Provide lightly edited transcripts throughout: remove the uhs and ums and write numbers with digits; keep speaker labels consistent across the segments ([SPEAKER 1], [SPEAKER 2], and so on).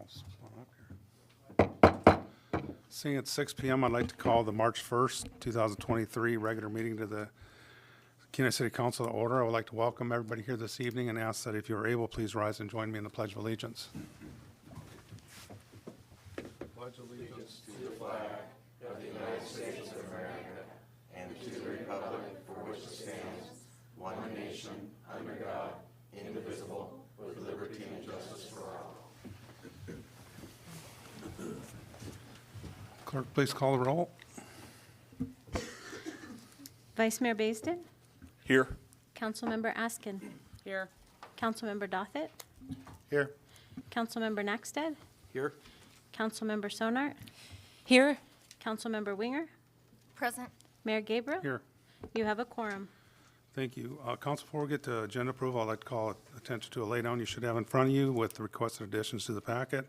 [SPEAKER 1] else. Come on up here. Seeing it's 6 p.m., I'd like to call the March 1st, 2023 regular meeting to the Kenai City Council to order. I would like to welcome everybody here this evening and ask that if you are able, please rise and join me in the Pledge of Allegiance. Pledge allegiance to the flag of the United States of America and to the republic for which it stands, one nation, under God, indivisible, with liberty and justice for all. Clerk, please call the roll.
[SPEAKER 2] Vice Mayor Baisden?
[SPEAKER 3] Here.
[SPEAKER 2] Councilmember Askin?
[SPEAKER 4] Here.
[SPEAKER 2] Councilmember Dothett?
[SPEAKER 1] Here.
[SPEAKER 2] Councilmember Nackstead?
[SPEAKER 3] Here.
[SPEAKER 2] Councilmember Sonart?
[SPEAKER 4] Here.
[SPEAKER 2] Councilmember Winger?
[SPEAKER 5] Present.
[SPEAKER 2] Mayor Gabriel?
[SPEAKER 1] Here.
[SPEAKER 2] You have a quorum.
[SPEAKER 1] Thank you. Council, before we get to agenda approval, I'd like to call attention to a laydown you should have in front of you with the requested additions to the packet.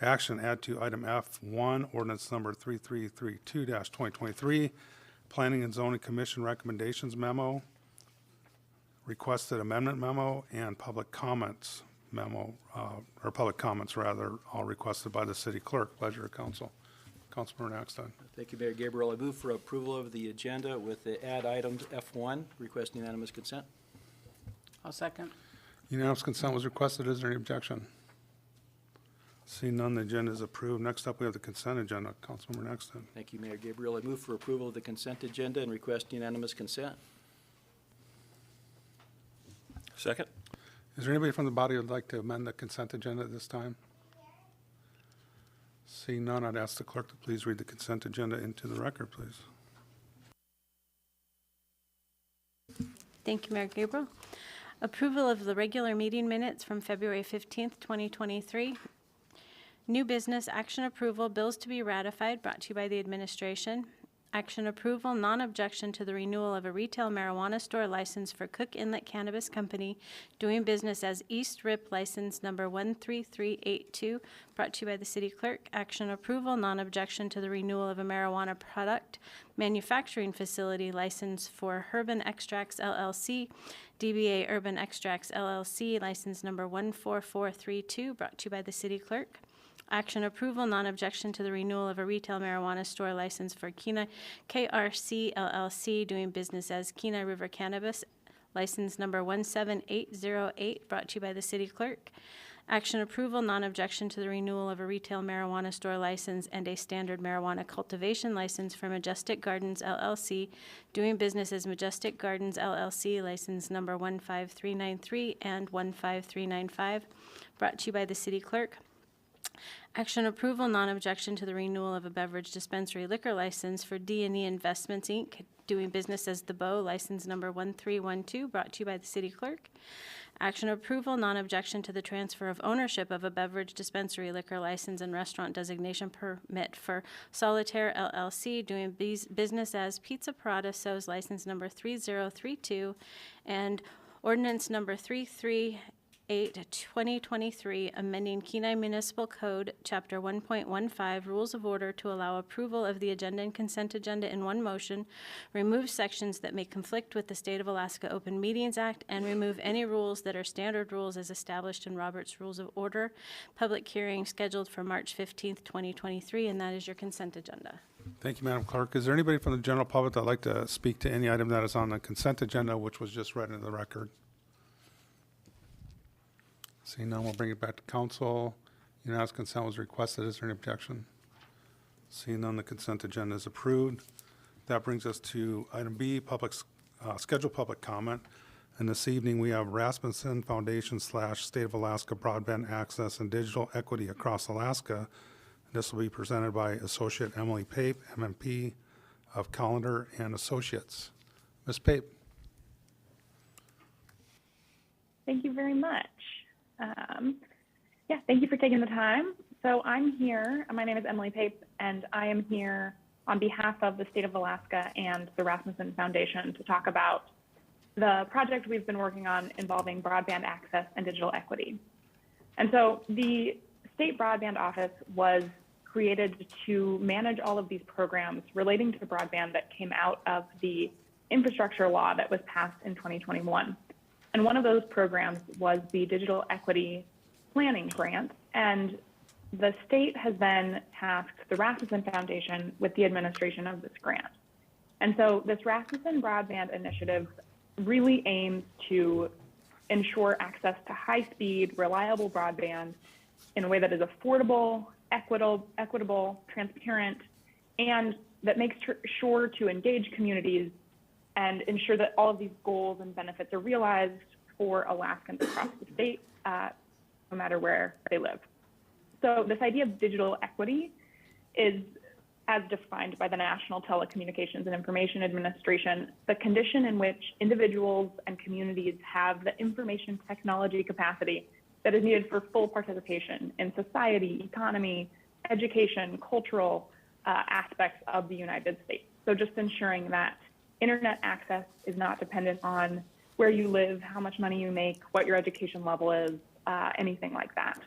[SPEAKER 1] Action, add to item F1, ordinance number 3332-2023, Planning and Zoning Commission recommendations memo, requested amendment memo, and public comments memo, or public comments rather, all requested by the city clerk. Pleasure of council. Councilmember Nackstead.
[SPEAKER 3] Thank you, Mayor Gabriel. I move for approval of the agenda with the add items F1, request unanimous consent.
[SPEAKER 4] I'll second.
[SPEAKER 1] Unanimous consent was requested. Is there any objection? Seeing none, the agenda is approved. Next up, we have the consent agenda. Councilmember Nackstead.
[SPEAKER 3] Thank you, Mayor Gabriel. I move for approval of the consent agenda and request unanimous consent. Second.
[SPEAKER 1] Is there anybody from the body who would like to amend the consent agenda at this time? Seeing none, I'd ask the clerk to please read the consent agenda into the record, please.
[SPEAKER 2] Thank you, Mayor Gabriel. Approval of the regular meeting minutes from February 15th, 2023. New business, action approval, bills to be ratified, brought to you by the administration. Action approval, non-objection to the renewal of a retail marijuana store license for Cook Inlet Cannabis Company, doing business as East Rip, license number 13382, brought to you by the city clerk. Action approval, non-objection to the renewal of a marijuana product manufacturing facility license for Urban Extracts LLC, DBA Urban Extracts LLC, license number 14432, brought to you by the city clerk. Action approval, non-objection to the renewal of a retail marijuana store license for Kenai KRC LLC, doing business as Kenai River Cannabis, license number 17808, brought to you by the city clerk. Action approval, non-objection to the renewal of a retail marijuana store license and a standard marijuana cultivation license for Majestic Gardens LLC, doing business as Majestic Gardens LLC, license number 15393 and 15395, brought to you by the city clerk. Action approval, non-objection to the renewal of a beverage dispensary liquor license for D&E Investments, Inc., doing business as The Bow, license number 1312, brought to you by the city clerk. Action approval, non-objection to the transfer of ownership of a beverage dispensary liquor license and restaurant designation permit for Solitaire LLC, doing business as Pizza Parada So's, license number 3032, and ordinance number 338/2023, amending Kenai Municipal Code, Chapter 1.15, Rules of Order to allow approval of the agenda and consent agenda in one motion, remove sections that may conflict with the State of Alaska Open Meetings Act, and remove any rules that are standard rules as established in Robert's Rules of Order. Public hearing scheduled for March 15th, 2023, and that is your consent agenda.
[SPEAKER 1] Thank you, Madam Clerk. Is there anybody from the general public that would like to speak to any item that is on the consent agenda, which was just read into the record? Seeing none, we'll bring it back to council. Unanimous consent was requested. Is there any objection? Seeing none, the consent agenda is approved. That brings us to item B, scheduled public comment. And this evening, we have Rasmussen Foundation / State of Alaska Broadband Access and Digital Equity Across Alaska. This will be presented by Associate Emily Pape, MMP of Callender and Associates. Ms. Pape.
[SPEAKER 6] Thank you very much. Thank you for taking the time. So I'm here, my name is Emily Pape, and I am here on behalf of the State of Alaska and the Rasmussen Foundation to talk about the project we've been working on involving broadband access and digital equity. And so the State Broadband Office was created to manage all of these programs relating to broadband that came out of the infrastructure law that was passed in 2021. And one of those programs was the Digital Equity Planning Grant. And the state has then tasked the Rasmussen Foundation with the administration of this grant. And so this Rasmussen Broadband Initiative really aims to ensure access to high-speed, reliable broadband in a way that is affordable, equitable, transparent, and that makes sure to engage communities and ensure that all of these goals and benefits are realized for Alaskans across the state, no matter where they live. So this idea of digital equity is, as defined by the National Telecommunications and Information Administration, the condition in which individuals and communities have the information technology capacity that is needed for full participation in society, economy, education, cultural aspects of the United States. So just ensuring that internet access is not dependent on where you live, how much money you make, what your education level is, anything like that.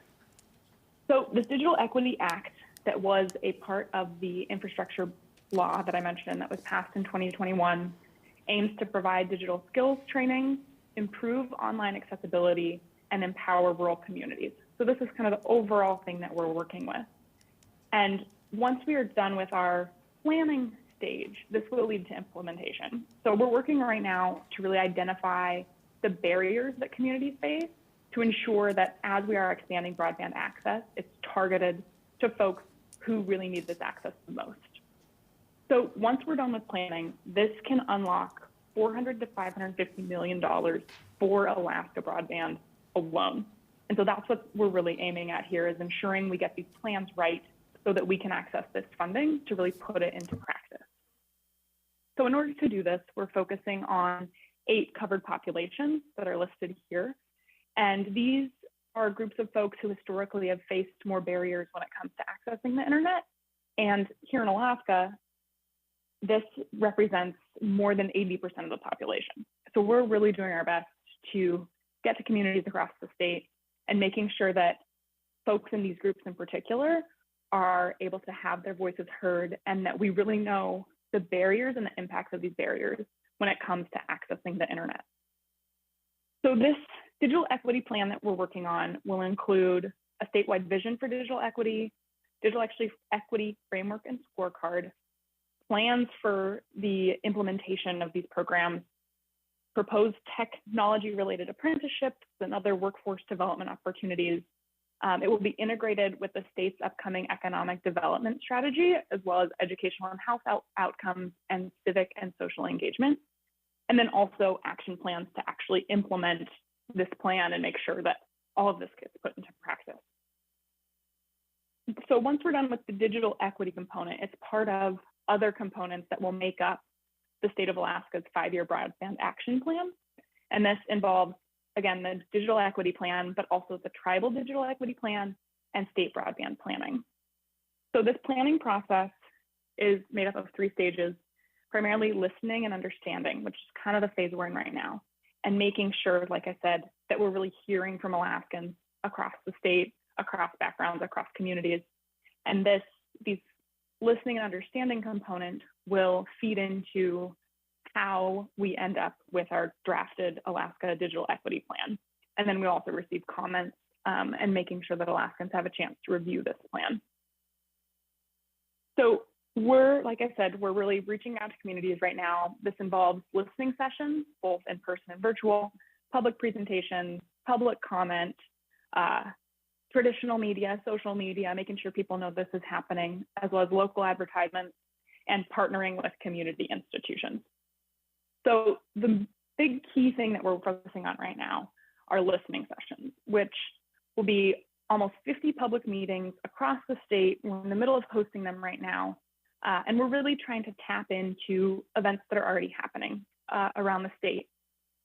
[SPEAKER 6] So this Digital Equity Act that was a part of the infrastructure law that I mentioned that was passed in 2021 aims to provide digital skills training, improve online accessibility, and empower rural communities. So this is kind of the overall thing that we're working with. And once we are done with our planning stage, this will lead to implementation. So we're working right now to really identify the barriers that communities face to ensure that as we are expanding broadband access, it's targeted to folks who really need this access the most. So once we're done with planning, this can unlock $400 to $550 million for Alaska broadband alone. And so that's what we're really aiming at here, is ensuring we get these plans right so that we can access this funding to really put it into practice. So in order to do this, we're focusing on 8 covered populations that are listed here. And these are groups of folks who historically have faced more barriers when it comes to accessing the internet. And here in Alaska, this represents more than 80% of the population. So we're really doing our best to get to communities across the state and making sure that folks in these groups in particular are able to have their voices heard, and that we really know the barriers and the impacts of these barriers when it comes to accessing the internet. So this digital equity plan that we're working on will include a statewide vision for digital equity equity framework and scorecard, plans for the implementation of these programs, proposed technology-related apprenticeships and other workforce development opportunities. It will be integrated with the state's upcoming economic development strategy, as well as educational and health outcomes and civic and social engagement. And then also action plans to actually implement this plan and make sure that all of this gets put into practice. So once we're done with the digital equity component, it's part of other components that will make up the state of Alaska's 5-year broadband action plan. And this involves, again, the digital equity plan, but also the tribal digital equity plan and state broadband planning. So this planning process is made up of 3 stages, primarily listening and understanding, which is kind of the phase we're in right now, and making sure, like I said, that we're really hearing from Alaskans across the state, across backgrounds, across communities. And these listening and understanding component will feed into how we end up with our drafted Alaska Digital Equity Plan. And then we also receive comments and making sure that Alaskans have a chance to review this plan. So like I said, we're really reaching out to communities right now. This involves listening sessions, both in person and virtual, public presentations, public comment, traditional media, social media, making sure people know this is happening, as well as local advertisements and partnering with community institutions. So the big key thing that we're focusing on right now are listening sessions, which will be almost 50 public meetings across the state. We're in the middle of hosting them right now. And we're really trying to tap into events that are already happening around the state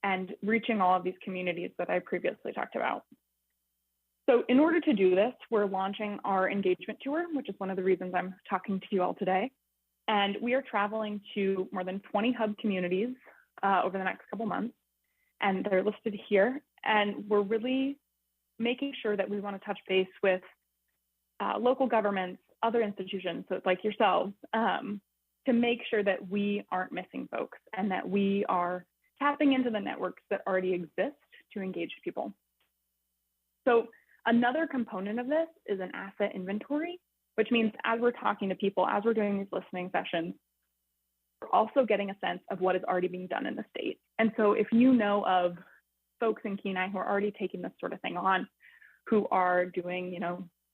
[SPEAKER 6] and reaching all of these communities that I previously talked about. So in order to do this, we're launching our engagement tour, which is one of the reasons I'm talking to you all today. And we are traveling to more than 20 hub communities over the next couple months, and they're listed here. And we're really making sure that we want to touch base with local governments, other institutions, so like yourselves, to make sure that we aren't missing folks and that we are tapping into the networks that already exist to engage people. So Another component of this is an asset inventory, which means as we're talking to people, as we're doing these listening sessions, we're also getting a sense of what is already being done in the state. And so if you know of folks in Kenai who are already taking this sort of thing on, who are doing,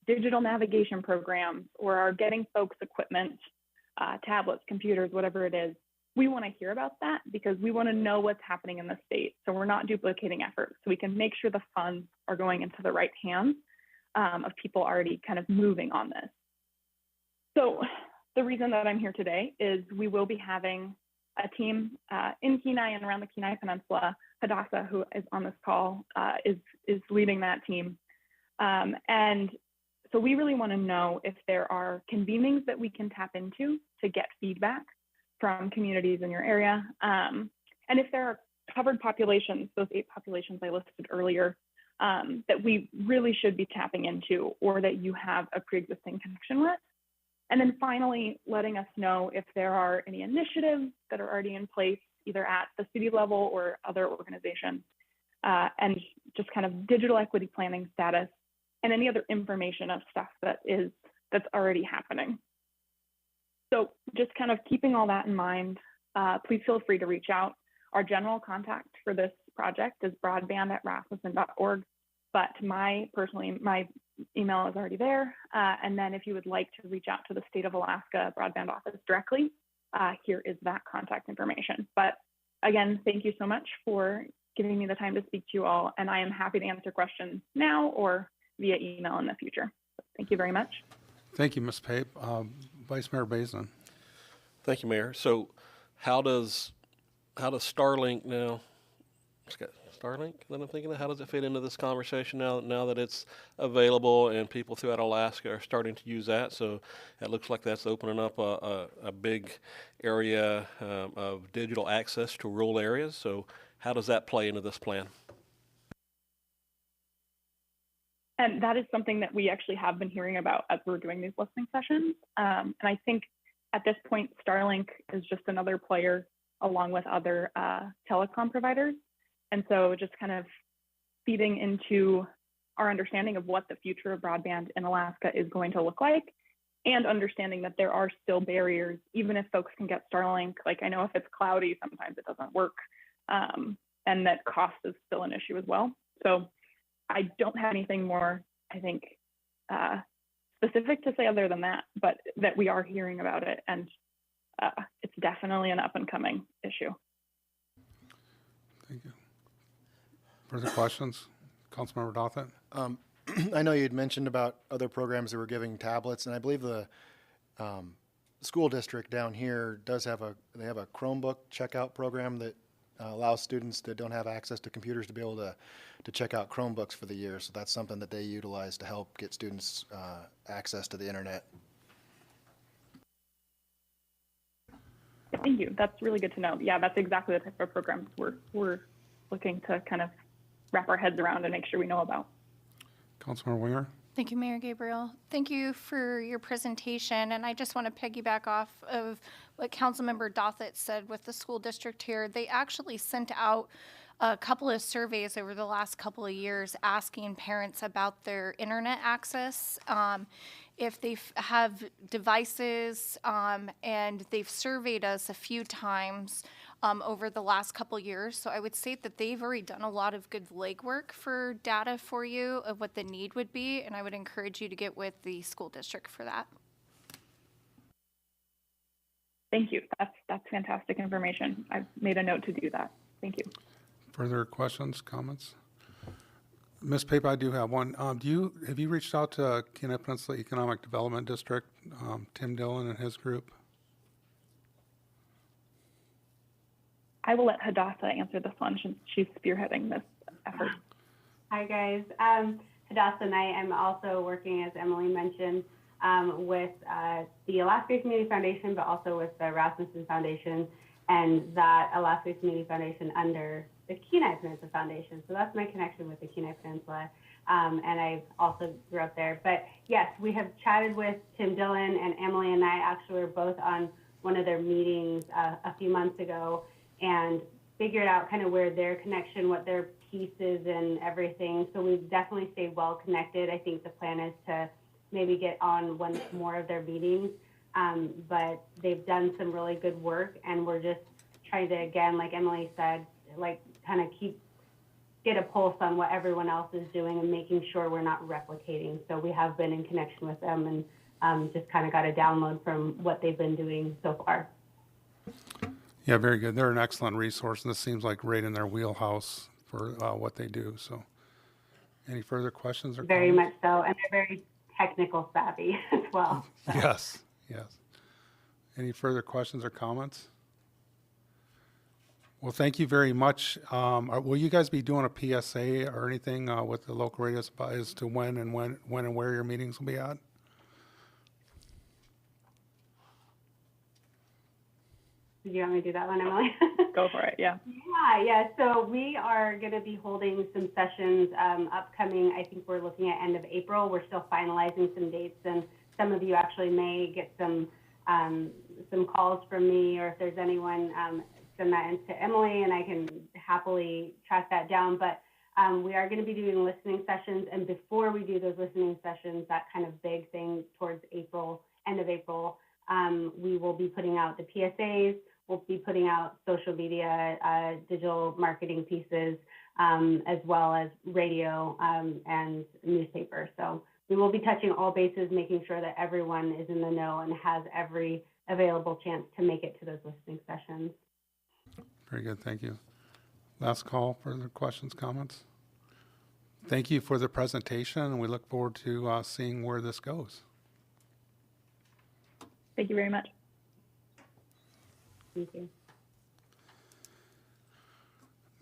[SPEAKER 6] digital navigation programs or are getting folks equipment, tablets, computers, whatever it is, we want to hear about that because we want to know what's happening in the state. So we're not duplicating efforts. So we can make sure the funds are going into the right hands of people already kind of moving on this. So the reason that I'm here today is we will be having a team in Kenai and around the Kenai Peninsula. Hadassah, who is on this call, is leading that team. And so we really want to know if there are convenings that we can tap into to get feedback from communities in your area. And if there are covered populations, those 8 populations I listed earlier, that we really should be tapping into or that you have a pre-existing connection with. And then finally, letting us know if there are any initiatives that are already in place, either at the city level or other organizations, and just kind of digital equity planning status and any other information of stuff that's already happening. So just kind of keeping all that in mind, please feel free to reach out. Our general contact for this project is broadband@rasmussen.org, but my email is already there. And then if you would like to reach out to the State of Alaska Broadband Office directly, here is that contact information. But again, thank you so much for giving me the time to speak to you all. And I am happy to answer questions now or via email in the future. Thank you very much.
[SPEAKER 1] Thank you, Ms. Pape. Vice Mayor Basin.
[SPEAKER 5] Thank you, Mayor. So how does Starlink now, Starlink that I'm thinking of, how does it fit into this conversation now that it's available and people throughout Alaska are starting to use that? So it looks like that's opening up a big area of digital access to rural areas. So how does that play into this plan?
[SPEAKER 6] And that is something that we actually have been hearing about as we're doing these listening sessions. And I think at this point, Starlink is just another player along with other telecom providers. And so just kind of feeding into our understanding of what the future of broadband in Alaska is going to look like, and understanding that there are still barriers, even if folks can get Starlink. Like, I know if it's cloudy, sometimes it doesn't work, and that cost is still an issue as well. So I don't have anything more, I think, specific to say other than that, but that we are hearing about it, and it's definitely an up and coming issue.
[SPEAKER 1] Thank you. Further questions? Councilmember Dothett?
[SPEAKER 7] I know you'd mentioned about other programs that were giving tablets, and I believe the school district down here does have a Chromebook checkout program that allows students that don't have access to computers to be able to check out Chromebooks for the year. So that's something that they utilize to help get students access to the internet.
[SPEAKER 6] Thank you. That's really good to know. Yeah, that's exactly the type of programs we're looking to kind of wrap our heads around and make sure we know about.
[SPEAKER 1] Councilmember Winger?
[SPEAKER 8] Thank you, Mayor Gabriel. Thank you for your presentation. And I just want to piggyback off of what Councilmember Dothett said with the school district here. They actually sent out a couple of surveys over the last couple of years asking parents about their internet access, if they have devices, and they've surveyed us a few times over the last couple years. So I would say that they've already done a lot of good legwork for data for you of what the need would be, and I would encourage you to get with the school district for that.
[SPEAKER 6] Thank you. That's fantastic information. I've made a note to do that. Thank you.
[SPEAKER 1] Further questions, comments? Ms. Pape, I do have one. Have you reached out to Kenai Peninsula Economic Development District, Tim Dillon and his group?
[SPEAKER 6] I will let Hadassah answer this one since she's spearheading this effort.
[SPEAKER 9] Hi, guys. Hadassah and I am also working, as Emily mentioned, with the Alaska Community Foundation, but also with the Rasmussen Foundation and that Alaska Community Foundation under the Kenai Peninsula Foundation. So that's my connection with the Kenai Peninsula. And I also grew up there. But yes, we have chatted with Tim Dillon, and Emily and I actually were both on one of their meetings a few months ago and figured out kind of where their connection, what their pieces and everything. So we've definitely stayed well connected. I think the plan is to maybe get on one more of their meetings. But they've done some really good work, and we're just trying to, again, like Emily said, like kind of get a pulse on what everyone else is doing and making sure we're not replicating. So we have been in connection with them and just kind of got a download from what they've been doing so far.
[SPEAKER 1] Yeah, very good. They're an excellent resource, and this seems like right in their wheelhouse for what they do. So any further questions or
[SPEAKER 9] Very
[SPEAKER 1] comments?
[SPEAKER 9] much so, and they're very technical savvy as well. So.
[SPEAKER 1] Yes, yes. Any further questions or comments? Well, thank you very much. Will you guys be doing a PSA or anything with the local radios as to when and where your meetings will be at?
[SPEAKER 9] Did you want me to do that one, Emily?
[SPEAKER 6] Go for it, yeah.
[SPEAKER 9] Yeah. So we are going to be holding some sessions upcoming. I think we're looking at end of April. We're still finalizing some dates, and some of you actually may get some calls from me, or if there's anyone, send that into Emily, and I can happily track that down. But we are going to be doing listening sessions, and before we do those listening sessions, that kind of big thing towards April, end of April, we will be putting out the PSAs. We'll be putting out social media, digital marketing pieces, as well as radio and newspaper. So we will be touching all bases, making sure that everyone is in the know and has every available chance to make it to those listening sessions.
[SPEAKER 1] Very good, thank you. Last call, further questions, comments? Thank you for the presentation, and we look forward to seeing where this goes.
[SPEAKER 6] Thank you very much.
[SPEAKER 9] Thank you.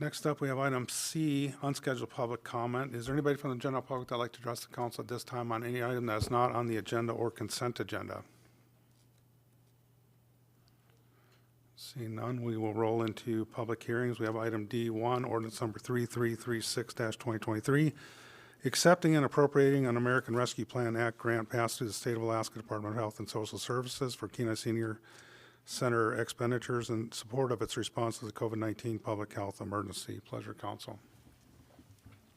[SPEAKER 1] Next up, we have item C, unscheduled public comment. Is there anybody from the general public that'd like to address the council at this time on any item that is not on the agenda or consent agenda? Seeing none, we will roll into public hearings. We have item D1, ordinance number 3336-2023, accepting and appropriating an American Rescue Plan Act grant passed through the State of Alaska Department of Health and Social Services for Kenai Senior Center expenditures in support of its response to the COVID-19 public health emergency. Pleasure, Council.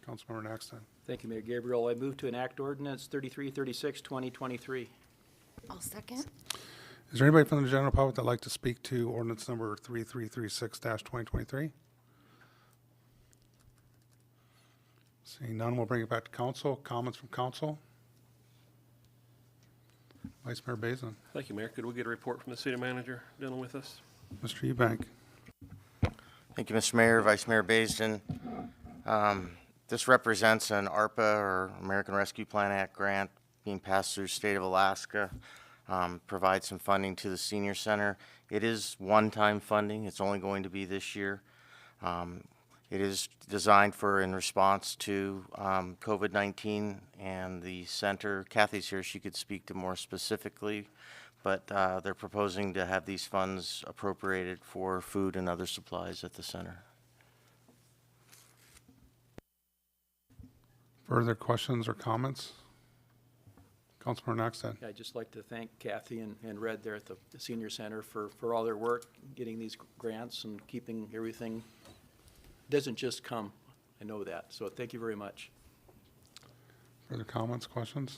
[SPEAKER 1] Councilmember Naxton.
[SPEAKER 3] Thank you, Mayor Gabriel. I move to enact ordinance 3336, 2023.
[SPEAKER 4] I'll second.
[SPEAKER 1] Is there anybody from the general public that'd like to speak to ordinance number 3336-2023? Seeing none, we'll bring it back to council. Comments from council? Vice Mayor Bazin.
[SPEAKER 5] Thank you, Mayor. Could we get a report from the city manager dealing with this?
[SPEAKER 1] Mr. Eubank.
[SPEAKER 10] Thank you, Mr. Mayor, Vice Mayor Baisden. This represents an ARPA, or American Rescue Plan Act grant, being passed through the state of Alaska. Provides some funding to the senior center. It is one-time funding. It's only going to be this year. It is designed for in response to COVID-19 and the center. Kathy's here. She could speak to more specifically, but they're proposing to have these funds appropriated for food and other supplies at the center.
[SPEAKER 1] Further questions or comments? Councilmember Naxton.
[SPEAKER 3] I'd just like to thank Kathy and Red there at the senior center for all their work, getting these grants and keeping everything. It doesn't just come, I know that. So thank you very much.
[SPEAKER 1] Further comments, questions?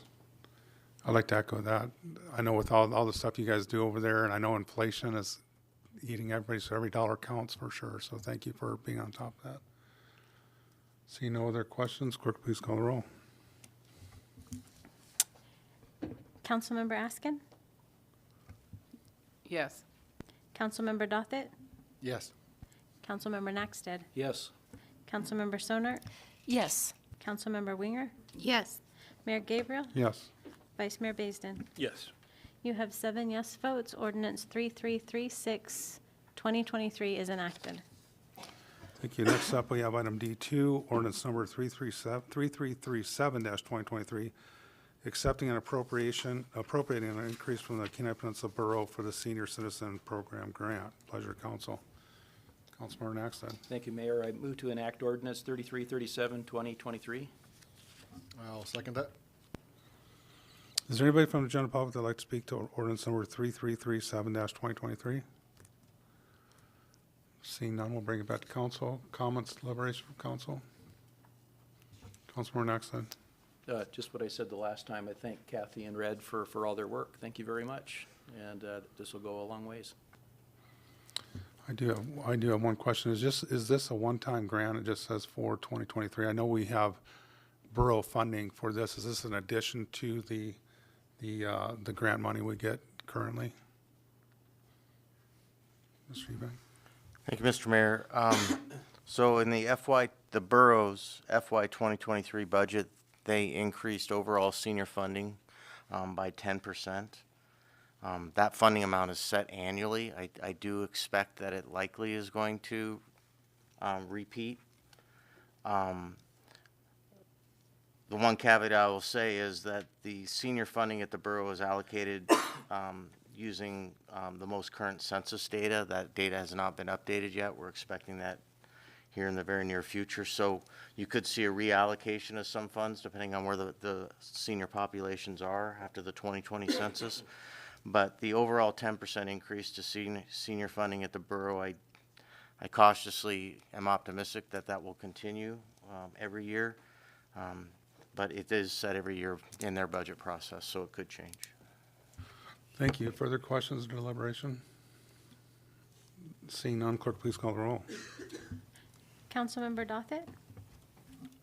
[SPEAKER 1] I'd like to echo that. I know with all the stuff you guys do over there, and I know inflation is eating everybody, so every dollar counts for sure. So thank you for being on top of that. See no other questions, clerk, please call the roll.
[SPEAKER 2] Councilmember Askin?
[SPEAKER 4] Yes.
[SPEAKER 2] Councilmember Dothit?
[SPEAKER 7] Yes.
[SPEAKER 2] Councilmember Naxted?
[SPEAKER 3] Yes.
[SPEAKER 2] Councilmember Sonert?
[SPEAKER 4] Yes.
[SPEAKER 2] Councilmember Winger?
[SPEAKER 8] Yes.
[SPEAKER 2] Mayor Gabriel?
[SPEAKER 1] Yes.
[SPEAKER 2] Vice Mayor Baisden?
[SPEAKER 5] Yes.
[SPEAKER 2] You have 7 yes votes. Ordinance 3336, 2023 is enacted.
[SPEAKER 1] Thank you. Next up, we have item D2, ordinance number 3337-2023, accepting an appropriating an increase from the Kenai Peninsula Borough for the Senior Citizen Program Grant. Pleasure, Council. Councilmember Naxton.
[SPEAKER 3] Thank you, Mayor. I move to enact ordinance 3337, 2023.
[SPEAKER 7] I'll second that.
[SPEAKER 1] Is there anybody from the general public that'd like to speak to ordinance number 3337-2023? Seeing none, we'll bring it back to council. Comments, deliberation from council? Councilmember Knoxon.
[SPEAKER 3] Just what I said the last time, I thank Kathy and Red for all their work. Thank you very much. And this will go a long ways.
[SPEAKER 1] I do have one question. Is this a one-time grant? It just says for 2023. I know we have borough funding for this. Is this in addition to the grant money we get currently? Mr. Eubank?
[SPEAKER 10] Thank you, Mr. Mayor. So in the borough's FY 2023 budget, they increased overall senior funding by 10%. That funding amount is set annually. I do expect that it likely is going to repeat. The one caveat I will say is that the senior funding at the borough is allocated using the most current census data. That data has not been updated yet. We're expecting that here in the very near future. So you could see a reallocation of some funds depending on where the senior populations are after the 2020 census. But the overall 10% increase to senior funding at the borough, I cautiously am optimistic that that will continue every year. But it is set every year in their budget process, so it could change.
[SPEAKER 1] Thank you. Further questions or deliberation? Seeing none, clerk, please call the roll.
[SPEAKER 2] Councilmember Dothett,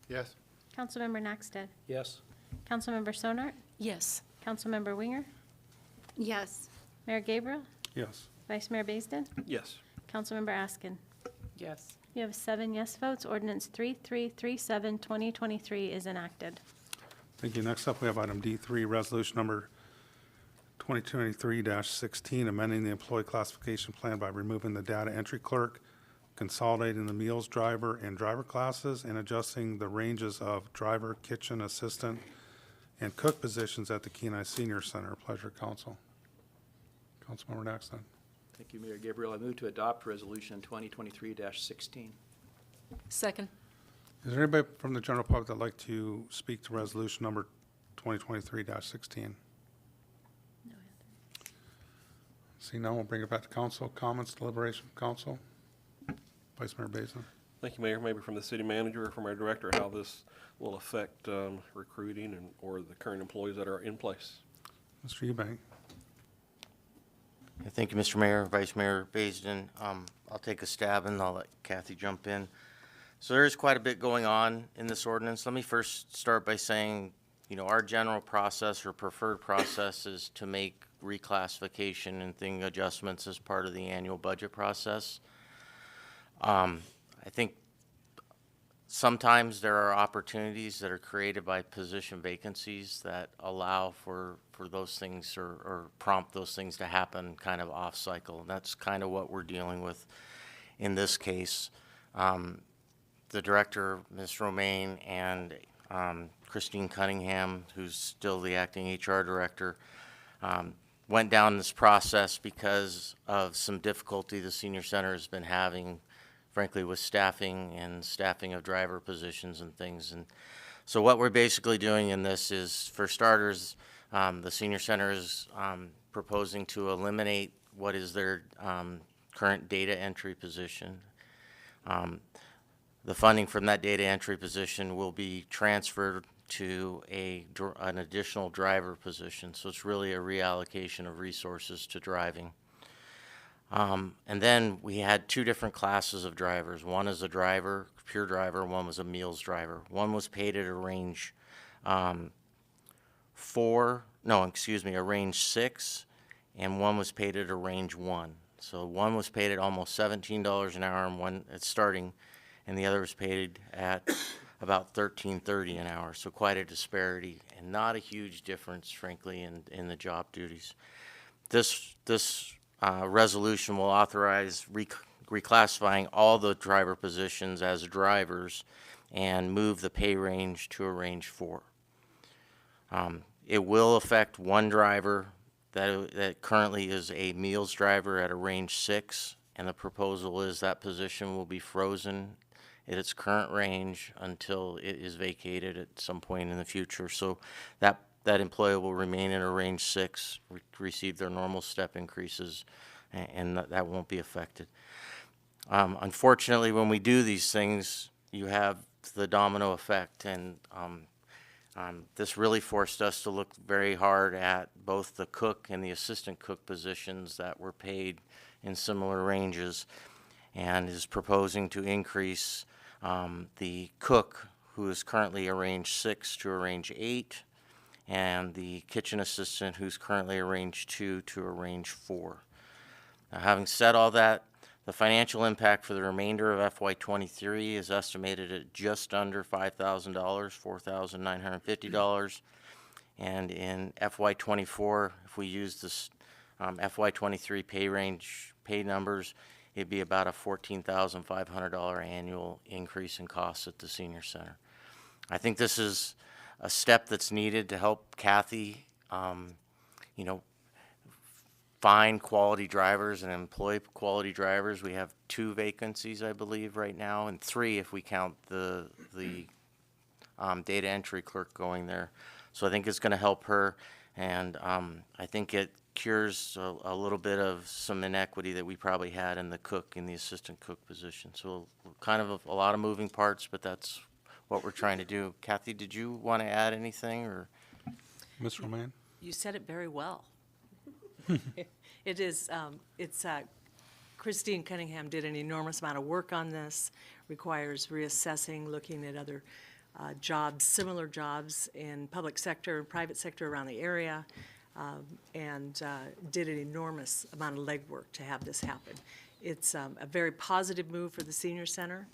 [SPEAKER 7] Yes.
[SPEAKER 2] Councilmember Knoxted,
[SPEAKER 3] Yes?
[SPEAKER 2] Councilmember Sonart,
[SPEAKER 4] Yes.
[SPEAKER 2] Councilmember Winger,
[SPEAKER 4] Yes.
[SPEAKER 2] Mayor Gabriel,
[SPEAKER 1] Yes.
[SPEAKER 2] Vice Mayor Baisden,
[SPEAKER 3] Yes.
[SPEAKER 2] Councilmember Askin.
[SPEAKER 4] Yes.
[SPEAKER 2] You have 7 yes votes. Ordinance 3337, 2023 is enacted.
[SPEAKER 1] Thank you. Next up, we have item D3, resolution number 2023-16, amending the employee classification plan by removing the data entry clerk, consolidating the meals driver and driver classes, and adjusting the ranges of driver, kitchen assistant, and cook positions at the Kenai Senior Center. Pleasure, council. Councilmember Knoxon.
[SPEAKER 3] Thank you, Mayor Gabriel. I move to adopt Resolution 2023-16.
[SPEAKER 4] Second.
[SPEAKER 1] Is there anybody from the general public that'd like to speak to resolution number 2023-16? Seeing none, we'll bring it back to council. Comments, deliberation, council? Vice Mayor Baisden.
[SPEAKER 5] Thank you, Mayor. Maybe from the city manager or from our director, how this will affect recruiting or the current employees that are in place.
[SPEAKER 1] Mr. Eubank.
[SPEAKER 10] Yeah, thank you, Mr. Mayor, Vice Mayor Baisden. I'll take a stab and I'll let Kathy jump in. So there is quite a bit going on in this ordinance. Let me first start by saying, our general process or preferred process is to make reclassification and thing adjustments as part of the annual budget process. I think sometimes there are opportunities that are created by position vacancies that allow for those things or prompt those things to happen kind of off cycle. And that's kind of what we're dealing with in this case. The director, Ms. Romaine, and Christine Cunningham, who's still the acting HR director, went down this process because of some difficulty the senior center has been having, frankly, with staffing of driver positions and things. And so what we're basically doing in this is, for starters, the senior center is proposing to eliminate what is their current data entry position. The funding from that data entry position will be transferred to an additional driver position. So it's really a reallocation of resources to driving. And then we had 2 different classes of drivers. One is a driver, pure driver, one was a meals driver. One was paid at a range a range 6, and one was paid at a range 1. So one was paid at almost $17 an hour and one at starting, and the other was paid at about $13.30 an hour. So quite a disparity and not a huge difference, frankly, in the job duties. This resolution will authorize reclassifying all the driver positions as drivers and move the pay range to a range 4. It will affect one driver that currently is a meals driver at a range 6, and the proposal is that position will be frozen at its current range until it is vacated at some point in the future. So that employee will remain in a range 6, receive their normal step increases, and that won't be affected. Unfortunately, when we do these things, you have the domino effect, and this really forced us to look very hard at both the cook and the assistant cook positions that were paid in similar ranges, and is proposing to increase the cook, who is currently a range 6, to a range 8, and the kitchen assistant, who's currently a range 2, to a range 4. Now, having said all that, the financial impact for the remainder of FY23 is estimated at just under $5,000, $4,950. And in FY24, if we use this FY23 pay numbers, it'd be about a $14,500 annual increase in costs at the senior center. I think this is a step that's needed to help Kathy, find quality drivers and employ quality drivers. We have 2 vacancies, I believe, right now, and 3 if we count the data entry clerk going there. So I think it's going to help her, and I think it cures a little bit of some inequity that we probably had in the cook and the assistant cook position. So kind of a lot of moving parts, but that's what we're trying to do. Kathy, did you want to add anything, or?
[SPEAKER 1] Ms. Romaine?
[SPEAKER 4] You said it very well. It is, Christine Cunningham did an enormous amount of work on this, requires reassessing, looking at other jobs, similar jobs in public sector and private sector around the area, and did an enormous amount of legwork to have this happen. It's a very positive move for the senior center.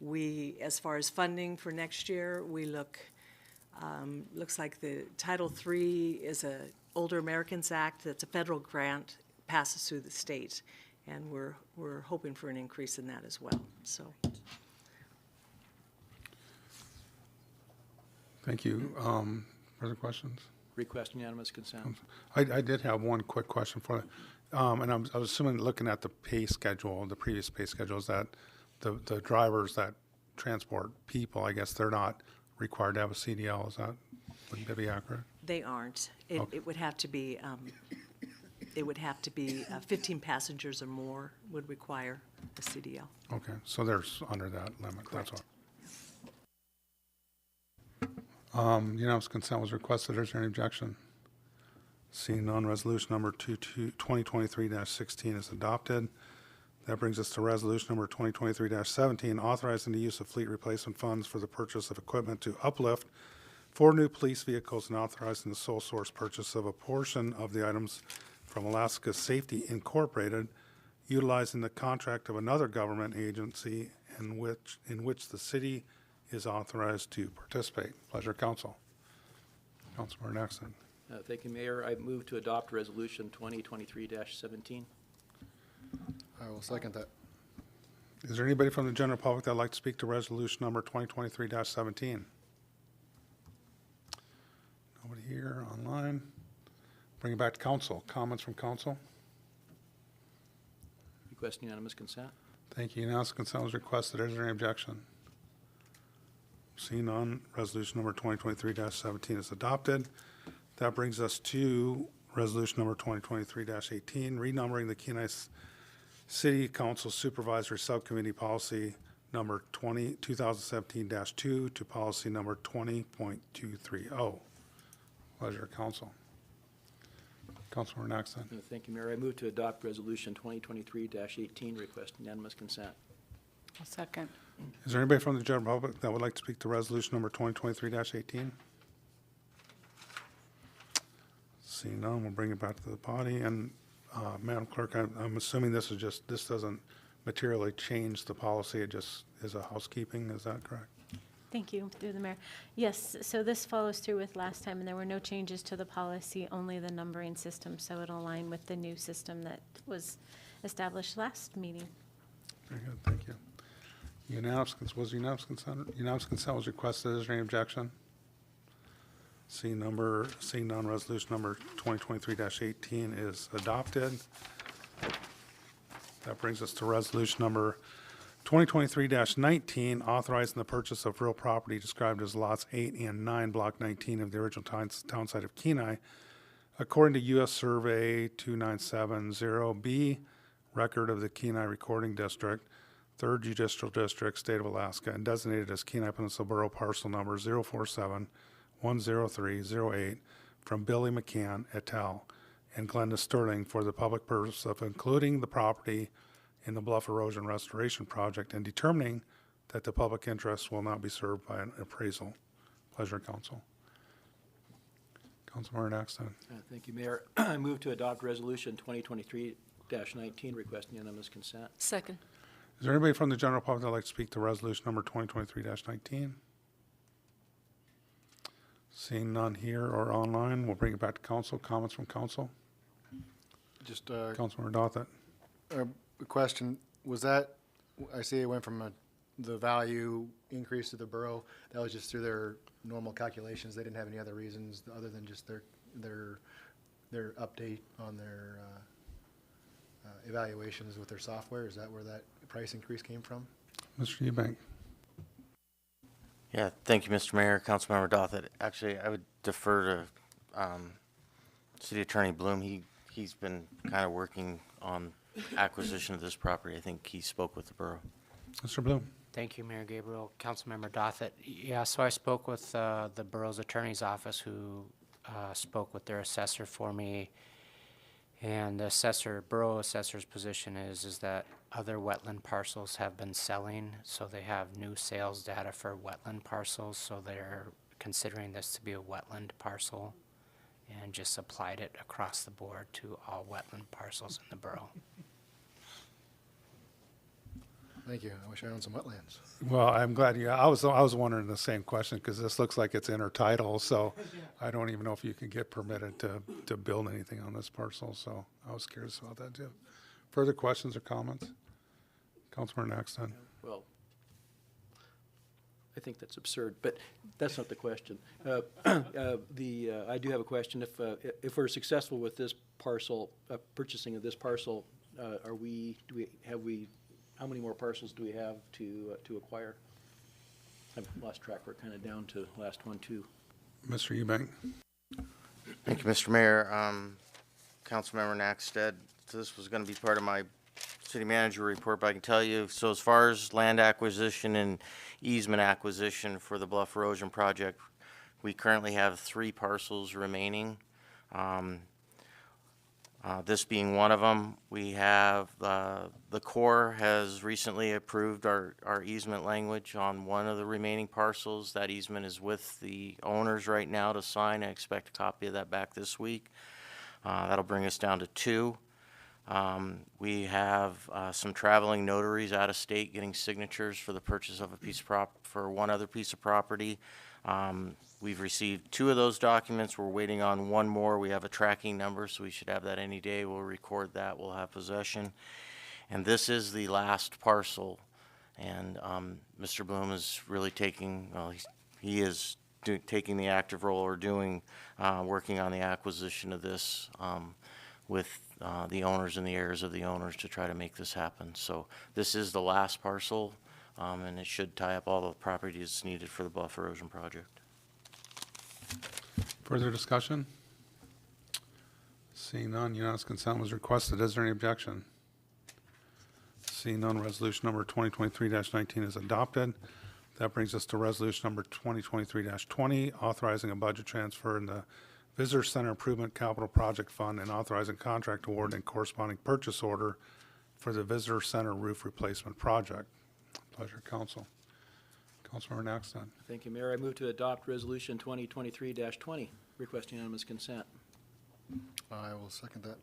[SPEAKER 4] We, as far as funding for next year, we looks like the Title III is a Older Americans Act. That's a federal grant, passes through the state, and we're hoping for an increase in that as well. So,
[SPEAKER 1] Thank you. Further questions?
[SPEAKER 3] Request unanimous consent.
[SPEAKER 1] I did have one quick question for you. And I was assuming, looking at the pay schedule, the previous pay schedule, is that the drivers that transport people, I guess they're not required to have a CDL. Is that, would that be accurate?
[SPEAKER 4] they aren't.
[SPEAKER 1] Okay.
[SPEAKER 4] It would have to be, 15 passengers or more would require a CDL.
[SPEAKER 1] Okay, so there's under that limit, that's
[SPEAKER 4] Correct.
[SPEAKER 1] all. Unanimous consent was requested. Is there any objection? Seeing none, resolution number 2023-16 is adopted. That brings us to resolution number 2023-17, authorizing the use of fleet replacement funds for the purchase of equipment to uplift 4 new police vehicles and authorizing the sole source purchase of a portion of the items from Alaska Safety Incorporated, utilizing the contract of another government agency in which the city is authorized to participate. Pleasure, council. Councilmember Nexon.
[SPEAKER 3] Thank you, Mayor. I move to adopt Resolution 2023-17.
[SPEAKER 7] I will second that.
[SPEAKER 1] Is there anybody from the general public that would like to speak to resolution number 2023-17? Nobody here, online. Bring it back to council. Comments from council?
[SPEAKER 3] Request unanimous consent.
[SPEAKER 1] Thank you. Unanimous consent was requested. Is there any objection? Seeing none, resolution number 2023-17 is adopted. That brings us to resolution number 2023-18, renumbering the Kenai City Council Supervisory Subcommittee Policy number 2017-2 to policy number 20.230. Pleasure, council. Councilmember Nexon.
[SPEAKER 3] Thank you, Mayor. I move to adopt Resolution 2023-18. Request unanimous consent.
[SPEAKER 4] I'll second.
[SPEAKER 1] Is there anybody from the general public that would like to speak to resolution number 2023-18? Seeing none, we'll bring it back to the body. And Madam Clerk, I'm assuming this doesn't materially change the policy, it just is a housekeeping, is that correct?
[SPEAKER 2] Thank you, through the mayor. Yes, so this follows through with last time, and there were no changes to the policy, only the numbering system, so it'll align with the new system that was established last meeting.
[SPEAKER 1] Very good, thank you. Unanimous consent was requested. Is there any objection? Seeing none, resolution number 2023-18 is adopted. That brings us to resolution number 2023-19, authorizing the purchase of real property described as lots 8 and 9, block 19 of the original town site of Kenai, according to U.S. Survey 2970B, record of the Kenai Recording District, 3rd Judicial District, State of Alaska, and designated as Kenai Peninsula Borough Parcel Number 047-10308 from Billy McCann et al. And Glenda Sterling for the public purpose of including the property in the Bluff Erosion Restoration Project and determining that the public interest will not be served by an appraisal. Pleasure, Council. Councilmember Axton.
[SPEAKER 3] Thank you, Mayor. I move to adopt Resolution 2023-19, requesting unanimous consent.
[SPEAKER 4] Second.
[SPEAKER 1] Is there anybody from the general public that would like to speak to resolution number 2023-19? Seeing none here or online, we'll bring it back to council. Comments from council?
[SPEAKER 7] Just
[SPEAKER 1] Councilmember Dothett.
[SPEAKER 7] a question, was that, I see it went from the value increase to the borough, that was just through their normal calculations, they didn't have any other reasons other than just their update on their evaluations with their software? Is that where that price increase came from?
[SPEAKER 1] Mr. Eubank.
[SPEAKER 10] Yeah, thank you, Mr. Mayor, Councilmember Dothett. Actually, I would defer to City Attorney Bloom. He's been kind of working on acquisition of this property. I think he spoke with the borough.
[SPEAKER 1] Mr. Bloom.
[SPEAKER 11] Thank you, Mayor Gabriel. Councilmember Dothett. Yeah, so I spoke with the borough's attorney's office, who spoke with their assessor for me. And the borough assessor's position is that other wetland parcels have been selling, so they have new sales data for wetland parcels, so they're considering this to be a wetland parcel and just applied it across the board to all wetland parcels in the borough.
[SPEAKER 7] Thank you. I wish I owned some wetlands.
[SPEAKER 1] Well, I'm glad you, I was wondering the same question because this looks like it's intertidal, so I don't even know if you can get permitted to build anything on this parcel, so I was curious about that too. Further questions or comments? Councilmember Axton.
[SPEAKER 3] Well, I think that's absurd, but that's not the question. I do have a question. If we're successful with this parcel, purchasing of this parcel, how many more parcels do we have to acquire? I've lost track. We're kind of down to the last one, too.
[SPEAKER 1] Mr. Eubank.
[SPEAKER 10] Thank you, Mr. Mayor. Councilmember Nackstead, this was going to be part of my city manager report, but I can tell you, so as far as land acquisition and easement acquisition for the Bluff Erosion Project, we currently have 3 parcels remaining. This being one of them. We have, the Corps has recently approved our easement language on one of the remaining parcels. That easement is with the owners right now to sign. I expect a copy of that back this week. That'll bring us down to 2. We have some traveling notaries out of state getting signatures for the purchase of a piece of for one other piece of property. We've received 2 of those documents. We're waiting on 1 more. We have a tracking number, so we should have that any day. We'll record that. We'll have possession. And this is the last parcel. And Mr. Bloom is really taking, well, he is taking the active role or working on the acquisition of this with the owners and the heirs of the owners to try to make this happen. So this is the last parcel, and it should tie up all the properties needed for the Bluff Erosion Project.
[SPEAKER 1] Further discussion? Seeing none, unanimous consent was requested. Is there any objection? Seeing none, resolution number 2023-19 is adopted. That brings us to resolution number 2023-20, authorizing a budget transfer in the Visitor Center Improvement Capital Project Fund and authorizing contract award and corresponding purchase order for the Visitor Center Roof Replacement Project. Pleasure, Council. Councilmember Naxton.
[SPEAKER 3] Thank you, Mayor. I move to adopt Resolution 2023-20, requesting unanimous consent.
[SPEAKER 7] I will second that.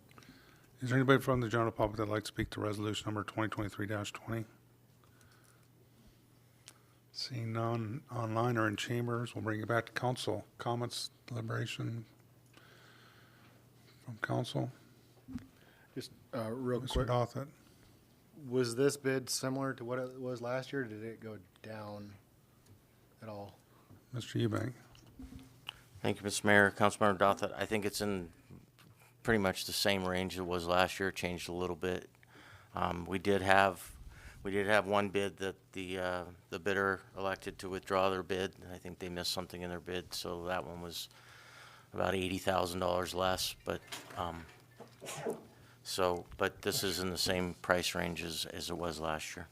[SPEAKER 1] Is there anybody from the general public that would like to speak to resolution number 2023-20? Seeing none online or in chambers, we'll bring it back to council. Comments, deliberation from council?
[SPEAKER 7] Just real
[SPEAKER 1] Mr.
[SPEAKER 7] quick,
[SPEAKER 1] Dothett.
[SPEAKER 7] was this bid similar to what it was last year, or did it go down at all?
[SPEAKER 1] Mr. Eubank.
[SPEAKER 10] Thank you, Mr. Mayor. Councilmember Dothett, I think it's in pretty much the same range it was last year, changed a little bit. We did have one bid that the bidder elected to withdraw their bid. I think they missed something in their bid, so that one was about $80,000 less. But but this is in the same price range as it was last year.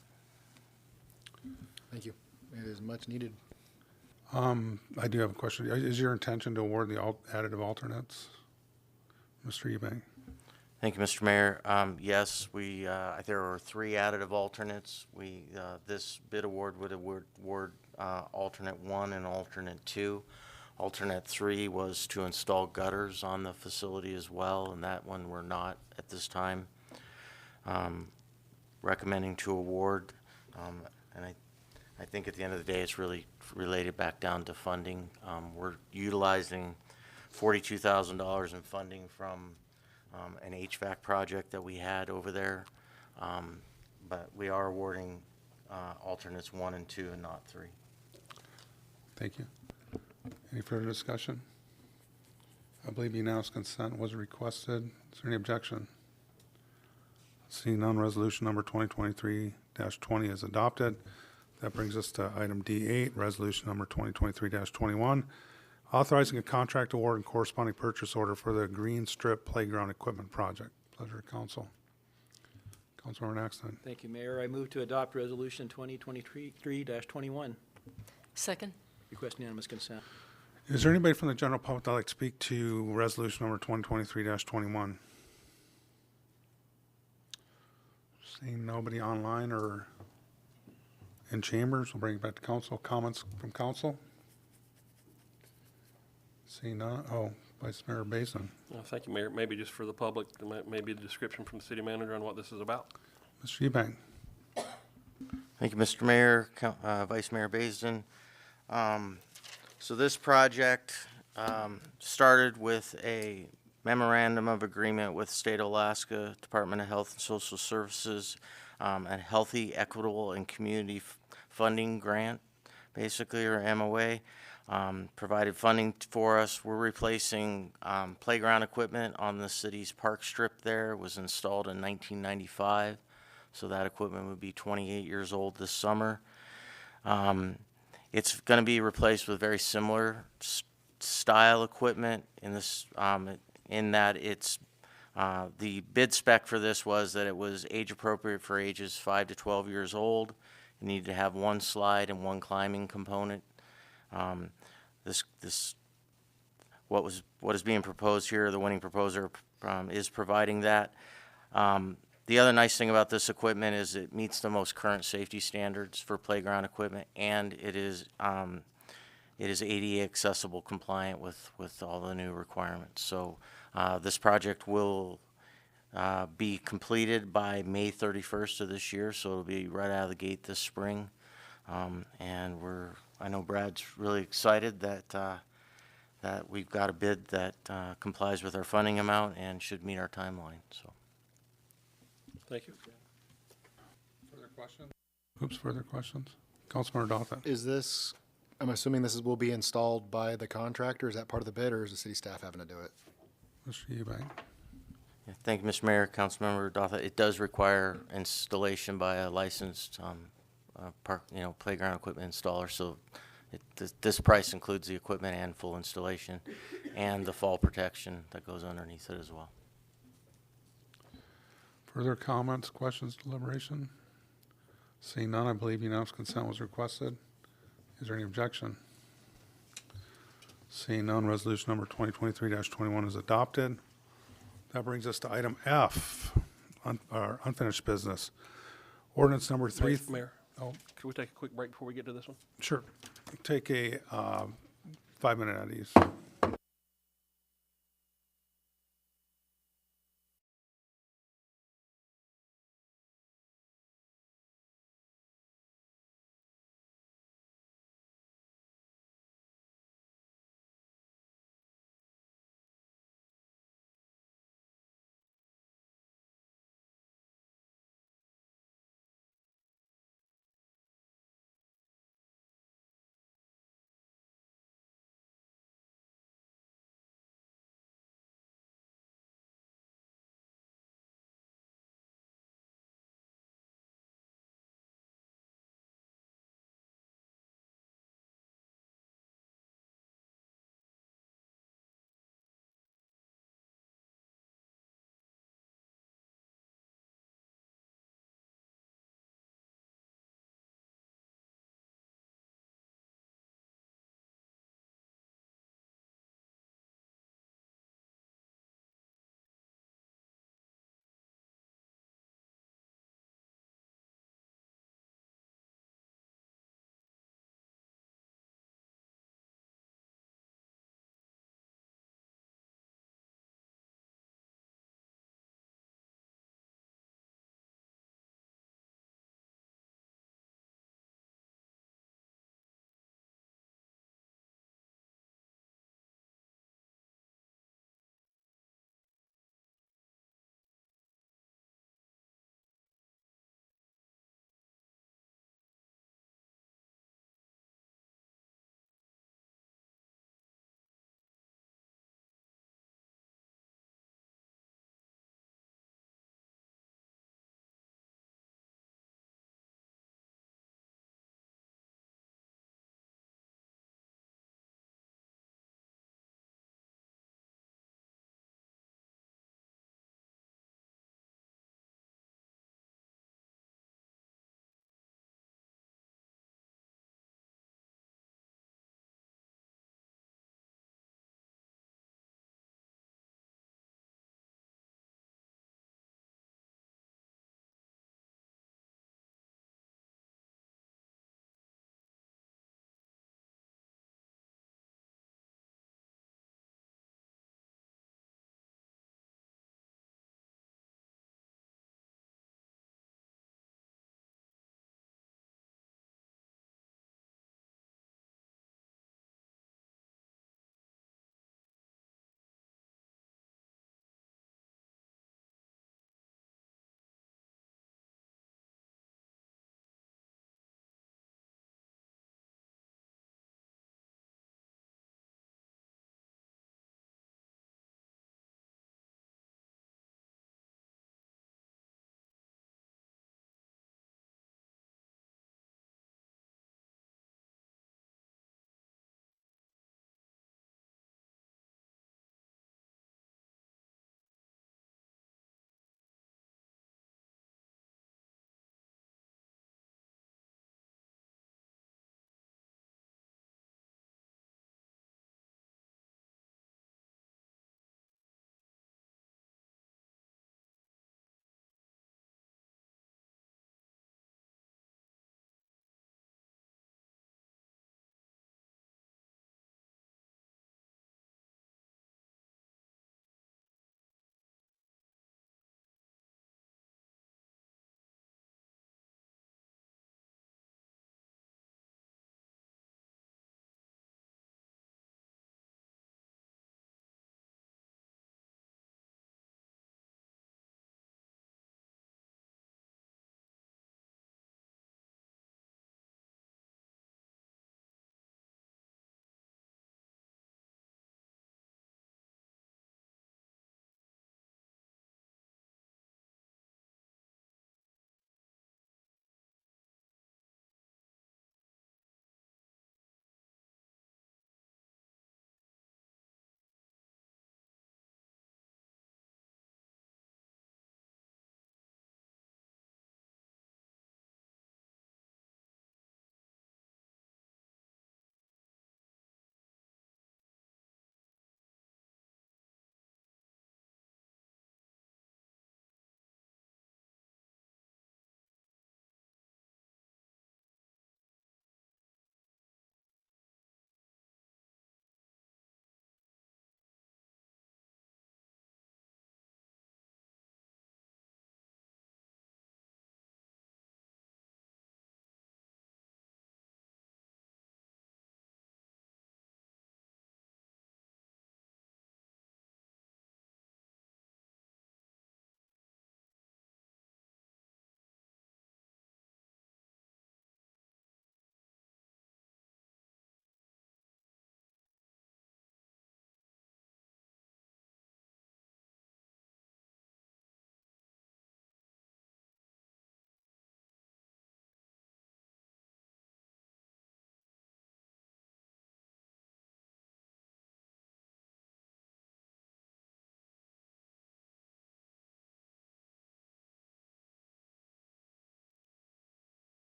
[SPEAKER 7] Thank you. It is much needed.
[SPEAKER 1] I do have a question. Is your intention to award the additive alternates? Mr. Eubank?
[SPEAKER 10] Thank you, Mr. Mayor. Yes, there are 3 additive alternates. This bid award would award alternate 1 and alternate 2. Alternate 3 was to install gutters on the facility as well, and that one we're not at this time recommending to award. And I think at the end of the day, it's really related back down to funding. We're utilizing $42,000 in funding from an HVAC project that we had over there, but we are awarding alternates 1 and 2 and not 3.
[SPEAKER 1] Thank you. Any further discussion? I believe unanimous consent was requested. Is there any objection? Seeing none, resolution number 2023-20 is adopted. That brings us to item D8, resolution number 2023-21, authorizing a contract award and corresponding purchase order for the Green Strip Playground Equipment Project. Pleasure of council. Councilmember Axton.
[SPEAKER 3] Thank you, Mayor. I move to adopt Resolution 2023-21.
[SPEAKER 4] Second?
[SPEAKER 3] Request unanimous consent.
[SPEAKER 1] Is there anybody from the general public that would like to speak to resolution number 2023-21? Seeing nobody online or in chambers, we'll bring it back to council. Comments from council? Seeing none, Vice Mayor Basin.
[SPEAKER 5] Thank you, Mayor. Maybe just for the public, maybe the description from the city manager on what this is about.
[SPEAKER 1] Mr. Eubank.
[SPEAKER 10] Thank you, Mr. Mayor, Vice Mayor Baisden. So this project started with a memorandum of agreement with State of Alaska Department of Health and Social Services, a Healthy, Equitable, and Community Funding Grant, basically, or MOA. Provided funding for us. We're replacing playground equipment on the city's park strip there. It was installed in 1995, so that equipment would be 28 years old this summer. It's going to be replaced with very similar style equipment in this, in that it's the bid spec for this was that it was age appropriate for ages 5 to 12 years old. It needed to have 1 slide and 1 climbing component. What is being proposed here, the winning proposer is providing that. The other nice thing about this equipment is it meets the most current safety standards for playground equipment, and it is ADA accessible compliant with all the new requirements. So this project will be completed by May 31st of this year, so it'll be right out of the gate this spring. And I know Brad's really excited that we've got a bid that complies with our funding amount and should meet our timeline. So,
[SPEAKER 5] Thank you.
[SPEAKER 1] Further questions? Further questions? Councilmember Dothett.
[SPEAKER 7] Is this, I'm assuming will be installed by the contractor? Is that part of the bid, or is the city staff having to do it?
[SPEAKER 1] Mr. Eubank.
[SPEAKER 10] yeah, thank you, Mr. Mayor, Councilmember Dothett. It does require installation by a licensed playground equipment installer. So this price includes the equipment and full installation, and the fall protection that goes underneath it as well.
[SPEAKER 1] Further comments, questions, deliberation? Seeing none, I believe unanimous consent was requested. Is there any objection? Seeing none, resolution number 2023-21 is adopted. That brings us to item F, unfinished business. Ordinance number 3.
[SPEAKER 5] Wait, Mayor,
[SPEAKER 1] Oh,
[SPEAKER 5] could we take a quick break before we get to this one?
[SPEAKER 1] sure. Take a 5-minute at ease.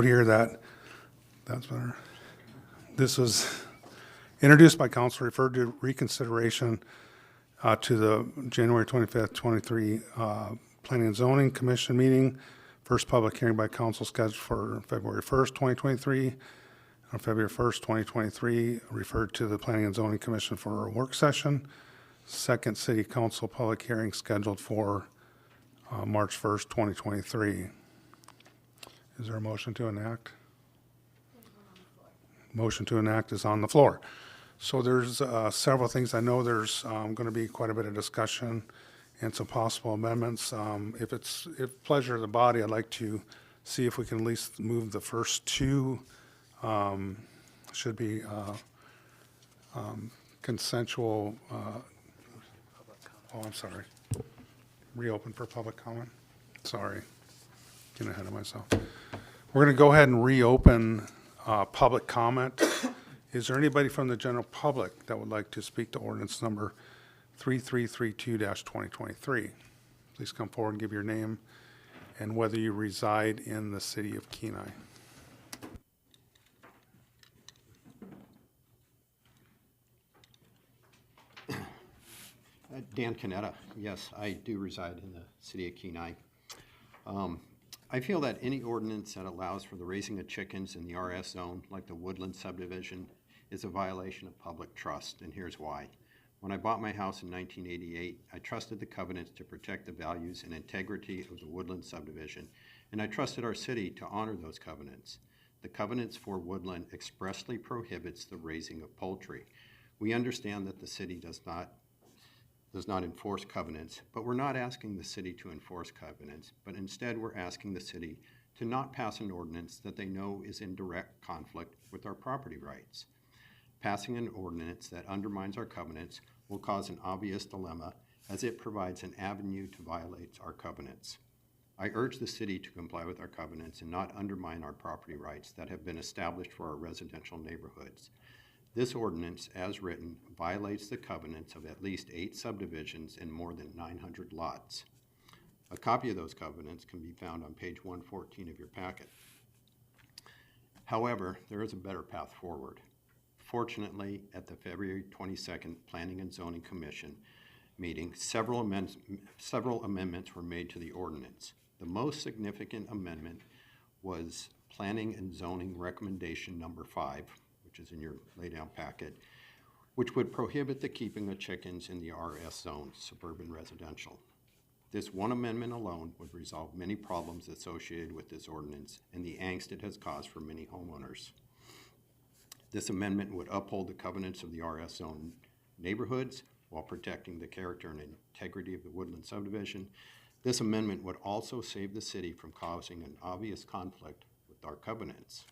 [SPEAKER 1] note here that, that's better. This was introduced by council, referred to reconsideration to the January 25th, 23 Planning and Zoning Commission meeting. First public hearing by council scheduled for February 1st, 2023. On February 1st, 2023, referred to the Planning and Zoning Commission for a work session. Second city council public hearing scheduled for March 1st, 2023. Is there a motion to enact? Motion to enact is on the floor. So there's several things. I know there's going to be quite a bit of discussion and some possible amendments. If pleasure of the body, I'd like to see if we can at least move the first two. Should be consensual. Oh, I'm sorry. Reopen for public comment. Sorry, getting ahead of myself. We're going to go ahead and reopen public comment. Is there anybody from the general public that would like to speak to ordinance number 3332-2023? Please come forward and give your name and whether you reside in the city of Kenai.
[SPEAKER 12] Dan Canetta. Yes, I do reside in the city of Kenai. I feel that any ordinance that allows for the raising of chickens in the RS zone, like the Woodland subdivision, is a violation of public trust, and here's why. When I bought my house in 1988, I trusted the covenants to protect the values and integrity of the Woodland subdivision, and I trusted our city to honor those covenants. The covenants for Woodland expressly prohibits the raising of poultry. We understand that the city does not enforce covenants, but we're not asking the city to enforce covenants, but instead we're asking the city to not pass an ordinance that they know is in direct conflict with our property rights. Passing an ordinance that undermines our covenants will cause an obvious dilemma, as it provides an avenue to violate our covenants. I urge the city to comply with our covenants and not undermine our property rights that have been established for our residential neighborhoods. This ordinance, as written, violates the covenants of at least 8 subdivisions and more than 900 lots. A copy of those covenants can be found on page 114 of your packet. However, there is a better path forward. Fortunately, at the February 22nd Planning and Zoning Commission meeting, several amendments were made to the ordinance. The most significant amendment was Planning and Zoning Recommendation Number 5, which is in your lay-down packet, which would prohibit the keeping of chickens in the RS zone, suburban residential. This one amendment alone would resolve many problems associated with this ordinance and the angst it has caused for many homeowners. This amendment would uphold the covenants of the RS zone neighborhoods while protecting the character and integrity of the Woodland subdivision. This amendment would also save the city from causing an obvious conflict with our covenants.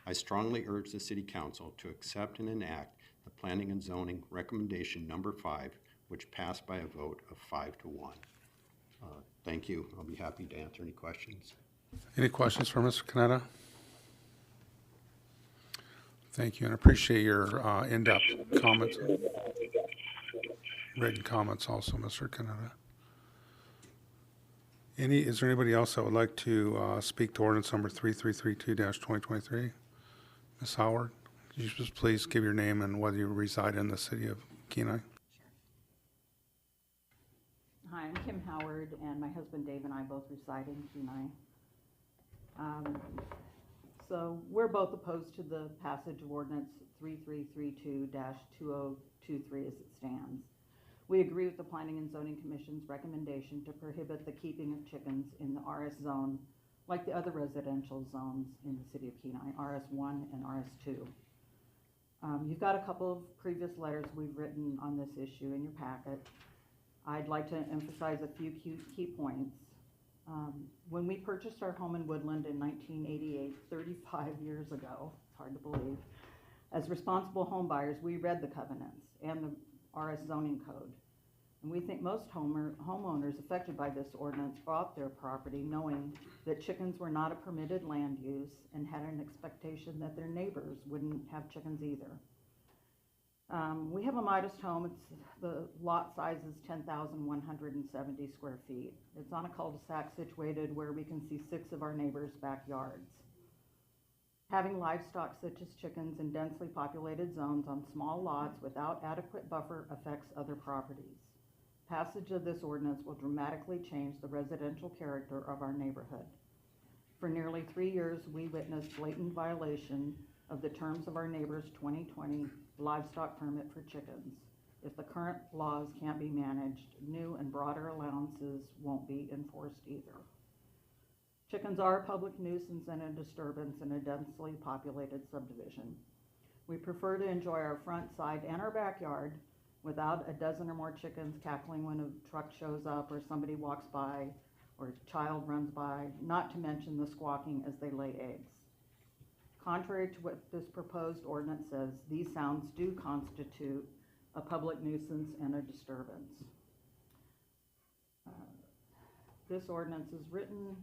[SPEAKER 12] I strongly urge the City Council to accept and enact the Planning and Zoning Recommendation Number 5, which passed by a vote of 5-1. Thank you. I'll be happy to answer any questions.
[SPEAKER 1] Any questions for Mr. Canetta? Thank you, and I appreciate your in-depth comments. Written comments also, Mr. Canetta. Is there anybody else that would like to speak to ordinance number 3332-2023? Ms. Howard, could you just please give your name and whether you reside in the city of Kenai?
[SPEAKER 13] Hi, I'm Kim Howard, and my husband Dave and I both reside in Kenai. So we're both opposed to the passage of ordinance 3332-2023 as it stands. We agree with the Planning and Zoning Commission's recommendation to prohibit the keeping of chickens in the RS zone like the other residential zones in the city of Kenai, RS1 and RS2. You've got a couple of previous letters we've written on this issue in your packet. I'd like to emphasize a few key points. When we purchased our home in Woodland in 1988, 35 years ago, it's hard to believe, as responsible home buyers, we read the covenants and the RS zoning code. And we think most homeowners affected by this ordinance bought their property knowing that chickens were not a permitted land use and had an expectation that their neighbors wouldn't have chickens either. We have a modest home. The lot size is 10,170 square feet. It's on a cul-de-sac situated where we can see 6 of our neighbors' backyards. Having livestock such as chickens in densely populated zones on small lots without adequate buffer affects other properties. Passage of this ordinance will dramatically change the residential character of our neighborhood. For nearly 3 years, we witnessed blatant violation of the terms of our neighbor's 2020 livestock permit for chickens. If the current laws can't be managed, new and broader allowances won't be enforced either. Chickens are a public nuisance and a disturbance in a densely populated subdivision. We prefer to enjoy our front, side, and our backyard without a dozen or more chickens cackling when a truck shows up or somebody walks by or a child runs by, not to mention the squawking as they lay eggs. Contrary to what this proposed ordinance says, these sounds do constitute a public nuisance and a disturbance. This ordinance is written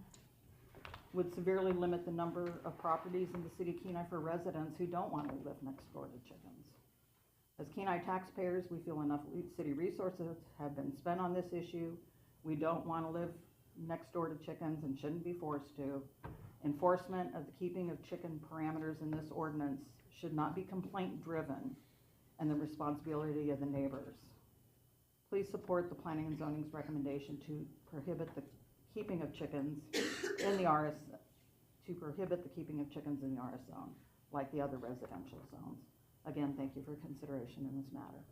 [SPEAKER 13] would severely limit the number of properties in the city of Kenai for residents who don't want to live next door to chickens. As Kenai taxpayers, we feel enough city resources have been spent on this issue. We don't want to live next door to chickens and shouldn't be forced to. Enforcement of the keeping of chicken parameters in this ordinance should not be complaint driven and the responsibility of the neighbors. Please support the Planning and Zoning's recommendation to prohibit the keeping of chickens in the RS, zone, like the other residential zones. Again, thank you for consideration in this matter.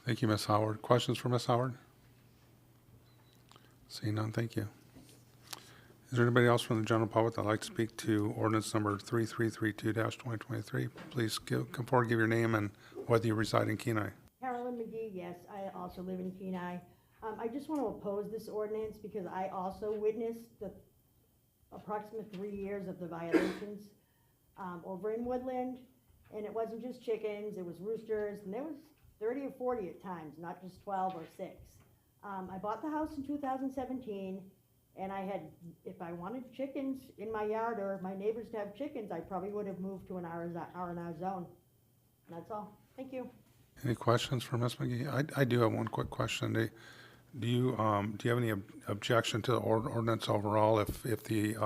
[SPEAKER 1] Thank you, Ms. Howard. Questions for Ms. Howard? Seeing none, thank you. Is there anybody else from the general public that'd like to speak to ordinance number 3332-2023? Please come forward, give your name and whether you reside in Kenai.
[SPEAKER 14] Carolyn McGee, yes, I also live in Kenai. I just want to oppose this ordinance because I also witnessed the approximate 3 years of the violations over in Woodland. And it wasn't just chickens, it was roosters, and there was 30 or 40 at times, not just 12 or 6. I bought the house in 2017, and I had, if I wanted chickens in my yard or my neighbors to have chickens, I probably would have moved to an R&R zone. That's all. Thank you.
[SPEAKER 1] Any questions for Ms. McGee? I do have one quick question. Do you have any objection to the ordinance overall if the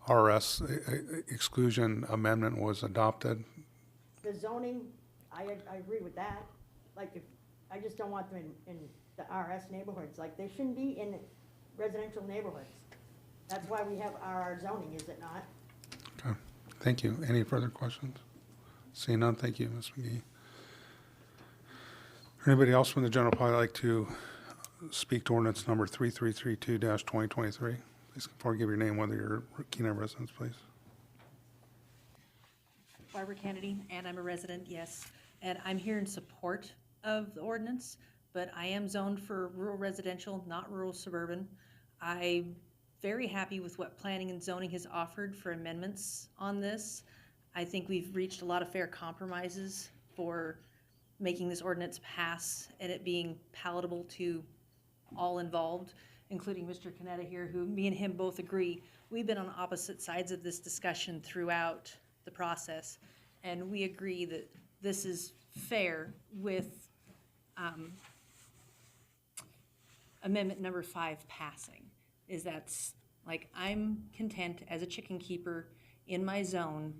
[SPEAKER 1] RS exclusion amendment was adopted?
[SPEAKER 14] The zoning, I agree with that. Like, if I just don't want them in the RS neighborhoods. Like, they shouldn't be in residential neighborhoods. That's why we have RR zoning, is it not?
[SPEAKER 1] Okay, thank you. Any further questions? Seeing none, thank you, Ms. McGee. Anybody else from the general public like to speak to ordinance number 3332-2023? Please come forward, give your name, whether you're Kenai residents, please.
[SPEAKER 15] Barbara Kennedy, and I'm a resident, yes. And I'm here in support of the ordinance, but I am zoned for rural residential, not rural suburban. I'm very happy with what planning and zoning has offered for amendments on this. I think we've reached a lot of fair compromises for making this ordinance pass and it being palatable to all involved, including Mr. Canetta here, who me and him both agree. We've been on opposite sides of this discussion throughout the process, and we agree that this is fair with amendment number 5 passing. Is that's like, I'm content as a chicken keeper in my zone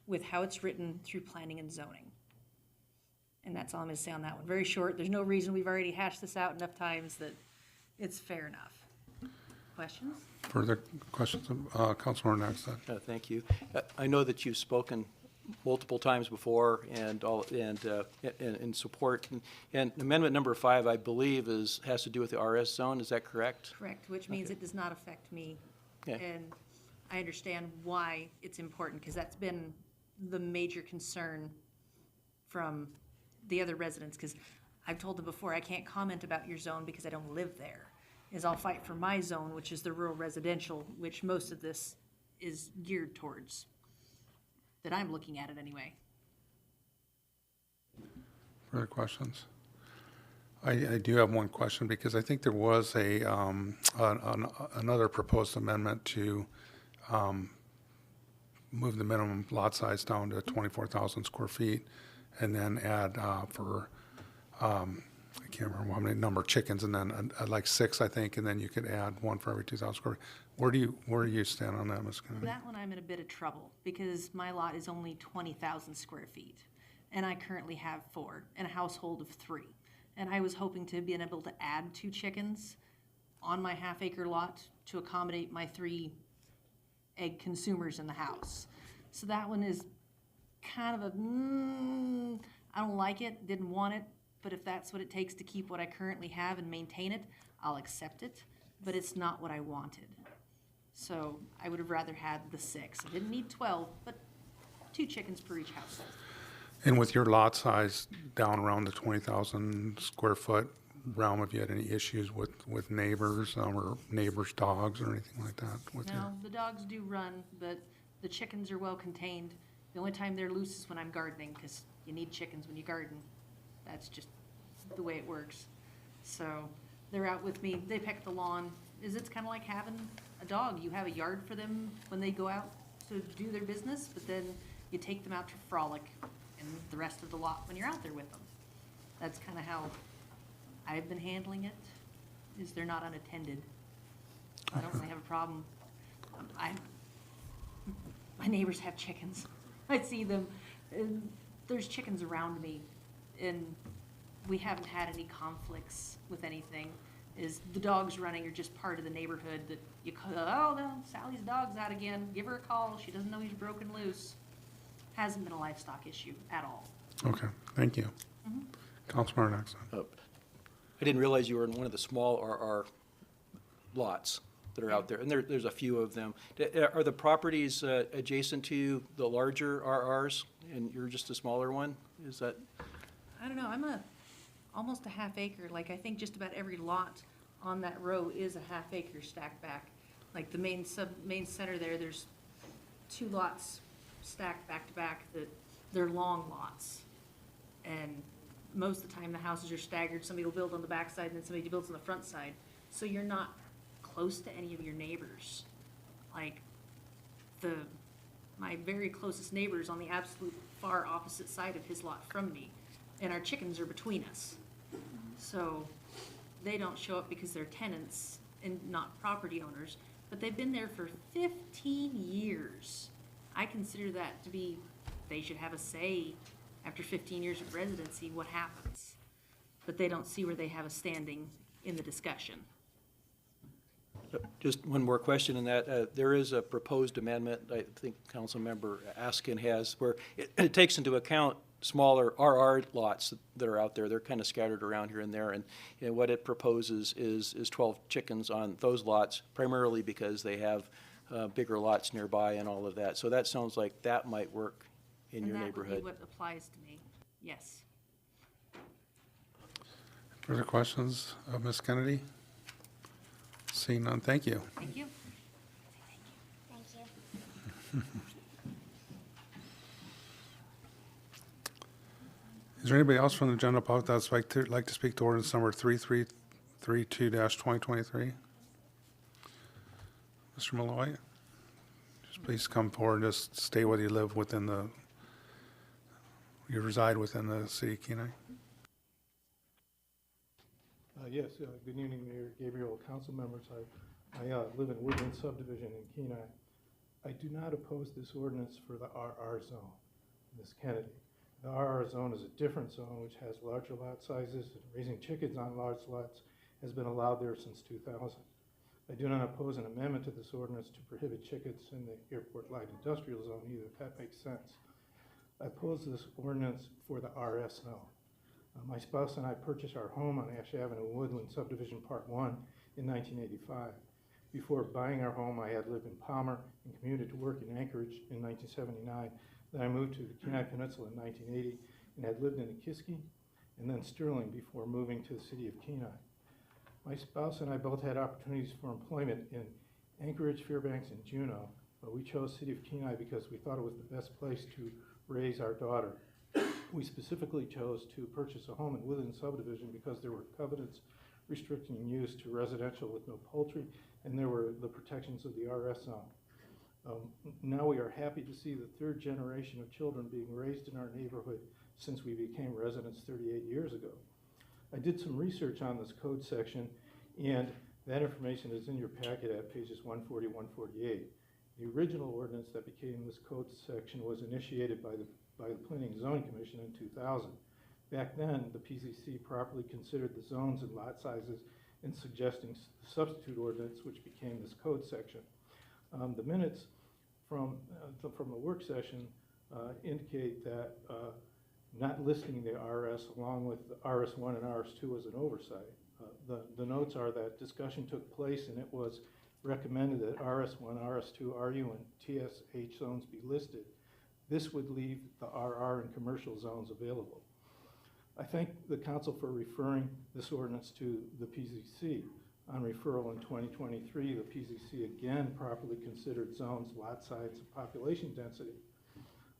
[SPEAKER 15] with how it's written through planning and zoning. And that's all I'm going to say on that one. Very short. There's no reason. We've already hashed this out enough times that it's fair enough. Questions?
[SPEAKER 1] Further questions? Councilor next.
[SPEAKER 3] Thank you. I know that you've spoken multiple times before and in support. And amendment number 5, I believe, has to do with the RS zone. Is that correct?
[SPEAKER 15] Correct, which means it does not affect me.
[SPEAKER 3] Okay.
[SPEAKER 15] And I understand why it's important, because that's been the major concern from the other residents, because I've told them before, I can't comment about your zone because I don't live there. I'll fight for my zone, which is the rural residential, which most of this is geared towards, that I'm looking at it anyway.
[SPEAKER 1] Further questions? I do have one question, because I think there was another proposed amendment to move the minimum lot size down to 24,000 square feet, and then add for can't remember how many number of chickens, and then like 6, I think, and then you could add 1 for every 2,000 square feet. Where do you stand on that, Ms. Kennedy?
[SPEAKER 15] That one I'm in a bit of trouble because my lot is only 20,000 square feet. And I currently have 4 and a household of 3. And I was hoping to be able to add 2 chickens on my half-acre lot to accommodate my 3 egg consumers in the house. So that one is kind of a, I don't like it, didn't want it, but if that's what it takes to keep what I currently have and maintain it, I'll accept it, but it's not what I wanted. So I would have rather had the 6. I didn't need 12, but 2 chickens per each household.
[SPEAKER 1] And with your lot size down around the 20,000 square foot realm, have you had any issues with neighbors or neighbors' dogs or anything like that?
[SPEAKER 15] No, the dogs do run, but the chickens are well contained. The only time they're loose is when I'm gardening, because you need chickens when you garden. That's just the way it works. So they're out with me. They peck the lawn. It's kind of like having a dog. You have a yard for them when they go out to do their business, but then you take them out to frolic and the rest of the lot when you're out there with them. That's kind of how I've been handling it, is they're not unattended. I don't really have a problem. My neighbors have chickens. I see them, and there's chickens around me, and we haven't had any conflicts with anything. Is the dogs running are just part of the neighborhood that you call, oh no, Sally's dog's out again, give her a call, she doesn't know he's broken loose. Hasn't been a livestock issue at all.
[SPEAKER 1] Okay, thank you. Councilmember Knox.
[SPEAKER 3] I didn't realize you were in one of the small RR lots that are out there, and there's a few of them. Are the properties adjacent to the larger RRs, and you're just a smaller one? Is that?
[SPEAKER 15] I don't know, I'm almost a half acre, like I think just about every lot on that row is a half acre stacked back. Like the main center there's 2 lots stacked back to back that they're long lots. And most of the time the houses are staggered, somebody will build on the back side and then somebody builds on the front side. So you're not close to any of your neighbors. Like my very closest neighbor is on the absolute far opposite side of his lot from me, and our chickens are between us. So they don't show up because they're tenants and not property owners, but they've been there for 15 years. I consider that to be, they should have a say after 15 years of residency, what happens. But they don't see where they have a standing in the discussion.
[SPEAKER 3] Just one more question in that. There is a proposed amendment, I think Councilmember Askin has, where it takes into account smaller RR lots that are out there. They're kind of scattered around here and there. And what it proposes is 12 chickens on those lots, primarily because they have bigger lots nearby and all of that. So that sounds like that might work in your neighborhood.
[SPEAKER 15] And that would be what applies to me, yes.
[SPEAKER 1] Further questions of Ms. Kennedy? Seeing none, thank you.
[SPEAKER 15] Thank you.
[SPEAKER 16] Thank you.
[SPEAKER 1] Is there anybody else from the general public that's like to speak to ordinance number 3332-2023? Mr. Malloy, just please come forward, just stay whether you live within you reside within the city of Kenai.
[SPEAKER 17] Yes, good evening, Mayor Gabriel, council members. I live in Woodland subdivision in Kenai. I do not oppose this ordinance for the RR zone, Ms. Kennedy. The RR zone is a different zone which has larger lot sizes, and raising chickens on large lots has been allowed there since 2000. I do not oppose an amendment to this ordinance to prohibit chickens in the airport light industrial zone either, if that makes sense. I oppose this ordinance for the RS zone. My spouse and I purchased our home on Ash Avenue, Woodland, Subdivision Part 1 in 1985. Before buying our home, I had lived in Palmer and commuted to work in Anchorage in 1979. Then I moved to the Kenai Peninsula in 1980 and had lived in Ikiski and then Sterling before moving to the city of Kenai. My spouse and I both had opportunities for employment in Anchorage, Fairbanks, and Juneau, but we chose City of Kenai because we thought it was the best place to raise our daughter. We specifically chose to purchase a home in Woodland subdivision because there were covenants restricting use to residential with no poultry, and there were the protections of the RS zone. Now we are happy to see the 3rd generation of children being raised in our neighborhood since we became residents 38 years ago. I did some research on this code section, and that information is in your packet at pages 140, 148. The original ordinance that became this code section was initiated by the Planning and Zoning Commission in 2000. Back then, the PZC properly considered the zones and lot sizes in suggesting the substitute ordinance, which became this code section. The minutes from the work session indicate that not listing the RS along with the RS1 and RS2 was an oversight. The notes are that discussion took place and it was recommended that RS1, RS2, RU, and TSH zones be listed. This would leave the RR and commercial zones available. I thank the council for referring this ordinance to the PZC. On referral in 2023, the PZC again properly considered zones, lot size, and population density.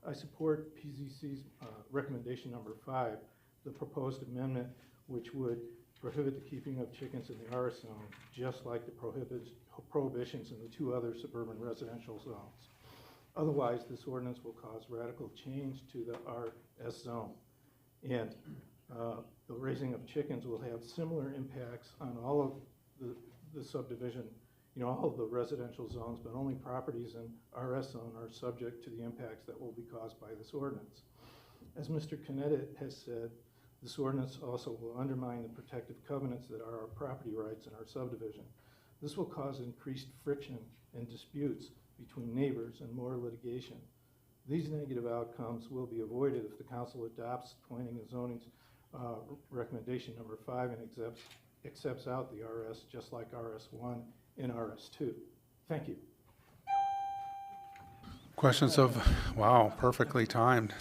[SPEAKER 17] I support PZC's recommendation number 5, the proposed amendment, which would prohibit the keeping of chickens in the RS zone, just like the prohibitions in the 2 other suburban residential zones. Otherwise, this ordinance will cause radical change to the RS zone. And the raising of chickens will have similar impacts on all of the subdivision, all of the residential zones, but only properties in RS zone are subject to the impacts that will be caused by this ordinance. As Mr. Kennedy has said, this ordinance also will undermine the protective covenants that are our property rights in our subdivision. This will cause increased friction and disputes between neighbors and more litigation. These negative outcomes will be avoided if the council adopts planning and zoning's recommendation number 5 and accepts out the RS just like RS1 and RS2. Thank you.
[SPEAKER 1] Questions of, wow, perfectly timed.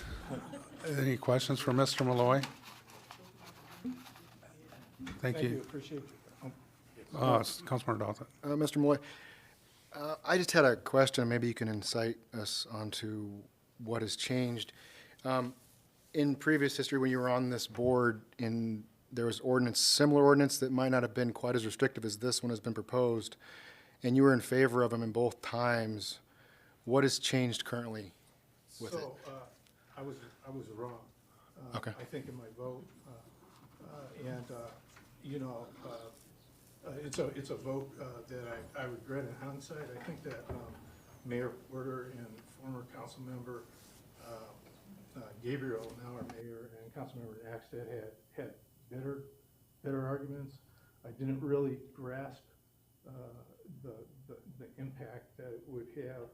[SPEAKER 1] Any questions for Mr. Malloy? Thank you.
[SPEAKER 17] Appreciate you.
[SPEAKER 1] Councilmember Dothett.
[SPEAKER 7] Mr. Malloy, I just had a question. Maybe you can incite us onto what has changed. In previous history, when you were on this board, there was similar ordinance that might not have been quite as restrictive as this one has been proposed, and you were in favor of them in both times. What has changed currently with it?
[SPEAKER 17] I was wrong.
[SPEAKER 7] Okay.
[SPEAKER 17] I think in my vote, it's a vote that I regret in hindsight. I think that Mayor Porter and former council member Gabriel, now our mayor, and Councilmember Axted had better arguments. I didn't really grasp the impact that it would have.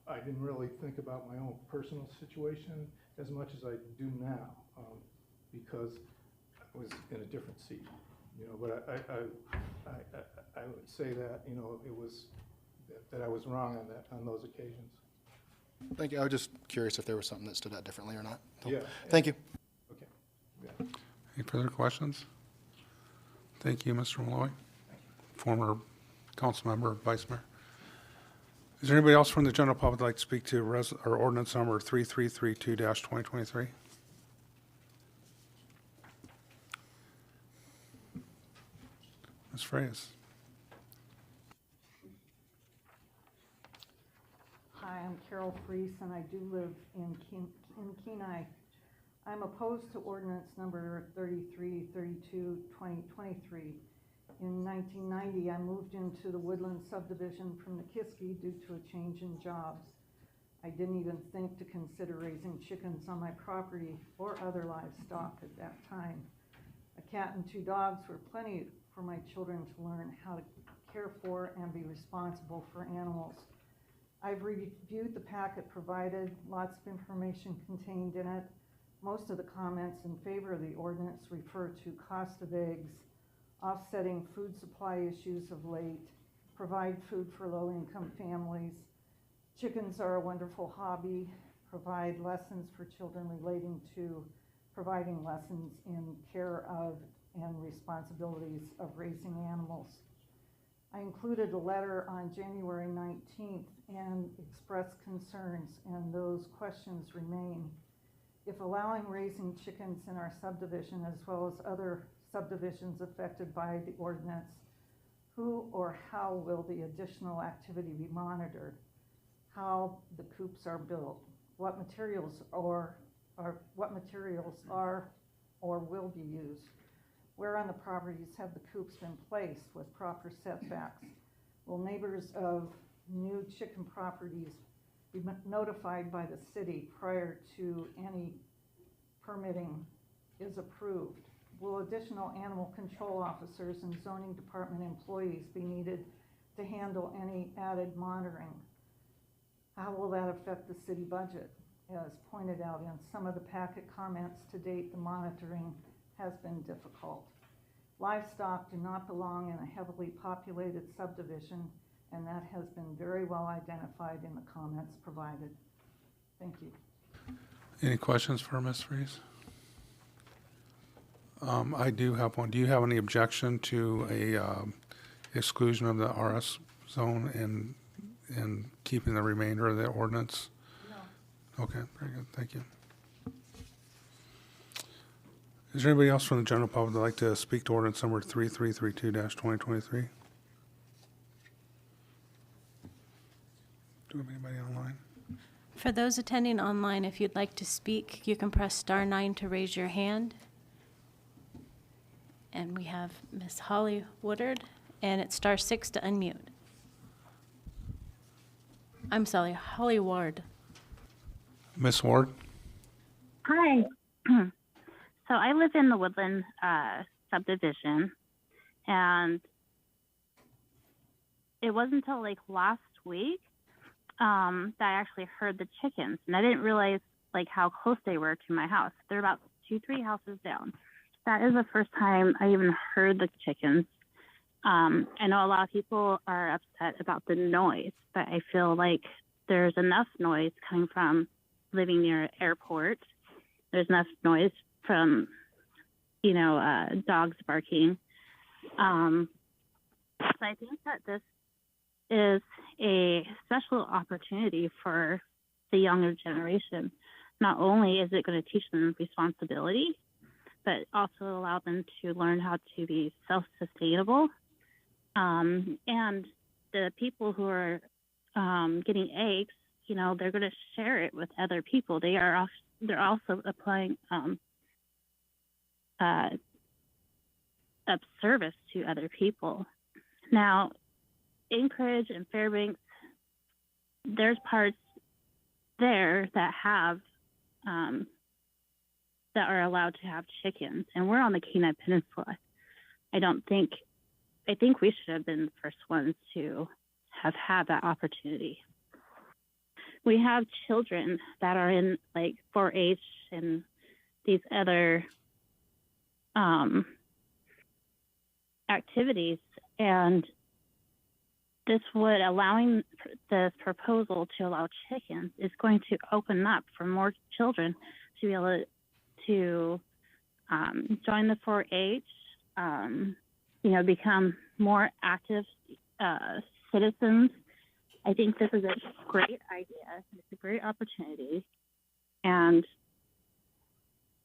[SPEAKER 17] I didn't really think about my own personal situation as much as I do now, because I was in a different seat. But I would say that it was that I was wrong on those occasions.
[SPEAKER 7] Thank you. I was just curious if there was something that stood out differently or not. So,
[SPEAKER 17] Yeah.
[SPEAKER 7] Thank you.
[SPEAKER 17] Okay. Yeah.
[SPEAKER 1] Any further questions? Thank you, Mr. Malloy, former council member, vice mayor. Is there anybody else from the general public that'd like to speak to ordinance number 3332-2023? Ms. Freyes.
[SPEAKER 13] Hi, I'm Carol Freese, and I do live in Kenai. I'm opposed to ordinance number 3332, 2023. In 1990, I moved into the Woodland subdivision from Nikiski due to a change in jobs. I didn't even think to consider raising chickens on my property or other livestock at that time. A cat and 2 dogs were plenty for my children to learn how to care for and be responsible for animals. I've reviewed the packet provided, lots of information contained in it. Most of the comments in favor of the ordinance refer to cost of eggs, offsetting food supply issues of late, provide food for low-income families. Chickens are a wonderful hobby, provide lessons for children relating to providing lessons in care of and responsibilities of raising animals. I included a letter on January 19th and expressed concerns, and those questions remain. If allowing raising chickens in our subdivision as well as other subdivisions affected by the ordinance, who or how will the additional activity be monitored? How the coops are built? What materials are or will be used? Where on the properties have the coops been placed with proper setbacks? Will neighbors of new chicken properties be notified by the city prior to any permitting is approved? Will additional animal control officers and zoning department employees be needed to handle any added monitoring? How will that affect the city budget? As pointed out in some of the packet comments to date, the monitoring has been difficult. Livestock do not belong in a heavily populated subdivision, and that has been very well identified in the comments provided. Thank you.
[SPEAKER 1] Any questions for Ms. Freeze? I do have one. Do you have any objection to a exclusion of the RS zone and keeping the remainder of the ordinance? No. Okay, very good. Thank you. Is there anybody else from the general public that'd like to speak to ordinance number 3332-2023? Do we have anybody online?
[SPEAKER 2] For those attending online, if you'd like to speak, you can press *9 to raise your hand. And we have Miss Holly Woodard, and it's *6 to unmute. I'm sorry, Holly Ward.
[SPEAKER 1] Miss Ward?
[SPEAKER 18] Hi. So I live in the Woodland subdivision, and it wasn't until like last week that I actually heard the chickens, and I didn't realize like how close they were to my house. They're about 2-3 houses down. That is the first time I even heard the chickens. I know a lot of people are upset about the noise, but I feel like there's enough noise coming from living near an airport. There's enough noise from, dogs barking. So I think that this is a special opportunity for the younger generation. Not only is it going to teach them responsibility, but also allow them to learn how to be self-sustainable. And the people who are getting eggs, they're going to share it with other people. They're also applying of service to other people. Now, Anchorage and Fairbanks, there's parts there that have that are allowed to have chickens, and we're on the Kenai Peninsula. I think we should have been the first ones to have had that opportunity. We have children that are in like 4-H and these other activities, and allowing this proposal to allow chickens is going to open up for more children to be able to join the 4-H, become more active citizens. I think this is a great idea. It's a great opportunity. And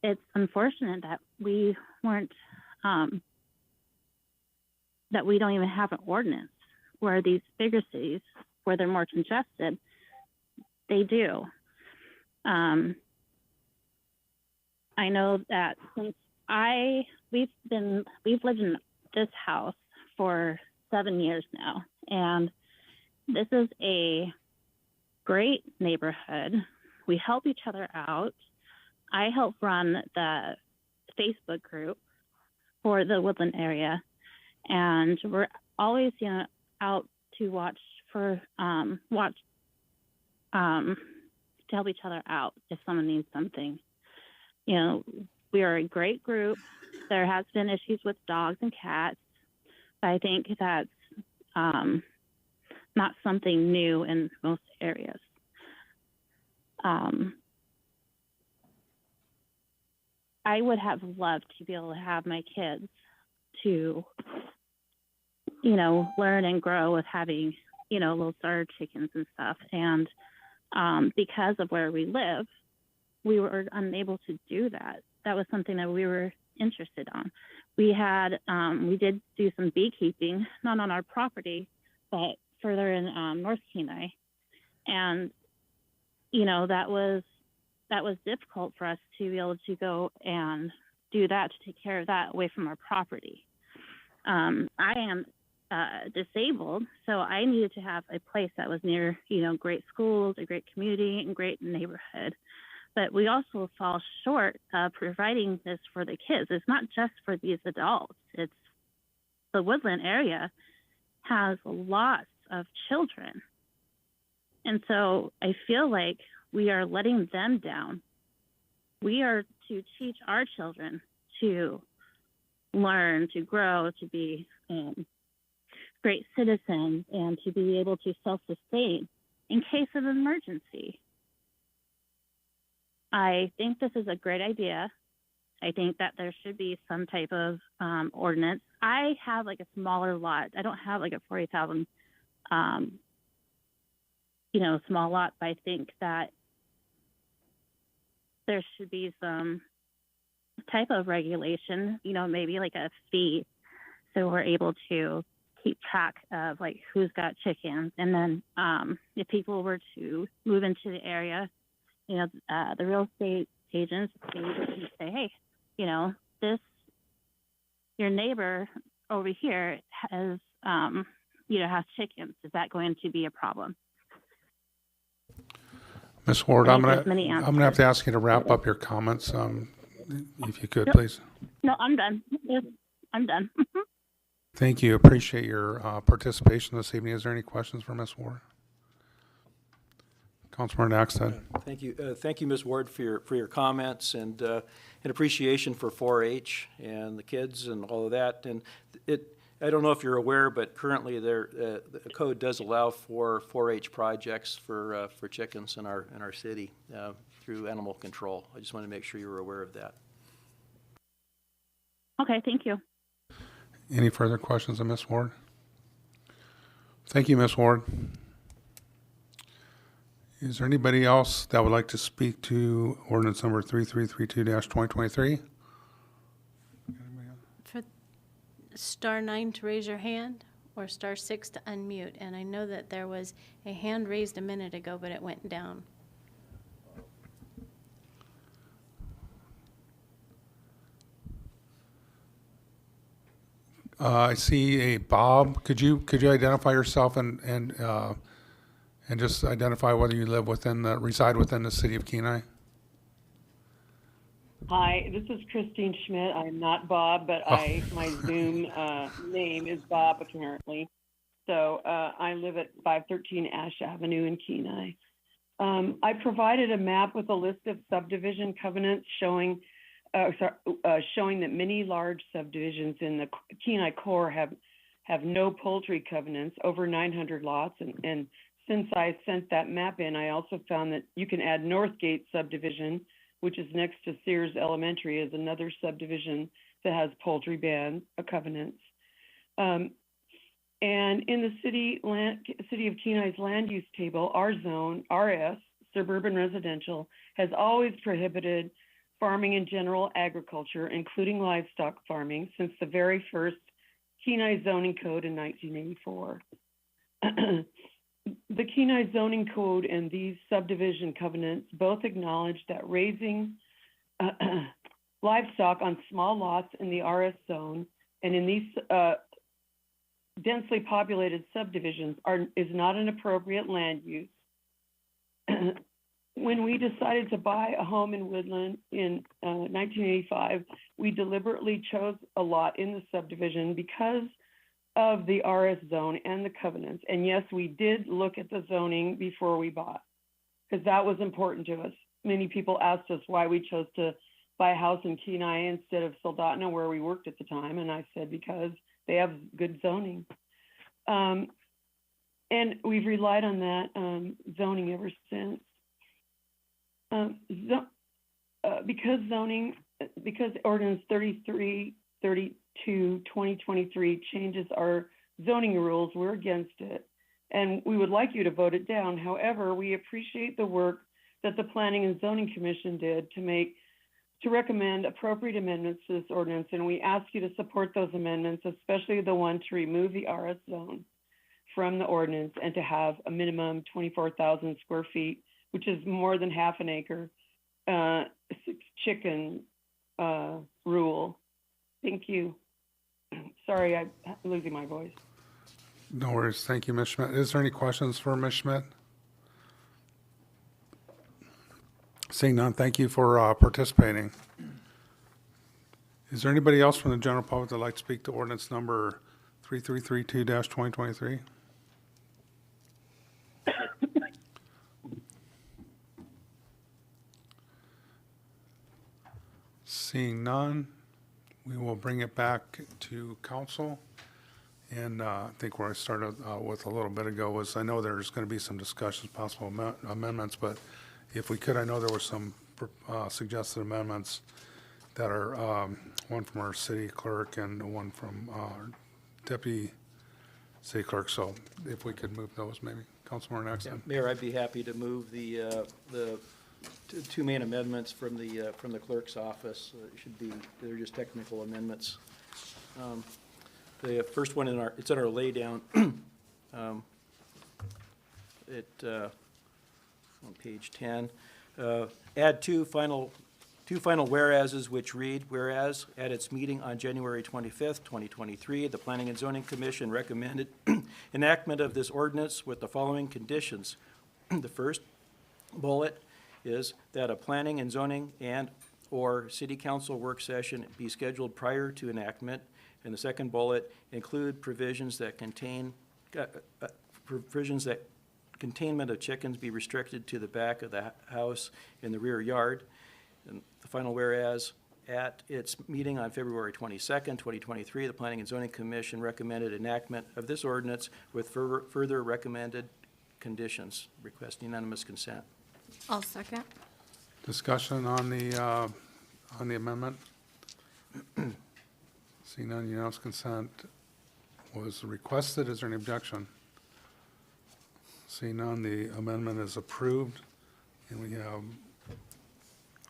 [SPEAKER 18] it's unfortunate that we don't even have an ordinance where these bigger cities, where they're more congested, they do. I know that since we've lived in this house for 7 years now, and this is a great neighborhood. We help each other out. I help run the Facebook group for the Woodland area, and we're always, out to to help each other out if someone needs something. We are a great group. There has been issues with dogs and cats, but I think that's not something new in most areas. I would have loved to be able to have my kids to, learn and grow with having, little starter chickens and stuff. And because of where we live, we were unable to do that. That was something that we were interested on. We did do some beekeeping, not on our property, but further in North Kenai. And, that was difficult for us to be able to go and do that to take care of that away from our property. I am disabled, so I needed to have a place that was near, great schools, a great community, and great neighborhood. But we also fall short of providing this for the kids. It's not just for these adults. It's the Woodland area has lots of children. And so I feel like we are letting them down. We are to teach our children to learn, to grow, to be great citizens, and to be able to self-sustain in case of emergency. I think this is a great idea. I think that there should be some type of ordinance. I have like a smaller lot. I don't have like a 40,000, small lot, but I think that there should be some type of regulation, maybe like a fee, so we're able to keep track of like who's got chickens. And then if people were to move into the area, the real estate agents, they would say, hey, your neighbor over here has, has chickens. Is that going to be a problem?
[SPEAKER 1] Ms. Ward,
[SPEAKER 18] I
[SPEAKER 1] I'm
[SPEAKER 18] think
[SPEAKER 1] gonna
[SPEAKER 18] there's many
[SPEAKER 1] have to ask you to wrap up your comments, if you could, please.
[SPEAKER 18] No, I'm done. Yes, I'm done.
[SPEAKER 1] Thank you. Appreciate your participation this evening. Is there any questions for Ms. Ward? Councilmember Naxton.
[SPEAKER 3] Thank you, Ms. Ward, for your comments and appreciation for 4-H and the kids and all of that. And I don't know if you're aware, but currently the code does allow for 4-H projects for chickens in our city through animal control. I just want to make sure you were aware of that.
[SPEAKER 18] Okay, thank you.
[SPEAKER 1] Any further questions of Ms. Ward? Thank you, Ms. Ward. Is there anybody else that would like to speak to ordinance number 3332-2023?
[SPEAKER 2] For *9 to raise your hand or *6 to unmute. And I know that there was a hand raised a minute ago, but it went down.
[SPEAKER 1] I see a Bob. Could you identify yourself and just identify whether you reside within the city of Kenai?
[SPEAKER 19] Hi, this is Christine Schmidt. I'm not Bob, but my Zoom name is Bob apparently. So I live at 513 Ash Avenue in Kenai. I provided a map with a list of subdivision covenants showing that many large subdivisions in the Kenai core have no poultry covenants, over 900 lots. And since I sent that map in, I also found that you can add Northgate subdivision, which is next to Sears Elementary, as another subdivision that has poultry ban covenants. And in the city of Kenai's land use table, our zone, RS, suburban residential, has always prohibited farming and general agriculture, including livestock farming, since the very first Kenai zoning code in 1984. The Kenai zoning code and these subdivision covenants both acknowledge that raising livestock on small lots in the RS zone and in these densely populated subdivisions is not an appropriate land use. When we decided to buy a home in Woodland in 1985, we deliberately chose a lot in the subdivision because of the RS zone and the covenants. And yes, we did look at the zoning before we bought, because that was important to us. Many people asked us why we chose to buy a house in Kenai instead of Soldotna, where we worked at the time. And I said, because they have good zoning. And we've relied on that zoning ever since. Because ordinance 3332/2023 changes our zoning rules, we're against it. And we would like you to vote it down. However, we appreciate the work that the Planning and Zoning Commission did to recommend appropriate amendments to this ordinance. And we ask you to support those amendments, especially the one to remove the RS zone from the ordinance and to have a minimum 24,000 square feet, which is more than half an acre, chicken rule Thank you. Sorry, I'm losing my voice.
[SPEAKER 1] No worries. Thank you, Ms. Schmidt. Is there any questions for Ms. Schmidt? Seeing none, thank you for participating. Is there anybody else from the general public that'd like to speak to ordinance number 3332-2023? Seeing none, we will bring it back to council. And I think where I started with a little bit ago was, I know there's going to be some discussions, possible amendments, but if we could, I know there were some suggested amendments that are one from our city clerk and one from our deputy city clerk. So if we could move those, maybe. Councilmember
[SPEAKER 3] Yeah,
[SPEAKER 1] Nexon.
[SPEAKER 3] Mayor, I'd be happy to move the two main amendments from the clerk's office. They're just technical amendments. The first one it's in our laydown. On page 10. Add two final whereases which read, whereas at its meeting on January 25th, 2023, the Planning and Zoning Commission recommended enactment of this ordinance with the following conditions. The first bullet is that a planning and zoning and/or city council work session be scheduled prior to enactment. And the second bullet include provisions that containment of chickens be restricted to the back of the house in the rear yard. And the final whereas, at its meeting on February 22nd, 2023, the Planning and Zoning Commission recommended enactment of this ordinance with further recommended conditions. Request unanimous consent.
[SPEAKER 2] I'll second.
[SPEAKER 1] Discussion on the amendment? Seeing none, unanimous consent was requested. Is there any objection? Seeing none, the amendment is approved, and we have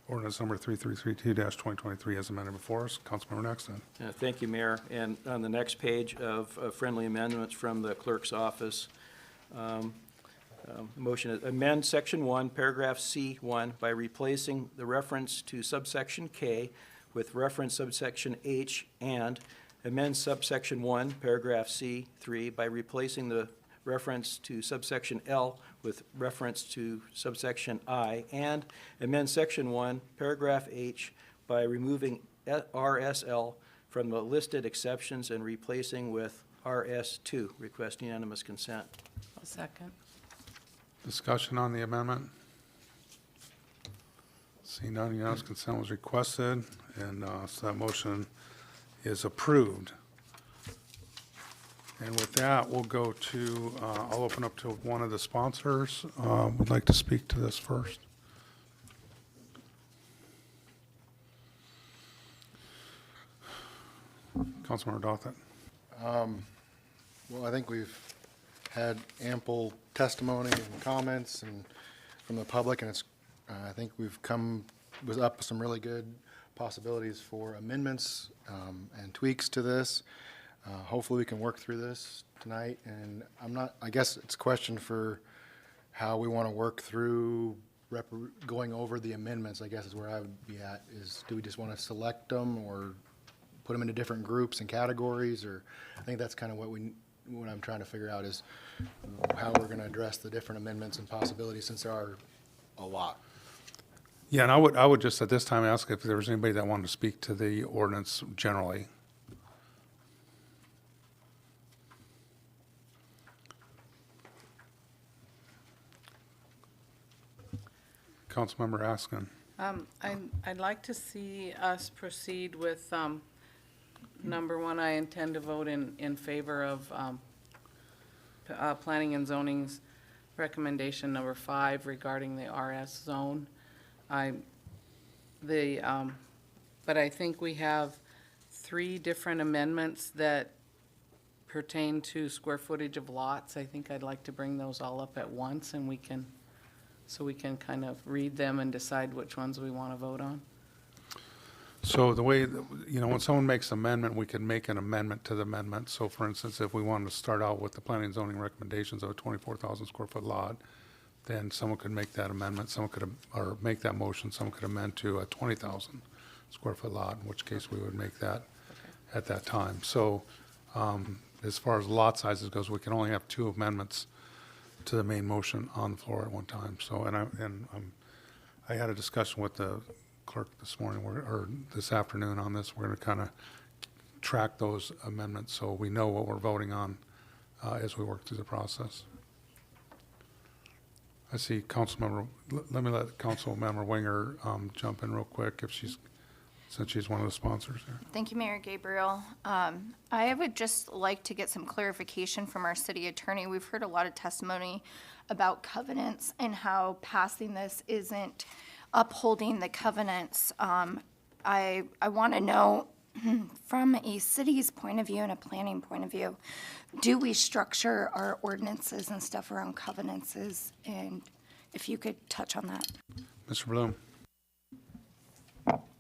[SPEAKER 1] ordinance number 3332-2023 as amended before us. Councilmember Nexon.
[SPEAKER 3] Thank you, Mayor. And on the next page of friendly amendments from the clerk's office, motion is amend section 1, paragraph C1 by replacing the reference to subsection K with reference subsection H, and amend subsection 1, paragraph C3 by replacing the reference to subsection L with reference to subsection I, and amend section 1, paragraph H by removing RSL from the listed exceptions and replacing with RS2. Request unanimous consent.
[SPEAKER 20] I'll second.
[SPEAKER 1] Discussion on the amendment? Seeing none, unanimous consent was requested, and so that motion is approved. And with that, we'll go to, I'll open up to one of the sponsors. Would like to speak to this first. Councilmember Dothett.
[SPEAKER 7] Well, I think we've had ample testimony and comments and from the public, and it's, I think we've come up with some really good possibilities for amendments and tweaks to this. Hopefully we can work through this tonight, and I guess it's a question for how we want to work through going over the amendments, I guess is where I would be at, is do we just want to select them or put them into different groups and categories, or I think that's kind of what I'm trying to figure out is how we're going to address the different amendments and possibilities, since there are a lot.
[SPEAKER 1] Yeah, and I would just at this time ask if there was anybody that wanted to speak to the ordinance generally. Councilmember Askin.
[SPEAKER 20] I'd like to see us proceed with, number one, I intend to vote in favor of Planning and Zoning's recommendation number 5 regarding the RS zone. But I think we have 3 different amendments that pertain to square footage of lots. I think I'd like to bring those all up at once, and we can kind of read them and decide which ones we want to vote on.
[SPEAKER 1] So the way, when someone makes an amendment, we can make an amendment to the amendment. So for instance, if we wanted to start out with the planning and zoning recommendations of a 24,000 square foot lot, then someone could make that amendment, or make that motion, someone could amend to a 20,000 square foot lot, in which case we would make that at that time. So as far as lot sizes goes, we can only have 2 amendments to the main motion on the floor at one time. So, I had a discussion with the clerk this morning, or this afternoon on this. We're going to kind of track those amendments so we know what we're voting on as we work through the process. I see Councilmember, let me let Councilmember Winger jump in real quick since she's one of the sponsors here.
[SPEAKER 8] Thank you, Mayor Gabriel. I would just like to get some clarification from our city attorney. We've heard a lot of testimony about covenants and how passing this isn't upholding the covenants. I want to know from a city's point of view and a planning point of view, do we structure our ordinances and stuff around covenants? And if you could touch on that.
[SPEAKER 1] Mr. Bloom.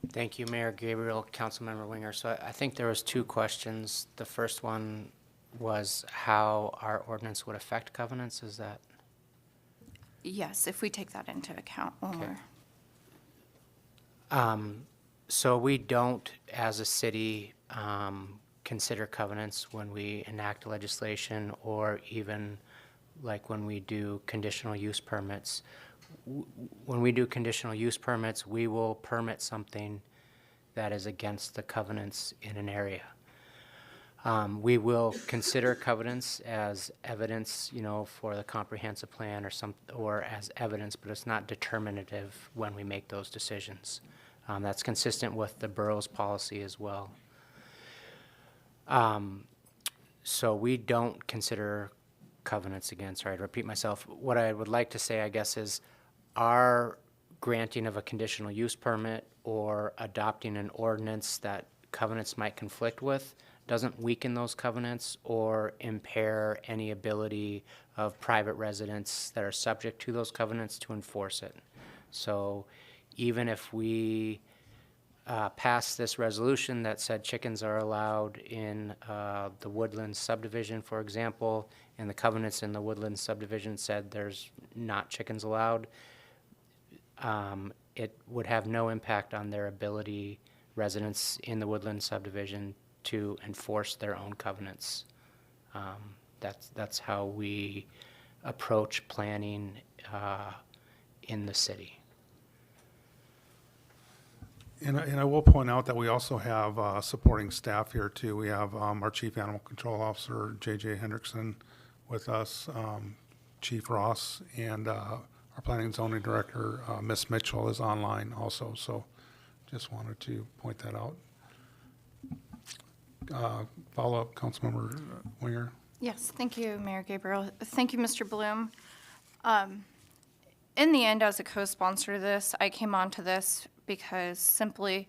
[SPEAKER 11] Thank you, Mayor Gabriel, Councilmember Winger. So I think there was 2 questions. The first one was how our ordinance would affect covenants. Is that?
[SPEAKER 8] Yes, if we take that into account when
[SPEAKER 11] Okay.
[SPEAKER 8] we're.
[SPEAKER 11] So we don't, as a city, consider covenants when we enact legislation or even like when we do conditional use permits. When we do conditional use permits, we will permit something that is against the covenants in an area. We will consider covenants as evidence, for the comprehensive plan or as evidence, but it's not determinative when we make those decisions. That's consistent with the borough's policy as well. So we don't consider covenants against, or I'd repeat myself. What I would like to say, I guess, is our granting of a conditional use permit or adopting an ordinance that covenants might conflict with doesn't weaken those covenants or impair any ability of private residents that are subject to those covenants to enforce it. So even if we passed this resolution that said chickens are allowed in the Woodlands subdivision, for example, and the covenants in the Woodlands subdivision said there's not chickens allowed, it would have no impact on their ability, residents in the Woodlands subdivision, to enforce their own covenants. That's how we approach planning in the city.
[SPEAKER 1] And I will point out that we also have supporting staff here too. We have our Chief Animal Control Officer, J.J. Hendrickson, with us, Chief Ross, and our Planning and Zoning Director, Ms. Mitchell, is online also. So just wanted to point that out. Follow-up, Councilmember Winger.
[SPEAKER 8] Yes, thank you, Mayor Gabriel. Thank you, Mr. Bloom. In the end, as a co-sponsor of this, I came onto this because simply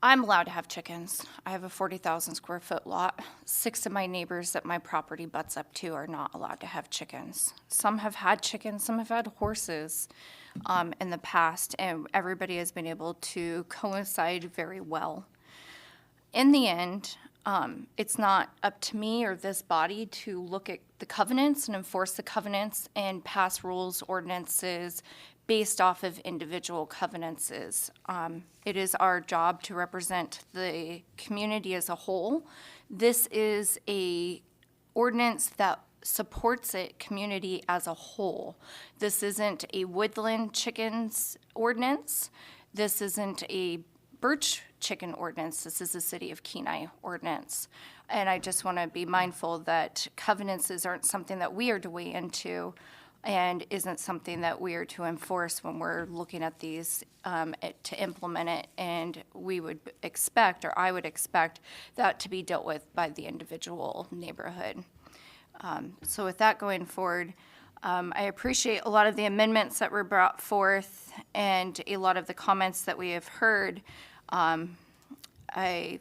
[SPEAKER 8] I'm allowed to have chickens. I have a 40,000 square foot lot. 6 of my neighbors that my property butts up to are not allowed to have chickens. Some have had chickens, some have had horses in the past, and everybody has been able to coincide very well. In the end, it's not up to me or this body to look at the covenants and enforce the covenants and pass rules, ordinances based off of individual covenants. It is our job to represent the community as a whole. This is a ordinance that supports a community as a whole. This isn't a woodland chickens ordinance. This isn't a Birch chicken ordinance. This is a City of Kenai ordinance. And I just want to be mindful that covenants aren't something that we are to weigh into and isn't something that we are to enforce when we're looking at these to implement it. And we would expect, or I would expect, that to be dealt with by the individual neighborhood. So with that going forward, I appreciate a lot of the amendments that were brought forth and a lot of the comments that we have heard. I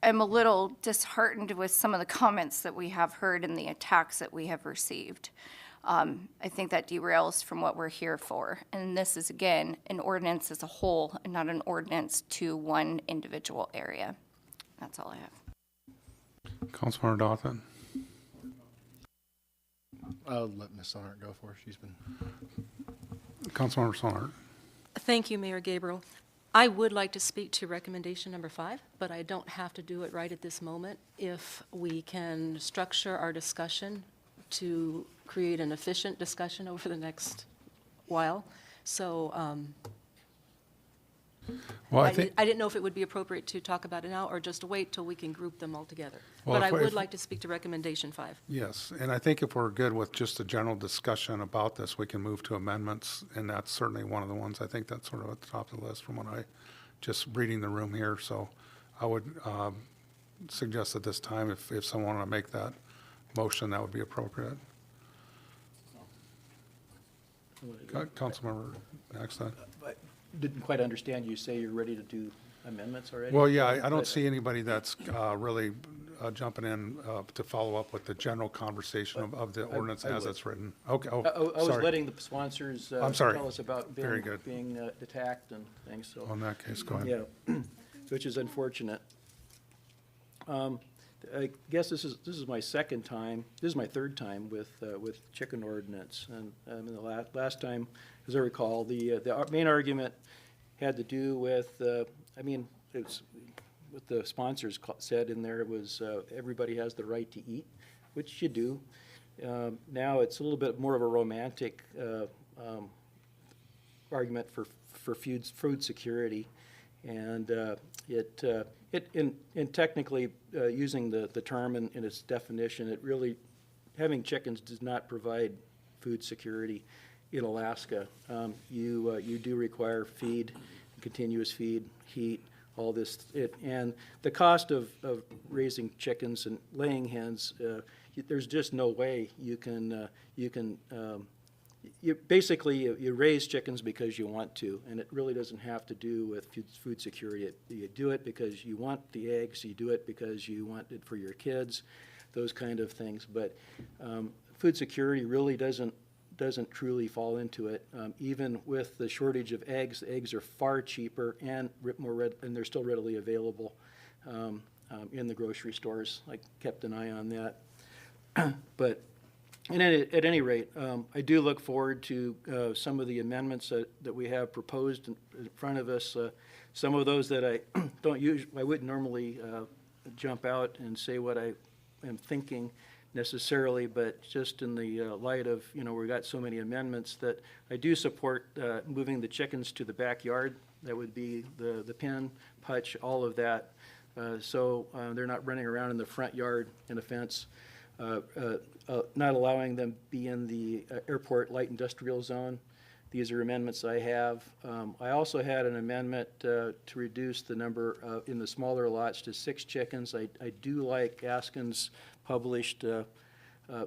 [SPEAKER 8] am a little disheartened with some of the comments that we have heard and the attacks that we have received. I think that derails from what we're here for. And this is, again, an ordinance as a whole and not an ordinance to one individual area. That's all I have.
[SPEAKER 1] Councilmember Dothan.
[SPEAKER 7] I'll let Ms. Sonart go for it. She's been.
[SPEAKER 1] Councilmember Sonart.
[SPEAKER 4] Thank you, Mayor Gabriel.
[SPEAKER 21] I would like to speak to recommendation number 5, but I don't have to do it right at this moment. If we can structure our discussion to create an efficient discussion over the next while. So
[SPEAKER 1] Well, I
[SPEAKER 21] I
[SPEAKER 1] think,
[SPEAKER 21] didn't know if it would be appropriate to talk about it now or just wait till we can group them all together.
[SPEAKER 1] Well,
[SPEAKER 21] But I
[SPEAKER 1] if we-
[SPEAKER 21] would
[SPEAKER 1] if-
[SPEAKER 21] like to speak to recommendation 5.
[SPEAKER 1] yes, and I think if we're good with just a general discussion about this, we can move to amendments, and that's certainly one of the ones. I think that's sort of at the top of the list from what I, just reading the room here. So I would suggest at this time, if someone want to make that motion, that would be appropriate. Councilmember Axtell.
[SPEAKER 3] I didn't quite understand you say you're ready to do amendments already?
[SPEAKER 1] Well, yeah, I don't
[SPEAKER 3] But-
[SPEAKER 1] see anybody that's really jumping in to follow up with the general conversation of the ordinance
[SPEAKER 3] I
[SPEAKER 1] as
[SPEAKER 3] would.
[SPEAKER 1] it's written. Okay, oh,
[SPEAKER 3] I was
[SPEAKER 1] sorry.
[SPEAKER 3] letting the sponsors
[SPEAKER 1] I'm sorry.
[SPEAKER 3] tell us about
[SPEAKER 1] Very good.
[SPEAKER 3] being attacked and things, so.
[SPEAKER 1] On that case, go ahead.
[SPEAKER 3] Yeah, which is unfortunate. I guess this is my second time, this is my third time with chicken ordinance. And the last time, as I recall, the main argument had to do with, it's, what the sponsors said in there was everybody has the right to eat, which you do. Now it's a little bit more of a romantic argument for food security. And in technically using the term in its definition, it really, having chickens does not provide food security in Alaska. You do require feed, continuous feed, heat, all this, and the cost of raising chickens and laying hens, there's just no way you can you raise chickens because you want to, and it really doesn't have to do with food security. You do it because you want the eggs, you do it because you want it for your kids, those kind of things. But food security really doesn't truly fall into it. Even with the shortage of eggs, the eggs are far cheaper and and they're still readily available in the grocery stores. I kept an eye on that. But at any rate, I do look forward to some of the amendments that we have proposed in front of us. Some of those that I wouldn't normally jump out and say what I am thinking necessarily, but just in the light of, we've got so many amendments, that I do support moving the chickens to the backyard. That would be the pen, hutch, all of that. So they're not running around in the front yard in a fence. Not allowing them be in the airport light industrial zone. These are amendments I have. I also had an amendment to reduce the number in the smaller lots to 6 chickens. I do like Askin's published,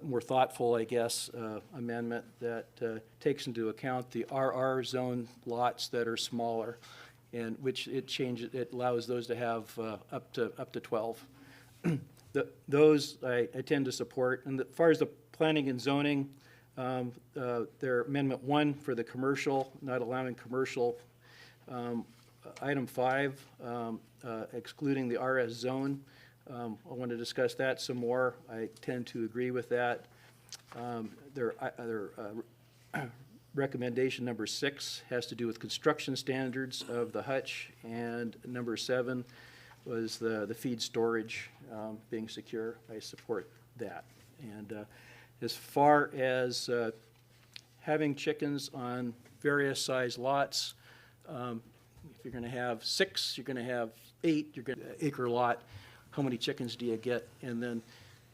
[SPEAKER 3] more thoughtful, I guess, amendment that takes into account the RR zone lots that are smaller, and which it allows those to have up to 12. Those I tend to support. And as far as the planning and zoning, their Amendment 1 for the commercial, not allowing commercial. Item 5, excluding the RS zone. I want to discuss that some more. I tend to agree with that. Their recommendation number 6 has to do with construction standards of the hutch, and number 7 was the feed storage being secure. I support that. And as far as having chickens on various size lots, if you're going to have 6, you're going to have 8, you're going to acre lot. How many chickens do you get? And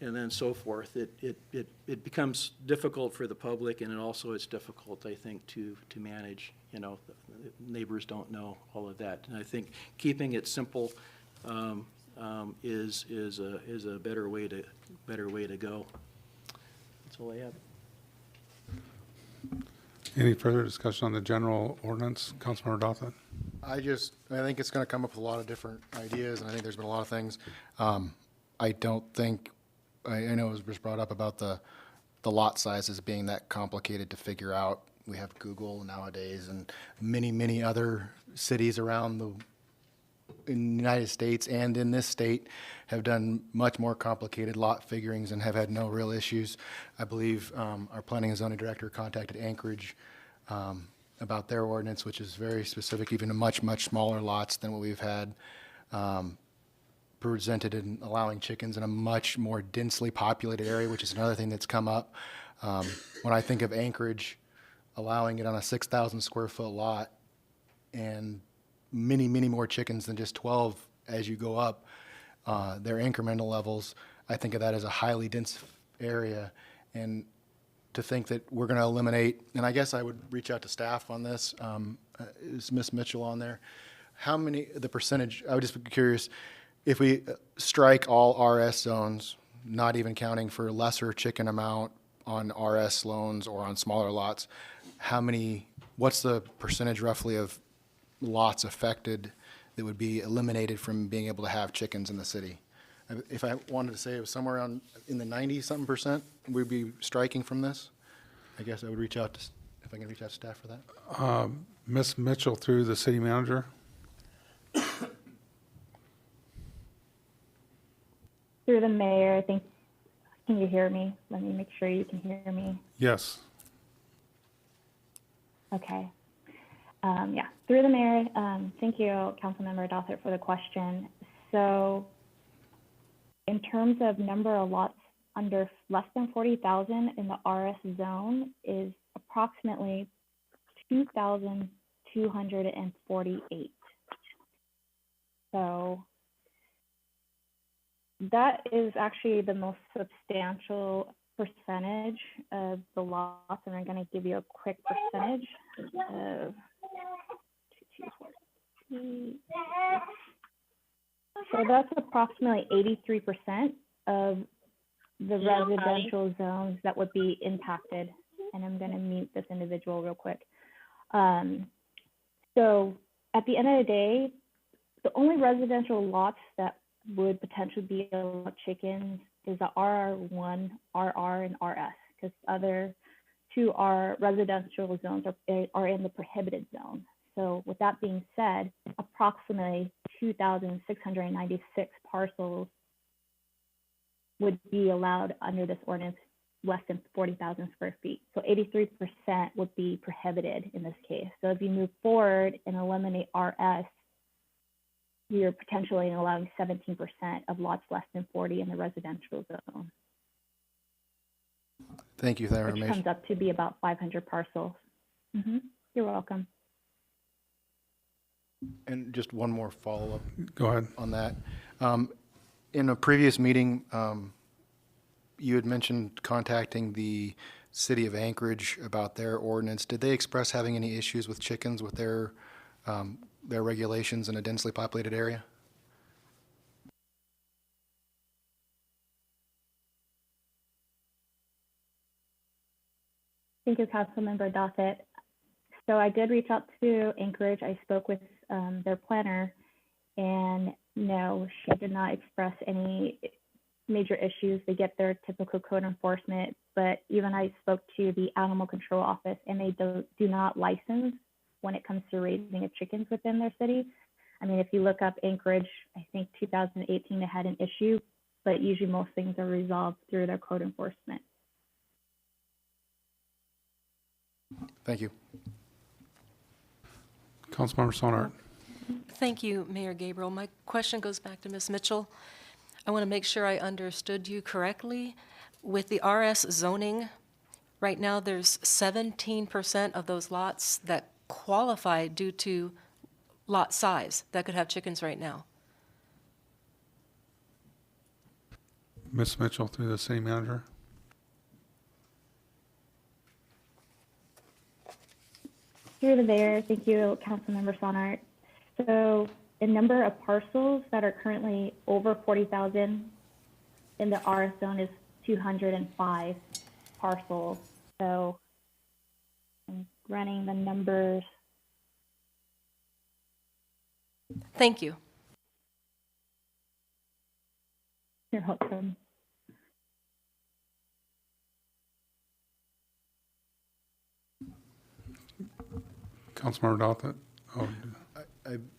[SPEAKER 3] then so forth. It becomes difficult for the public, and it's difficult, I think, to manage. Neighbors don't know all of that, and I think keeping it simple is a better way to go. That's all I have.
[SPEAKER 1] Any further discussion on the general ordinance? Councilmember Dothett?
[SPEAKER 7] I think it's going to come up with a lot of different ideas, and I think there's been a lot of things. I don't think, I know it was brought up about the lot sizes being that complicated to figure out. We have Google nowadays, and many other cities around in the United States and in this state have done much more complicated lot figurings and have had no real issues. I believe our planning and zoning director contacted Anchorage about their ordinance, which is very specific, even to much, much smaller lots than what we've had presented in allowing chickens in a much more densely populated area, which is another thing that's come up. When I think of Anchorage, allowing it on a 6,000 square foot lot and many, many more chickens than just 12 as you go up their incremental levels, I think of that as a highly dense area. And to think that we're going to eliminate, and I guess I would reach out to staff on this, is Ms. Mitchell on there? How many, the percentage, I would just be curious, if we strike all RS zones, not even counting for lesser chicken amount on RS loans or on smaller lots, how many, what's the percentage roughly of lots affected that would be eliminated from being able to have chickens in the city? If I wanted to say it was somewhere around in the 90-something%, we'd be striking from this. I guess I would reach out to, if I can reach out to staff for that.
[SPEAKER 1] Ms. Mitchell through the city manager.
[SPEAKER 6] Through the mayor, I think, can you hear me? Let me make sure you can hear me.
[SPEAKER 1] Yes.
[SPEAKER 6] Okay. Yeah, through the mayor, thank you, Councilmember Dossett, for the question. So in terms of number of lots under less than 40,000 in the RS zone is approximately 2,248. So that is actually the most substantial percentage of the lots, and I'm going to give you a quick percentage of 2,248. So that's approximately 83% of the residential zones that would be impacted. And I'm going to mute this individual real quick. So at the end of the day, the only residential lots that would potentially be allowed chickens is the RR1, RR, and RS, because other two are residential zones are in the prohibited zone. So with that being said, approximately 2,696 parcels would be allowed under this ordinance less than 40,000 square feet. So 83% would be prohibited in this case. So if you move forward and eliminate RS, you're potentially allowing 17% of lots less than 40 in the residential zone.
[SPEAKER 7] Thank you, Thyra.
[SPEAKER 6] Which comes up to be about 500 parcels. You're welcome.
[SPEAKER 7] And just one more follow-up.
[SPEAKER 1] Go ahead.
[SPEAKER 7] On that. In a previous meeting, you had mentioned contacting the city of Anchorage about their ordinance. Did they express having any issues with chickens with their regulations in a densely populated area?
[SPEAKER 6] Thank you, Councilmember Dossett. So I did reach out to Anchorage. I spoke with their planner, and no, she did not express any major issues. They get their typical code enforcement, but even I spoke to the animal control office, and they do not license when it comes to raising of chickens within their city. I mean, if you look up Anchorage, I think 2018 they had an issue, but usually most things are resolved through their code enforcement.
[SPEAKER 7] Thank you.
[SPEAKER 1] Councilmember Sonart.
[SPEAKER 21] Thank you, Mayor Gabriel. My question goes back to Ms. Mitchell. I want to make sure I understood you correctly. With the RS zoning, right now there's 17% of those lots that qualify due to lot size that could have chickens right now.
[SPEAKER 1] Ms. Mitchell through the city manager.
[SPEAKER 6] Through the mayor, thank you, Councilmember Sonart. So the number of parcels that are currently over 40,000 in the RS zone is 205 parcels. So I'm running the numbers.
[SPEAKER 21] Thank you.
[SPEAKER 6] You're welcome.
[SPEAKER 1] Councilmember Dothett. Oh.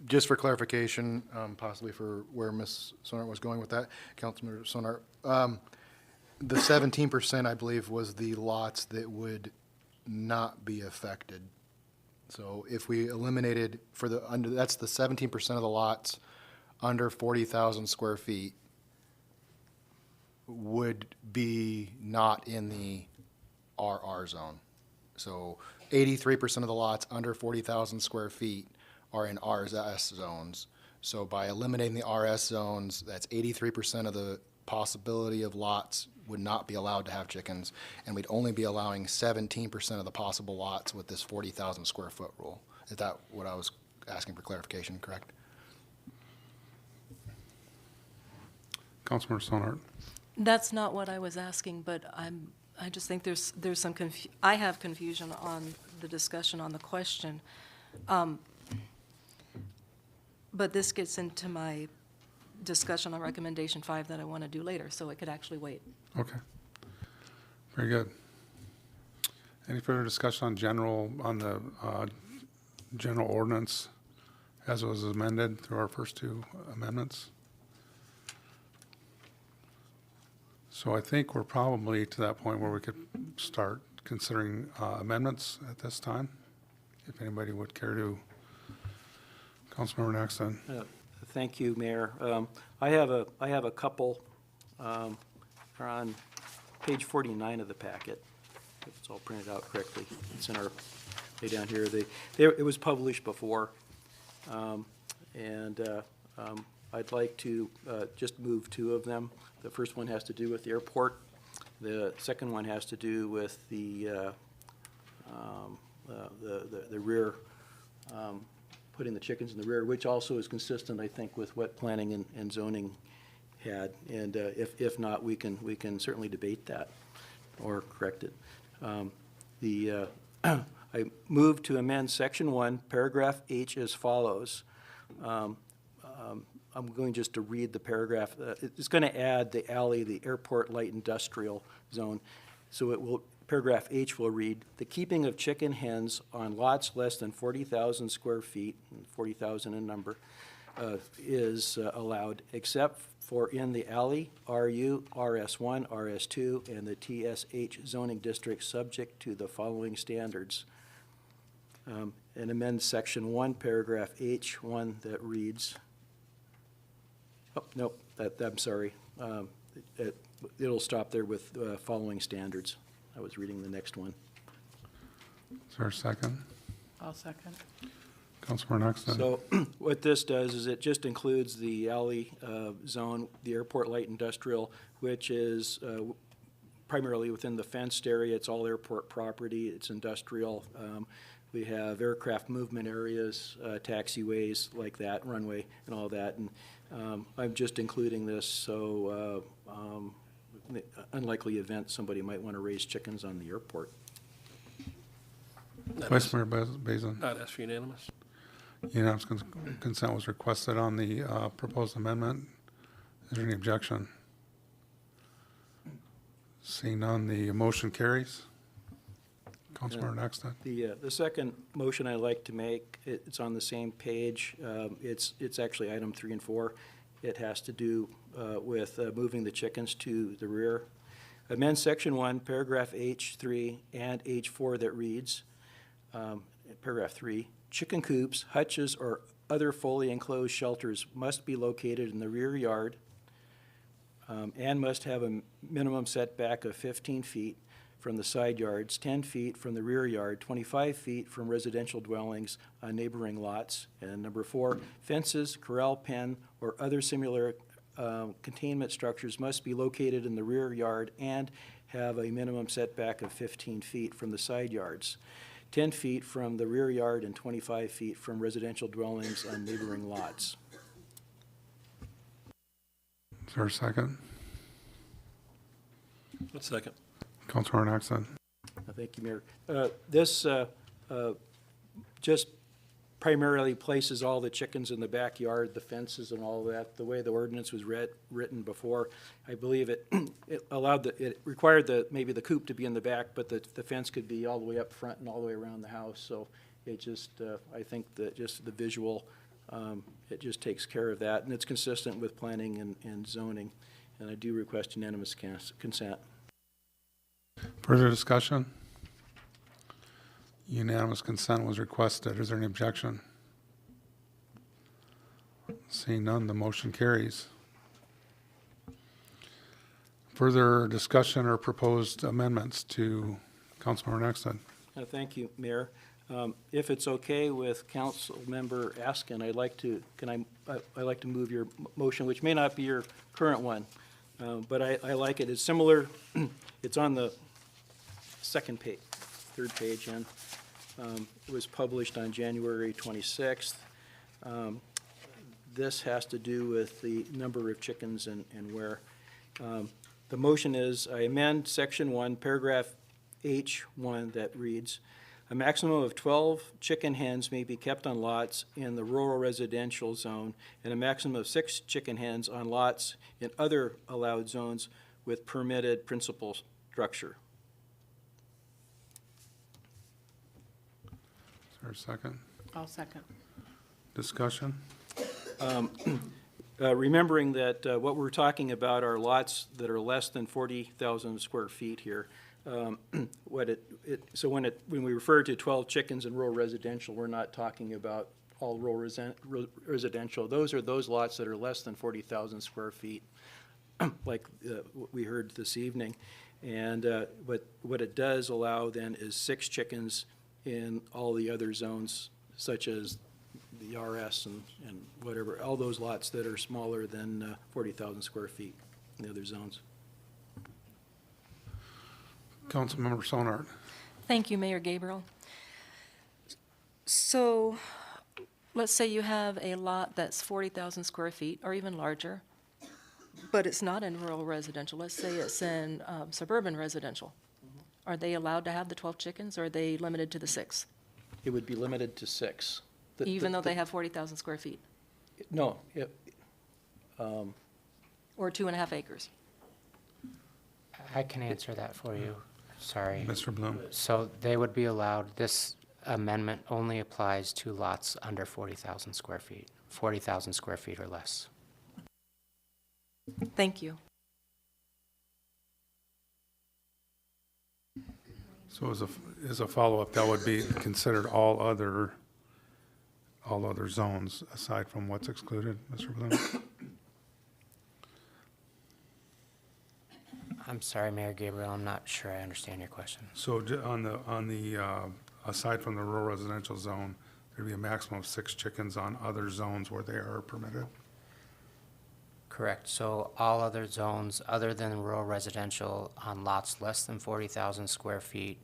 [SPEAKER 7] Just for clarification, possibly for where Ms. Sonart was going with that, Councilmember Sonart, the 17%, I believe, was the lots that would not be affected. So if we eliminated for the, under, that's the 17% of the lots under 40,000 square feet would be not in the RR zone. So 83% of the lots under 40,000 square feet are in RS zones. So by eliminating the RS zones, that's 83% of the possibility of lots would not be allowed to have chickens, and we'd only be allowing 17% of the possible lots with this 40,000 square foot rule. Is that what I was asking for clarification, correct?
[SPEAKER 1] Councilmember Sonart.
[SPEAKER 21] That's not what I was asking, but I just think there's some I have confusion on the discussion on the question. But this gets into my discussion on recommendation 5 that I want to do later, so it could actually wait.
[SPEAKER 1] Okay. Very good. Any further discussion on the general ordinance as it was amended through our first two amendments? So I think we're probably to that point where we could start considering amendments at this time. If anybody would care to. Councilmember Naxton.
[SPEAKER 3] Thank you, Mayor. I have a couple are on page 49 of the packet. If it's all printed out correctly, it's in our way down here. It was published before, and I'd like to just move two of them. The first one has to do with the airport. The second one has to do with the rear. Putting the chickens in the rear, which also is consistent, I think, with what planning and zoning had. And if not, we can certainly debate that or correct it. I move to amend section 1, paragraph H as follows. I'm going just to read the paragraph. It's going to add the alley, the airport light industrial zone. So it will. Paragraph H will read, the keeping of chicken hens on lots less than 40,000 square feet, 40,000 in number, is allowed except for in the alley, RU, RS1, RS2, and the TSH zoning district subject to the following standards. And amend section 1, paragraph H1 that reads, oh, nope, I'm sorry. It'll stop there with following standards. I was reading the next one.
[SPEAKER 1] Is there a second?
[SPEAKER 20] I'll second.
[SPEAKER 1] Councilmember Naxton.
[SPEAKER 3] So what this does is it just includes the alley zone, the airport light industrial, which is primarily within the fenced area. It's all airport property. It's industrial. We have aircraft movement areas, taxiways like that, runway and all that. And I'm just including this so unlikely event somebody might want to raise chickens on the airport.
[SPEAKER 1] Vice Mayor Bazin.
[SPEAKER 5] I'd ask for unanimous.
[SPEAKER 1] Unanimous consent was requested on the proposed amendment. Is there any objection? Seeing none, the motion carries. Councilmember Naxton.
[SPEAKER 3] The second motion I'd like to make, it's on the same page. It's actually item 3 and 4. It has to do with moving the chickens to the rear. Amend section 1, paragraph H3 and H4 that reads, paragraph 3, chicken coops, hutches, or other fully enclosed shelters must be located in the rear yard and must have a minimum setback of 15 feet from the side yards, 10 feet from the rear yard, 25 feet from residential dwellings on neighboring lots. And number 4, fences, corral pen, or other similar containment structures must be located in the rear yard and have a minimum setback of 15 feet from the side yards, 10 feet from the rear yard, and 25 feet from residential dwellings on neighboring lots.
[SPEAKER 1] Is there a second?
[SPEAKER 5] A second.
[SPEAKER 1] Councilmember Naxton.
[SPEAKER 3] Thank you, Mayor. This just primarily places all the chickens in the backyard, the fences and all that. The way the ordinance was written before, I believe it it required maybe the coop to be in the back, but the fence could be all the way up front and all the way around the house. So it just, I think that just the visual, it just takes care of that, and it's consistent with planning and zoning. And I do request unanimous consent.
[SPEAKER 1] Further discussion? Unanimous consent was requested. Is there any objection? Seeing none, the motion carries. Further discussion or proposed amendments to Councilmember Nexton?
[SPEAKER 3] Thank you, Mayor. If it's okay with Councilmember Askin, I'd like to move your motion, which may not be your current one, but I like it. It's similar. It's on the second page, third page, and it was published on January 26th. This has to do with the number of chickens and where. The motion is, I amend Section 1, Paragraph H1 that reads, a maximum of 12 chicken hens may be kept on lots in the rural residential zone, and a maximum of 6 chicken hens on lots in other allowed zones with permitted principal structure.
[SPEAKER 1] Is there a second?
[SPEAKER 20] I'll second.
[SPEAKER 1] Discussion?
[SPEAKER 3] Remembering that what we're talking about are lots that are less than 40,000 square feet here. So when we refer to 12 chickens in rural residential, we're not talking about all rural residential. Those are those lots that are less than 40,000 square feet, like we heard this evening. And what it does allow then is 6 chickens in all the other zones, such as the RS and whatever, all those lots that are smaller than 40,000 square feet in the other zones.
[SPEAKER 1] Councilmember Sonard?
[SPEAKER 21] Thank you, Mayor Gabriel. So let's say you have a lot that's 40,000 square feet or even larger, but it's not in rural residential. Let's say it's in suburban residential. Are they allowed to have the 12 chickens, or are they limited to the 6?
[SPEAKER 3] It would be limited to 6.
[SPEAKER 21] Even though they have 40,000 square feet?
[SPEAKER 3] No.
[SPEAKER 21] Or 2.5 acres?
[SPEAKER 11] I can answer that for you. Sorry.
[SPEAKER 1] Mr. Bloom?
[SPEAKER 11] So they would be allowed, this amendment only applies to lots under 40,000 square feet, 40,000 square feet or less.
[SPEAKER 21] Thank you.
[SPEAKER 1] So as a follow-up, that would be considered all other zones aside from what's excluded, Mr. Bloom?
[SPEAKER 11] I'm sorry, Mayor Gabriel, I'm not sure I understand your question.
[SPEAKER 1] So on the aside from the rural residential zone, there'd be a maximum of 6 chickens on other zones where they are permitted?
[SPEAKER 11] Correct. So all other zones other than rural residential on lots less than 40,000 square feet,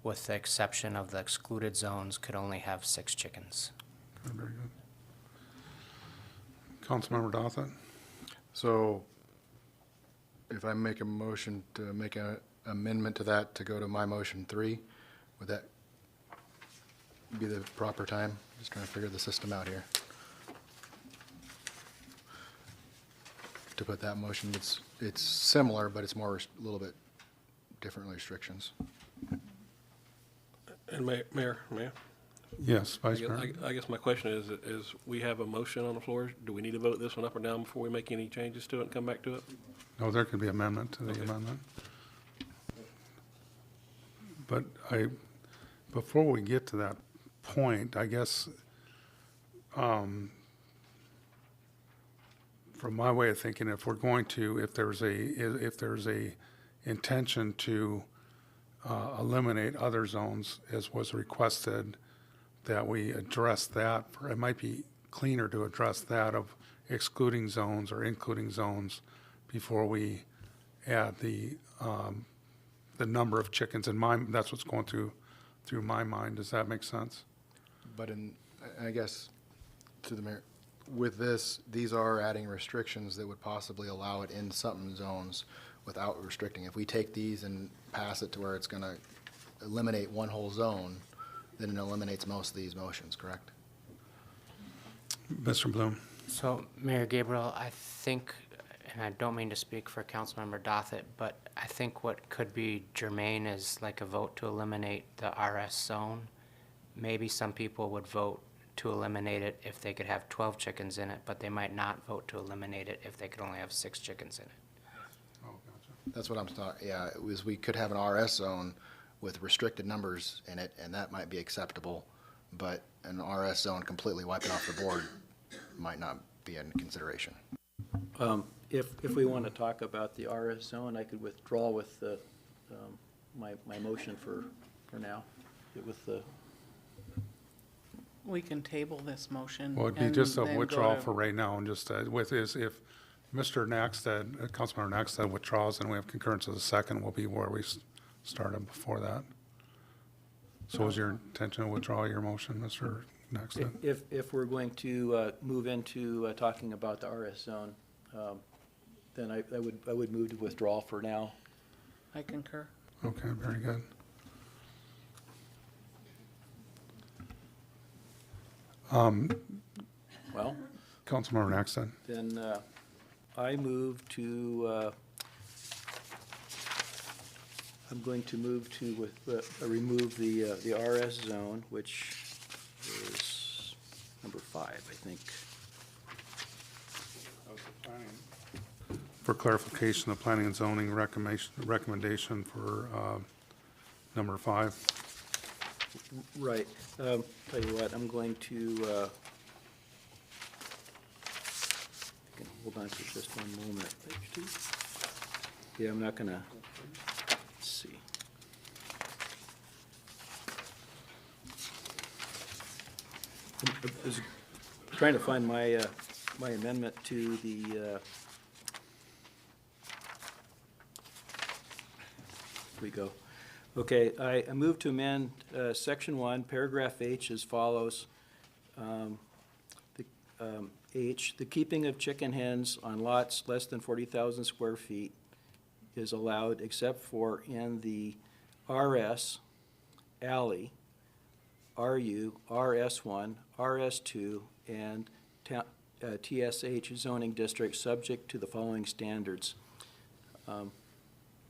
[SPEAKER 11] with the exception of the excluded zones, could only have 6 chickens.
[SPEAKER 1] Okay, very good. Councilmember Dothett?
[SPEAKER 7] So if I make a motion to make an amendment to that to go to my motion 3, would that be the proper time? Just trying to figure the system out here. To put that motion, it's similar, but it's more, a little bit different restrictions.
[SPEAKER 5] And Mayor?
[SPEAKER 1] Yes, Vice Mayor.
[SPEAKER 5] I guess my question is we have a motion on the floor. Do we need to vote this one up or down before we make any changes to it and come back to it?
[SPEAKER 1] No, there could be amendment to the amendment. But before we get to that point, I guess, from my way of thinking, if there's a intention to eliminate other zones, as was requested, that we address that. It might be cleaner to address that of excluding zones or including zones before we add the number of chickens. That's what's going through my mind. Does that make sense?
[SPEAKER 7] But I guess to the mayor, with this, these are adding restrictions that would possibly allow it in some zones without restricting. If we take these and pass it to where it's going to eliminate one whole zone, then it eliminates most of these motions, correct?
[SPEAKER 1] Mr. Bloom?
[SPEAKER 11] So, Mayor Gabriel, I think, and I don't mean to speak for Councilmember Dothett, but I think what could be germane is like a vote to eliminate the RS zone. Maybe some people would vote to eliminate it if they could have 12 chickens in it, but they might not vote to eliminate it if they could only have 6 chickens in it.
[SPEAKER 7] That's what I'm talking, yeah, we could have an RS zone with restricted numbers in it, and that might be acceptable, but an RS zone completely wiping off the board might not be in consideration.
[SPEAKER 3] If we want to talk about the RS zone, I could withdraw with the, my motion for now, with the,
[SPEAKER 20] We can table this motion.
[SPEAKER 1] Well, it'd be
[SPEAKER 20] and
[SPEAKER 1] just a
[SPEAKER 20] then go
[SPEAKER 1] withdrawal
[SPEAKER 20] to-
[SPEAKER 1] for right now, and just with is if Mr. Naxted, Councilmember Naxted withdraws, and we have concurrence of the second, will be where we started before that. So is your intention to withdraw your motion, Mr. Naxted?
[SPEAKER 3] if we're going to move into talking about the RS zone, then I would move to withdraw for now.
[SPEAKER 20] I concur.
[SPEAKER 1] Okay, very good.
[SPEAKER 3] Well,
[SPEAKER 1] Councilmember Naxted.
[SPEAKER 3] then I move to, I'm going to move to remove the RS zone, which is number 5, I think.
[SPEAKER 1] For clarification, the planning and zoning recommendation for number 5.
[SPEAKER 3] Right. Tell you what, I'm going to, you can hold on for just one moment. Page 2. Yeah, I'm not gonna, let's see. I was trying to find my, my amendment to the, here we go. Okay, I move to amend Section 1, Paragraph H as follows. H, the keeping of chicken hens on lots less than 40,000 square feet is allowed except for in the RS, alley, RU, RS1, RS2, and TSH zoning districts subject to the following standards.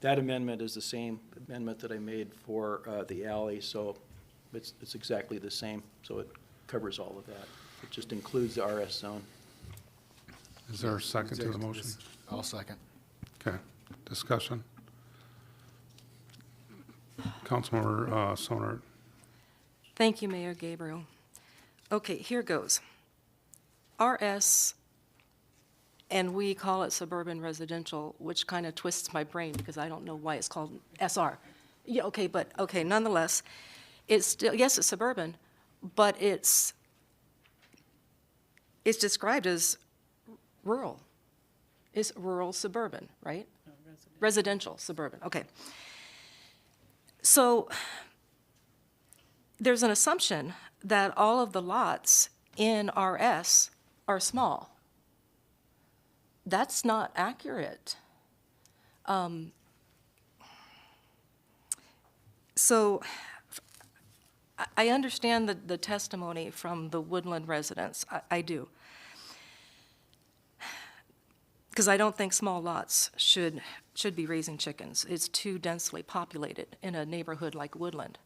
[SPEAKER 3] That amendment is the same amendment that I made for the alley, so it's exactly the same, so it covers all of that. It just includes the RS zone.
[SPEAKER 1] Is there a second to the motion?
[SPEAKER 7] I'll second.
[SPEAKER 1] Okay, discussion. Councilmember Sonert.
[SPEAKER 21] Thank you, Mayor Gabriel. Okay, here goes. RS, and we call it suburban residential, which kind of twists my brain because I don't know why it's called SR. Yeah, okay, but, okay, nonetheless, it's still, yes, it's suburban, but it's described as rural. It's rural suburban, right? Residential suburban, okay. So there's an assumption that all of the lots in RS are small. That's not accurate. So I understand the testimony from the Woodland residents. I do. Because I don't think small lots should be raising chickens. It's too densely populated in a neighborhood like Woodland.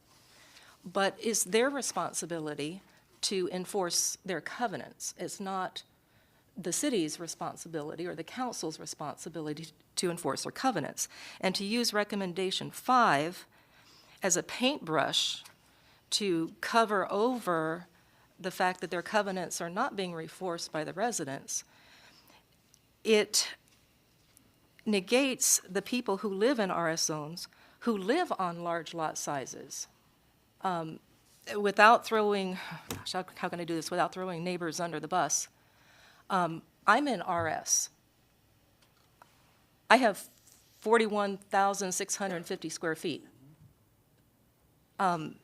[SPEAKER 21] But it's their responsibility to enforce their covenants. It's not the city's responsibility or the council's responsibility to enforce their covenants. And to use recommendation 5 as a paintbrush to cover over the fact that their covenants are not being enforced by the residents, it negates the people who live in RS zones, who live on large lot sizes, without throwing, gosh, how can I do this without throwing neighbors under the bus? I'm in RS. I have 41,650 square feet. My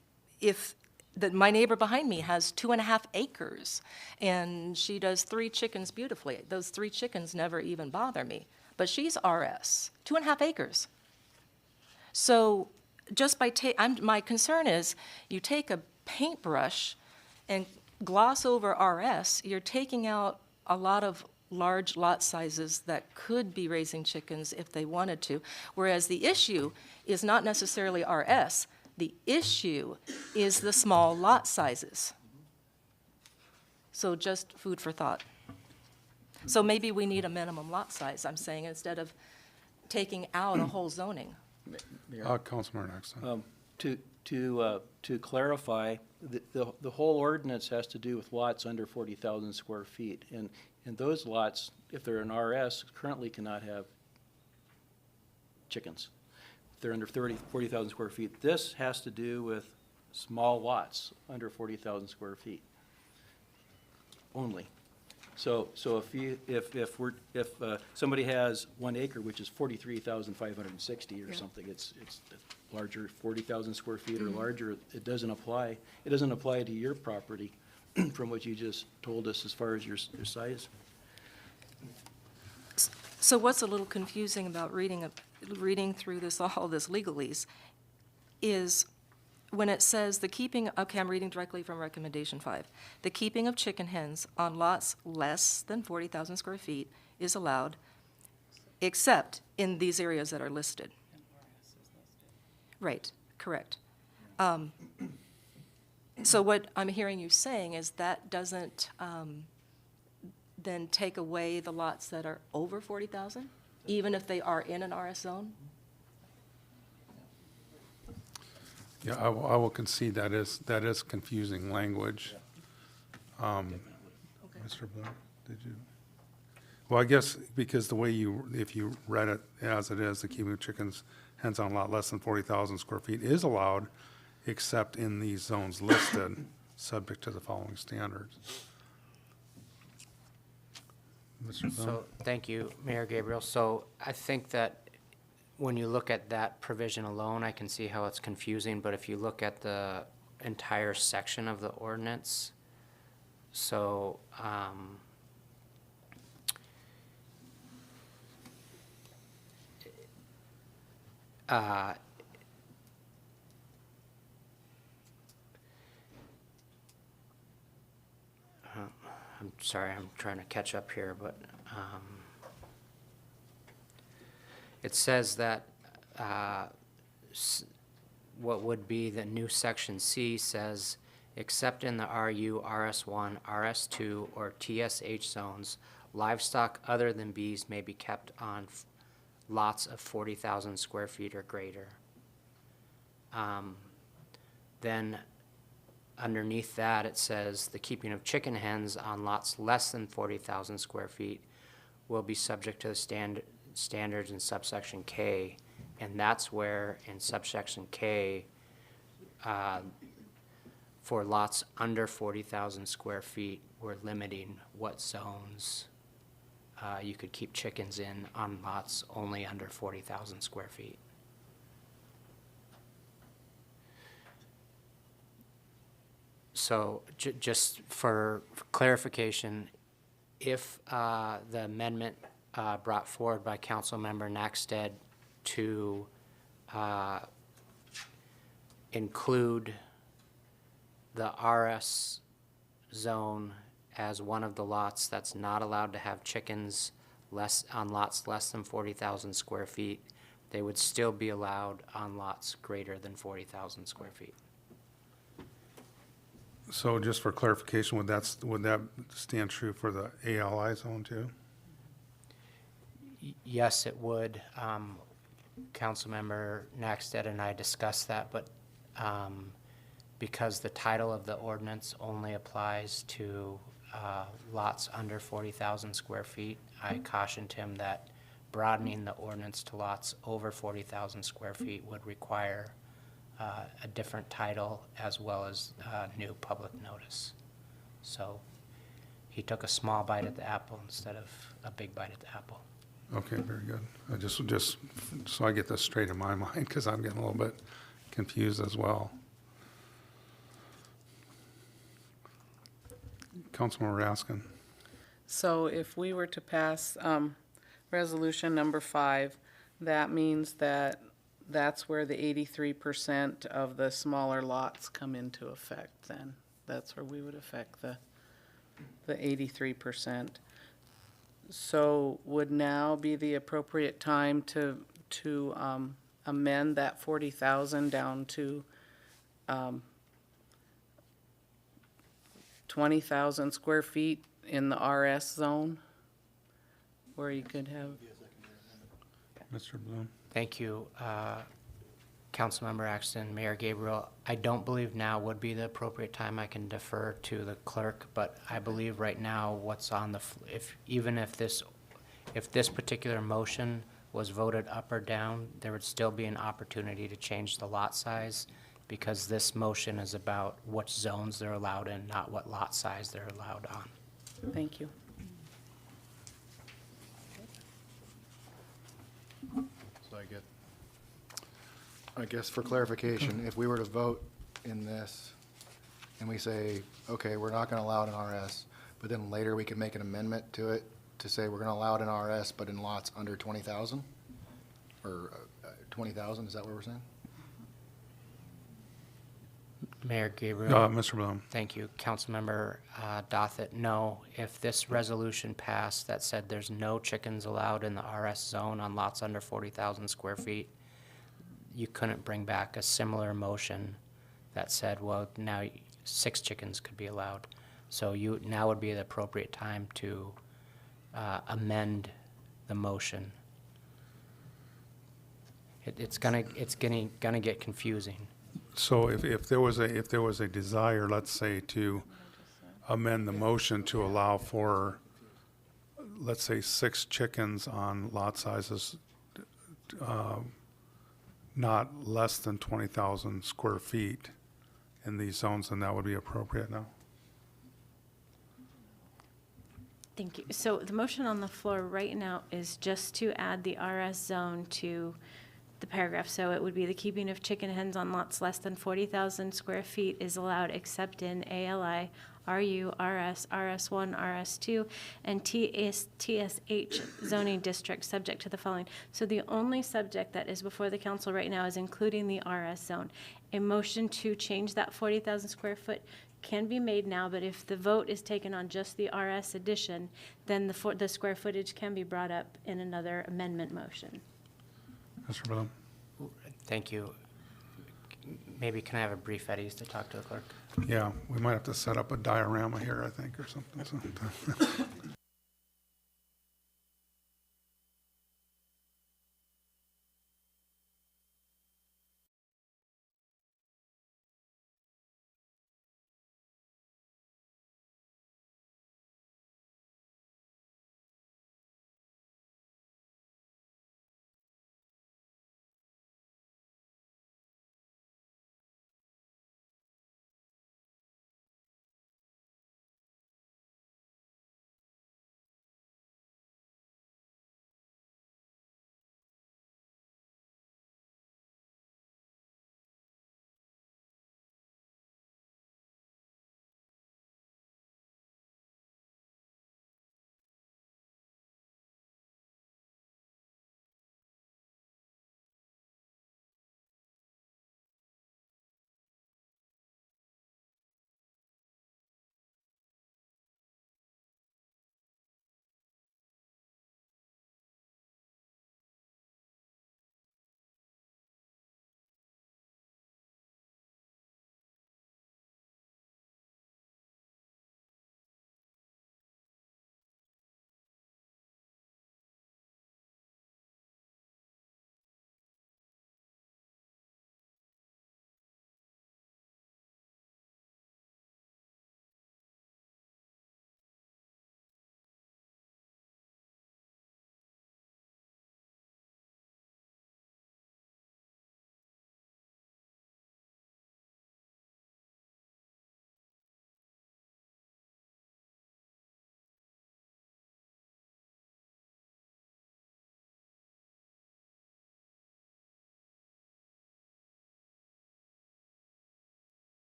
[SPEAKER 21] neighbor behind me has 2.5 acres, and she does 3 chickens beautifully. Those 3 chickens never even bother me, but she's RS, 2.5 acres. So just by my concern is you take a paintbrush and gloss over RS, you're taking out a lot of large lot sizes that could be raising chickens if they wanted to, whereas the issue is not necessarily RS. The issue is the small lot sizes. So just food for thought. So maybe we need a minimum lot size, I'm saying, instead of taking out a whole zoning.
[SPEAKER 3] Mayor.
[SPEAKER 1] Councilmember Naxton.
[SPEAKER 3] To clarify, the whole ordinance has to do with lots under 40,000 square feet. And those lots, if they're an RS, currently cannot have chickens. If they're under 40,000 square feet. This has to do with small lots under 40,000 square feet only. So if somebody has 1 acre, which is 43,560 or something, it's larger, 40,000 square feet or larger, it doesn't apply. It doesn't apply to your property from what you just told us as far as your size.
[SPEAKER 21] So what's a little confusing about reading through all this legalese is when it says the keeping, okay, I'm reading directly from recommendation 5. The keeping of chicken hens on lots less than 40,000 square feet is allowed, except in these areas that are listed. Right, correct. So what I'm hearing you saying is that doesn't then take away the lots that are over 40,000, even if they are in an RS zone?
[SPEAKER 1] Yeah, I will concede that is confusing language. Mr. Bloom, did you? Well, I guess because the way if you read it as it is, the keeping of chickens, hens on lot less than 40,000 square feet is allowed, except in these zones listed, subject to the following standards. Mr. Bloom?
[SPEAKER 11] So, thank you, Mayor Gabriel. So I think that when you look at that provision alone, I can see how it's confusing, but if you look at the entire section of the ordinance, so, I'm sorry, I'm trying to catch up here, but it says that what would be the new section C says, except in the RU, RS1, RS2, or TSH zones, livestock other than bees may be kept on lots of 40,000 square feet or greater. Then underneath that, it says the keeping of chicken hens on lots less than 40,000 square feet will be subject to the standards in subsection K, and that's where in subsection K, for lots under 40,000 square feet, we're limiting what zones you could keep chickens in on lots only under 40,000 square feet. So just for clarification, if the amendment brought forward by Councilmember Nackstead to include the RS zone as one of the lots that's not allowed to have chickens on lots less than 40,000 square feet, they would still be allowed on lots greater than 40,000 square feet.
[SPEAKER 1] So just for clarification, would that stand true for the ALI zone too?
[SPEAKER 11] Yes, it would. Councilmember Nackstead and I discussed that, but because the title of the ordinance only applies to lots under 40,000 square feet, I cautioned him that broadening the ordinance to lots over 40,000 square feet would require a different title as well as new public notice. So he took a small bite at the apple instead of a big bite at the apple.
[SPEAKER 1] Okay, very good. I just so I get this straight in my mind, because I'm getting a little bit confused as well. Councilman Raskin.
[SPEAKER 20] So if we were to pass resolution number 5, that means that that's where the 83% of the smaller lots come into effect then. That's where we would affect the 83%. So would now be the appropriate time to amend that 40,000 down to 20,000 square feet in the RS zone, where you could have.
[SPEAKER 1] Mr. Bloom.
[SPEAKER 11] Thank you. Councilmember Axton, Mayor Gabriel, I don't believe now would be the appropriate time. I can defer to the clerk, but I believe right now what's on the, even if this particular motion was voted up or down, there would still be an opportunity to change the lot size, because this motion is about what zones they're allowed in, not what lot size they're allowed on.
[SPEAKER 20] Thank you.
[SPEAKER 7] So I guess for clarification, if we were to vote in this and we say, okay, we're not going to allow it in RS, but then later we can make an amendment to it to say we're going to allow it in RS, but in lots under 20,000 or 20,000, is that what we're saying?
[SPEAKER 11] Mayor Gabriel.
[SPEAKER 1] Mr. Bloom.
[SPEAKER 11] Thank you. Councilmember Dothit, no. If this resolution passed that said there's no chickens allowed in the RS zone on lots under 40,000 square feet, you couldn't bring back a similar motion that said, well, now 6 chickens could be allowed. So now would be the appropriate time to amend the motion. It's gonna get confusing.
[SPEAKER 1] So if there was a desire, let's say, to amend the motion to allow for, let's say, 6 chickens on lot sizes not less than 20,000 square feet in these zones, then that would be appropriate now.
[SPEAKER 2] Thank you. So the motion on the floor right now is just to add the RS zone to the paragraph. So it would be the keeping of chicken hens on lots less than 40,000 square feet is allowed except in ALI, RU, RS, RS1, RS2, and TSH zoning districts subject to the following. So the only subject that is before the council right now is including the RS zone. A motion to change that 40,000 square foot can be made now, but if the vote is taken on just the RS addition, then the square footage can be brought up in another amendment motion.
[SPEAKER 1] Mr. Bloom.
[SPEAKER 11] Thank you. Maybe can I have a brief Eddie's to talk to the clerk?
[SPEAKER 1] Yeah, we might have to set up a diorama here, I think, or something.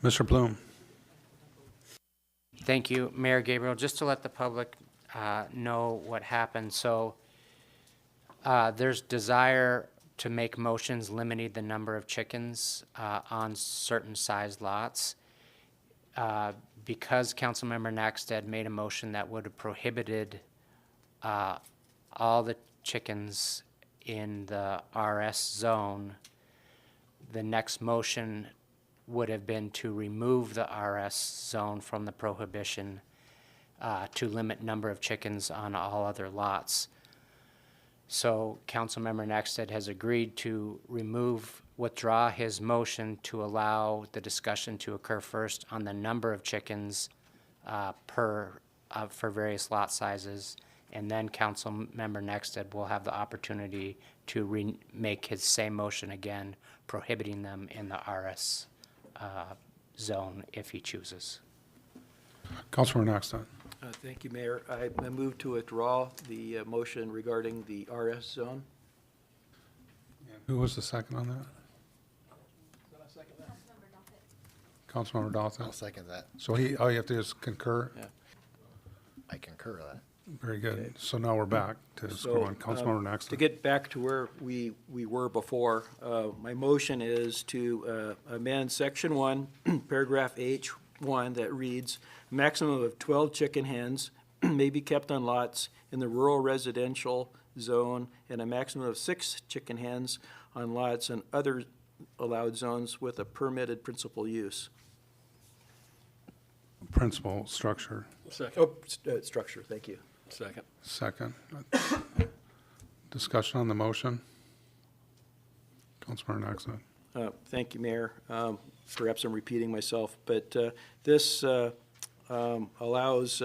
[SPEAKER 1] Mr. Bloom.
[SPEAKER 11] Thank you, Mayor Gabriel. Just to let the public know what happened. So there's desire to make motions limiting the number of chickens on certain size lots. Because Councilmember Naxted made a motion that would have prohibited all the chickens in the RS zone, the next motion would have been to remove the RS zone from the prohibition to limit number of chickens on all other lots. So Councilmember Naxted has agreed to withdraw his motion to allow the discussion to occur first on the number of chickens for various lot sizes, and then Councilmember Naxted will have the opportunity to make his same motion again, prohibiting them in the RS zone if he chooses.
[SPEAKER 1] Councilmember Naxted.
[SPEAKER 3] Thank you, Mayor. I move to withdraw the motion regarding the RS zone.
[SPEAKER 1] Who was the second on that? Councilmember Dothett.
[SPEAKER 7] I'll second that.
[SPEAKER 1] So all you have to do is concur?
[SPEAKER 3] Yeah.
[SPEAKER 7] I concur with that.
[SPEAKER 1] Very good. So now we're back to square one. Councilmember
[SPEAKER 3] To
[SPEAKER 1] Naxted.
[SPEAKER 3] get back to where we were before, my motion is to amend Section 1, Paragraph H1, that reads, maximum of 12 chicken hens may be kept on lots in the rural residential zone, and a maximum of 6 chicken hens on lots and other allowed zones with a permitted principal use.
[SPEAKER 1] Principal structure.
[SPEAKER 5] Second.
[SPEAKER 3] Oh, structure, thank you.
[SPEAKER 5] Second.
[SPEAKER 1] Second. Discussion on the motion. Councilmember Naxted.
[SPEAKER 3] Thank you, Mayor. Perhaps I'm repeating myself, but this allows,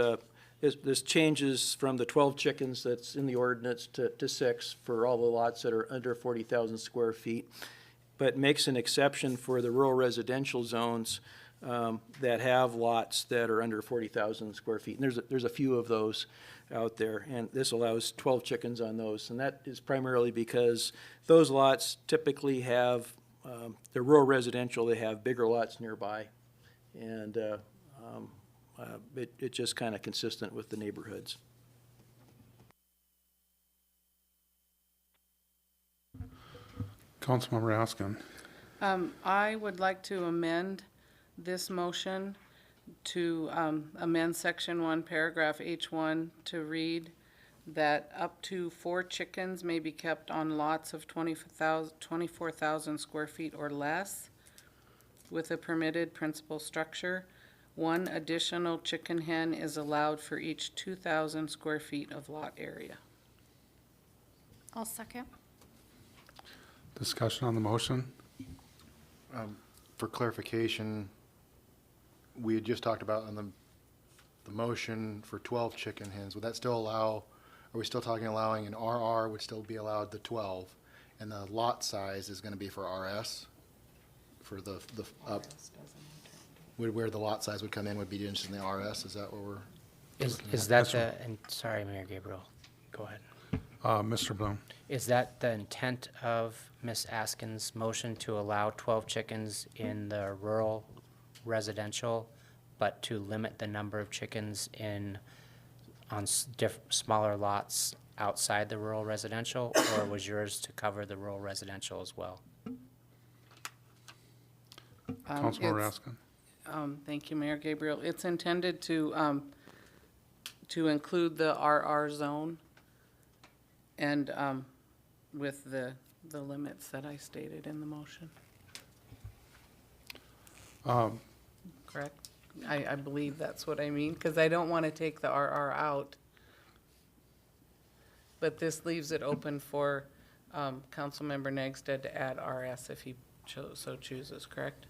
[SPEAKER 3] this changes from the 12 chickens that's in the ordinance to 6 for all the lots that are under 40,000 square feet, but makes an exception for the rural residential zones that have lots that are under 40,000 square feet. And there's a few of those out there, and this allows 12 chickens on those. And that is primarily because those lots typically have, the rural residential, they have bigger lots nearby. And it's just kind of consistent with the neighborhoods.
[SPEAKER 1] Councilmember Askin.
[SPEAKER 20] I would like to amend this motion to amend Section 1, Paragraph H1 to read that up to 4 chickens may be kept on lots of 24,000 square feet or less with a permitted principal structure. 1 additional chicken hen is allowed for each 2,000 square feet of lot area.
[SPEAKER 8] I'll second.
[SPEAKER 1] Discussion on the motion.
[SPEAKER 7] For clarification, we had just talked about on the motion for 12 chicken hens. Would that still allow, are we still talking allowing an RR would still be allowed the 12? And the lot size is going to be for RS? For the where the lot size would come in would be just in the RS? Is that what we're looking
[SPEAKER 11] Is
[SPEAKER 7] at?
[SPEAKER 11] that and sorry, Mayor Gabriel, go ahead.
[SPEAKER 1] Mr. Bloom.
[SPEAKER 11] Is that the intent of Ms. Askin's motion to allow 12 chickens in the rural residential, but to limit the number of chickens on smaller lots outside the rural residential, or was yours to cover the rural residential as well?
[SPEAKER 1] Councilmember Askin.
[SPEAKER 20] Thank you, Mayor Gabriel. It's intended to include the RR zone and with the limits that I stated in the motion. Correct? I believe that's what I mean, because I don't want to take the RR out. But this leaves it open for Councilmember Naxted to add RS if he so chooses, correct?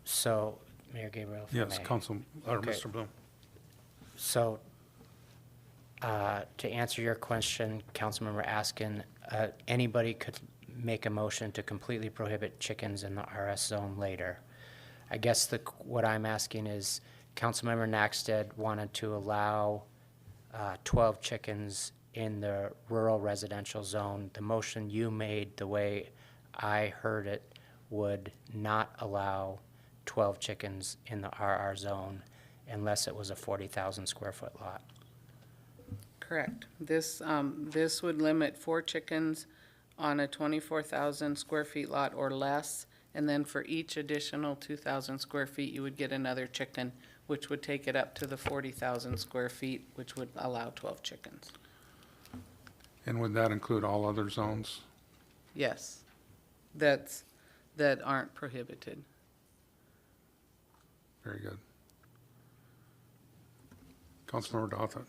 [SPEAKER 11] So, Mayor Gabriel, if I
[SPEAKER 1] Yes,
[SPEAKER 11] may.
[SPEAKER 1] Okay. Mr. Bloom.
[SPEAKER 11] So, to answer your question, Councilmember Askin, anybody could make a motion to completely prohibit chickens in the RS zone later. I guess what I'm asking is, Councilmember Naxted wanted to allow 12 chickens in the rural residential zone. The motion you made, the way I heard it, would not allow 12 chickens in the RR zone unless it was a 40,000 square foot lot.
[SPEAKER 20] Correct. This would limit 4 chickens on a 24,000 square feet lot or less, and then for each additional 2,000 square feet, you would get another chicken, which would take it up to the 40,000 square feet, which would allow 12 chickens.
[SPEAKER 1] And would that include all other zones?
[SPEAKER 20] Yes, that aren't prohibited.
[SPEAKER 1] Very good. Councilmember Dothett.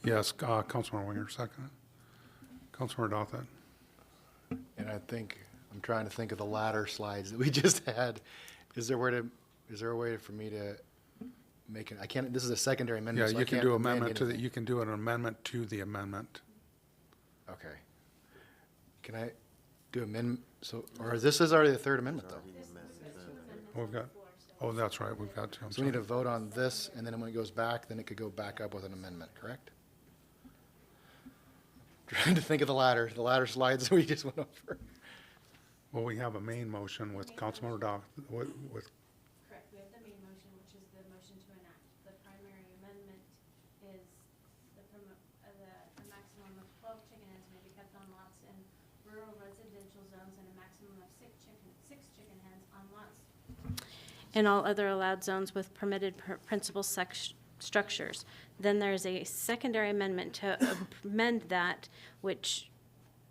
[SPEAKER 1] Yes, Councilmember Winger, second. Councilmember Dothett.
[SPEAKER 7] And I think, I'm trying to think of the latter slides that we just had. Is there a way for me to make it, I can't, this is a secondary
[SPEAKER 1] Yeah,
[SPEAKER 7] amendment, so I
[SPEAKER 1] you can
[SPEAKER 7] can't
[SPEAKER 1] do
[SPEAKER 7] amend
[SPEAKER 1] amendment to the,
[SPEAKER 7] anything.
[SPEAKER 1] you can do an amendment to the amendment.
[SPEAKER 7] Okay. Can I do amendment, so, or this is already the third amendment, though?
[SPEAKER 1] We've got, oh, that's right, we've got two. I'm
[SPEAKER 7] So we need to
[SPEAKER 1] sorry.
[SPEAKER 7] vote on this, and then when it goes back, then it could go back up with an amendment, correct? Trying to think of the latter slides that we just went over.
[SPEAKER 1] Well, we have a main motion with Councilmember Dothett, with,
[SPEAKER 2] Correct, we have the main motion, which is the motion to enact. The primary amendment is the maximum of 12 chicken hens may be kept on lots in rural residential zones and a maximum of six chicken hens on lots in all other allowed zones with permitted principal structures. Then there's a secondary amendment to amend that, which,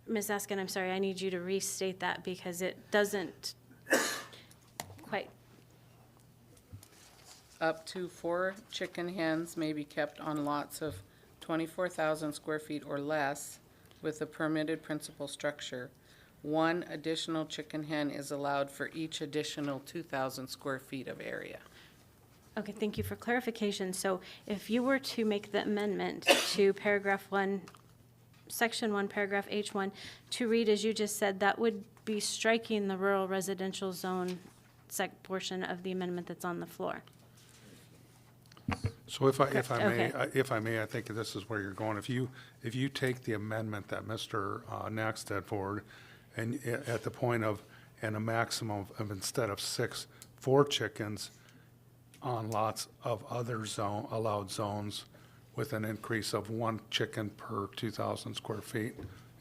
[SPEAKER 2] Ms. Askin, I'm sorry, I need you to restate that because it doesn't quite.
[SPEAKER 20] Up to 4 chicken hens may be kept on lots of 24,000 square feet or less with a permitted principal structure. 1 additional chicken hen is allowed for each additional 2,000 square feet of area.
[SPEAKER 2] Okay, thank you for clarification. So if you were to make the amendment to paragraph 1, section 1, paragraph H1, to read as you just said, that would be striking the rural residential zone portion of the amendment that's on the floor.
[SPEAKER 1] so if I may, I think this is where you're going. If you take the amendment that Mr. Nax did forward, and at the point of, and a maximum of instead of 4 chickens on lots of other allowed zones with an increase of 1 chicken per 2,000 square feet,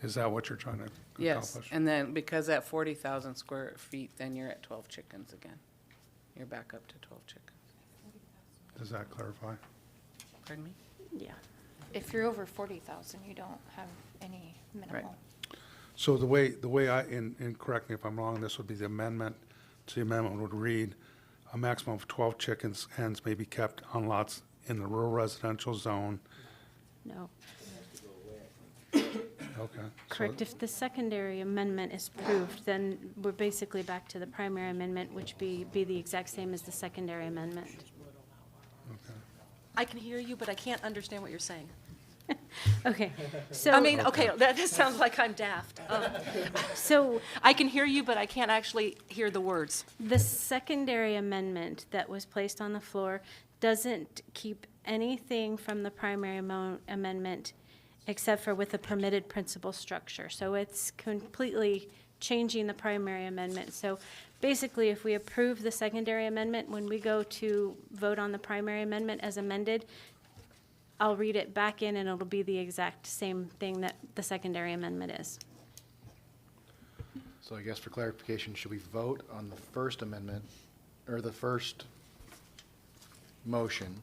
[SPEAKER 1] is that what you're trying to
[SPEAKER 20] Yes,
[SPEAKER 1] accomplish?
[SPEAKER 20] and then because at 40,000 square feet, then you're at 12 chickens again. You're back up to 12 chickens.
[SPEAKER 1] Does that clarify?
[SPEAKER 20] Pardon me?
[SPEAKER 2] Yeah.
[SPEAKER 8] If you're over 40,000, you don't have any minimal.
[SPEAKER 1] So the way I, and correct me if I'm wrong, this would be the amendment, so the amendment would read, a maximum of 12 hens may be kept on lots in the rural residential zone.
[SPEAKER 2] No.
[SPEAKER 1] Okay.
[SPEAKER 2] Correct. If the secondary amendment is approved, then we're basically back to the primary amendment, which be the exact same as the secondary amendment.
[SPEAKER 21] I can hear you, but I can't understand what you're saying.
[SPEAKER 2] Okay, so.
[SPEAKER 21] I mean, okay, that sounds like I'm daft.
[SPEAKER 2] So.
[SPEAKER 21] I can hear you, but I can't actually hear the words.
[SPEAKER 2] The secondary amendment that was placed on the floor doesn't keep anything from the primary amendment except for with a permitted principal structure. So it's completely changing the primary amendment. So basically, if we approve the secondary amendment, when we go to vote on the primary amendment as amended, I'll read it back in and it'll be the exact same thing that the secondary amendment is.
[SPEAKER 7] So I guess for clarification, should we vote on the first amendment, or the first motion,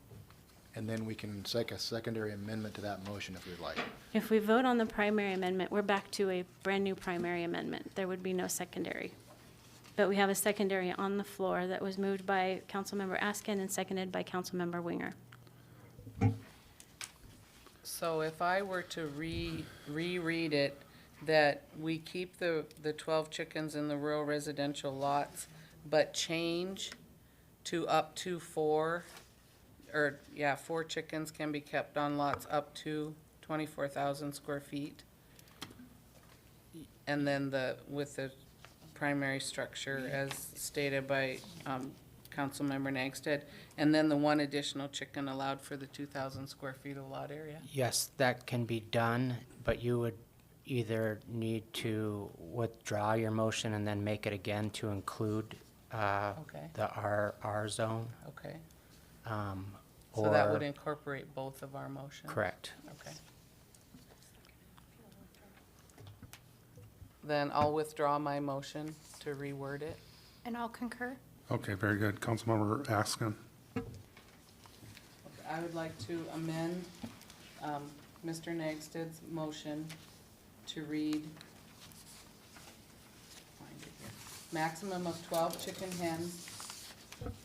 [SPEAKER 7] and then we can take a secondary amendment to that motion if we'd like?
[SPEAKER 2] If we vote on the primary amendment, we're back to a brand-new primary amendment. There would be no secondary. But we have a secondary on the floor that was moved by Councilmember Askin and seconded by Councilmember Winger.
[SPEAKER 20] So if I were to reread it, that we keep the 12 chickens in the rural residential lots, but change to up to 4, or, 4 chickens can be kept on lots up to 24,000 square feet. And then with the primary structure as stated by Councilmember Nagsted, and then the 1 additional chicken allowed for the 2,000 square feet of lot area?
[SPEAKER 11] Yes, that can be done, but you would either need to withdraw your motion and then make it again to include
[SPEAKER 20] Okay.
[SPEAKER 11] the RR zone.
[SPEAKER 20] Okay.
[SPEAKER 11] um,
[SPEAKER 20] So that
[SPEAKER 11] or-
[SPEAKER 20] would incorporate both of our motions?
[SPEAKER 11] Correct.
[SPEAKER 20] Okay. Then I'll withdraw my motion to reword it.
[SPEAKER 8] And I'll concur.
[SPEAKER 1] Okay, very good. Councilmember Askin.
[SPEAKER 20] I would like to amend Mr. Nagsted's motion to read, find it here, maximum of 12 chicken hens.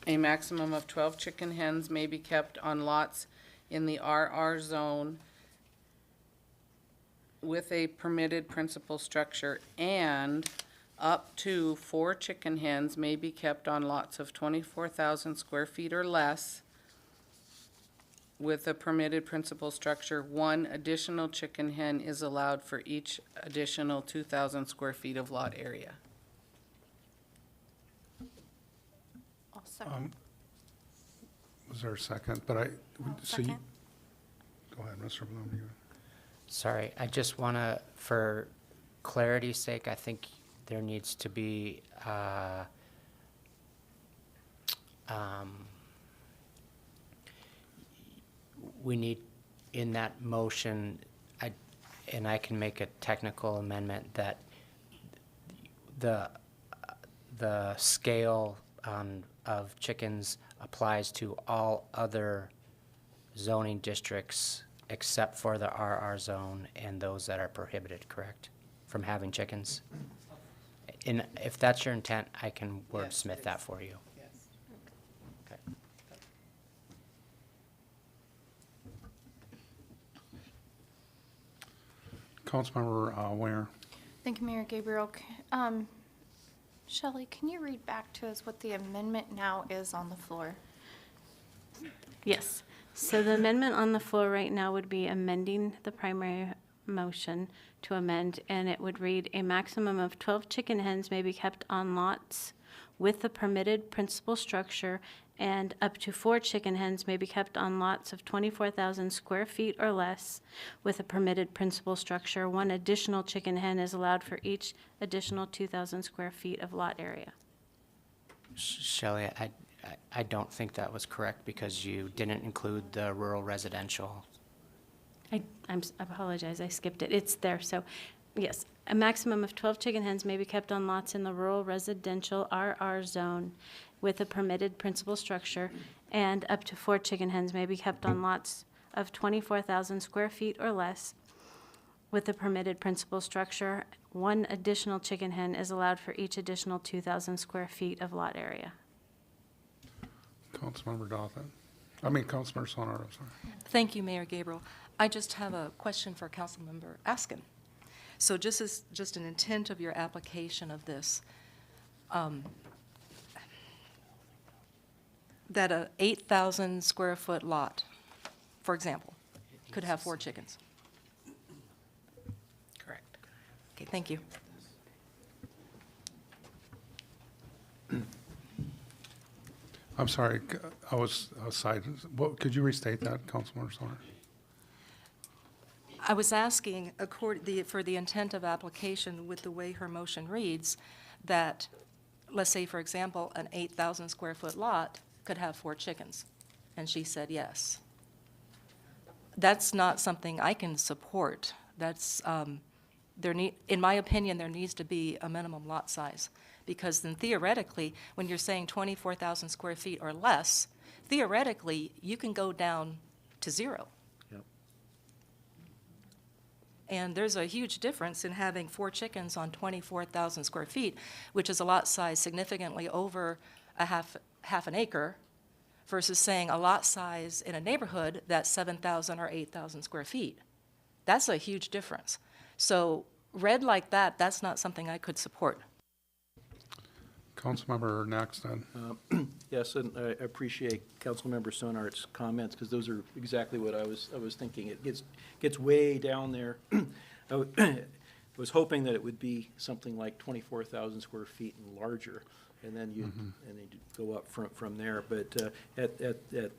[SPEAKER 20] A maximum of 12 chicken hens may be kept on lots in the RR zone with a permitted principal structure, and up to 4 chicken hens may be kept on lots of 24,000 square feet or less with a permitted principal structure. 1 additional chicken hen is allowed for each additional 2,000 square feet of lot area.
[SPEAKER 8] I'll second.
[SPEAKER 1] Was there a second? But so you,
[SPEAKER 8] second.
[SPEAKER 1] go ahead, Mr. Bloom. You-
[SPEAKER 11] Sorry, I just want to, for clarity's sake, I think there needs to be, we need, in that motion, and I can make a technical amendment that the scale of chickens applies to all other zoning districts except for the RR zone and those that are prohibited, correct, from having chickens? And if that's your intent, I can wordsmith that for you.
[SPEAKER 20] Yes.
[SPEAKER 11] Okay.
[SPEAKER 1] Councilmember Ware.
[SPEAKER 8] Thank you, Mayor Gabriel. Shelley, can you read back to us what the amendment now is on the floor?
[SPEAKER 2] Yes. So the amendment on the floor right now would be amending the primary motion to amend, and it would read, a maximum of 12 chicken hens may be kept on lots with the permitted principal structure, and up to 4 chicken hens may be kept on lots of 24,000 square feet or less with a permitted principal structure. 1 additional chicken hen is allowed for each additional 2,000 square feet of lot area.
[SPEAKER 11] Shelley, I don't think that was correct because you didn't include the rural residential.
[SPEAKER 2] I apologize, I skipped it. It's there. So, yes, a maximum of 12 chicken hens may be kept on lots in the rural residential RR zone with a permitted principal structure, and up to 4 chicken hens may be kept on lots of 24,000 square feet or less with a permitted principal structure. 1 additional chicken hen is allowed for each additional 2,000 square feet of lot area.
[SPEAKER 1] Councilmember Councilmember Sonard, I'm sorry.
[SPEAKER 21] Thank you, Mayor Gabriel. I just have a question for Councilmember Askin. So just an intent of your application of this, that a 8,000 square foot lot, for example, could have 4 chickens.
[SPEAKER 20] Correct.
[SPEAKER 21] Okay, thank you.
[SPEAKER 1] I'm sorry, I was outside. What, could you restate that, Councilmember Sonard?
[SPEAKER 21] I was asking, for the intent of application with the way her motion reads, that, let's say, for example, an 8,000 square foot lot could have 4 chickens, and she said yes. That's not something I can support. That's, in my opinion, there needs to be a minimum lot size, because then theoretically, when you're saying 24,000 square feet or less, theoretically, you can go down to 0. And there's a huge difference in having 4 chickens on 24,000 square feet, which is a lot size significantly over a half an acre, versus saying a lot size in a neighborhood that's 7,000 or 8,000 square feet. That's a huge difference. So read like that, that's not something I could support.
[SPEAKER 1] Councilmember Naxton.
[SPEAKER 3] Yes, and I appreciate Councilmember Sonart's comments, because those are exactly what I was thinking. It gets way down there. I was hoping that it would be something like 24,000 square feet and larger, and then you'd go up from there. But at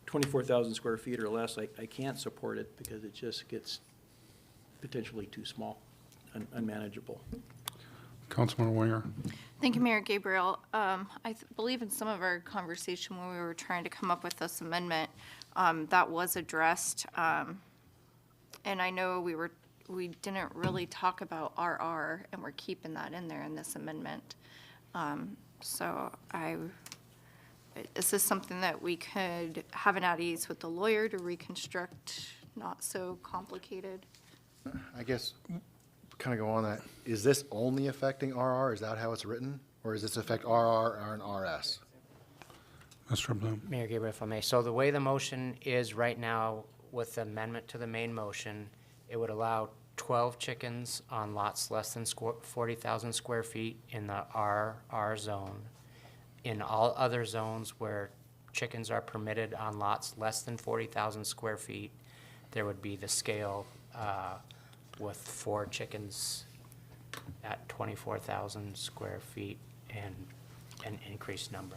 [SPEAKER 3] 24,000 square feet or less, I can't support it because it just gets potentially too small, unmanageable.
[SPEAKER 1] Councilmember Winger.
[SPEAKER 8] Thank you, Mayor Gabriel. Believe in some of our conversation when we were trying to come up with this amendment, that was addressed. And I know we didn't really talk about RR, and we're keeping that in there in this amendment. So is this something that we could have an at ease with the lawyer to reconstruct, not so complicated?
[SPEAKER 7] I guess, kind of go on that, is this only affecting RR? Is that how it's written? Or does this affect RR and RS?
[SPEAKER 1] Mr. Bloom.
[SPEAKER 11] Mayor Gabriel, if I may. So the way the motion is right now with the amendment to the main motion, it would allow 12 chickens on lots less than 40,000 square feet in the RR zone. In all other zones where chickens are permitted on lots less than 40,000 square feet, there would be the scale with 4 chickens at 24,000 square feet and an increased number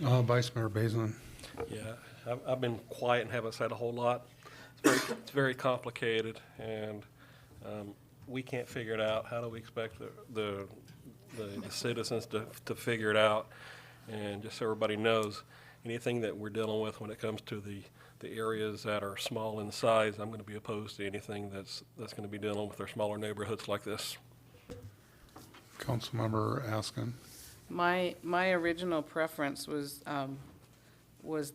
[SPEAKER 11] allowed.
[SPEAKER 1] Vice Mayor Basin.
[SPEAKER 5] Yeah, I've been quiet and haven't said a whole lot. It's very complicated, and we can't figure it out. How do we expect the citizens to figure it out? And just so everybody knows, anything that we're dealing with when it comes to the areas that are small in size, I'm going to be opposed to anything that's going to be dealing with our smaller neighborhoods like this.
[SPEAKER 1] Councilmember Askin.
[SPEAKER 20] My original preference was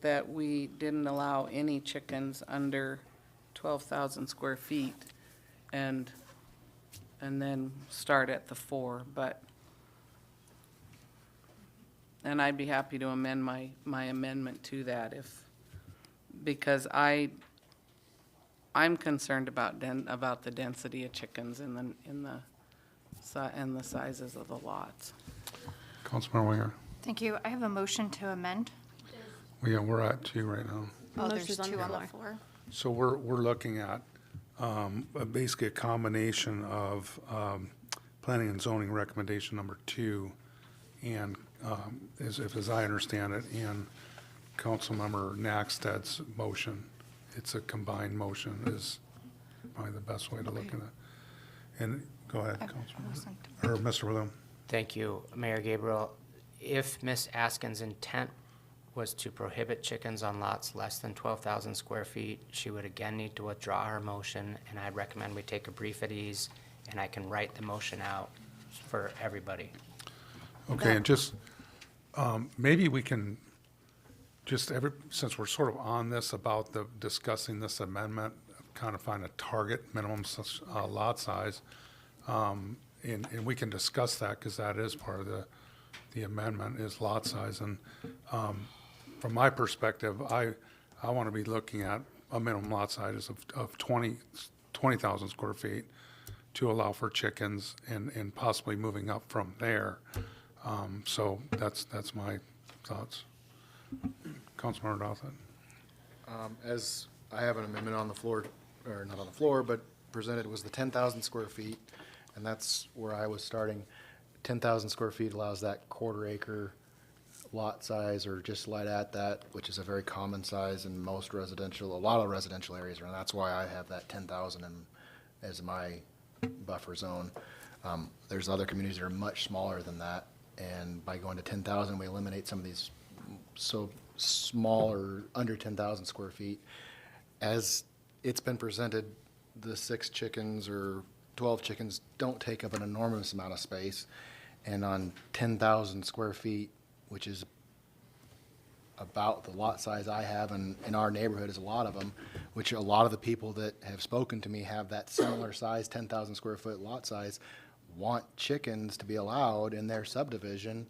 [SPEAKER 20] that we didn't allow any chickens under 12,000 square feet and then start at the 4, and I'd be happy to amend my amendment to that because I'm concerned about the density of chickens in the sizes of the lots.
[SPEAKER 1] Councilmember Winger.
[SPEAKER 8] Thank you. I have a motion to amend.
[SPEAKER 1] Yeah, we're at 2 right now.
[SPEAKER 8] Oh, there's
[SPEAKER 2] Motion's
[SPEAKER 8] 2 on
[SPEAKER 2] on
[SPEAKER 8] the
[SPEAKER 2] the
[SPEAKER 8] floor.
[SPEAKER 1] So we're looking at basically a combination of planning and zoning recommendation number 2 and as I understand it, and Councilmember Nacksted's motion. It's a combined motion is probably the best way to look at it. And go ahead, Councilmember. Or Mr. Bloom.
[SPEAKER 11] Thank you, Mayor Gabriel. If Ms. Askin's intent was to prohibit chickens on lots less than 12,000 square feet, she would again need to withdraw her motion, and I recommend we take a brief at ease, and I can write the motion out for everybody.
[SPEAKER 1] Okay, and just maybe we can since we're sort of on this about discussing this amendment, kind of find a target minimum lot size, and we can discuss that because that is part of the amendment is lot size. And from my perspective, I want to be looking at a minimum lot size of 20,000 square feet to allow for chickens and possibly moving up from there. So that's my thoughts. Councilmember Dothett.
[SPEAKER 7] As I have an amendment on the floor, or not on the floor, but presented was the 10,000 square feet, and that's where I was starting. 10,000 square feet allows that quarter-acre lot size, or just right at that, which is a very common size in a lot of residential areas, and that's why I have that 10,000 as my buffer zone. There's other communities that are much smaller than that, and by going to 10,000, we eliminate some of these so small or under 10,000 square feet. As it's been presented, the 6 chickens or 12 chickens don't take up an enormous amount of space, and on 10,000 square feet, which is about the lot size I have, and in our neighborhood is a lot of them, which a lot of the people that have spoken to me have that similar size, 10,000 square foot lot size, want chickens to be allowed in their subdivision.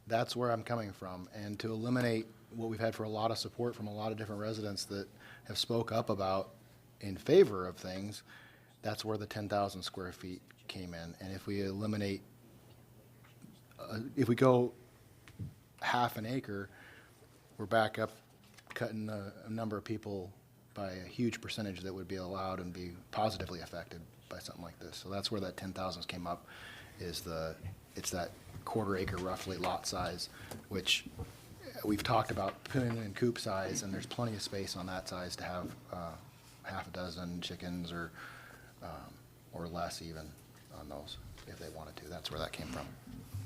[SPEAKER 7] That's where I'm coming from. And to eliminate what we've had for a lot of support from a lot of different residents that have spoke up about in favor of things, that's where the 10,000 square feet came in. And if we eliminate, if we go half an acre, we're back up cutting a number of people by a huge percentage that would be allowed and be positively affected by something like this. So that's where that 10,000 came up, it's that quarter-acre roughly lot size, which we've talked about pen and coop size, and there's plenty of space on that size to have half a dozen chickens or less even. on those if they wanted to. That's where that came from.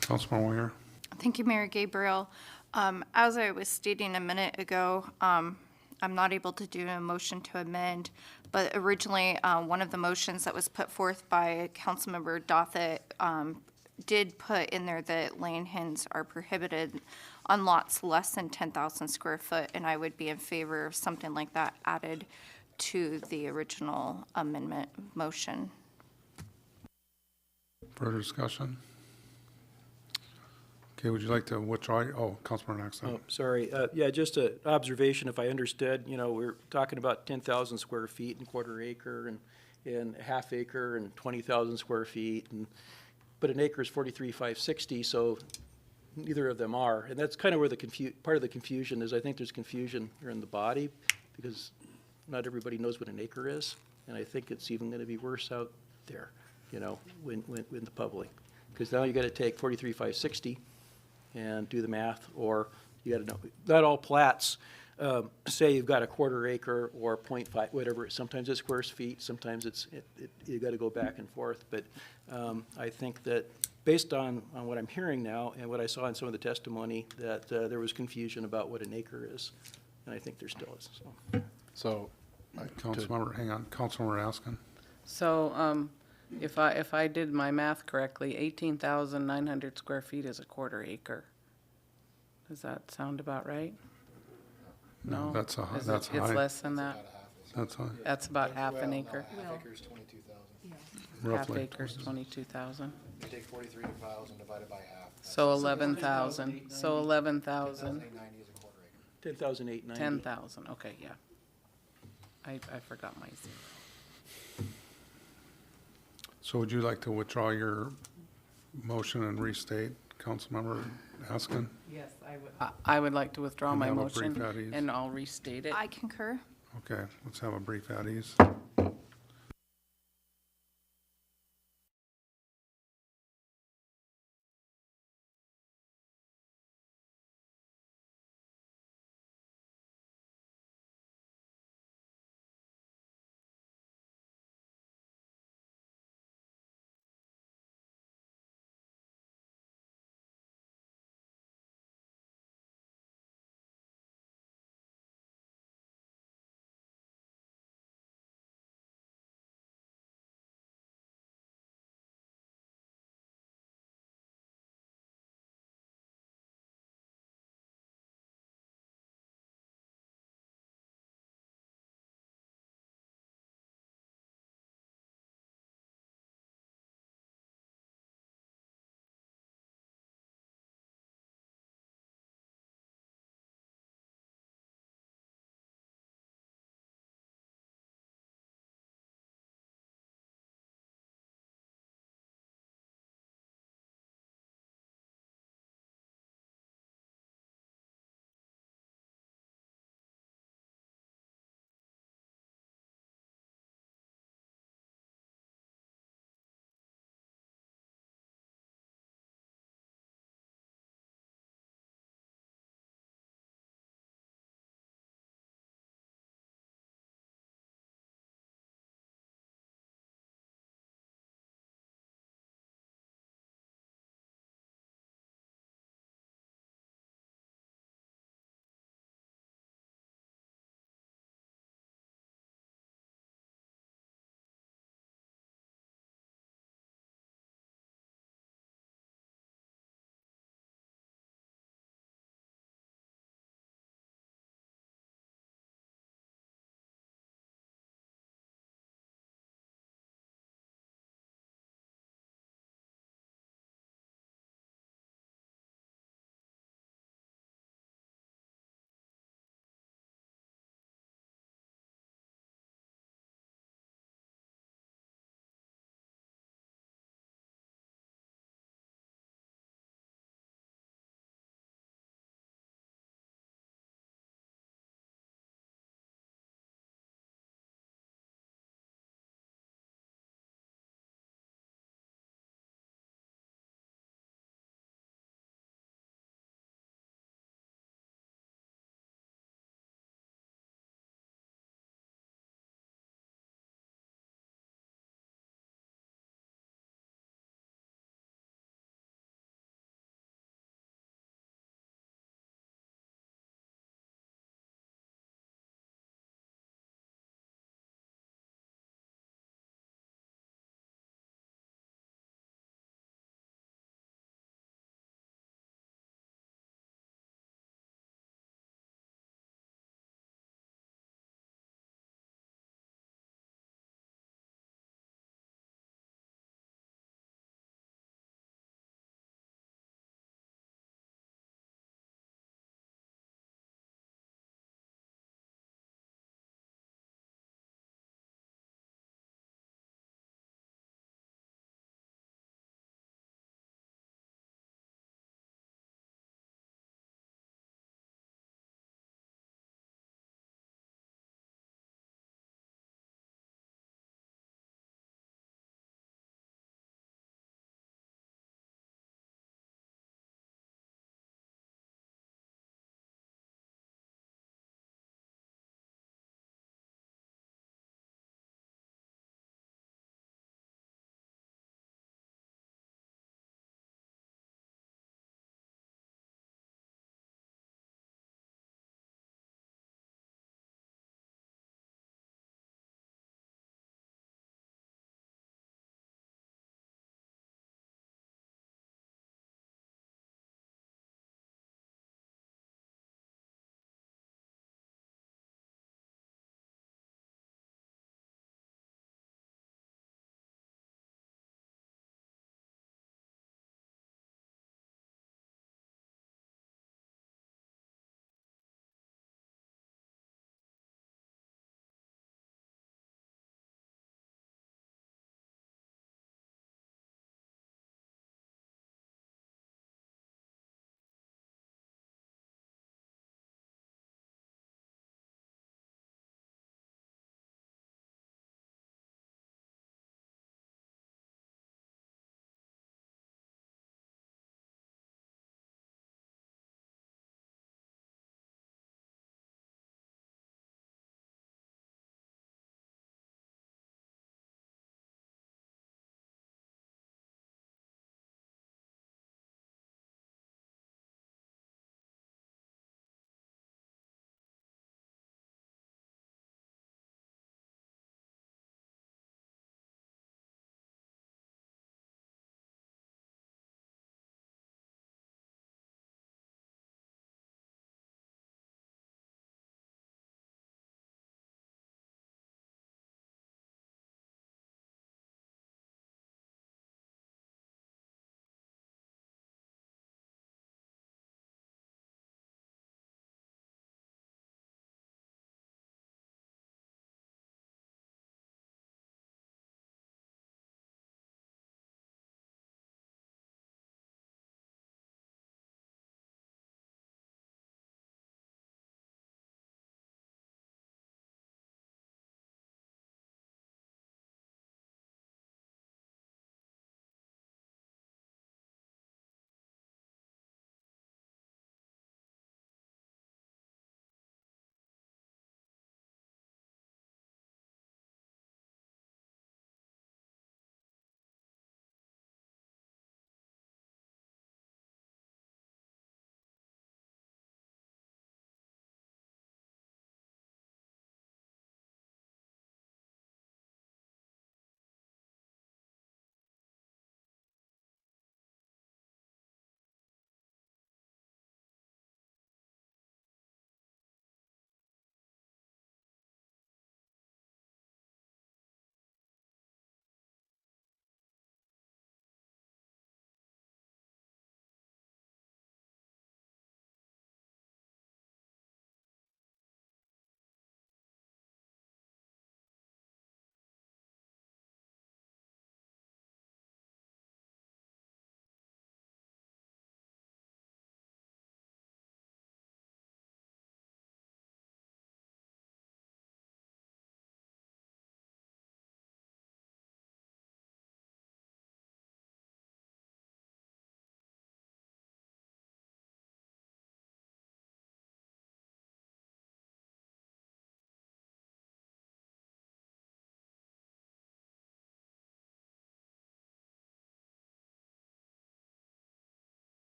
[SPEAKER 1] Councilman Winger?
[SPEAKER 8] Thank you, Mayor Gabriel. As I was stating a minute ago, I'm not able to do a motion to amend, but originally, one of the motions that was put forth by Councilmember Dothett did put in there that laying hens are prohibited on lots less than 10,000 square foot, and I would be in favor of something like that added to the original amendment motion.
[SPEAKER 1] Further discussion? Okay, would you like to withdraw? Councilman Axon.
[SPEAKER 3] Oh, sorry. Yeah, just an observation, if I understood, we're talking about 10,000 square feet and quarter acre and a half acre and 20,000 square feet. But an acre is 43,560, so neither of them are. And that's kind of where part of the confusion is. I think there's confusion here in the body because not everybody knows what an acre is. And I think it's even going to be worse out there, when the public. Because now you got to take 43,560 and do the math, or you got to know, not all plats say you've got a quarter acre or 0.5, whatever. Sometimes it's square feet, sometimes you got to go back and forth. But I think that based on what I'm hearing now and what I saw in some of the testimony, that there was confusion about what an acre is, and I think there still is.
[SPEAKER 7] So,
[SPEAKER 1] Councilmember, hang on. Councilmember Askin.
[SPEAKER 20] So, if I did my math correctly, 18,900 square feet is a quarter acre. Does that sound about right?
[SPEAKER 1] No, that's high.
[SPEAKER 20] It's less than that?
[SPEAKER 1] That's high.
[SPEAKER 20] That's about half an acre.
[SPEAKER 7] Half acre is 22,000.
[SPEAKER 20] Half
[SPEAKER 1] Roughly.
[SPEAKER 20] acre's 22,000.
[SPEAKER 7] You take 43,000 divided by half.
[SPEAKER 20] So 11,000. So 11,000.
[SPEAKER 7] 10,890 is a quarter acre.
[SPEAKER 3] 10,890.
[SPEAKER 20] 10,000. Okay, yeah. I forgot my zero.
[SPEAKER 1] So would you like to withdraw your motion and restate, Councilmember Askin?
[SPEAKER 20] Yes, I would like to withdraw
[SPEAKER 1] And
[SPEAKER 20] my
[SPEAKER 1] have a brief
[SPEAKER 20] motion
[SPEAKER 1] at ease.
[SPEAKER 20] and I'll restate it.
[SPEAKER 8] I concur.
[SPEAKER 1] Okay, let's have a brief at ease.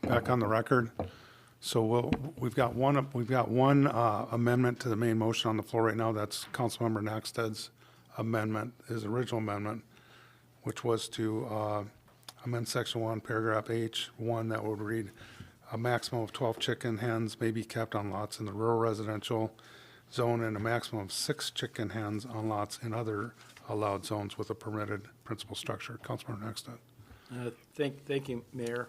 [SPEAKER 1] back on the record. So we've got one amendment to the main motion on the floor right now. That's Councilmember Naxted's amendment, his original amendment, which was to amend section 1, paragraph H1, that would read, a maximum of 12 chicken hens may be kept on lots in the rural residential zone and a maximum of 6 chicken hens on lots in other allowed zones with a permitted principal structure. Councilmember Naxted.
[SPEAKER 3] Thank you, Mayor.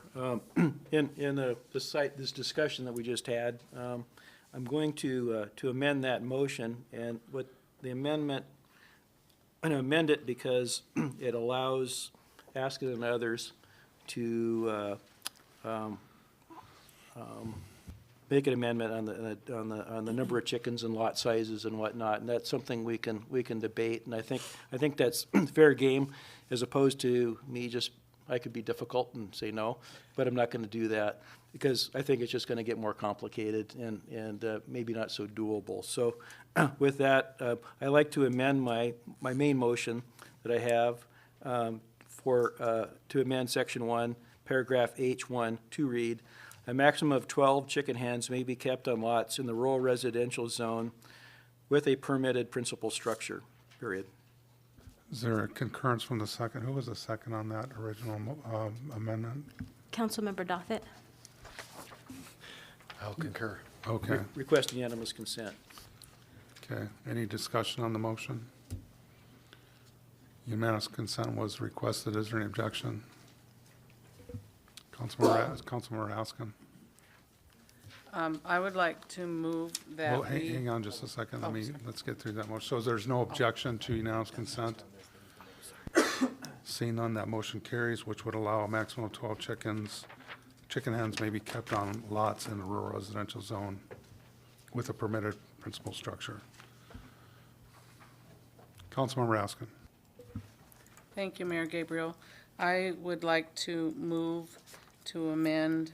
[SPEAKER 3] In this discussion that we just had, I'm going to amend that motion, and what the amendment, I'm going to amend it because it allows Askin and others to make an amendment on the number of chickens and lot sizes and whatnot, and that's something we can debate, and I think that's fair game, as opposed to me just, I could be difficult and say no, but I'm not going to do that because I think it's just going to get more complicated and maybe not so doable. So with that, I like to amend my main motion that I have to amend section 1, paragraph H1 to read, a maximum of 12 chicken hens may be kept on lots in the rural residential zone with a permitted principal structure, period.
[SPEAKER 1] Is there a concurrence from the second? Who was the second on that original amendment?
[SPEAKER 2] Councilmember Dothit.
[SPEAKER 7] I'll concur.
[SPEAKER 1] Okay.
[SPEAKER 3] Request unanimous consent.
[SPEAKER 1] Okay. Any discussion on the motion? Unanimous consent was requested. Is there any objection? Councilmember Askin.
[SPEAKER 20] I would like to move that
[SPEAKER 1] Well, hang on just a second. Let's get through that motion. So there's no objection to unanimous consent? Seeing none, that motion carries, which would allow a maximum of 12 chicken hens may be kept on lots in the rural residential zone with a permitted principal structure. Councilmember Askin.
[SPEAKER 20] Thank you, Mayor Gabriel. I would like to move to amend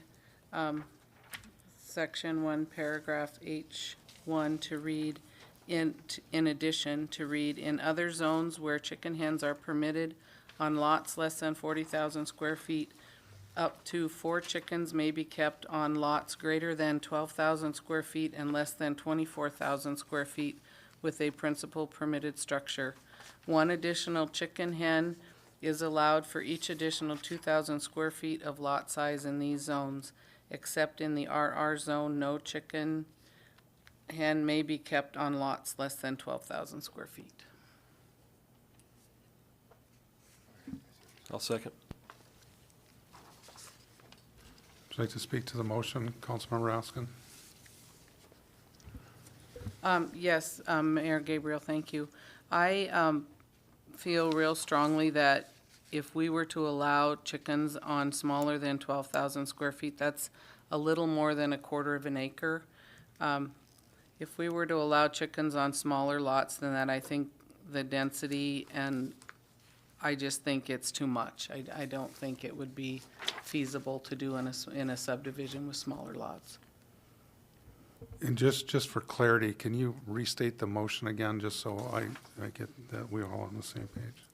[SPEAKER 20] section 1, paragraph H1 to read, in addition, to read, in other zones where chicken hens are permitted on lots less than 40,000 square feet, up to 4 chickens may be kept on lots greater than 12,000 square feet and less than 24,000 square feet with a principal permitted structure. 1 additional chicken hen is allowed for each additional 2,000 square feet of lot size in these zones. Except in the RR zone, no chicken hen may be kept on lots less than 12,000 square feet.
[SPEAKER 5] I'll second.
[SPEAKER 1] Would you like to speak to the motion, Councilmember Askin?
[SPEAKER 20] Yes, Mayor Gabriel, thank you. I feel real strongly that if we were to allow chickens on smaller than 12,000 square feet, that's a little more than a quarter of an acre. If we were to allow chickens on smaller lots than that, I think the density, and I just think it's too much. I don't think it would be feasible to do in a subdivision with smaller lots.
[SPEAKER 1] And just for clarity, can you restate the motion again, just so I get that we're all on the same page?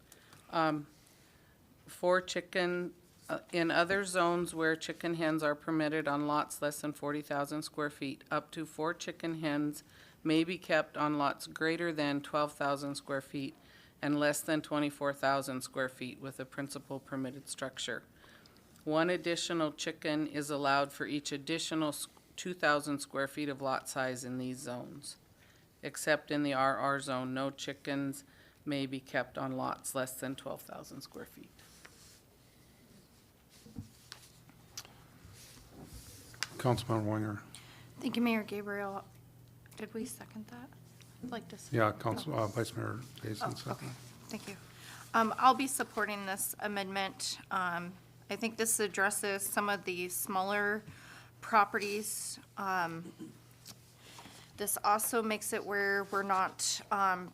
[SPEAKER 20] For chicken, in other zones where chicken hens are permitted on lots less than 40,000 square feet, up to 4 chicken hens may be kept on lots greater than 12,000 square feet and less than 24,000 square feet with a principal permitted structure. 1 additional chicken is allowed for each additional 2,000 square feet of lot size in these zones. Except in the RR zone, no chickens may be kept on lots less than 12,000 square feet.
[SPEAKER 1] Councilmember Winger.
[SPEAKER 8] Thank you, Mayor Gabriel. Did we second that? I'd like to.
[SPEAKER 1] Yeah, Vice Mayor Basin
[SPEAKER 8] Oh,
[SPEAKER 1] said.
[SPEAKER 8] okay, thank you. I'll be supporting this amendment. I think this addresses some of the smaller properties. This also makes it where we're not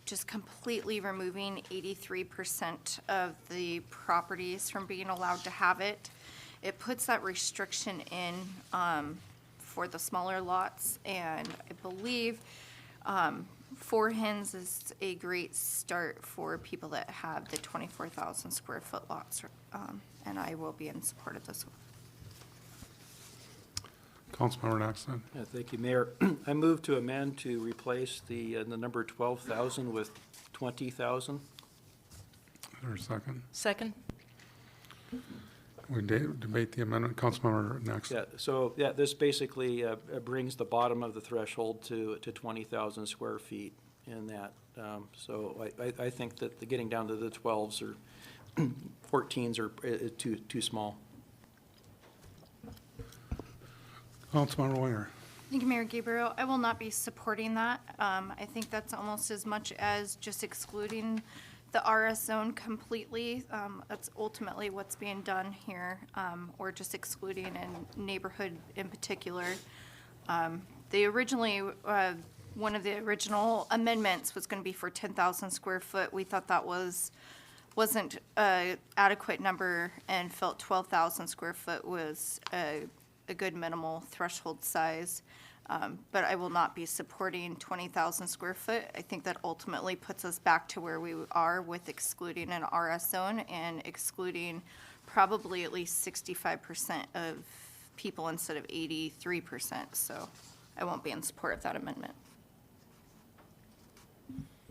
[SPEAKER 8] just completely removing 83% of the properties from being allowed to have it. It puts that restriction in for the smaller lots, and I believe 4 hens is a great start for people that have the 24,000 square foot lots, and I will be in support of this one.
[SPEAKER 1] Councilmember Knoxon.
[SPEAKER 3] Yeah, thank you, Mayor. I move to amend to replace the number 12,000 with 20,000.
[SPEAKER 1] Is there a second?
[SPEAKER 21] Second?
[SPEAKER 1] We debate the amendment. Councilmember Knoxon.
[SPEAKER 3] Yeah, so, yeah, this basically brings the bottom of the threshold to 20,000 square feet in that. So I think that getting down to the 12s or 14s are too small.
[SPEAKER 1] Councilmember Winger.
[SPEAKER 8] Thank you, Mayor Gabriel. I will not be supporting that. I think that's almost as much as just excluding the RS zone completely. That's ultimately what's being done here, or just excluding a neighborhood in particular. They originally, one of the original amendments was going to be for 10,000 square foot. We thought that wasn't an adequate number and felt 12,000 square foot was a good minimal threshold size. But I will not be supporting 20,000 square foot. I think that ultimately puts us back to where we are with excluding an RS zone and excluding probably at least 65% of people instead of 83%. So I won't be in support of that amendment.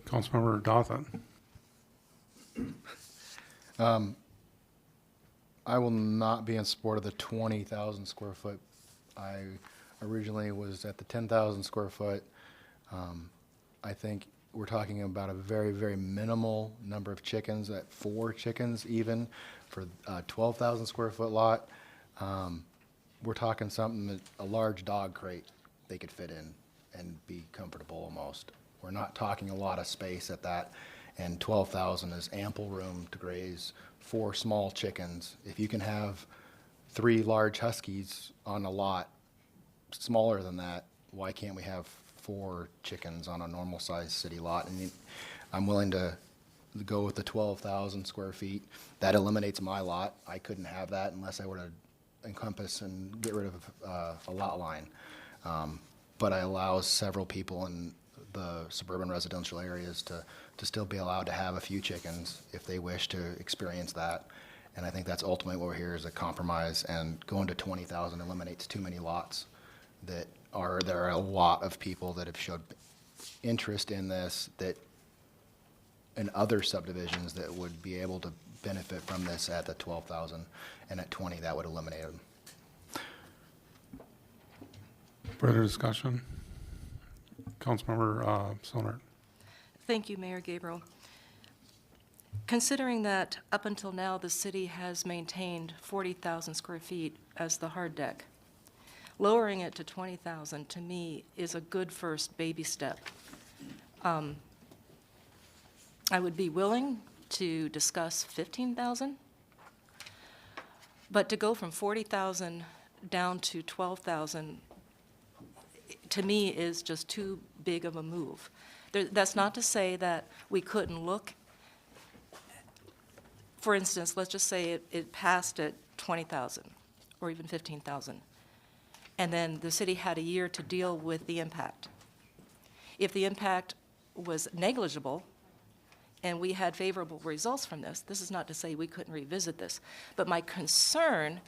[SPEAKER 1] Councilmember Dothett.
[SPEAKER 7] I will not be in support of the 20,000 square foot. I originally was at the 10,000 square foot. I think we're talking about a very, very minimal number of chickens, at 4 chickens even, for a 12,000 square foot lot. We're talking something that a large dog crate they could fit in and be comfortable almost. We're not talking a lot of space at that, and 12,000 is ample room to graze 4 small chickens. If you can have 3 large huskies on a lot smaller than that, why can't we have 4 chickens on a normal sized city lot? And I'm willing to go with the 12,000 square feet. That eliminates my lot. I couldn't have that unless I were to encompass and get rid of a lot line. But I allow several people in the suburban residential areas to still be allowed to have a few chickens if they wish to experience that. And I think that's ultimately what we're here is a compromise, and going to 20,000 eliminates too many lots. There are a lot of people that have showed interest in this, that in other subdivisions that would be able to benefit from this at the 12,000, and at 20 that would eliminate them.
[SPEAKER 1] Further discussion? Councilmember Sonert.
[SPEAKER 21] Thank you, Mayor Gabriel. Considering that up until now, the city has maintained 40,000 square feet as the hard deck, lowering it to 20,000 to me is a good first baby step. I would be willing to discuss 15,000, but to go from 40,000 down to 12,000 to me is just too big of a move. That's not to say that we couldn't look. For instance, let's just say it passed at 20,000 or even 15,000, and then the city had a year to deal with the impact. If the impact was negligible and we had favorable results from this is not to say we couldn't revisit this. But my concern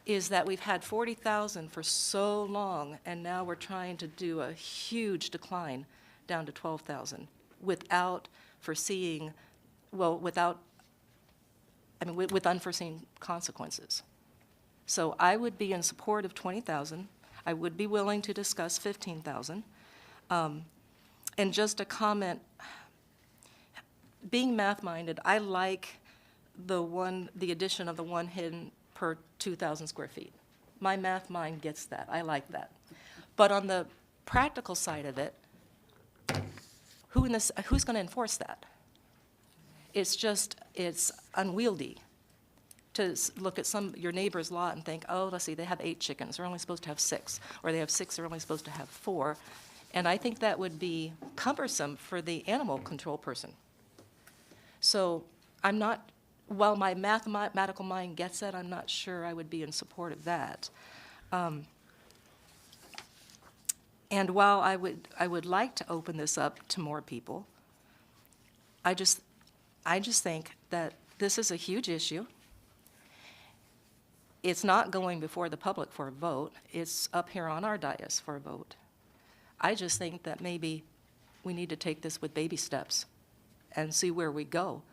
[SPEAKER 21] is that we've had 40,000 for so long, and now we're trying to do a huge decline down to 12,000 without foreseeing, with unforeseen consequences. So I would be in support of 20,000. I would be willing to discuss 15,000. And just a comment, being math-minded, I like the addition of the one hidden per 2,000 square feet. My math mind gets that. I like that. But on the practical side of it, who's going to enforce that? It's unwieldy to look at your neighbor's lot and think, oh, let's see, they have 8 chickens. They're only supposed to have 6. Or they have 6, they're only supposed to have 4. And I think that would be cumbersome for the animal control person. So I'm not, while my mathematical mind gets that, I'm not sure I would be in support of that. And while I would like to open this up to more people, I just think that this is a huge issue. it's not going before the public for a vote. It's up here on our dais for a vote. I just think that maybe we need to take this with baby steps and see where we go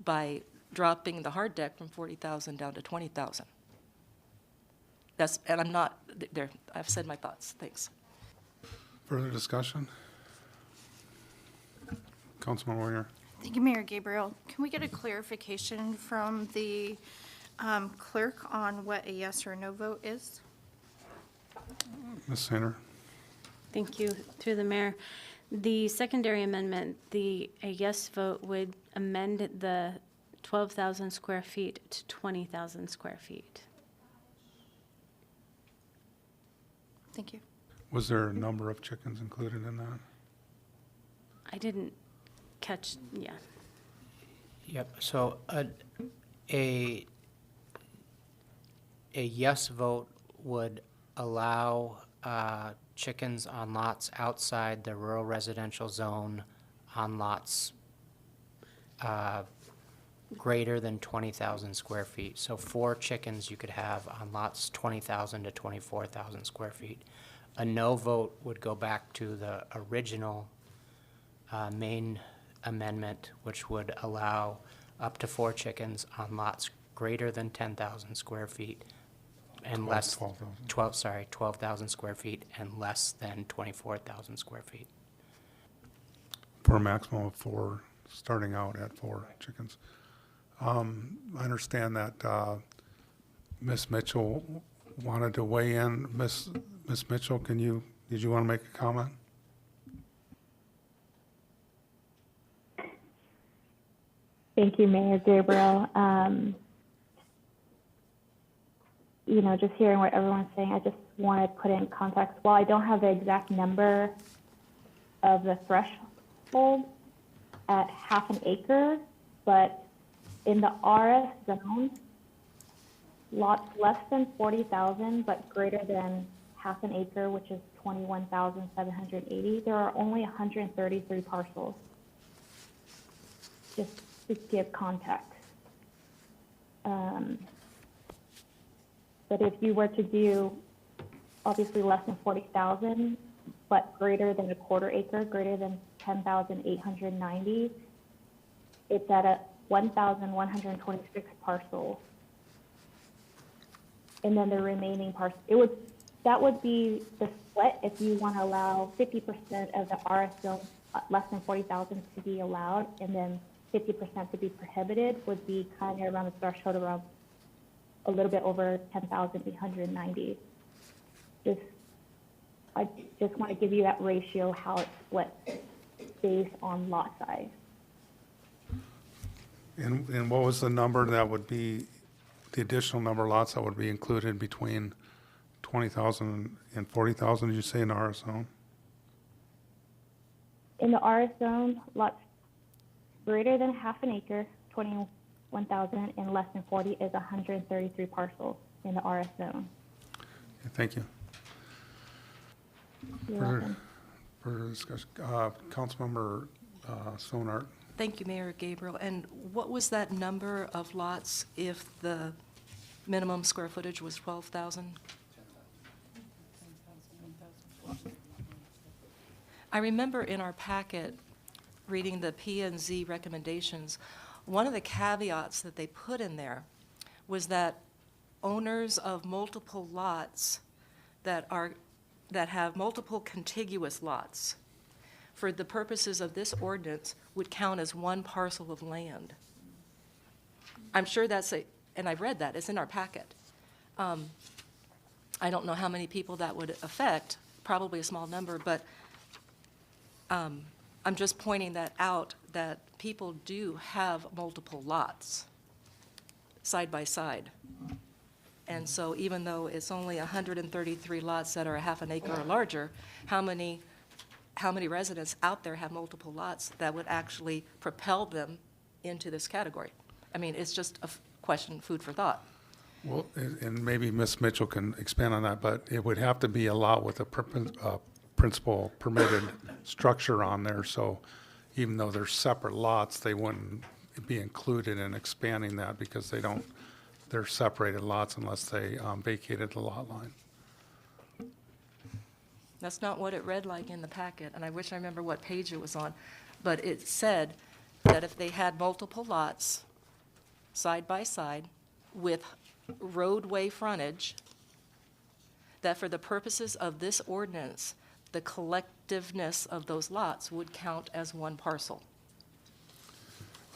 [SPEAKER 21] by dropping the hard deck from 40,000 down to 20,000. And I'm not, there, I've said my thoughts. Thanks.
[SPEAKER 1] Further discussion? Councilman Warrior.
[SPEAKER 8] Thank you, Mayor Gabriel. Can we get a clarification from the clerk on what a yes or no vote is?
[SPEAKER 1] Ms. Sainer.
[SPEAKER 2] Thank you. Through the mayor. The secondary amendment, a yes vote would amend the 12,000 square feet to 20,000 square feet.
[SPEAKER 8] Thank you.
[SPEAKER 1] Was there a number of chickens included in that?
[SPEAKER 2] I didn't catch, yeah.
[SPEAKER 11] Yep, so a yes vote would allow chickens on lots outside the rural residential zone on lots greater than 20,000 square feet. So 4 chickens you could have on lots 20,000 to 24,000 square feet. A no vote would go back to the original main amendment, which would allow up to 4 chickens on lots greater than 10,000 square feet and less, 12,000 square feet and less than 24,000 square feet.
[SPEAKER 1] For a maximum of 4, starting out at 4 chickens. I understand that Ms. Mitchell wanted to weigh in. Ms. Mitchell, did you want to make a comment?
[SPEAKER 6] Thank you, Mayor Gabriel. Just hearing what everyone's saying, I just want to put it in context. While I don't have the exact number of the threshold at half an acre, but in the RS zone, lots less than 40,000 but greater than half an acre, which is 21,780, there are only 133 parcels. Just to give context. But if you were to do obviously less than 40,000, but greater than a quarter acre, greater than 10,890, it's at a 1,126 parcels. And then the remaining parcels, that would be the split if you want to allow 50% of the RS zone, less than 40,000 to be allowed, and then 50% to be prohibited would be kind of around the threshold around a little bit over 10,890. I just want to give you that ratio, how it splits based on lot size.
[SPEAKER 1] And what was the number that would be, the additional number of lots that would be included between 20,000 and 40,000, did you say, in the RS zone?
[SPEAKER 6] In the RS zone, lots greater than half an acre, 21,000, and less than 40 is 133 parcels in the RS zone.
[SPEAKER 1] Okay, thank you.
[SPEAKER 6] You're welcome.
[SPEAKER 1] Further discussion. Councilmember Sonart.
[SPEAKER 21] Thank you, Mayor Gabriel. And what was that number of lots if the minimum square footage was 12,000? I remember in our packet reading the P&Z recommendations, one of the caveats that they put in there was that owners of multiple lots that have multiple contiguous lots, for the purposes of this ordinance, would count as one parcel of land. I'm sure and I've read that, it's in our packet. I don't know how many people that would affect, probably a small number, but I'm just pointing that out, that people do have multiple lots side by side. And so even though it's only 133 lots that are a half an acre or larger, how many residents out there have multiple lots that would actually propel them into this category? I mean, it's just a question, food for thought.
[SPEAKER 1] Well, and maybe Ms. Mitchell can expand on that, but it would have to be a lot with a principal permitted structure on there. So even though they're separate lots, they wouldn't be included in expanding that because they don't they're separated lots unless they vacated the lot line.
[SPEAKER 21] That's not what it read like in the packet, and I wish I remember what page it was on. But it said that if they had multiple lots side by side with roadway frontage, that for the purposes of this ordinance, the collectiveness of those lots would count as one parcel.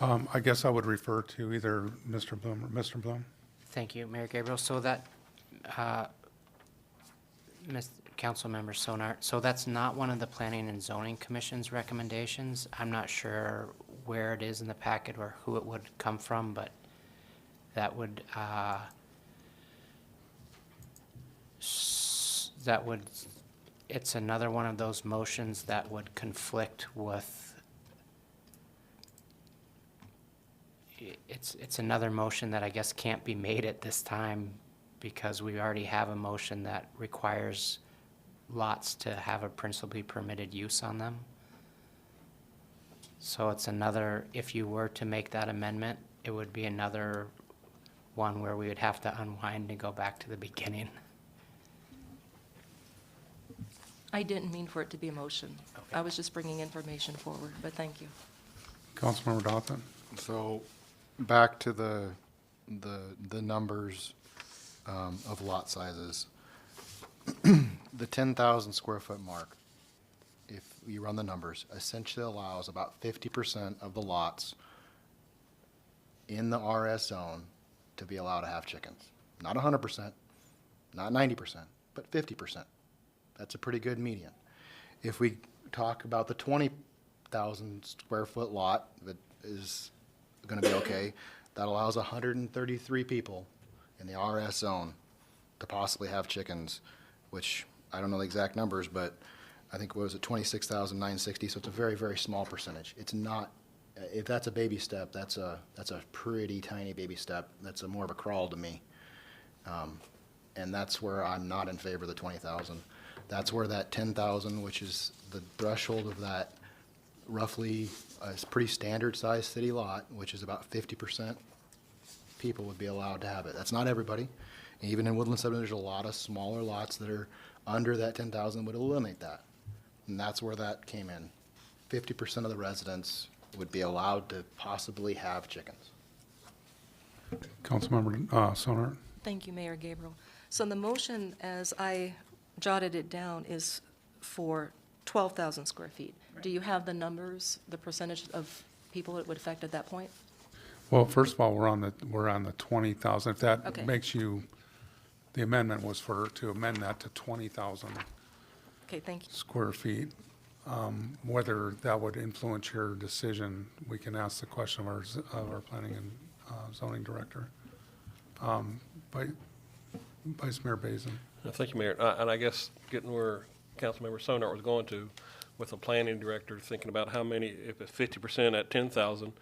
[SPEAKER 1] I guess I would refer to either Mr. Bloom or Mr. Bloom.
[SPEAKER 11] Thank you, Mayor Gabriel. So that, Councilmember Sonart, so that's not one of the Planning and Zoning Commission's recommendations. I'm not sure where it is in the packet or who it would come from, but that would, it's another one of those motions that would conflict with, it's another motion that I guess can't be made at this time because we already have a motion that requires lots to have a principally permitted use on them. So it's another, if you were to make that amendment, it would be another one where we would have to unwind and go back to the beginning.
[SPEAKER 21] I didn't mean for it to be a motion. I was just bringing information forward, but thank you.
[SPEAKER 1] Councilmember Dothman.
[SPEAKER 7] So back to the numbers of lot sizes. The 10,000 square foot mark, if you run the numbers, essentially allows about 50% of the lots in the RS zone to be allowed to have chickens. Not 100%, not 90%, but 50%. That's a pretty good median. If we talk about the 20,000 square foot lot that is going to be okay, that allows 133 people in the RS zone to possibly have chickens, which I don't know the exact numbers, but I think, what was it, 26,960, so it's a very, very small percentage. It's not, if that's a baby step, that's a pretty tiny baby step. That's more of a crawl to me. And that's where I'm not in favor of the 20,000. That's where that 10,000, which is the threshold of that roughly a pretty standard sized city lot, which is about 50% people would be allowed to have it. That's not everybody. Even in Woodland Subdivision, there's a lot of smaller lots that are under that 10,000 would eliminate that. And that's where that came in. 50% of the residents would be allowed to possibly have chickens.
[SPEAKER 1] Councilmember Sonart.
[SPEAKER 21] Thank you, Mayor Gabriel. So the motion, as I jotted it down, is for 12,000 square feet. Do you have the numbers, the percentage of people it would affect at that point?
[SPEAKER 1] Well, first of all, we're on the 20,000. If that
[SPEAKER 21] Okay.
[SPEAKER 1] makes you, the amendment was to amend that to 20,000
[SPEAKER 21] Okay, thank you.
[SPEAKER 1] square feet. Whether that would influence your decision, we can ask the question of our planning and zoning director. Vice Mayor Bazin.
[SPEAKER 5] Thank you, Mayor. And I guess getting where Councilmember Sonart was going to, with the planning director, thinking about how many, if it's 50% at 10,000,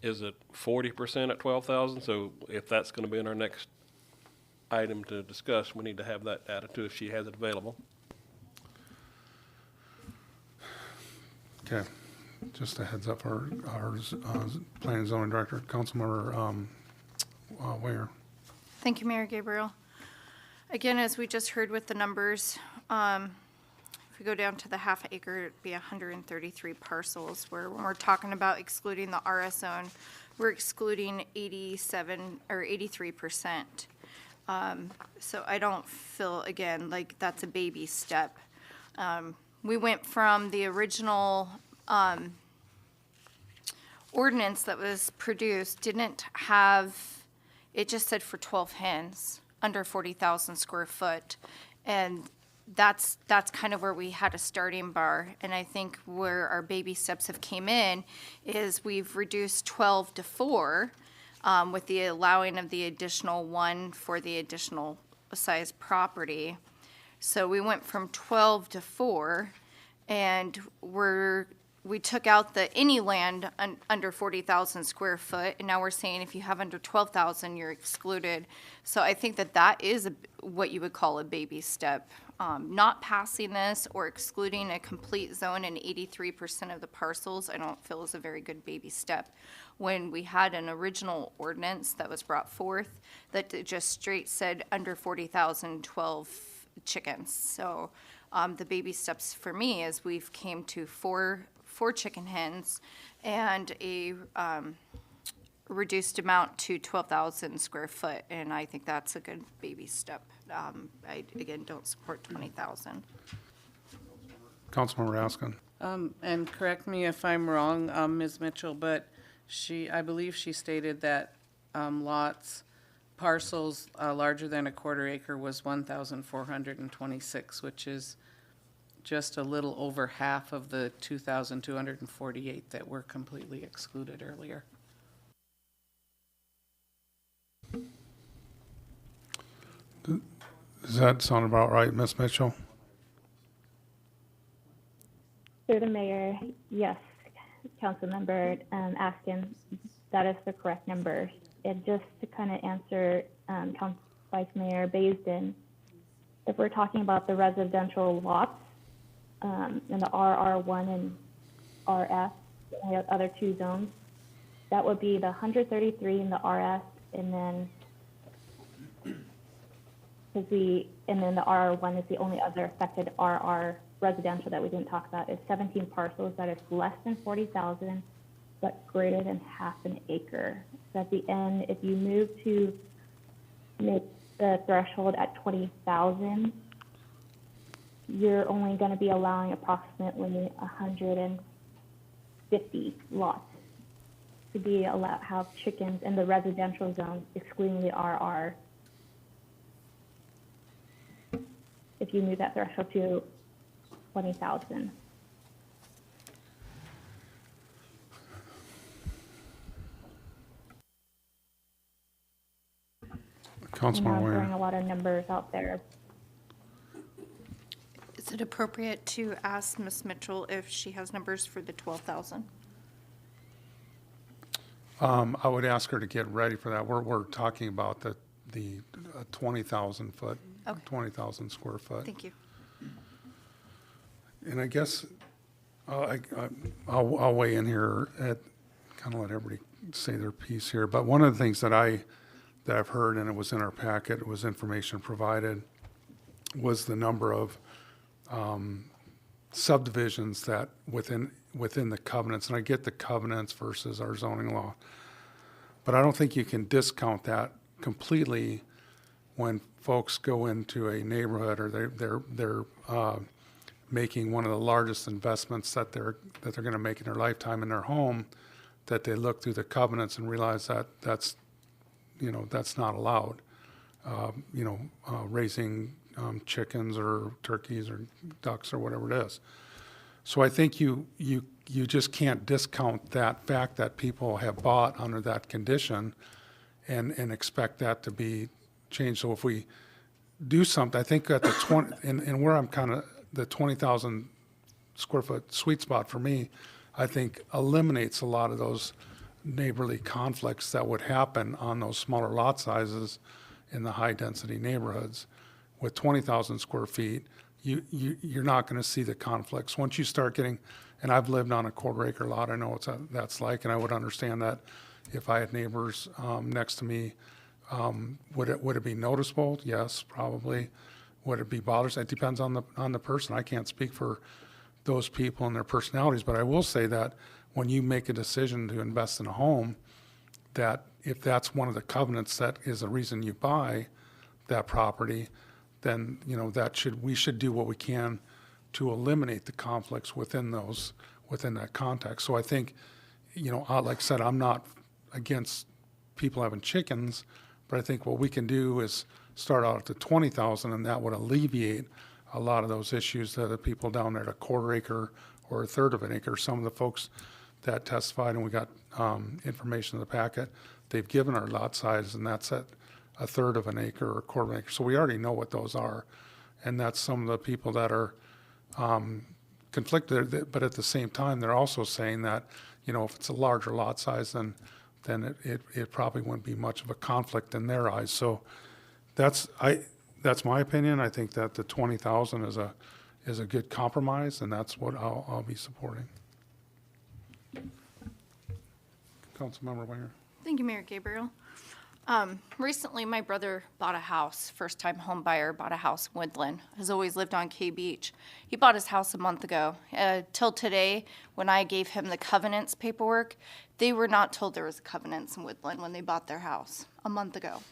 [SPEAKER 5] is it 40% at 12,000? So if that's going to be in our next item to discuss, we need to have that data too, if she has it available.
[SPEAKER 1] Okay, just a heads up for our planning and zoning director, Councilmember Weyer.
[SPEAKER 8] Thank you, Mayor Gabriel. Again, as we just heard with the numbers, if we go down to the half acre, it'd be 133 parcels, where when we're talking about excluding the RS zone, we're excluding 87 or 83%. So I don't feel, again, like that's a baby step. We went from the original ordinance that was produced, didn't have, it just said for 12 hens under 40,000 square foot. And that's kind of where we had a starting bar. And I think where our baby steps have came in is we've reduced 12 to 4 with the allowing of the additional 1 for the additional size property. So we went from 12 to 4, and we took out the any land under 40,000 square foot, and now we're saying if you have under 12,000, you're excluded. So I think that is what you would call a baby step. not passing this or excluding a complete zone in 83% of the parcels, I don't feel is a very good baby step. When we had an original ordinance that was brought forth that just straight said under 40,000, 12 chickens. So the baby steps for me is we've came to four chicken hens and a reduced amount to 12,000 square foot, and I think that's a good baby step. I, again, don't support 20,000.
[SPEAKER 1] Councilmember Askin.
[SPEAKER 20] And correct me if I'm wrong, Ms. Mitchell, but I believe she stated that parcels larger than a quarter acre was 1,426, which is just a little over half of the 2,248 that were completely excluded earlier.
[SPEAKER 1] Does that sound about right, Ms. Mitchell?
[SPEAKER 6] Through the mayor, yes, Councilmember Askin, that is the correct number. And just to kind of answer Vice Mayor Baisden, if we're talking about the residential lots in the RR1 and RS, the other two zones, that would be the 133 in the RS, and then the RR1 is the only other affected RR residential that we didn't talk about, is 17 parcels that is less than 40,000 but greater than half an acre. So at the end, if you move to make the threshold at 20,000, you're only going to be allowing approximately 150 lots to be allowed have chickens in the residential zones, excluding the RR. If you move that threshold to 20,000.
[SPEAKER 1] Councilman
[SPEAKER 6] I'm
[SPEAKER 1] Ware.
[SPEAKER 6] throwing a lot of numbers out there.
[SPEAKER 8] Is it appropriate to ask Ms. Mitchell if she has numbers for the 12,000?
[SPEAKER 1] I would ask her to get ready for that. We're talking about the 20,000 foot,
[SPEAKER 8] Okay.
[SPEAKER 1] 20,000 square foot.
[SPEAKER 8] Thank you.
[SPEAKER 1] And I guess I'll weigh in here at kind of let everybody say their piece here. But one of the things that I've heard, and it was in our packet, it was information provided, was the number of subdivisions that within the covenants, and I get the covenants versus our zoning law, but I don't think you can discount that completely when folks go into a neighborhood or they're making one of the largest investments that they're going to make in their lifetime in their home, that they look through the covenants and realize that that's not allowed. Raising chickens or turkeys or ducks or whatever it is. So I think you just can't discount that fact that people have bought under that condition and expect that to be changed. So if we do something, I think at the 20, and where I'm kind of, the 20,000 square foot sweet spot for me, I think eliminates a lot of those neighborly conflicts that would happen on those smaller lot sizes in the high density neighborhoods. With 20,000 square feet, you're not going to see the conflicts. Once you start getting, and I've lived on a quarter acre lot, I know what that's like, and I would understand that if I had neighbors next to me, would it be noticeable? Yes, probably. Would it be bothersome? It depends on the person. I can't speak for those people and their personalities, but I will say that when you make a decision to invest in a home, that if that's one of the covenants that is the reason you buy that property, then we should do what we can to eliminate the conflicts within that context. So I think, like I said, I'm not against people having chickens, but I think what we can do is start out at the 20,000, and that would alleviate a lot of those issues that the people down there at a quarter acre or a third of an acre. Some of the folks that testified, and we got information in the packet, they've given our lot size, and that's at a third of an acre or a quarter of an acre. So we already know what those are, and that's some of the people that are conflicted. But at the same time, they're also saying that if it's a larger lot size, then it probably wouldn't be much of a conflict in their eyes. So That's my opinion. I think that the 20,000 is a good compromise, and that's what I'll be supporting. Councilmember Winger.
[SPEAKER 8] Thank you, Mayor Gabriel. Recently, my brother bought a house, first-time home buyer, bought a house in Woodland, has always lived on K Beach. He bought his house a month ago. Till today, when I gave him the covenants paperwork, they were not told there was covenants in Woodland when they bought their house a month ago.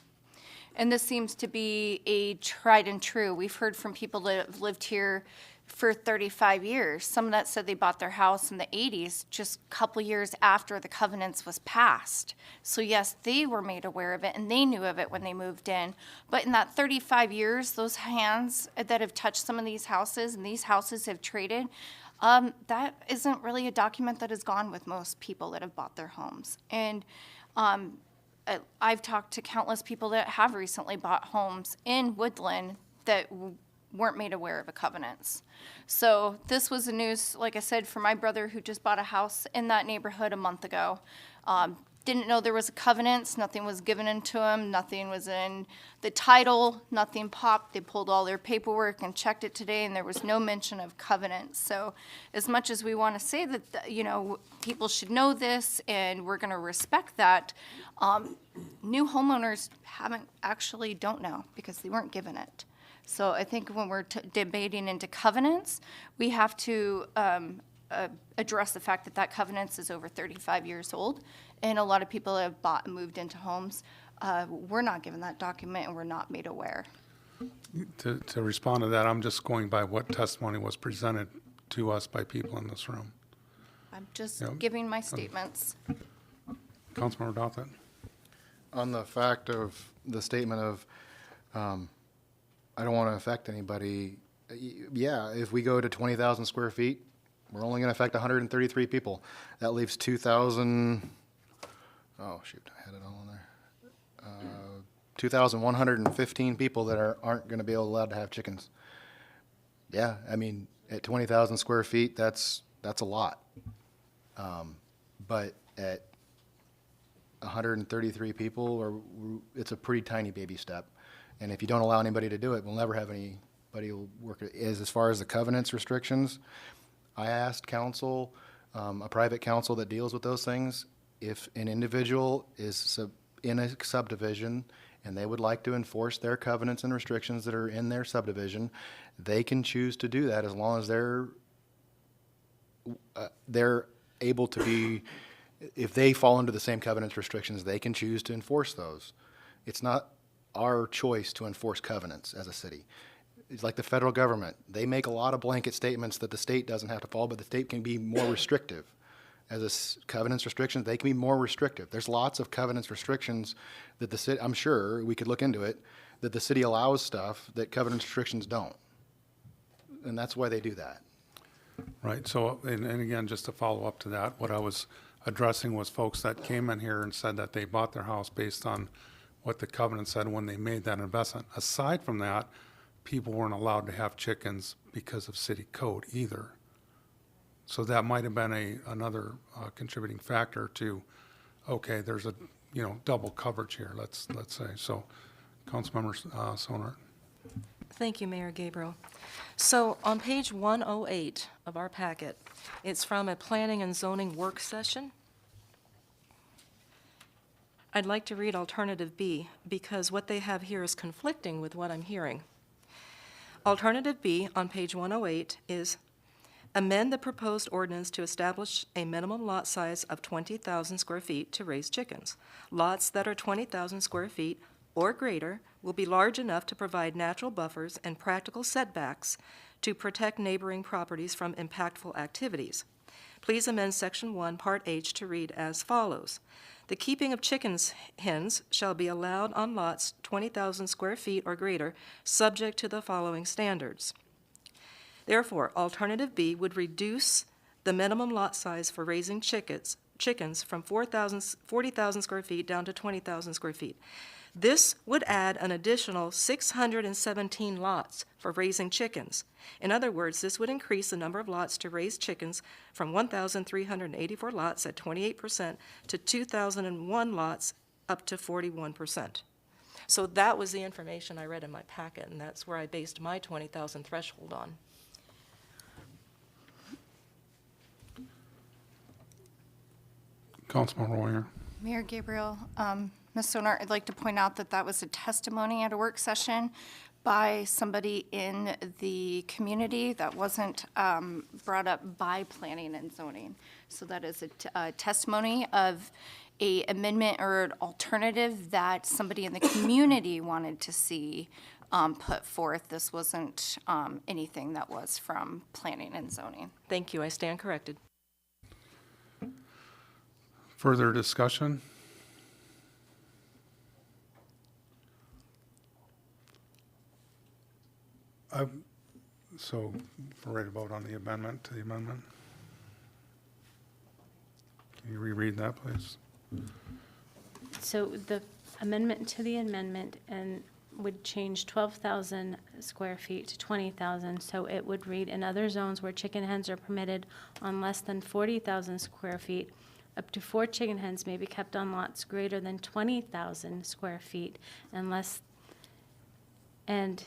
[SPEAKER 8] And this seems to be a tried and true. We've heard from people that have lived here for 35 years. Some that said they bought their house in the 80s, just a couple years after the covenants was passed. So yes, they were made aware of it and they knew of it when they moved in. But in that 35 years, those hands that have touched some of these houses and these houses have traded, that isn't really a document that has gone with most people that have bought their homes. And I've talked to countless people that have recently bought homes in Woodland that weren't made aware of the covenants. So this was the news, like I said, for my brother who just bought a house in that neighborhood a month ago. Didn't know there was a covenants, nothing was given into him, nothing was in the title, nothing popped. They pulled all their paperwork and checked it today, and there was no mention of covenants. So as much as we want to say that, you know, people should know this and we're going to respect that, new homeowners don't know because they weren't given it. So I think when we're debating into covenants, we have to address the fact that that covenants is over 35 years old, and a lot of people have bought and moved into homes. We're not given that document, and we're not made aware.
[SPEAKER 1] To respond to that, I'm just going by what testimony was presented to us by people in this room.
[SPEAKER 8] I'm just giving my statements.
[SPEAKER 1] Councilmember Dothett.
[SPEAKER 7] On the fact of the statement of, I don't want to affect anybody. Yeah, if we go to 20,000 square feet, we're only going to affect 133 people. That leaves 2,000, oh shoot, I had it all in there. 2,115 people that aren't going to be allowed to have chickens. Yeah, I mean, at 20,000 square feet, that's a lot. But at 133 people, it's a pretty tiny baby step. And if you don't allow anybody to do it, we'll never have anybody who'll work it. As far as the covenants restrictions, I asked council, a private council that deals with those things, if an individual is in a subdivision and they would like to enforce their covenants and restrictions that are in their subdivision, they can choose to do that as long as they're able to be, if they fall under the same covenants restrictions, they can choose to enforce those. It's not our choice to enforce covenants as a city. It's like the federal government. They make a lot of blanket statements that the state doesn't have to follow, but the state can be more restrictive. As covenants restrictions, they can be more restrictive. There's lots of covenants restrictions that the city, I'm sure we could look into it, that the city allows stuff that covenant restrictions don't. And that's why they do that.
[SPEAKER 1] Right. So, and again, just to follow up to that, what I was addressing was folks that came in here and said that they bought their house based on what the covenant said when they made that investment. Aside from that, people weren't allowed to have chickens because of city code either. So that might have been another contributing factor to, okay, there's a double coverage here. Let's say so. Councilmember Sonert.
[SPEAKER 21] Thank you, Mayor Gabriel. So on page 108 of our packet, it's from a planning and zoning work session. I'd like to read alternative B because what they have here is conflicting with what I'm hearing. Alternative B on page 108 is amend the proposed ordinance to establish a minimum lot size of 20,000 square feet to raise chickens. Lots that are 20,000 square feet or greater will be large enough to provide natural buffers and practical setbacks to protect neighboring properties from impactful activities. Please amend section 1, part H to read as follows. The keeping of chickens, hens, shall be allowed on lots 20,000 square feet or greater, subject to the following standards. Therefore, alternative B would reduce the minimum lot size for raising chickens from 40,000 square feet down to 20,000 square feet. This would add an additional 617 lots for raising chickens. In other words, this would increase the number of lots to raise chickens from 1,384 lots at 28% to 2,001 lots up to 41%. So that was the information I read in my packet, and that's where I based my 20,000 threshold on.
[SPEAKER 1] Councilmember Winger.
[SPEAKER 8] Mayor Gabriel, Ms. Sonar, I'd like to point out that that was a testimony at a work session by somebody in the community that wasn't brought up by planning and zoning. So that is a testimony of a amendment or an alternative that somebody in the community wanted to see put forth. This wasn't anything that was from planning and zoning.
[SPEAKER 21] Thank you. I stand corrected.
[SPEAKER 1] Further discussion? So we're ready to vote on the amendment to the amendment. Can you reread that, please?
[SPEAKER 2] So the amendment to the amendment and would change 12,000 square feet to 20,000. So it would read, in other zones where chicken hens are permitted on less than 40,000 square feet, up to 4 chicken hens may be kept on lots greater than 20,000 square feet and less than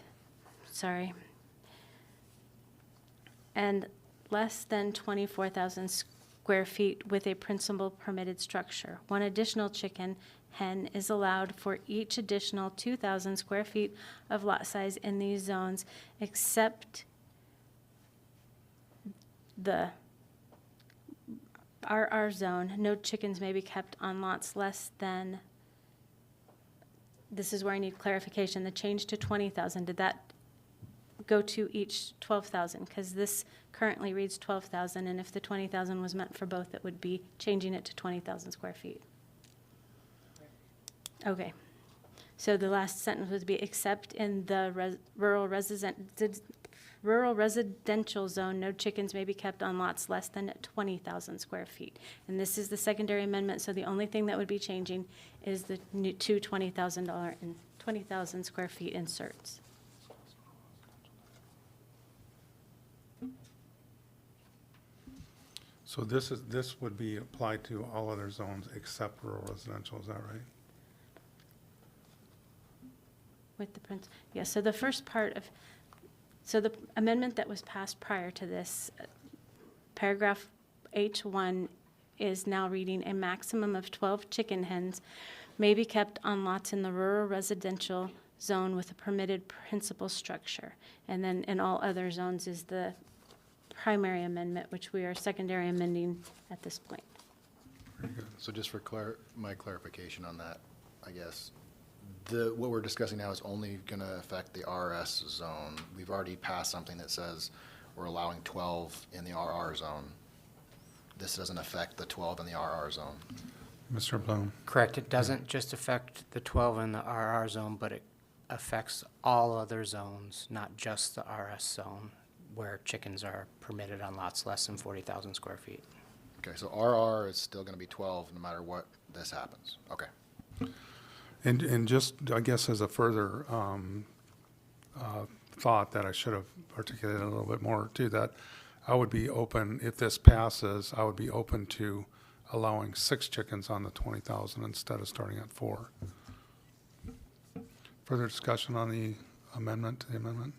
[SPEAKER 2] 24,000 square feet with a principal permitted structure. 1 additional chicken hen is allowed for each additional 2,000 square feet of lot size in these zones, except the RR zone. No chickens may be kept on lots less than, this is where I need clarification, the change to 20,000, did that go to each 12,000? Because this currently reads 12,000, and if the 20,000 was meant for both, it would be changing it to 20,000 square feet. Okay. So the last sentence would be, except in the rural residential zone, no chickens may be kept on lots less than 20,000 square feet. And this is the secondary amendment, so the only thing that would be changing is the new two $20,000 and 20,000 square feet inserts.
[SPEAKER 1] So this would be applied to all other zones except rural residential, is that right?
[SPEAKER 2] With the prince, yeah, so the first part of, so the amendment that was passed prior to this, paragraph H1 is now reading, a maximum of 12 chicken hens may be kept on lots in the rural residential zone with a permitted principal structure. And then in all other zones is the primary amendment, which we are secondary amending at this point.
[SPEAKER 1] Very good.
[SPEAKER 7] So just for my clarification on that, I guess, what we're discussing now is only going to affect the RS zone. We've already passed something that says we're allowing 12 in the RR zone. This doesn't affect the 12 in the RR zone.
[SPEAKER 1] Mr. Bloom.
[SPEAKER 11] Correct. It doesn't just affect the 12 in the RR zone, but it affects all other zones, not just the RS zone, where chickens are permitted on lots less than 40,000 square feet.
[SPEAKER 7] Okay, so RR is still going to be 12 no matter what this happens. Okay.
[SPEAKER 1] And just, I guess, as a further thought that I should have articulated a little bit more too, that I would be open, if this passes, I would be open to allowing 6 chickens on the 20,000 instead of starting at 4. Further discussion on the amendment to the amendment?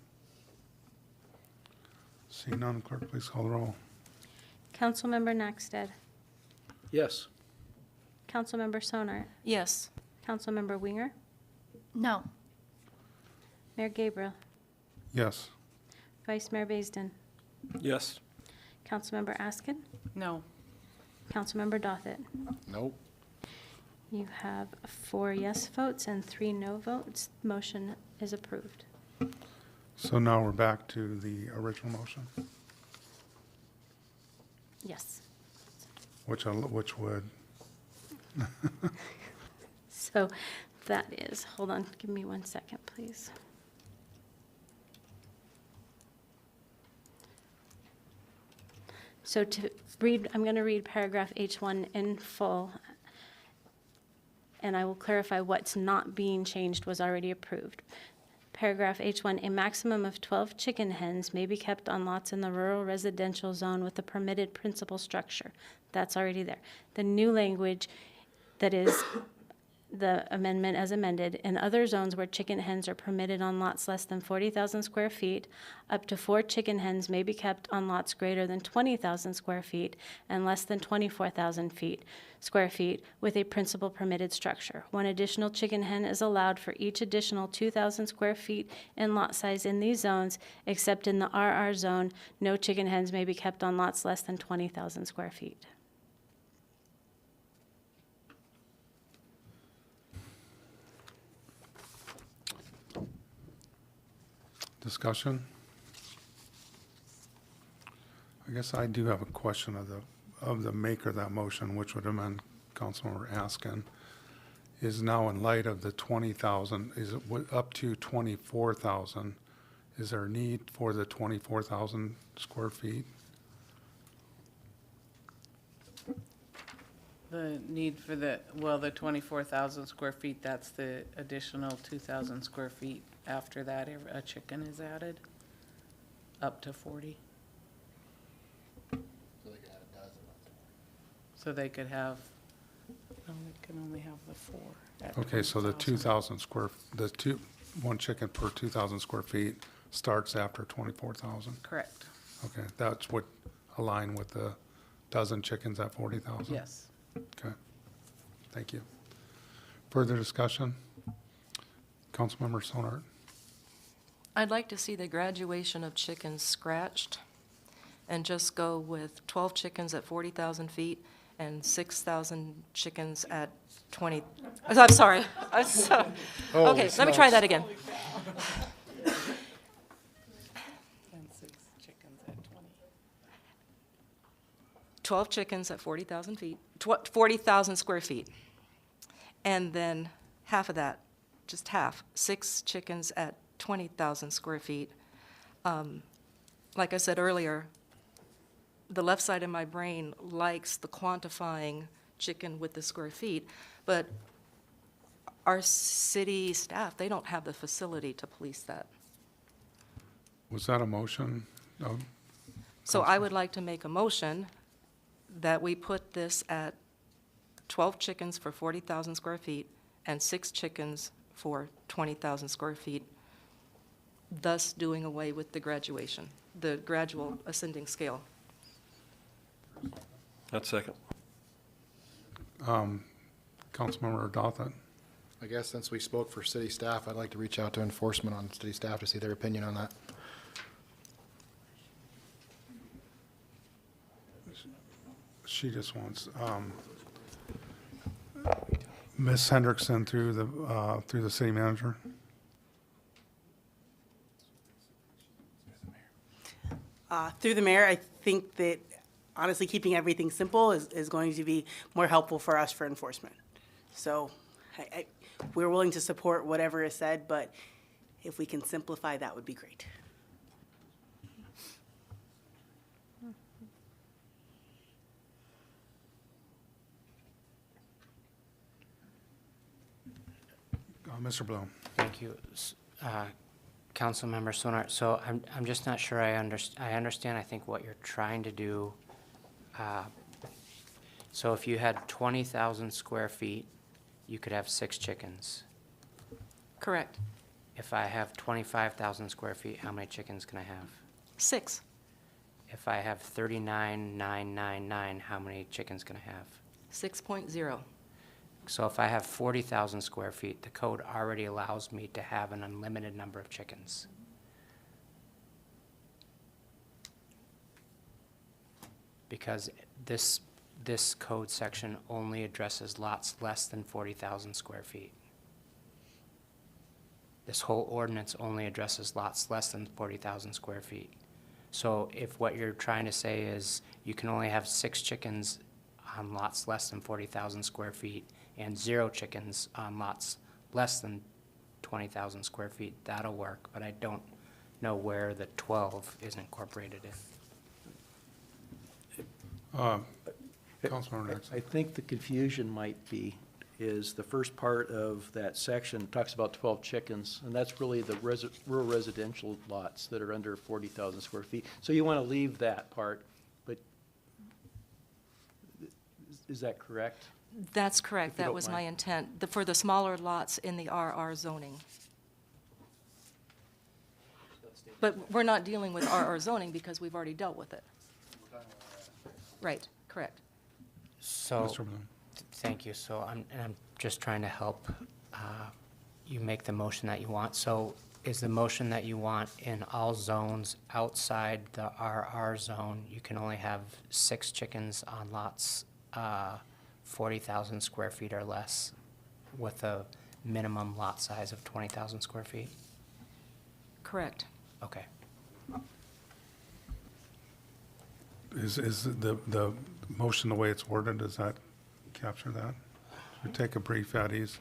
[SPEAKER 1] Seeing none, clerk, please call the roll.
[SPEAKER 2] Councilmember Naxted.
[SPEAKER 3] Yes.
[SPEAKER 2] Councilmember Sonar.
[SPEAKER 21] Yes.
[SPEAKER 2] Councilmember Winger.
[SPEAKER 8] No.
[SPEAKER 2] Mayor Gabriel.
[SPEAKER 1] Yes.
[SPEAKER 2] Vice Mayor Baisden.
[SPEAKER 5] Yes.
[SPEAKER 2] Councilmember Askin.
[SPEAKER 20] No.
[SPEAKER 2] Councilmember Dothit.
[SPEAKER 7] Nope.
[SPEAKER 2] You have 4 yes votes and 3 no votes. Motion is approved.
[SPEAKER 1] So now we're back to the original motion,
[SPEAKER 2] Yes.
[SPEAKER 1] which would,
[SPEAKER 2] So that is, hold on, give me 1 second, please. So to read, I'm going to read paragraph H1 in full, and I will clarify what's not being changed was already approved. Paragraph H1, a maximum of 12 chicken hens may be kept on lots in the rural residential zone with a permitted principal structure. That's already there. The new language that is the amendment as amended, in other zones where chicken hens are permitted on lots less than 40,000 square feet, up to 4 chicken hens may be kept on lots greater than 20,000 square feet and less than 24,000 square feet with a principal permitted structure. 1 additional chicken hen is allowed for each additional 2,000 square feet in lot size in these zones, except in the RR zone, no chicken hens may be kept on lots less than 20,000 square feet.
[SPEAKER 1] Discussion? I guess I do have a question of the maker of that motion, which would amend Councilmember Askin. Is now in light of the 20,000, is it up to 24,000? Is there a need for the 24,000 square feet?
[SPEAKER 20] The need for the 24,000 square feet, that's the additional 2,000 square feet. After that, a chicken is added, up to 40. So they could have, no, they can only have the 4. at
[SPEAKER 1] Okay, so the
[SPEAKER 20] 20,000.
[SPEAKER 1] 2,000 square, one chicken per 2,000 square feet starts after 24,000?
[SPEAKER 20] Correct.
[SPEAKER 1] Okay, that's what align with the dozen chickens at 40,000?
[SPEAKER 20] Yes.
[SPEAKER 1] Okay, thank you. Further discussion? Councilmember Sonart.
[SPEAKER 21] I'd like to see the graduation of chickens scratched and just go with 12 chickens at 40,000 feet and 6,000 chickens at 20. I'm sorry. Okay, let me try that again.
[SPEAKER 20] And 6 chickens at 20.
[SPEAKER 21] 12 chickens at 40,000 feet, 40,000 square feet. And then half of that, just half, 6 chickens at 20,000 square feet. Like I said earlier, the left side of my brain likes the quantifying chicken with the square feet, but our city staff, they don't have the facility to police that.
[SPEAKER 1] Was that a motion?
[SPEAKER 21] So I would like to make a motion that we put this at 12 chickens for 40,000 square feet and 6 chickens for 20,000 square feet, thus doing away with the graduation, the gradual ascending scale.
[SPEAKER 5] That's second.
[SPEAKER 1] Councilmember Dothett.
[SPEAKER 7] I guess since we spoke for city staff, I'd like to reach out to enforcement on city staff to see their opinion on that.
[SPEAKER 1] She just wants, Ms. Hendrickson through the city manager.
[SPEAKER 9] Through the mayor, I think that honestly keeping everything simple is going to be more helpful for us for enforcement. So we're willing to support whatever is said, but if we can simplify, that would be great.
[SPEAKER 1] Mr. Bloom.
[SPEAKER 11] Thank you, Councilmember Sonart. So I'm just not sure I understand, I think, what you're trying to do. So if you had 20,000 square feet, you could have 6 chickens.
[SPEAKER 21] Correct.
[SPEAKER 11] If I have 25,000 square feet, how many chickens can I have?
[SPEAKER 21] 6.
[SPEAKER 11] If I have 39,999, how many chickens can I have?
[SPEAKER 21] 6.0.
[SPEAKER 11] So if I have 40,000 square feet, the code already allows me to have an unlimited number of chickens. Because this code section only addresses lots less than 40,000 square feet. This whole ordinance only addresses lots less than 40,000 square feet. So if what you're trying to say is you can only have 6 chickens on lots less than 40,000 square feet and 0 chickens on lots less than 20,000 square feet, that'll work, but I don't know where the 12 is incorporated in.
[SPEAKER 1] Councilmember Nixon.
[SPEAKER 3] I think the confusion might be, is the first part of that section talks about 12 chickens, and that's really the rural residential lots that are under 40,000 square feet. So you want to leave that part, but is that correct?
[SPEAKER 21] That's correct.
[SPEAKER 3] If you
[SPEAKER 21] That
[SPEAKER 3] don't
[SPEAKER 21] was
[SPEAKER 3] mind.
[SPEAKER 21] my intent, for the smaller lots in the RR zoning. But we're not dealing with RR zoning because we've already dealt with it. Right, correct.
[SPEAKER 11] So,
[SPEAKER 1] Mr. Bloom.
[SPEAKER 11] thank you. So I'm just trying to help you make the motion that you want. So is the motion that you want in all zones outside the RR zone, you can only have 6 chickens on lots 40,000 square feet or less with a minimum lot size of 20,000 square feet?
[SPEAKER 21] Correct.
[SPEAKER 11] Okay.
[SPEAKER 1] Is the motion the way it's worded, does that capture that? We take a brief at ease.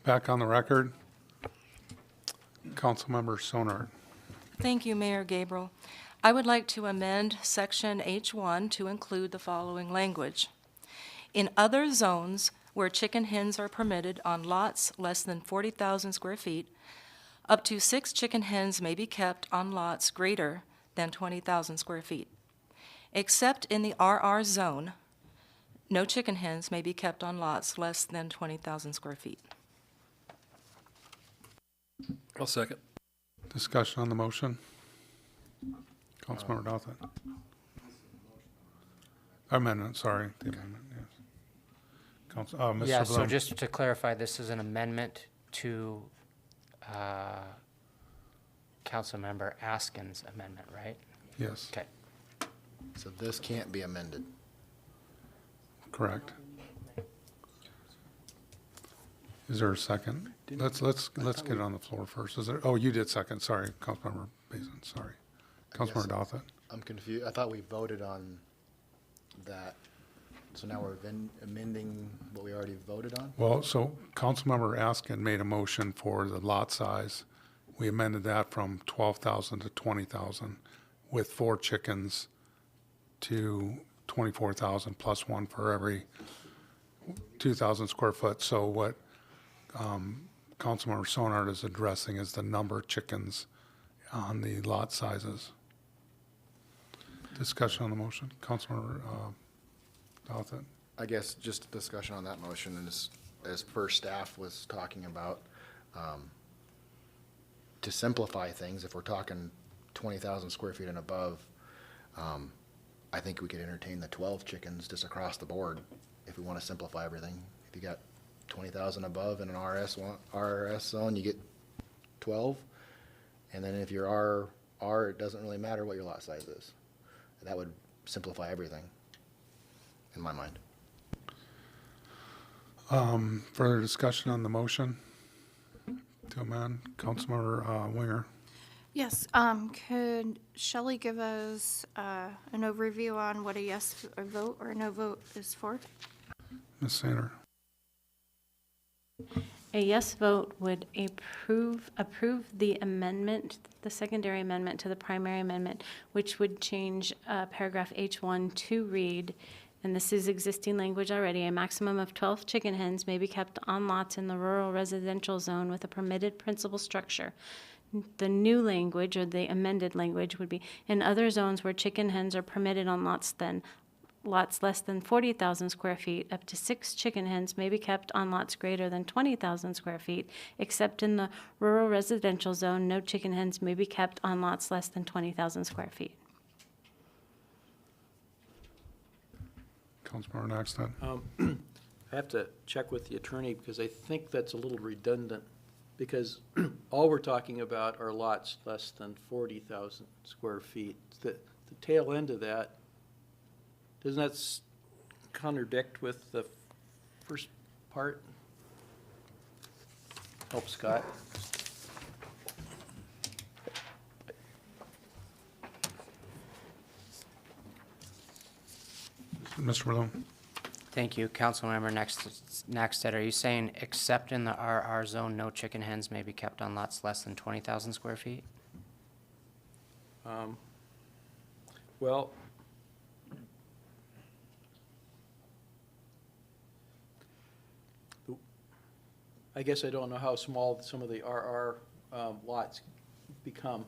[SPEAKER 1] Back on the record, Councilmember Sonard.
[SPEAKER 21] Thank you, Mayor Gabriel. I would like to amend Section H1 to include the following language. In other zones where chicken hens are permitted on lots less than 40,000 square feet, up to 6 chicken hens may be kept on lots greater than 20,000 square feet. Except in the RR zone, no chicken hens may be kept on lots less than 20,000 square feet.
[SPEAKER 5] I'll second.
[SPEAKER 1] Discussion on the motion. Councilmember Dothett. Amendment, sorry, the amendment, yes. Mr.
[SPEAKER 11] Yeah, so
[SPEAKER 1] Bloom.
[SPEAKER 11] just to clarify, this is an amendment to Councilmember Askin's amendment, right?
[SPEAKER 1] Yes.
[SPEAKER 11] Okay.
[SPEAKER 7] So this can't be amended.
[SPEAKER 1] Correct. Is there a second? Let's get it on the floor first. Is there, oh, you did second, sorry, Councilmember Basin, sorry. Councilmember Dothett.
[SPEAKER 7] I'm confused. I thought we voted on that. So now we're amending what we already voted on?
[SPEAKER 1] Well, so Councilmember Askin made a motion for the lot size. We amended that from 12,000 to 20,000 with 4 chickens to 24,000 plus 1 for every 2,000 square foot. So what Councilmember Sonard is addressing is the number of chickens on the lot sizes. Discussion on the motion. Councilmember Dothett.
[SPEAKER 7] I guess just a discussion on that motion, and as first staff was talking about, to simplify things, if we're talking 20,000 square feet and above, I think we could entertain the 12 chickens just across the board if we want to simplify everything. If you got 20,000 above in an RRS zone, you get 12. And then if you're RR, it doesn't really matter what your lot size is. That would simplify everything, in my mind.
[SPEAKER 1] Further discussion on the motion to amend. Councilmember Winger.
[SPEAKER 8] Yes, could Shelley give us an overview on what a yes a vote or a no vote is for?
[SPEAKER 1] Ms. Sainer.
[SPEAKER 2] A yes vote would approve the amendment, the secondary amendment to the primary amendment, which would change paragraph H1 to read, and this is existing language already, a maximum of 12 chicken hens may be kept on lots in the rural residential zone with a permitted principal structure. The new language, or the amended language, would be in other zones where chicken hens are permitted on lots less than 40,000 square feet, up to 6 chicken hens may be kept on lots greater than 20,000 square feet, except in the rural residential zone, no chicken hens may be kept on lots less than 20,000 square feet.
[SPEAKER 1] Councilmember Naxton.
[SPEAKER 3] I have to check with the attorney because I think that's a little redundant because all we're talking about are lots less than 40,000 square feet. The tail end of that, doesn't that contradict with the first part? Help Scott.
[SPEAKER 1] Mr. Bloom.
[SPEAKER 11] Thank you. Councilmember Naxted, are you saying except in the RR zone, no chicken hens may be kept on lots less than 20,000 square feet?
[SPEAKER 3] Well, I guess I don't know how small some of the RR lots become.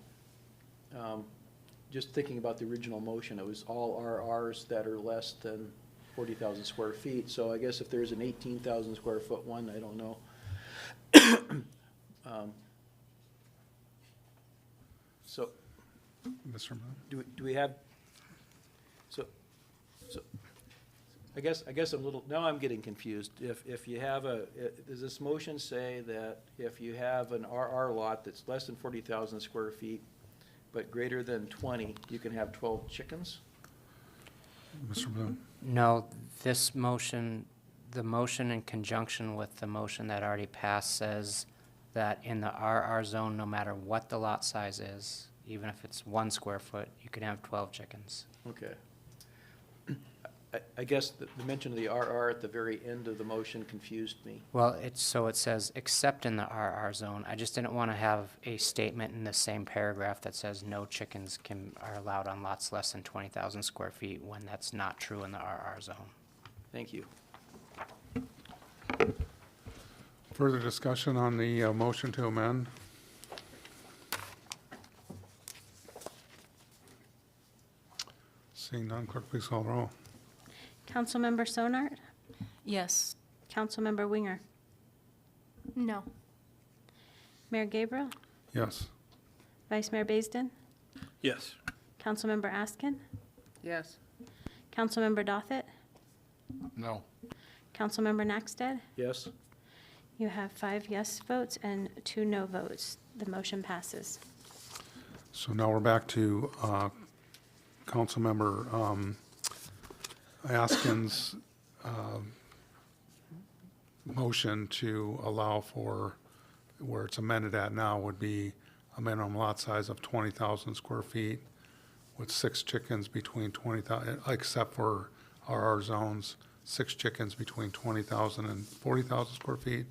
[SPEAKER 3] Just thinking about the original motion, it was all RRs that are less than 40,000 square feet. So I guess if there's an 18,000 square foot one, I don't know. So,
[SPEAKER 1] Mr. Bloom.
[SPEAKER 3] do we have? So I guess I'm a little, now I'm getting confused. If you have does this motion say that if you have an RR lot that's less than 40,000 square feet, but greater than 20, you can have 12 chickens?
[SPEAKER 1] Mr. Bloom.
[SPEAKER 11] No, this motion, the motion in conjunction with the motion that already passed says that in the RR zone, no matter what the lot size is, even if it's 1 square foot, you can have 12 chickens.
[SPEAKER 3] Okay. I guess the mention of the RR at the very end of the motion confused me.
[SPEAKER 11] Well, so it says, except in the RR zone. I just didn't want to have a statement in the same paragraph that says no chickens are allowed on lots less than 20,000 square feet when that's not true in the RR zone.
[SPEAKER 3] Thank you.
[SPEAKER 1] Further discussion on the motion to amend? Seeing none, clerk, please call the roll.
[SPEAKER 2] Councilmember Sonart?
[SPEAKER 21] Yes.
[SPEAKER 2] Councilmember Winger?
[SPEAKER 8] No.
[SPEAKER 2] Mayor Gabriel?
[SPEAKER 1] Yes.
[SPEAKER 2] Vice Mayor Baisden?
[SPEAKER 5] Yes.
[SPEAKER 2] Councilmember Askin?
[SPEAKER 20] Yes.
[SPEAKER 2] Councilmember Dothit?
[SPEAKER 7] No.
[SPEAKER 2] Councilmember Naxted?
[SPEAKER 3] Yes?
[SPEAKER 2] You have 5 yes votes and 2 no votes. The motion passes.
[SPEAKER 1] So now we're back to Councilmember Askin's motion to allow for, where it's amended at now, would be a minimum lot size of 20,000 square feet with 6 chickens between 20,000, except for RR zones, 6 chickens between 20,000 and 40,000 square feet,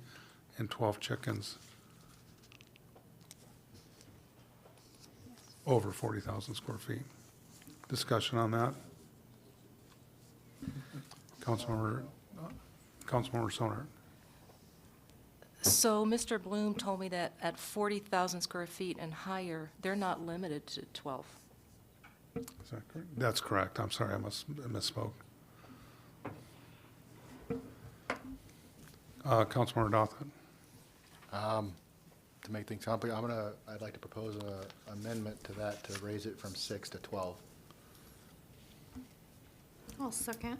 [SPEAKER 1] and 12 chickens over 40,000 square feet. Discussion on that? Councilmember Sonart.
[SPEAKER 21] So Mr. Bloom told me that at 40,000 square feet and higher, they're not limited to 12.
[SPEAKER 1] Is that correct? That's correct. I'm sorry, I misspoke. Councilmember Dothit.
[SPEAKER 7] To make things complicated, I'd like to propose an amendment to that to raise it from 6 to 12.
[SPEAKER 8] I'll second.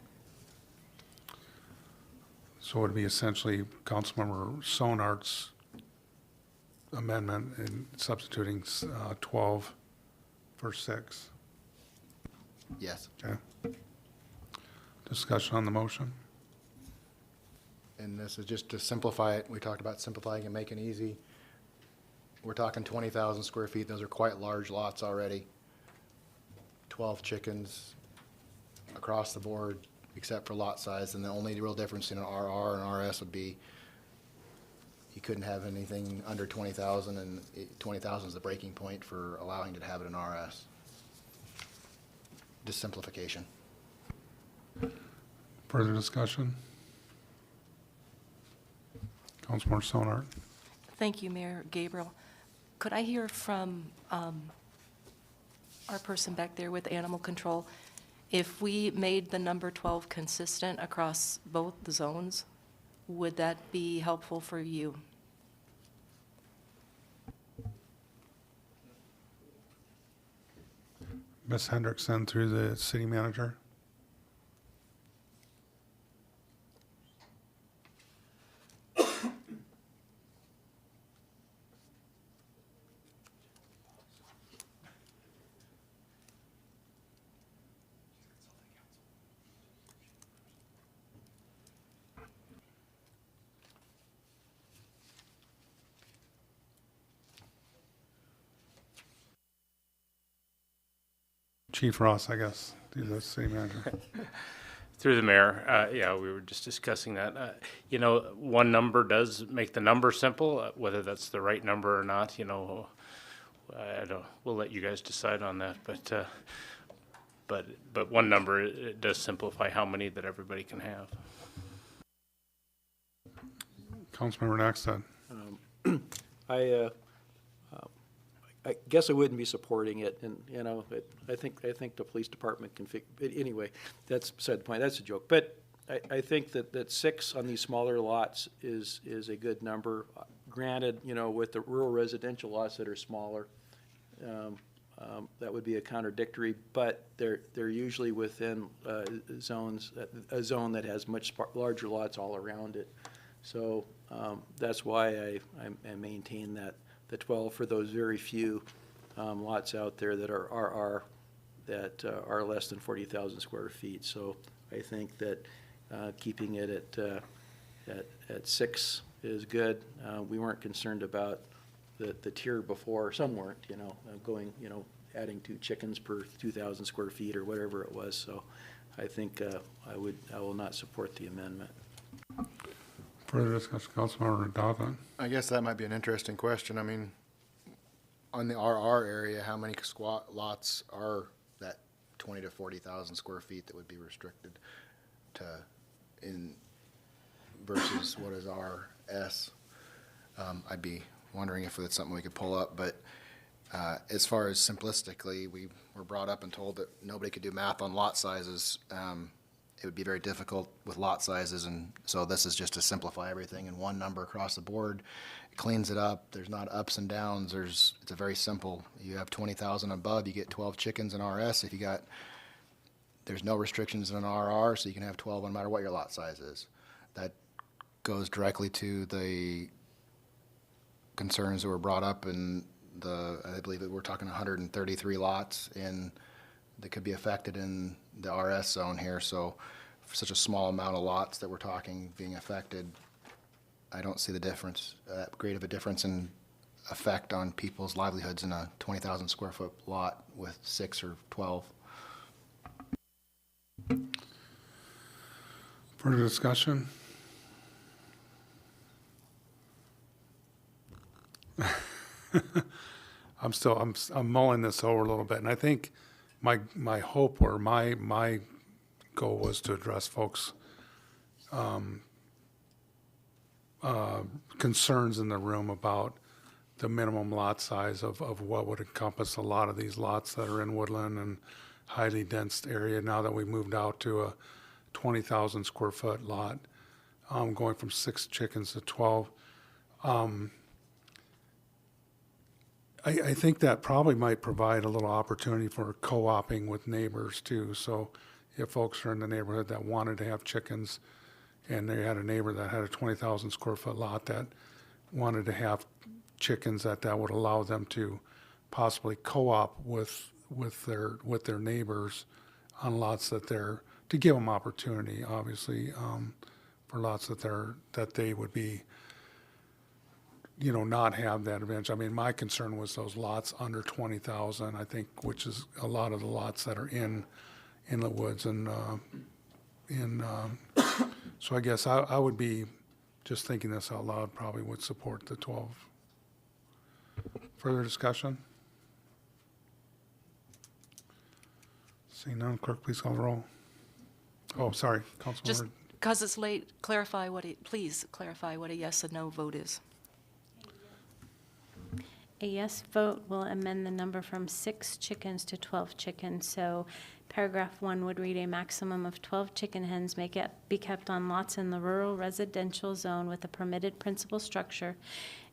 [SPEAKER 1] So it would be essentially Councilmember Sonart's amendment in substituting 12 for 6.
[SPEAKER 7] Yes.
[SPEAKER 1] Okay. Discussion on the motion?
[SPEAKER 7] And this is just to simplify it. We talked about simplifying and making it easy. We're talking 20,000 square feet. Those are quite large lots already. 12 chickens across the board, except for lot size. And the only real difference in an RR and RS would be you couldn't have anything under 20,000, and 20,000 is the breaking point for allowing you to have it in RS. Just simplification.
[SPEAKER 1] Further discussion? Councilmember Sonart.
[SPEAKER 21] Thank you, Mayor Gabriel. Could I hear from our person back there with animal control? If we made the number 12 consistent across both the zones, would that be helpful for you?
[SPEAKER 1] Ms. Hendrickson through the city manager. Chief Ross, I guess, the city manager.
[SPEAKER 10] Through the mayor, yeah, we were just discussing that. You know, one number does make the number simple, whether that's the right number or not, you know, we'll let you guys decide on that, but one number, it does simplify how many that everybody can have.
[SPEAKER 1] Councilmember Naxted.
[SPEAKER 3] I guess I wouldn't be supporting it, and, you know, I think the police department can anyway, that's beside the point, that's a joke. But I think that 6 on these smaller lots is a good number. Granted, you know, with the rural residential lots that are smaller, that would be a contradictory, but they're usually within a zone that has much larger lots all around it. So that's why I maintain that the 12 for those very few lots out there that are RR, that are less than 40,000 square feet. So I think that keeping it at 6 is good. We weren't concerned about the tier before. Some weren't, you know, going, you know, adding 2 chickens per 2,000 square feet or whatever it was. So I think I will not support the amendment.
[SPEAKER 1] Further discussion, Councilmember Donovan.
[SPEAKER 7] I guess that might be an interesting question. I mean, on the RR area, how many squat lots are that 20 to 40,000 square feet that would be restricted to in versus what is RS? I'd be wondering if that's something we could pull up, but as far as simplistically, we were brought up and told that nobody could do math on lot sizes. It would be very difficult with lot sizes, and so this is just to simplify everything in one number across the board. It cleans it up. There's not ups and downs. It's a very simple. You have 20,000 above, you get 12 chickens in RS. There's no restrictions in an RR, so you can have 12 no matter what your lot size is. That goes directly to the concerns that were brought up in I believe that we're talking 133 lots that could be affected in the RS zone here. So for such a small amount of lots that we're talking being affected, I don't see the difference, that great of a difference in effect on people's livelihoods in a 20,000 square foot lot with 6 or 12.
[SPEAKER 1] Further discussion? I'm mulling this over a little bit, and I think my hope or my goal was to address folks' concerns in the room about the minimum lot size of what would encompass a lot of these lots that are in woodland and highly dense area now that we moved out to a 20,000 square foot lot, going from 6 chickens to 12. I think that probably might provide a little opportunity for co-oping with neighbors too. So if folks are in the neighborhood that wanted to have chickens and they had a neighbor that had a 20,000 square foot lot that wanted to have chickens, that would allow them to possibly co-op with their neighbors on lots to give them opportunity, obviously, for lots that they would be, not have that advantage. I mean, my concern was those lots under 20,000, I think, which is a lot of the lots that are in the woods. And so I guess I would be, just thinking this out loud, probably would support the 12. Further discussion? Seeing none, clerk, please call the roll. Oh, sorry, Councilmember.
[SPEAKER 21] Just because it's late, please clarify what a yes and no vote is.
[SPEAKER 2] A yes vote will amend the number from 6 chickens to 12 chickens. So paragraph 1 would read, a maximum of 12 chicken hens may be kept on lots in the rural residential zone with a permitted principal structure.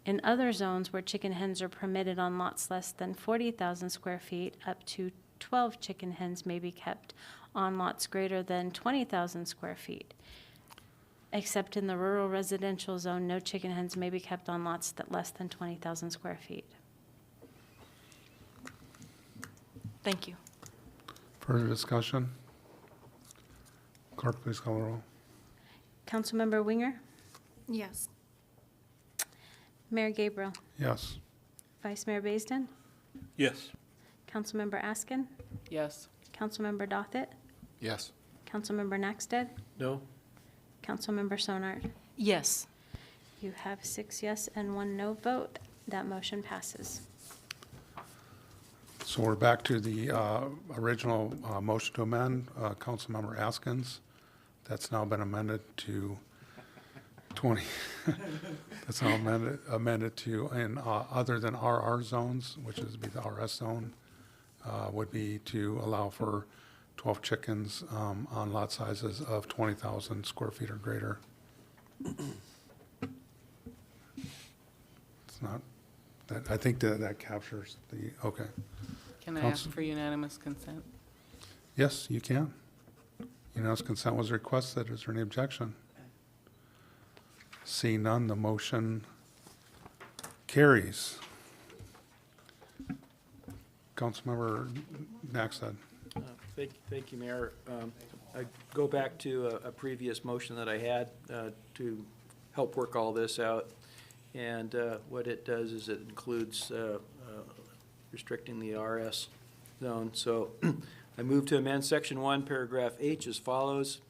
[SPEAKER 2] In other zones where chicken hens are permitted on lots less than 40,000 square feet, up to 12 chicken hens may be kept on lots greater than 20,000 square feet. Except in the rural residential zone, no chicken hens may be kept on lots less than 20,000 square feet.
[SPEAKER 21] Thank you.
[SPEAKER 1] Further discussion? Clerk, please call the roll.
[SPEAKER 2] Councilmember Winger?
[SPEAKER 8] Yes.
[SPEAKER 2] Mayor Gabriel?
[SPEAKER 1] Yes.
[SPEAKER 2] Vice Mayor Baisden?
[SPEAKER 5] Yes.
[SPEAKER 2] Councilmember Askin?
[SPEAKER 20] Yes.
[SPEAKER 2] Councilmember Dothit?
[SPEAKER 7] Yes.
[SPEAKER 2] Councilmember Naxted?
[SPEAKER 3] No?
[SPEAKER 2] Councilmember Sonard?
[SPEAKER 21] Yes.
[SPEAKER 2] You have 6 yes and 1 no vote. That motion passes.
[SPEAKER 1] So we're back to the original motion to amend, Councilmember Askins. That's now been amended to 20. That's now amended to, and other than RR zones, which is be the RS zone, would be to allow for 12 chickens on lot sizes of 20,000 square feet or greater. It's not, I think that captures the, okay.
[SPEAKER 20] Can I ask for unanimous consent?
[SPEAKER 1] Yes, you can. Unanimous consent was requested. Is there any objection? Seeing none, the motion carries. Councilmember Naxted.
[SPEAKER 3] Thank you, Mayor. I go back to a previous motion that I had to help work all this out. And what it does is it includes restricting the RS zone. So I move to amend Section 1, Paragraph H as follows.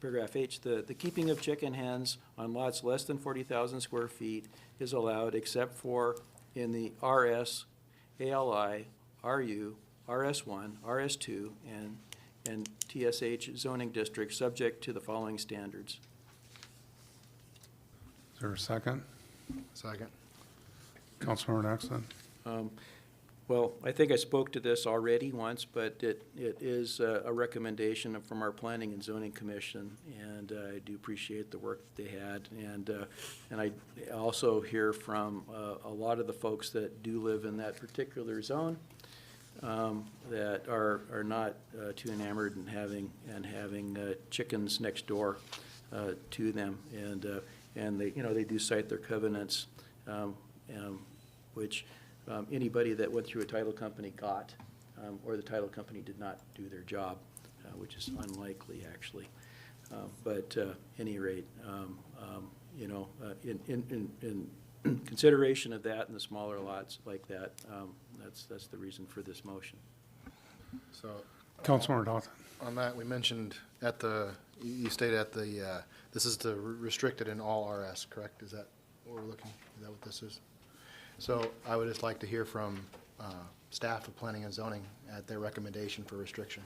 [SPEAKER 3] Paragraph H, the keeping of chicken hens on lots less than 40,000 square feet is allowed except for in the RS, ALI, RU, RS1, RS2, and TSH zoning districts, subject to the following standards.
[SPEAKER 1] Is there a second?
[SPEAKER 7] Second.
[SPEAKER 1] Councilmember Knoxton?
[SPEAKER 3] Well, I think I spoke to this already once, but it is a recommendation from our Planning and Zoning Commission, and I do appreciate the work that they had. And I also hear from a lot of the folks that do live in that particular zone that are not too enamored in having chickens next door to them, and they they do cite their covenants, which. Anybody that went through a title company got, or the title company did not do their job, which is unlikely, actually. But any rate, in consideration of that and the smaller lots like that, that's the reason for this motion.
[SPEAKER 7] So,
[SPEAKER 1] Councilmember Dawson?
[SPEAKER 7] on that, we mentioned at the, you stated at the, this is the restricted in all RS, correct? Is that what we're looking, is that what this is? So I would just like to hear from staff of Planning and Zoning at their recommendation for restriction,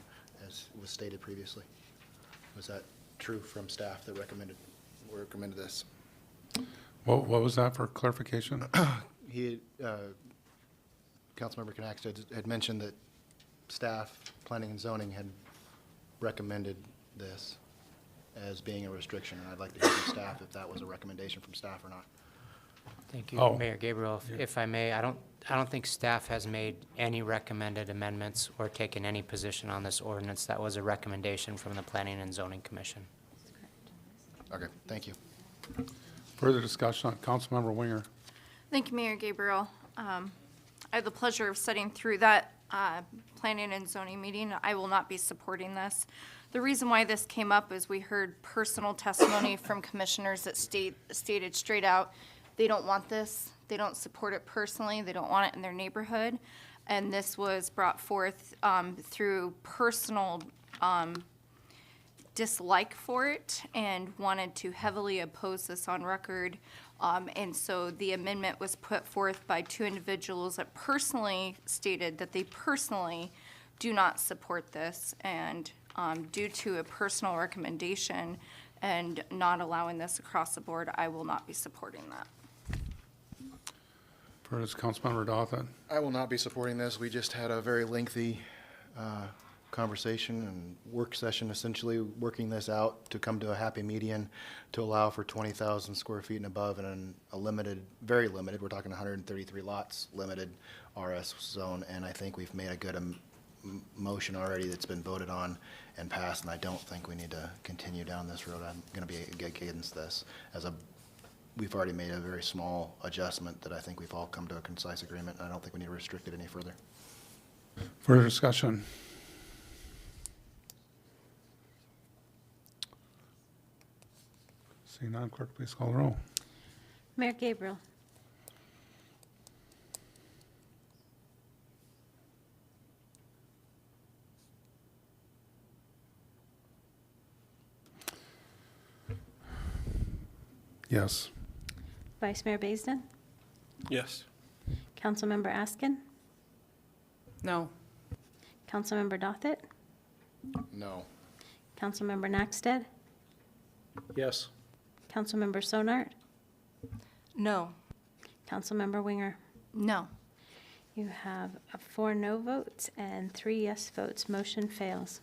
[SPEAKER 7] as was stated previously. Was that true from staff that recommended this?
[SPEAKER 1] What was that for clarification?
[SPEAKER 7] He, Councilmember Knackstead had mentioned that staff, Planning and Zoning, had recommended this as being a restriction, and I'd like to hear from staff if that was a recommendation from staff or not.
[SPEAKER 11] Thank you,
[SPEAKER 1] Oh.
[SPEAKER 11] Mayor Gabriel. If I may, I don't think staff has made any recommended amendments or taken any position on this ordinance. That was a recommendation from the Planning and Zoning Commission.
[SPEAKER 7] Okay, thank you.
[SPEAKER 1] Further discussion on Councilmember Winger?
[SPEAKER 8] Thank you, Mayor Gabriel. I had the pleasure of sitting through that planning and zoning meeting. I will not be supporting this. The reason why this came up is we heard personal testimony from commissioners that stated straight out, they don't want this, they don't support it personally, they don't want it in their neighborhood. And this was brought forth through personal dislike for it and wanted to heavily oppose this on record. And so the amendment was put forth by two individuals that personally stated that they personally do not support this. And due to a personal recommendation and not allowing this across the board, I will not be supporting that.
[SPEAKER 1] First, Councilmember Dawson?
[SPEAKER 7] I will not be supporting this. We just had a very lengthy conversation and work session, essentially working this out to come to a happy median to allow for 20,000 square feet and above and a limited, very limited, we're talking 133 lots, limited RS zone, and I think we've made a good motion already that's been voted on and passed, and I don't think we need to continue down this road. I'm going to be against this. We've already made a very small adjustment that I think we've all come to a concise agreement, and I don't think we need to restrict it any further.
[SPEAKER 1] Further discussion? Seeing none, clerk, please call the roll.
[SPEAKER 2] Mayor Gabriel?
[SPEAKER 1] Yes.
[SPEAKER 2] Vice Mayor Baisden?
[SPEAKER 5] Yes.
[SPEAKER 2] Councilmember Askin?
[SPEAKER 20] No.
[SPEAKER 2] Councilmember Dothit?
[SPEAKER 7] No.
[SPEAKER 2] Councilmember Knoxted?
[SPEAKER 3] Yes.
[SPEAKER 2] Councilmember Sonart?
[SPEAKER 21] No.
[SPEAKER 2] Councilmember Winger?
[SPEAKER 8] No.
[SPEAKER 2] You have 4 no votes and 3 yes votes. Motion fails.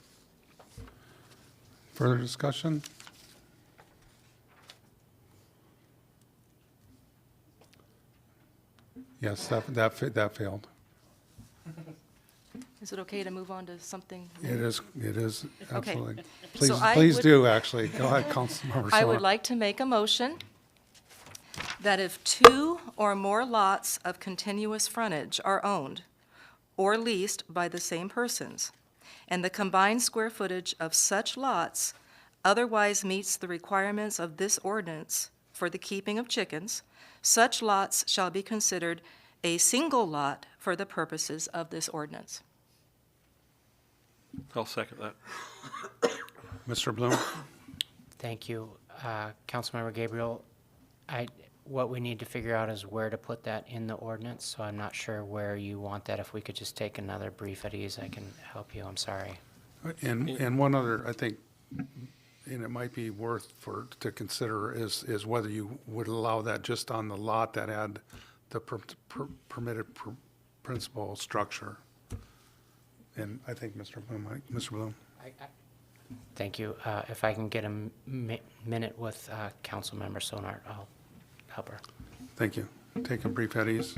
[SPEAKER 1] Further discussion? Yes, that failed.
[SPEAKER 21] Is it okay to move on to something?
[SPEAKER 1] It is,
[SPEAKER 21] Okay.
[SPEAKER 1] absolutely.
[SPEAKER 21] So I
[SPEAKER 1] Please
[SPEAKER 21] would-
[SPEAKER 1] do, actually. Go ahead, Councilmember
[SPEAKER 21] I would
[SPEAKER 1] Siller.
[SPEAKER 21] like to make a motion that if 2 or more lots of continuous frontage are owned or leased by the same persons, and the combined square footage of such lots otherwise meets the requirements of this ordinance for the keeping of chickens, such lots shall be considered a single lot for the purposes of this ordinance.
[SPEAKER 5] I'll second that.
[SPEAKER 1] Mr. Bloom?
[SPEAKER 11] Thank you. Councilmember Gabriel, what we need to figure out is where to put that in the ordinance, so I'm not sure where you want that. If we could just take another brief at ease, I can help you. I'm sorry.
[SPEAKER 1] And one other, I think, and it might be worth to consider is whether you would allow that just on the lot that had the permitted principal structure. And I think Mr. Bloom.
[SPEAKER 11] Thank you. If I can get a minute with Councilmember Sonart, I'll help her.
[SPEAKER 1] Thank you. Take a brief at ease.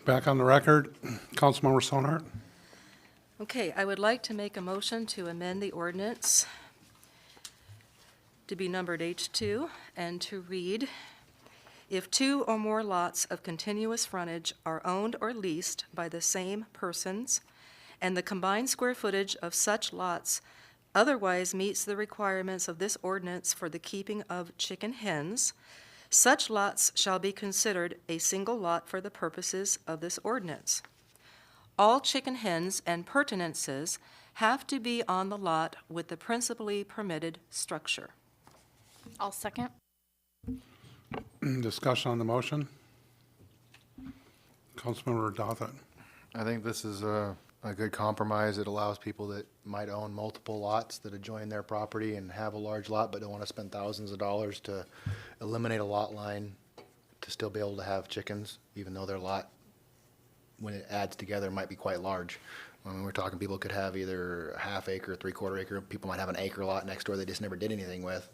[SPEAKER 1] Back on the record, Councilmember Sonart.
[SPEAKER 21] Okay, I would like to make a motion to amend the ordinance to be numbered H2 and to read, if 2 or more lots of continuous frontage are owned or leased by the same persons, and the combined square footage of such lots otherwise meets the requirements of this ordinance for the keeping of chicken hens, such lots shall be considered a single lot for the purposes of this ordinance. All chicken hens and pertinences have to be on the lot with the principally permitted structure.
[SPEAKER 8] I'll second.
[SPEAKER 1] Discussion on the motion. Councilmember Dothett.
[SPEAKER 7] I think this is a good compromise. It allows people that might own multiple lots that adjoin their property and have a large lot but don't want to spend thousands of dollars to eliminate a lot line to still be able to have chickens, even though their lot, when it adds together, might be quite large. When we're talking, people could have either a half acre, 3/4 acre. People might have an acre lot next door they just never did anything with.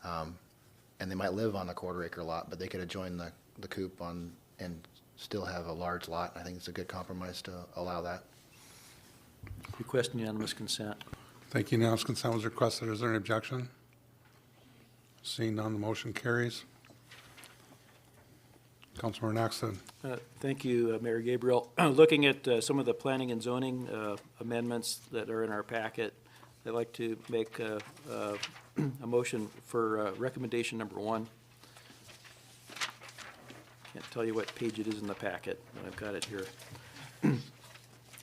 [SPEAKER 7] And they might live on the 1/4 acre lot, but they could adjoin the coop on and still have a large lot. I think it's a good compromise to allow that.
[SPEAKER 3] Request unanimous consent.
[SPEAKER 1] Thank you. Unanimous consent was requested. Is there any objection? Seeing none, the motion carries. Councilmember Naxton.
[SPEAKER 3] Thank you, Mayor Gabriel. Looking at some of the planning and zoning amendments that are in our packet, I'd like to make a motion for recommendation number 1. Can't tell you what page it is in the packet, but I've got it here.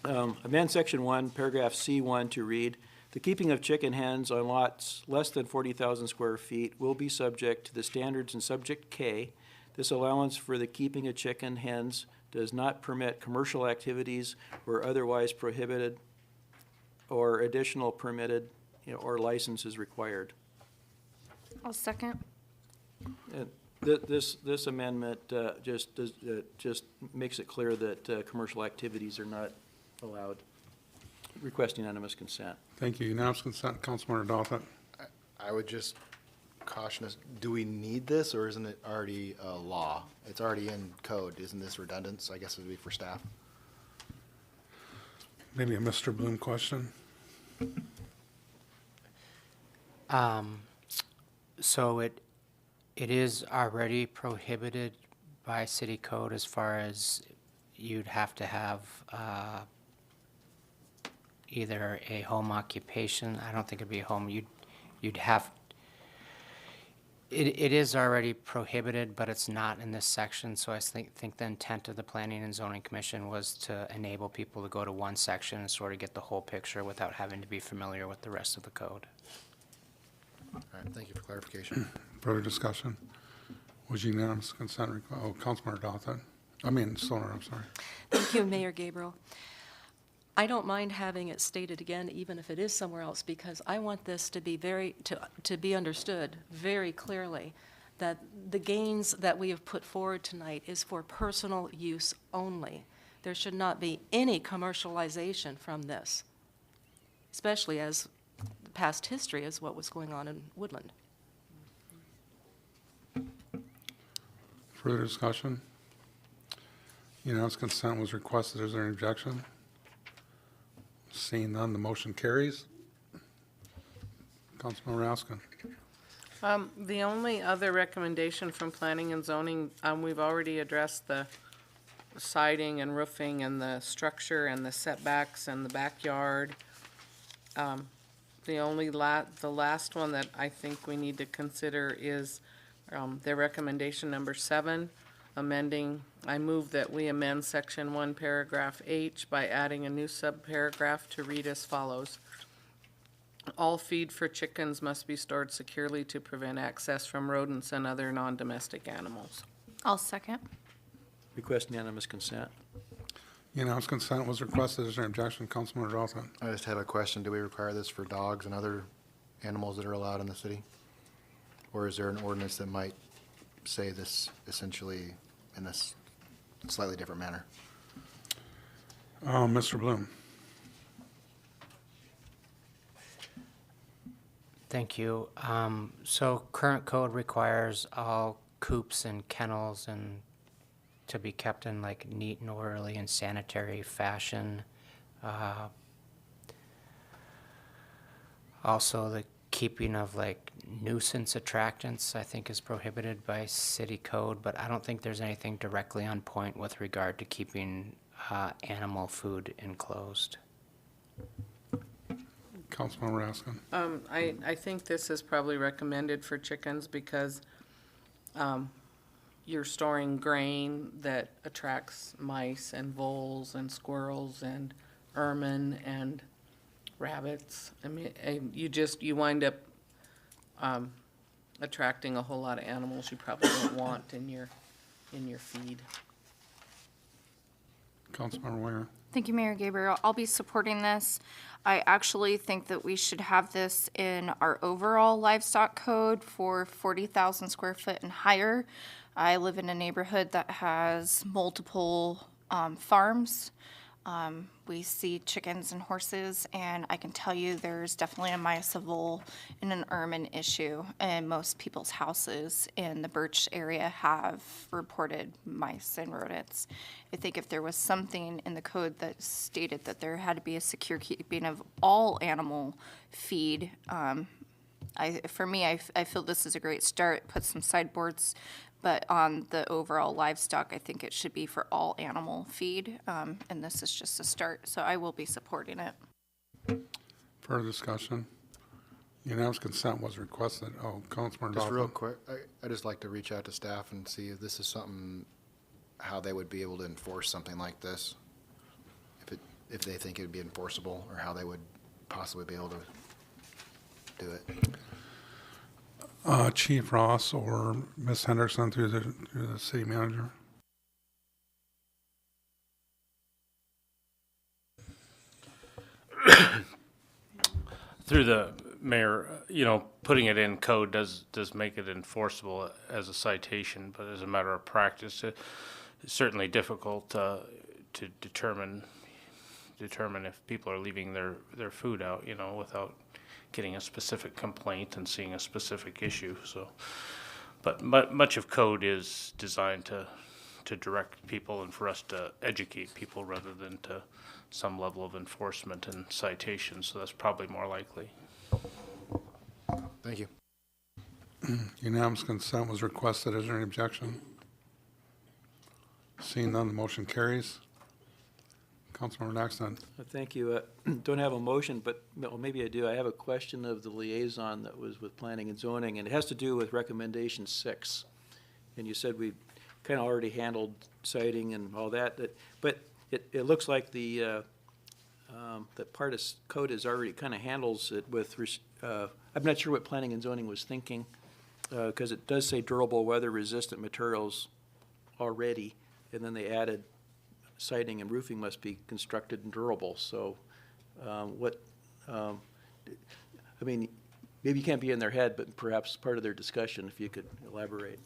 [SPEAKER 3] Amend section 1, paragraph C1 to read, the keeping of chicken hens on lots less than 40,000 square feet will be subject to the standards in subject K. This allowance for the keeping of chicken hens does not permit commercial activities or otherwise prohibited or additional permitted or licenses required.
[SPEAKER 8] I'll second.
[SPEAKER 3] And this amendment just makes it clear that commercial activities are not allowed. Request unanimous consent.
[SPEAKER 1] Thank you. Unanimous consent. Councilmember Dothett.
[SPEAKER 7] I would just caution us, do we need this or isn't it already a law? It's already in code. Isn't this redundant? So I guess it would be for staff.
[SPEAKER 1] Maybe a Mr. Bloom question.
[SPEAKER 11] So it is already prohibited by city code as far as you'd have to have either a home occupation. I don't think it'd be a home. You'd have. It is already prohibited, but it's not in this section. So I think the intent of the Planning and Zoning Commission was to enable people to go to one section and sort of get the whole picture without having to be familiar with the rest of the code.
[SPEAKER 7] All right, thank you for clarification.
[SPEAKER 1] Further discussion? Was unanimous consent? Councilmember Dothett. Stoner, I'm sorry.
[SPEAKER 21] Thank you, Mayor Gabriel. I don't mind having it stated again, even if it is somewhere else, because I want this to be to be understood very clearly that the gains that we have put forward tonight is for personal use only. There should not be any commercialization from this, especially as past history is what was going on in Woodland.
[SPEAKER 1] Further discussion? Unanimous consent was requested. Is there an objection? Seeing none, the motion carries. Councilman Raskin.
[SPEAKER 20] The only other recommendation from planning and zoning, we've already addressed the siding and roofing and the structure and the setbacks and the backyard. The last one that I think we need to consider is their recommendation number 7, amending. I move that we amend section 1, paragraph H by adding a new subparagraph to read as follows. All feed for chickens must be stored securely to prevent access from rodents and other non-domestic animals.
[SPEAKER 8] I'll second.
[SPEAKER 3] Request unanimous consent.
[SPEAKER 1] Unanimous consent was requested. Is there an objection? Councilman Dothett.
[SPEAKER 7] I just have a question. Do we require this for dogs and other animals that are allowed in the city? Or is there an ordinance that might say this essentially in this slightly different manner?
[SPEAKER 1] Mr. Bloom.
[SPEAKER 11] Thank you. So current code requires all coops and kennels and to be kept in like neat and orderly and sanitary fashion. Also, the keeping of like nuisance attractants, I think, is prohibited by city code, but I don't think there's anything directly on point with regard to keeping animal food enclosed.
[SPEAKER 1] Councilmember Raskin.
[SPEAKER 20] I think this is probably recommended for chickens because you're storing grain that attracts mice and voles and squirrels and ermine and rabbits. I mean, you wind up attracting a whole lot of animals you probably don't want in your feed.
[SPEAKER 1] Councilmember Weyer.
[SPEAKER 8] Thank you, Mayor Gabriel. I'll be supporting this. I actually think that we should have this in our overall livestock code for 40,000 square foot and higher. I live in a neighborhood that has multiple farms. We see chickens and horses, and I can tell you there's definitely a mice, a vole, and an ermine issue. And most people's houses in the Birch area have reported mice and rodents. I think if there was something in the code that stated that there had to be a secure keeping of all animal feed, I feel this is a great start. Put some sideboards, but on the overall livestock, I think it should be for all animal feed, and this is just a start, so I will be supporting it.
[SPEAKER 1] Further discussion? Unanimous consent was requested. Oh, Councilmember
[SPEAKER 7] Just real
[SPEAKER 1] Dolphin.
[SPEAKER 7] quick, I'd just like to reach out to staff and see if this is something, how they would be able to enforce something like this. If they think it would be enforceable, or how they would possibly be able to do it.
[SPEAKER 1] Chief Ross or Ms. Henderson through the city manager.
[SPEAKER 10] Through the mayor, putting it in code does make it enforceable as a citation, but as a matter of practice, it's certainly difficult to determine if people are leaving their food out, without getting a specific complaint and seeing a specific issue. So, but much of code is designed to direct people and for us to educate people rather than to some level of enforcement and citation. So that's probably more likely.
[SPEAKER 7] Thank you.
[SPEAKER 1] Unanimous consent was requested. Is there any objection? Seeing none, the motion carries. Councilmember Knoxon.
[SPEAKER 3] Thank you. Don't have a motion, but well, maybe I do. I have a question of the liaison that was with Planning and Zoning, and it has to do with recommendation 6. And you said we kind of already handled citing and all that, but it looks like the that part of code is already kind of handles it with. I'm not sure what Planning and Zoning was thinking, because it does say durable weather-resistant materials already, and then they added siding and roofing must be constructed and durable. So maybe you can't be in their head, but perhaps part of their discussion, if you could elaborate.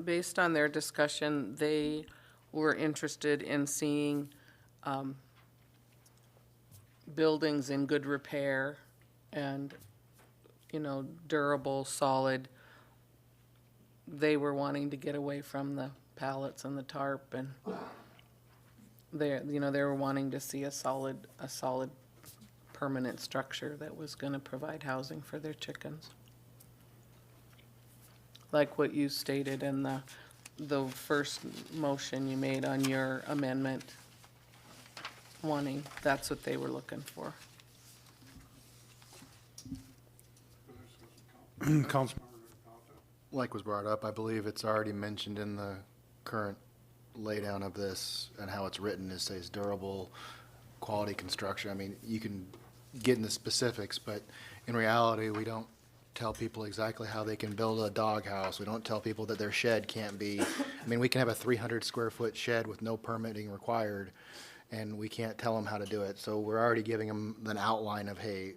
[SPEAKER 20] Based on their discussion, they were interested in seeing buildings in good repair and, durable, solid. They were wanting to get away from the pallets and the tarp, and they were wanting to see a solid permanent structure that was going to provide housing for their chickens. Like what you stated in the first motion you made on your amendment, that's what they were looking for.
[SPEAKER 1] Councilmember.
[SPEAKER 7] Like was brought up, I believe it's already mentioned in the current laydown of this and how it's written. It says durable, quality construction. I mean, you can get into specifics, but in reality, we don't tell people exactly how they can build a doghouse. We don't tell people that their shed can't be, we can have a 300 square foot shed with no permitting required, and we can't tell them how to do it. So we're already giving them an outline of, hey,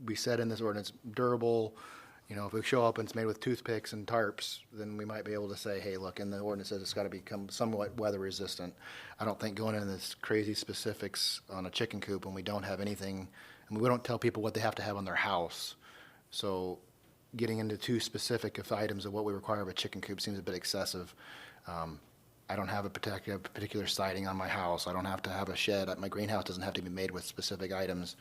[SPEAKER 7] we said in this ordinance, durable. If we show up and it's made with toothpicks and tarps, then we might be able to say, hey, look, in the ordinance says it's got to become somewhat weather resistant. I don't think going into this crazy specifics on a chicken coop when we don't have anything, we don't tell people what they have to have on their house. So getting into too specific of items of what we require of a chicken coop seems a bit excessive. I don't have a particular siding on my house. I don't have to have a shed. My greenhouse doesn't have to be made with specific items.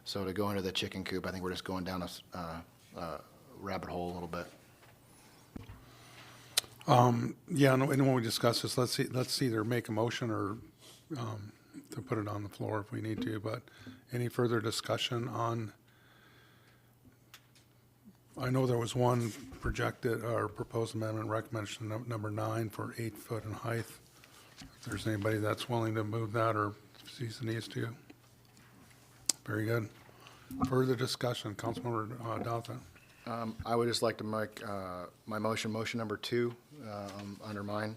[SPEAKER 7] So to go into the chicken coop, I think we're just going down a rabbit hole a little bit.
[SPEAKER 1] Yeah, and when we discuss this, let's either make a motion or to put it on the floor if we need to, but any further discussion on, I know there was one projected or proposed amendment recommendation number 9 for 8 foot in height. If there's anybody that's willing to move that or sees the needs to. Very good. Further discussion, Councilmember Dotha.
[SPEAKER 7] I would just like to make my motion number 2 under mine.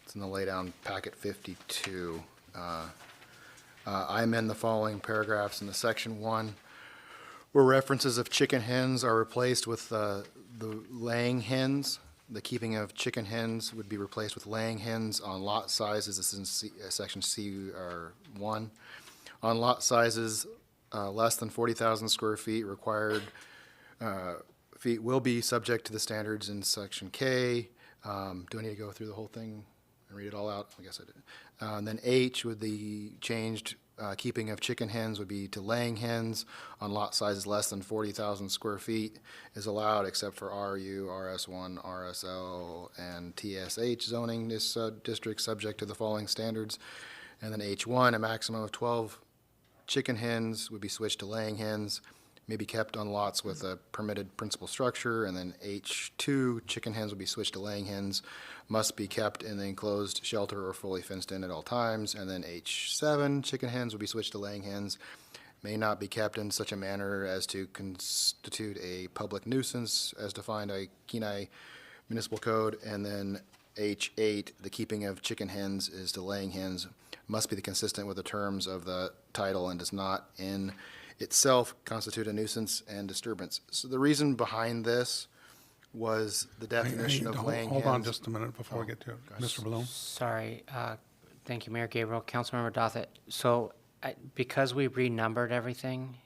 [SPEAKER 7] It's in the laydown packet 52. I amend the following paragraphs in the section 1 where references of chicken hens are replaced with the laying hens. The keeping of chicken hens would be replaced with laying hens on lot sizes. This is in section C or 1. On lot sizes less than 40,000 square feet, required feet will be subject to the standards in section K. Do I need to go through the whole thing and read it all out? I guess I did. And then H with the changed keeping of chicken hens would be to laying hens on lot sizes less than 40,000 square feet is allowed except for RU, RS1, RSL, and TSH zoning districts subject to the following standards. And then H1, a maximum of 12 chicken hens would be switched to laying hens, may be kept on lots with a permitted principal structure. And then H2, chicken hens will be switched to laying hens, must be kept in the enclosed shelter or fully fenced in at all times. And then H7, chicken hens will be switched to laying hens, may not be kept in such a manner as to constitute a public nuisance as defined by Kenai Municipal Code. And then H8, the keeping of chicken hens is to laying hens, must be consistent with the terms of the title and does not in itself constitute a nuisance and disturbance. So the reason behind this was the definition of laying hens.
[SPEAKER 1] Hold on just a minute before we get to it. Mr. Bloom?
[SPEAKER 11] Sorry, thank you, Mayor Gabriel, Councilmember Dothett. So because we renumbered everything,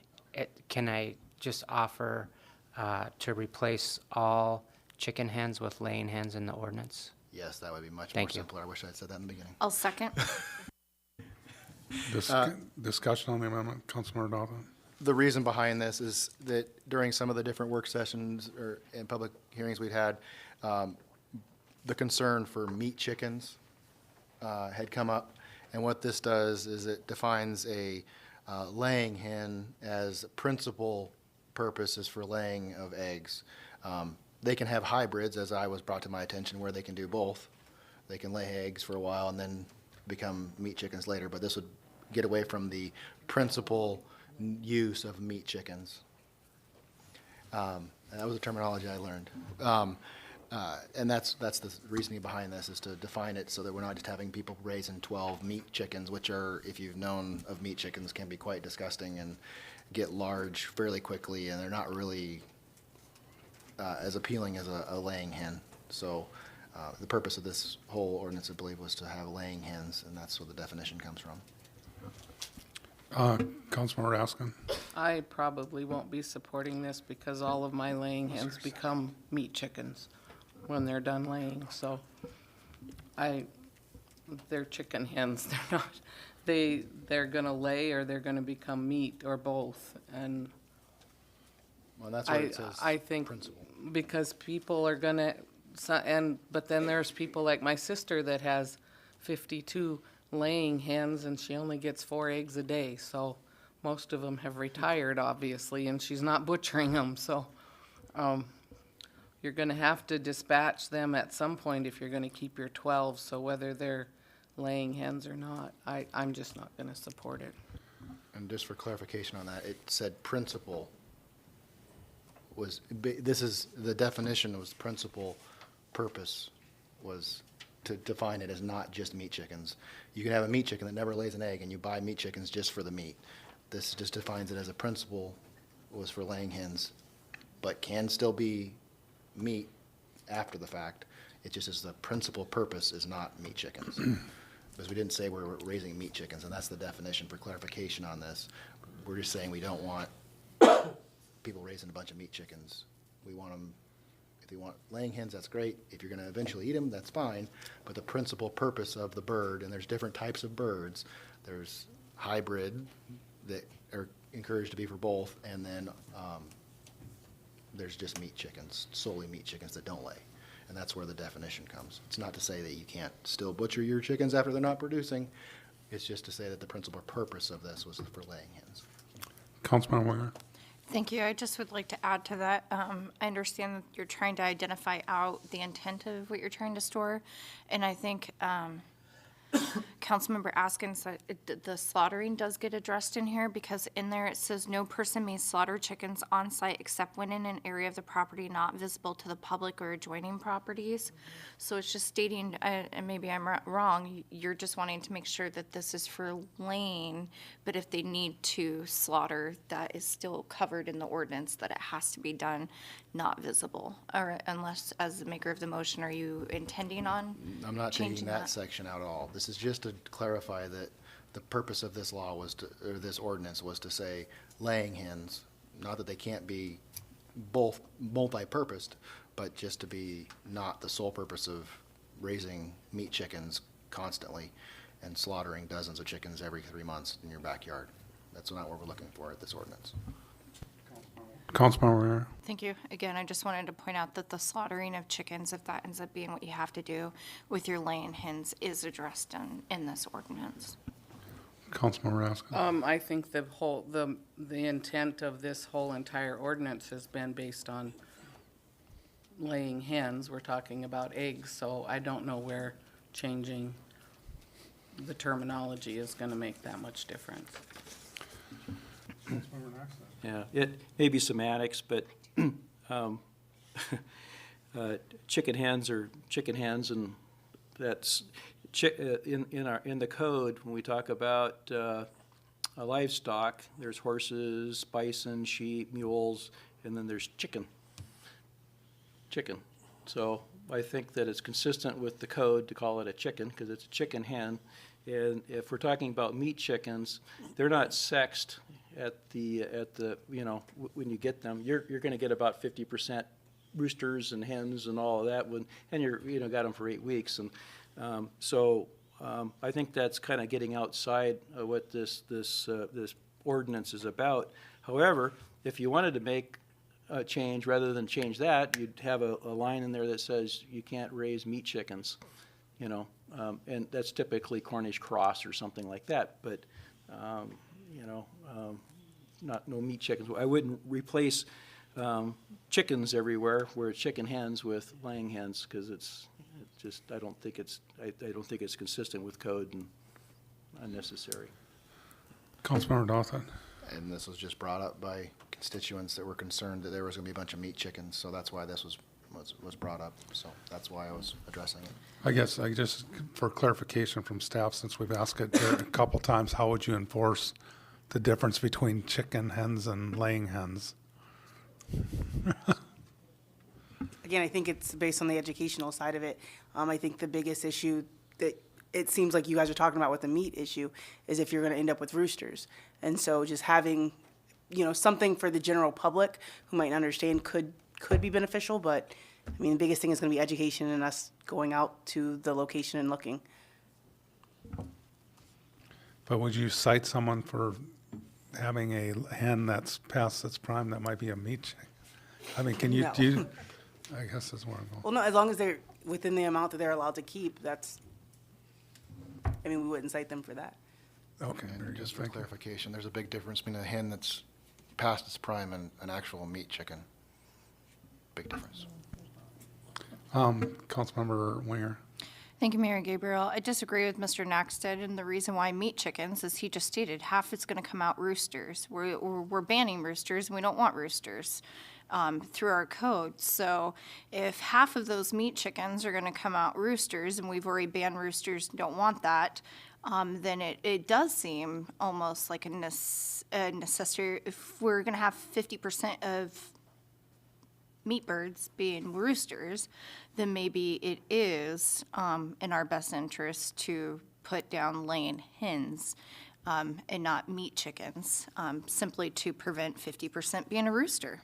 [SPEAKER 11] can I just offer to replace all chicken hens with laying hens in the ordinance?
[SPEAKER 7] Yes, that would be much more
[SPEAKER 11] Thank you.
[SPEAKER 7] simpler. I wish I'd said that in the beginning.
[SPEAKER 8] I'll second.
[SPEAKER 1] Discussion on the amendment, Councilmember Dotha.
[SPEAKER 7] The reason behind this is that during some of the different work sessions or in public hearings we'd had, the concern for meat chickens had come up. And what this does is it defines a laying hen as principal purpose is for laying of eggs. They can have hybrids, as I was brought to my attention, where they can do both. They can lay eggs for a while and then become meat chickens later, but this would get away from the principal use of meat chickens. That was the terminology I learned. And that's the reasoning behind this, is to define it so that we're not just having people raising 12 meat chickens, which are, if you've known of meat chickens, can be quite disgusting and get large fairly quickly, and they're not really as appealing as a laying hen. So the purpose of this whole ordinance, I believe, was to have laying hens, and that's where the definition comes from.
[SPEAKER 1] Councilmember Askin?
[SPEAKER 20] I probably won't be supporting this because all of my laying hens become meat chickens when they're done laying. So they're chicken hens. They're not, they're gonna lay or they're gonna become meat or both. And
[SPEAKER 7] well, that's what it says.
[SPEAKER 20] I think
[SPEAKER 7] principle.
[SPEAKER 20] because people are gonna, but then there's people like my sister that has 52 laying hens and she only gets 4 eggs a day. So most of them have retired, obviously, and she's not butchering them. So you're going to have to dispatch them at some point if you're going to keep your 12. So whether they're laying hens or not, I'm just not going to support it.
[SPEAKER 7] And just for clarification on that, it said principal was, this is, the definition was principal purpose was to define it as not just meat chickens. You can have a meat chicken that never lays an egg and you buy meat chickens just for the meat. This just defines it as a principal was for laying hens, but can still be meat after the fact. It just is the principal purpose is not meat chickens. Because we didn't say we're raising meat chickens, and that's the definition for clarification on this. We're just saying we don't want people raising a bunch of meat chickens. We want them, they want laying hens, that's great. If you're going to eventually eat them, that's fine. But the principal purpose of the bird, and there's different types of birds. There's hybrid that are encouraged to be for both, and then there's just meat chickens, solely meat chickens that don't lay. And that's where the definition comes. It's not to say that you can't still butcher your chickens after they're not producing. It's just to say that the principal purpose of this was for laying hens.
[SPEAKER 1] Councilman Winger.
[SPEAKER 8] Thank you. I just would like to add to that. I understand that you're trying to identify out the intent of what you're trying to store. And I think Councilmember Askins, the slaughtering does get addressed in here, because in there it says no person may slaughter chickens on site except when in an area of the property not visible to the public or adjoining properties. So it's just stating, and maybe I'm wrong, you're just wanting to make sure that this is for laying, but if they need to slaughter, that is still covered in the ordinance, that it has to be done not visible. Or unless, as the maker of the motion, are you intending on
[SPEAKER 7] I'm not
[SPEAKER 8] changing
[SPEAKER 7] taking that section out at all. This is just to clarify that the purpose of this law was to, or this ordinance was to say laying hens, not that they can't be both multi-purposed, but just to be not the sole purpose of raising meat chickens constantly and slaughtering dozens of chickens every 3 months in your backyard. That's not what we're looking for at this ordinance.
[SPEAKER 1] Councilman Winger.
[SPEAKER 8] Thank you. Again, I just wanted to point out that the slaughtering of chickens, if that ends up being what you have to do with your laying hens, is addressed in this ordinance.
[SPEAKER 1] Councilman Raskin.
[SPEAKER 20] I think the intent of this whole entire ordinance has been based on laying hens. We're talking about eggs, so I don't know where changing the terminology is going to make that much difference.
[SPEAKER 3] Yeah, it may be semantics, but chicken hens are chicken hens, and that's in the code when we talk about livestock. There's horses, bison, sheep, mules, and then there's chicken. So I think that it's consistent with the code to call it a chicken, because it's a chicken hen. And if we're talking about meat chickens, they're not sexed at the when you get them. You're going to get about 50% roosters and hens and all of that and you're got them for 8 weeks, and so I think that's kind of getting outside of what this ordinance is about. However, if you wanted to make a change rather than change that, you'd have a line in there that says you can't raise meat chickens, and that's typically Cornish cross or something like that. But no meat chickens. I wouldn't replace chickens everywhere where it's chicken hens with laying hens, because I don't think it's consistent with code and unnecessary.
[SPEAKER 1] Councilmember Dawson.
[SPEAKER 7] And this was just brought up by constituents that were concerned that there was going to be a bunch of meat chickens, so that's why this was brought up. So that's why I was addressing it.
[SPEAKER 1] I guess just for clarification from staff, since we've asked it a couple times, how would you enforce the difference between chicken hens and laying hens?
[SPEAKER 9] Again, I think it's based on the educational side of it. I think the biggest issue that it seems like you guys are talking about with the meat issue is if you're going to end up with roosters. And so just having, something for the general public who might understand could be beneficial. But I mean, the biggest thing is going to be education and us going out to the location and looking.
[SPEAKER 1] But would you cite someone for having a hen that's past its prime that might be a meat chicken? I mean, can you
[SPEAKER 9] No.
[SPEAKER 1] do? I guess that's where I'm going.
[SPEAKER 9] Well, no, as long as they're within the amount that they're allowed to keep, we wouldn't cite them for that.
[SPEAKER 1] Okay.
[SPEAKER 7] And just for clarification, there's a big difference between a hen that's past its prime and an actual meat chicken. Big difference.
[SPEAKER 1] Councilmember Winger.
[SPEAKER 8] Thank you, Mayor Gabriel. I disagree with Mr. Naxted, and the reason why meat chickens, as he just stated, half is going to come out roosters. We're banning roosters, and we don't want roosters through our code. So if half of those meat chickens are going to come out roosters, and we've already banned roosters, don't want that, then it does seem almost like a necessary. If we're going to have 50% of meat birds being roosters, then maybe it is in our best interest to put down laying hens and not meat chickens, simply to prevent 50% being a rooster.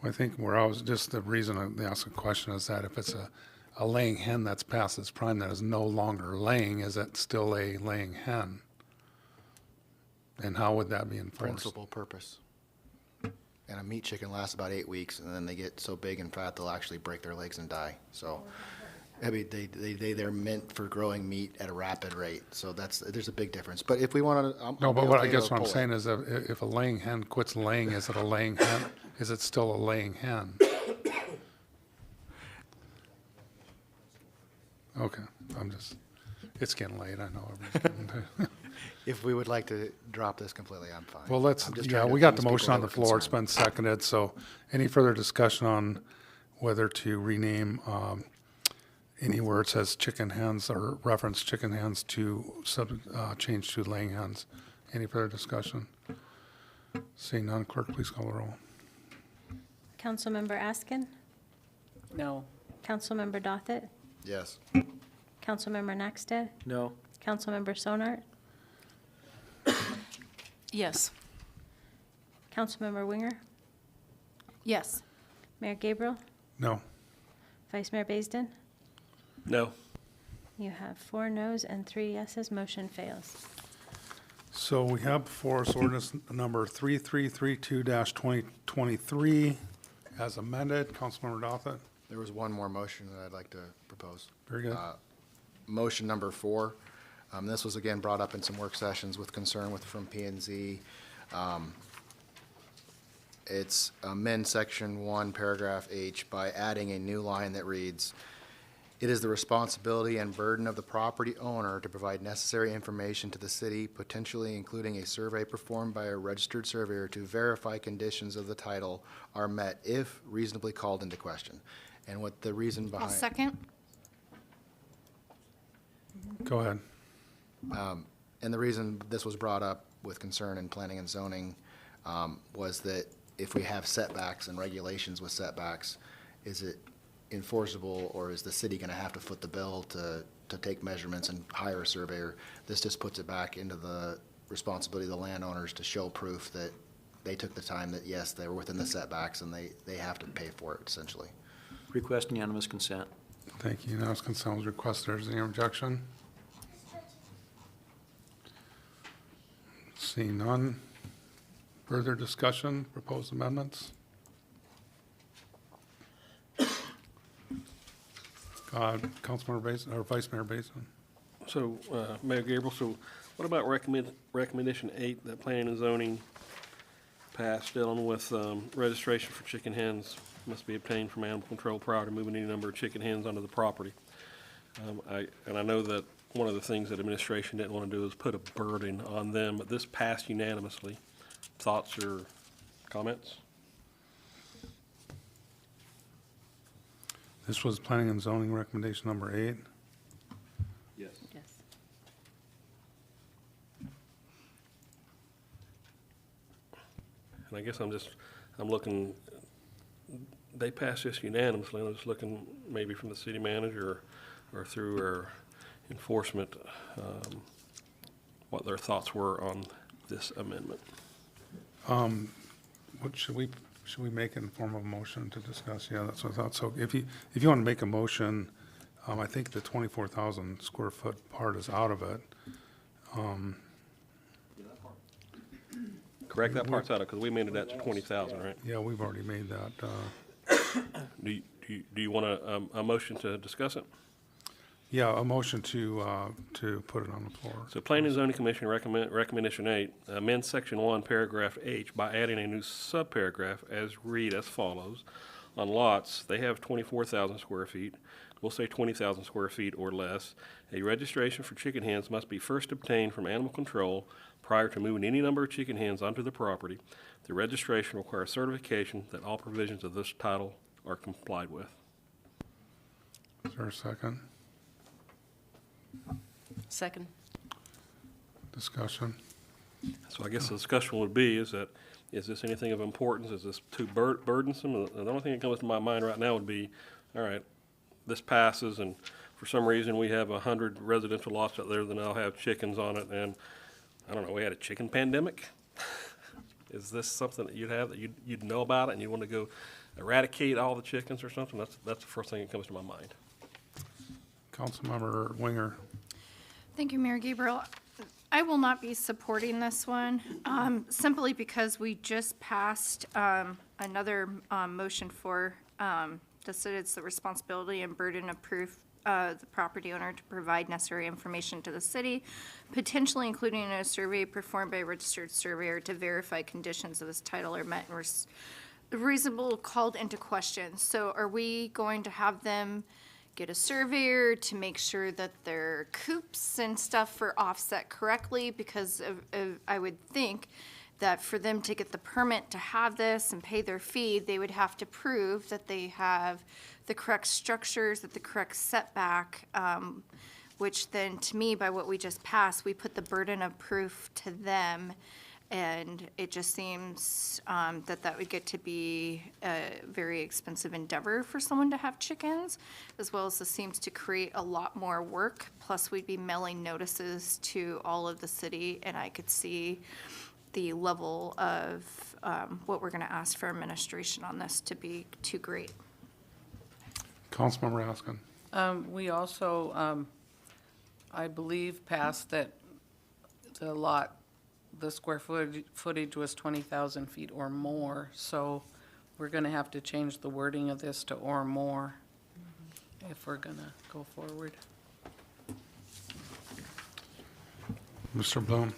[SPEAKER 1] I think where I was, just the reason I ask a question is that if it's a laying hen that's past its prime that is no longer laying, is it still a laying hen? And how would that be enforced?
[SPEAKER 7] Principal purpose. And a meat chicken lasts about 8 weeks, and then they get so big and fat they'll actually break their legs and die. So, I mean, they're meant for growing meat at a rapid rate. So there's a big difference. But if we want to,
[SPEAKER 1] No, but what I guess what I'm saying is that if a laying hen quits laying, is it a laying hen? Is it still a laying hen? Okay, it's getting late, I know.
[SPEAKER 7] If we would like to drop this completely, I'm fine.
[SPEAKER 1] Well, we got the motion on the floor, it's been seconded, so any further discussion on whether to rename anywhere it says chicken hens or reference chicken hens to change to laying hens? Any further discussion? Seeing none, clerk, please call the roll.
[SPEAKER 2] Councilmember Askin?
[SPEAKER 20] No.
[SPEAKER 2] Councilmember Dothit?
[SPEAKER 7] Yes.
[SPEAKER 2] Councilmember Naxted?
[SPEAKER 3] No.
[SPEAKER 2] Councilmember Sonart?
[SPEAKER 21] Yes.
[SPEAKER 2] Councilmember Winger?
[SPEAKER 8] Yes.
[SPEAKER 2] Mayor Gabriel?
[SPEAKER 1] No.
[SPEAKER 2] Vice Mayor Baisden?
[SPEAKER 5] No.
[SPEAKER 2] You have 4 noes and 3 yeses. Motion fails.
[SPEAKER 1] So we have before us ordinance number 3332-2023 as amended. Councilmember Dothit?
[SPEAKER 7] There was one more motion that I'd like to propose.
[SPEAKER 1] Very good.
[SPEAKER 7] Motion number 4. This was again brought up in some work sessions with concern from P&Z. It's amend section 1, paragraph H by adding a new line that reads, "It is the responsibility and burden of the property owner to provide necessary information to the city, potentially including a survey performed by a registered surveyor to verify conditions of the title are met if reasonably called into question." And what the reason behind...
[SPEAKER 8] I'll second.
[SPEAKER 1] Go ahead.
[SPEAKER 7] And the reason this was brought up with concern in planning and zoning was that if we have setbacks and regulations with setbacks, is it enforceable, or is the city going to have to foot the bill to take measurements and hire a surveyor? This just puts it back into the responsibility of the landowners to show proof that they took the time, that yes, they were within the setbacks, and they have to pay for it, essentially.
[SPEAKER 3] Request unanimous consent.
[SPEAKER 1] Thank you. Unanimous consent was requested. Is there any objection? Seeing none. Further discussion, proposed amendments? Councilmember Basin, or Vice Mayor Basin?
[SPEAKER 5] So, Mayor Gabriel, so what about recommendation 8, that planning and zoning passed dealing with registration for chicken hens must be obtained from animal control prior to moving any number of chicken hens onto the property? I know that one of the things that administration didn't want to do is put a burden on them, but this passed unanimously. Thoughts or comments?
[SPEAKER 1] This was planning and zoning recommendation number 8.
[SPEAKER 5] Yes.
[SPEAKER 2] Yes.
[SPEAKER 5] And I guess I'm looking, they passed this unanimously, and I'm just looking maybe from the city manager or through our enforcement, what their thoughts were on this amendment.
[SPEAKER 1] What should we make it in form of a motion to discuss? Yeah, that's what I thought. So if you want to make a motion, I think the 24,000 square foot part is out of it.
[SPEAKER 5] Correct, that part's out of, because we made it at 20,000, right?
[SPEAKER 1] Yeah, we've already made that.
[SPEAKER 5] Do you want a motion to discuss it?
[SPEAKER 1] Yeah, a motion to put it on the floor.
[SPEAKER 5] So Planning and Zoning Commission recommendation 8, amend section 1, paragraph H by adding a new subparagraph as read as follows. On lots, they have 24,000 square feet. We'll say 20,000 square feet or less. A registration for chicken hens must be first obtained from animal control prior to moving any number of chicken hens onto the property. The registration requires certification that all provisions of this title are complied with.
[SPEAKER 1] Is there a second?
[SPEAKER 21] Second.
[SPEAKER 1] Discussion?
[SPEAKER 5] So I guess the discussion would be, is this anything of importance? Is this too burdensome? The only thing that comes to my mind right now would be, all right, this passes, and for some reason we have 100 residential lots out there that now have chickens on it, and I don't know, we had a chicken pandemic? Is this something that you'd have, that you'd know about it and you want to go eradicate all the chickens or something. That's the first thing that comes to my mind.
[SPEAKER 1] Councilmember Winger.
[SPEAKER 8] Thank you, Mayor Gabriel. I will not be supporting this one, simply because we just passed another motion for that said it's the responsibility and burden of proof the property owner to provide necessary information to the city, potentially including a survey performed by a registered surveyor to verify conditions of this title are met and reasonable called into question. So are we going to have them get a surveyor to make sure that their coops and stuff are offset correctly? Because I would think that for them to get the permit to have this and pay their fee, they would have to prove that they have the correct structures, that the correct setback, which then, to me, by what we just passed, we put the burden of proof to them. And it just seems that would get to be a very expensive endeavor for someone to have chickens, as well as this seems to create a lot more work. Plus, we'd be mailing notices to all of the city, and I could see the level of what we're going to ask for administration on this to be too great.
[SPEAKER 1] Councilmember Askin.
[SPEAKER 20] We also, I believe, passed that the square footage was 20,000 feet or more, so we're gonna have to change the wording of this to or more if we're gonna go forward.
[SPEAKER 1] Mr. Bloom.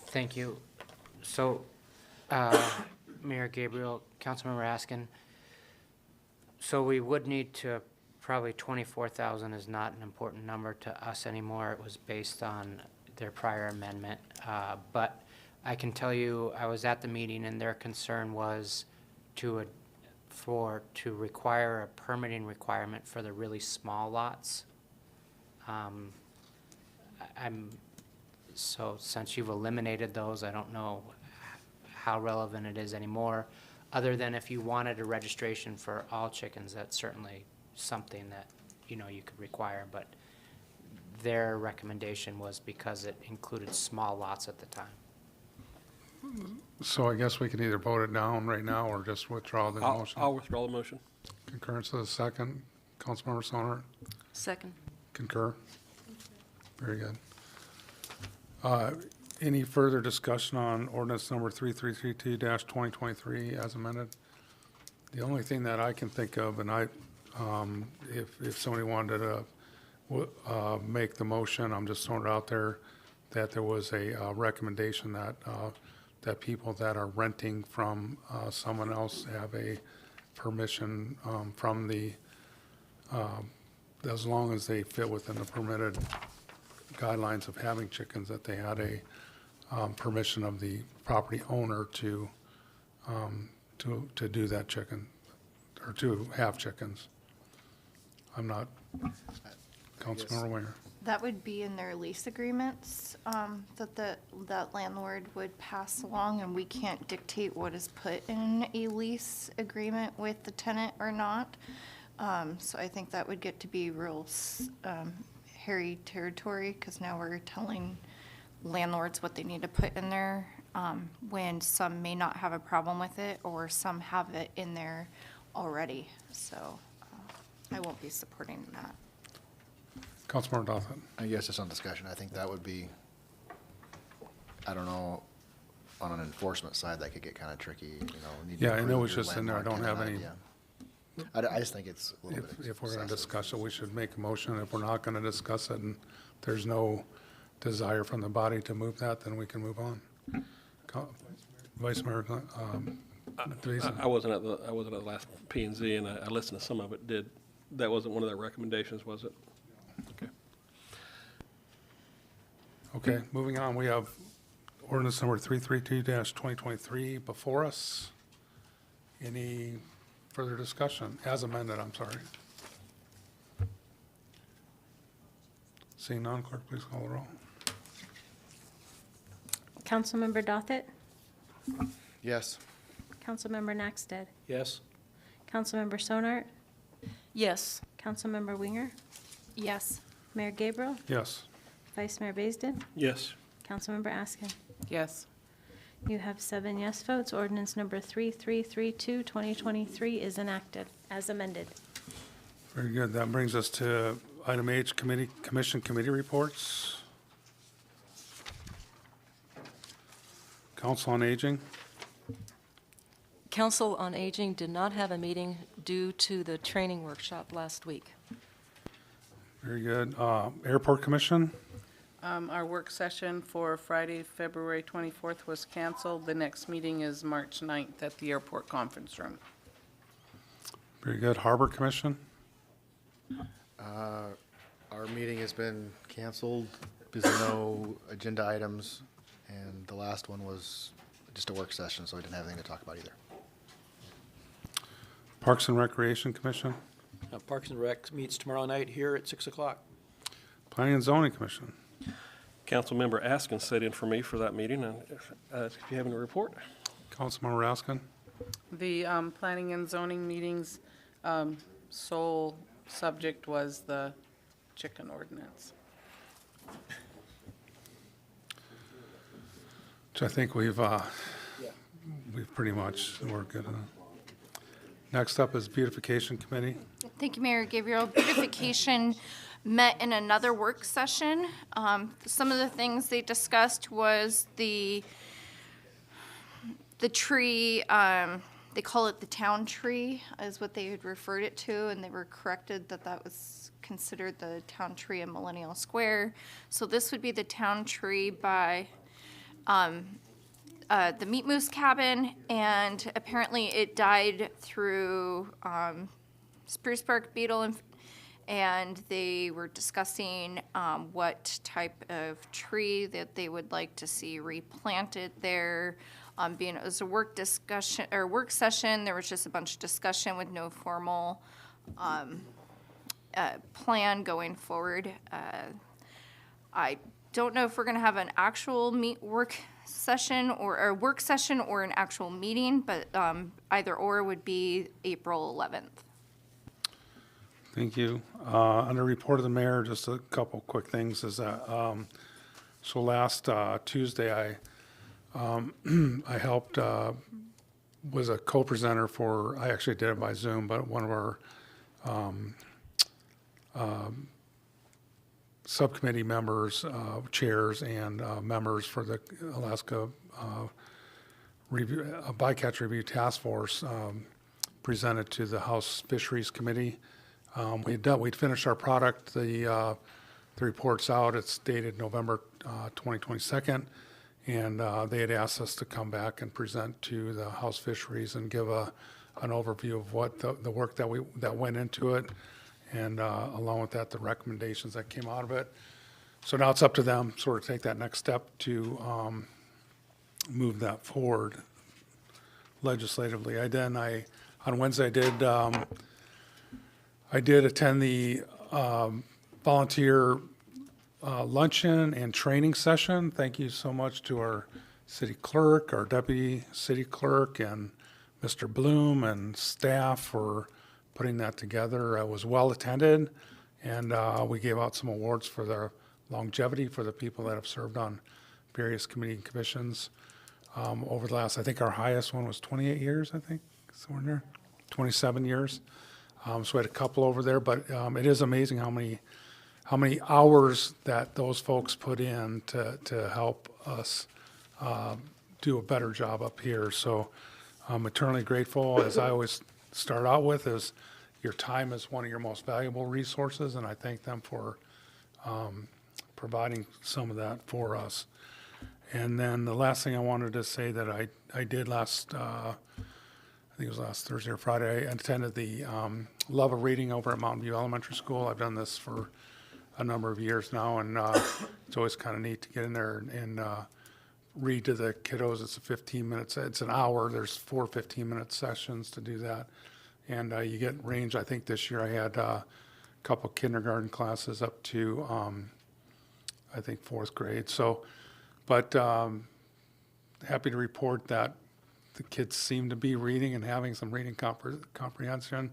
[SPEAKER 11] Thank you. So, Mayor Gabriel, Councilmember Askin, so we would need to, probably 24,000 is not an important number to us anymore. It was based on their prior amendment. But I can tell you, I was at the meeting and their concern was to require a permitting requirement for the really small lots. So since you've eliminated those, I don't know how relevant it is anymore, other than if you wanted a registration for all chickens, that's certainly something that, you could require, but their recommendation was because it included small lots at the time.
[SPEAKER 1] So I guess we can either vote it down right now or just withdraw the motion.
[SPEAKER 5] I'll withdraw the motion.
[SPEAKER 1] Concurrence to the second. Councilmember Sonner.
[SPEAKER 21] Second.
[SPEAKER 1] Concur. Very good. Any further discussion on ordinance number 3332-2023 as amended? The only thing that I can think of, and if somebody wanted to make the motion, I'm just throwing it out there, that there was a recommendation that people that are renting from someone else have a permission from as long as they fit within the permitted guidelines of having chickens, that they had a permission of the property owner to do that chicken, or to have chickens. I'm not, Councilmember Winger.
[SPEAKER 8] That would be in their lease agreements, that landlord would pass along, and we can't dictate what is put in a lease agreement with the tenant or not. So I think that would get to be real hairy territory, because now we're telling landlords what they need to put in there, when some may not have a problem with it, or some have it in there already. So I won't be supporting that.
[SPEAKER 1] Councilmember Dothett.
[SPEAKER 7] I guess it's on discussion. I think that would be, I don't know, on an enforcement side, that could get kind of tricky, need to
[SPEAKER 1] Yeah, I know
[SPEAKER 7] prove
[SPEAKER 1] it's
[SPEAKER 7] your
[SPEAKER 1] just in there. I don't
[SPEAKER 7] landmark
[SPEAKER 1] have
[SPEAKER 7] and
[SPEAKER 1] any.
[SPEAKER 7] all that, yeah. I just think it's a little bit
[SPEAKER 1] If we're going to
[SPEAKER 7] excessive.
[SPEAKER 1] discuss it, we should make a motion. If we're not going to discuss it and there's no desire from the body to move that, then we can move on. Vice Mayor Gleason.
[SPEAKER 5] I wasn't at the last P and Z, and I listened to some of it. That wasn't one of their recommendations, was it? Okay.
[SPEAKER 1] Okay, moving on. We have ordinance number 332-2023 before us. Any further discussion? As amended, I'm sorry. Seeing none, clerk, please call the roll.
[SPEAKER 2] Councilmember Dothett.
[SPEAKER 7] Yes.
[SPEAKER 2] Councilmember Naxted.
[SPEAKER 3] Yes?
[SPEAKER 2] Councilmember Sonart.
[SPEAKER 21] Yes.
[SPEAKER 2] Councilmember Winger.
[SPEAKER 8] Yes.
[SPEAKER 2] Mayor Gabriel.
[SPEAKER 1] Yes.
[SPEAKER 2] Vice Mayor Baisden.
[SPEAKER 5] Yes.
[SPEAKER 2] Councilmember Askin.
[SPEAKER 20] Yes.
[SPEAKER 2] You have 7 yes votes. Ordinance number 3332, 2023 is enacted as amended.
[SPEAKER 1] Very good. That brings us to item H, commission committee reports. Council on Aging.
[SPEAKER 21] Council on Aging did not have a meeting due to the training workshop last week.
[SPEAKER 1] Very good. Airport Commission.
[SPEAKER 20] Our work session for Friday, February 24th was canceled. The next meeting is March 9th at the airport conference room.
[SPEAKER 1] Very good. Harbor Commission.
[SPEAKER 7] Our meeting has been canceled because of no agenda items, and the last one was just a work session, so we didn't have anything to talk about either.
[SPEAKER 1] Parks and Recreation Commission.
[SPEAKER 3] Parks and Rec meets tomorrow night here at 6 o'clock.
[SPEAKER 1] Planning and Zoning Commission.
[SPEAKER 5] Councilmember Askin sat in for me for that meeting, and if you have any report.
[SPEAKER 1] Councilmember Raskin.
[SPEAKER 20] The planning and zoning meetings, sole subject was the chicken ordinance.
[SPEAKER 1] Which I think we've pretty much, we're good on. Next up is Beautification Committee.
[SPEAKER 8] Thank you, Mayor Gabriel. Beautification met in another work session. Some of the things they discussed was the tree, they call it the town tree, is what they had referred it to, and they were corrected that that was considered the town tree in Millennial Square. So this would be the town tree by the Meat Moose Cabin, and apparently it died through spruce bark beetle, and they were discussing what type of tree that they would like to see replanted there. Being it was a work discussion or work session, there was just a bunch of discussion with no formal plan going forward. I don't know if we're going to have an actual work session or a work session or an actual meeting, but either or would be April 11th.
[SPEAKER 1] Thank you. Under report of the mayor, just a couple quick things is that, so last Tuesday, I helped, was a co-presenter for, I actually did it by Zoom, but one of our subcommittee members, chairs, and members for the Alaska Bycatch Review Task Force presented to the House Fisheries Committee. We'd finished our product. The report's out. It's dated November 2022, and they had asked us to come back and present to the House Fisheries and give an overview of what the work that went into it, and along with that, the recommendations that came out of it. So now it's up to them sort of take that next step to move that forward legislatively. On Wednesday I did attend the volunteer luncheon and training session. Thank you so much to our city clerk, our deputy city clerk, and Mr. Bloom and staff for putting that together. It was well attended, and we gave out some awards for their longevity for the people that have served on various committee and commissions over the last, I think our highest one was 28 years, I think, somewhere in there, 27 years. So we had a couple over there, but it is amazing how many hours that those folks put in to help us do a better job up here. So I'm eternally grateful. As I always start out with, is your time is one of your most valuable resources, and I thank them for providing some of that for us. And then the last thing I wanted to say that I did last, I think it was last Thursday or Friday, I attended the Love of Reading over at Mountain View Elementary School. I've done this for a number of years now, and it's always kind of neat to get in there and read to the kiddos. It's 15 minutes, it's an hour. There's 4 15-minute sessions to do that. And you get range. I think this year I had a couple kindergarten classes up to, I think, 4th grade. So, but happy to report that the kids seem to be reading and having some reading comprehension.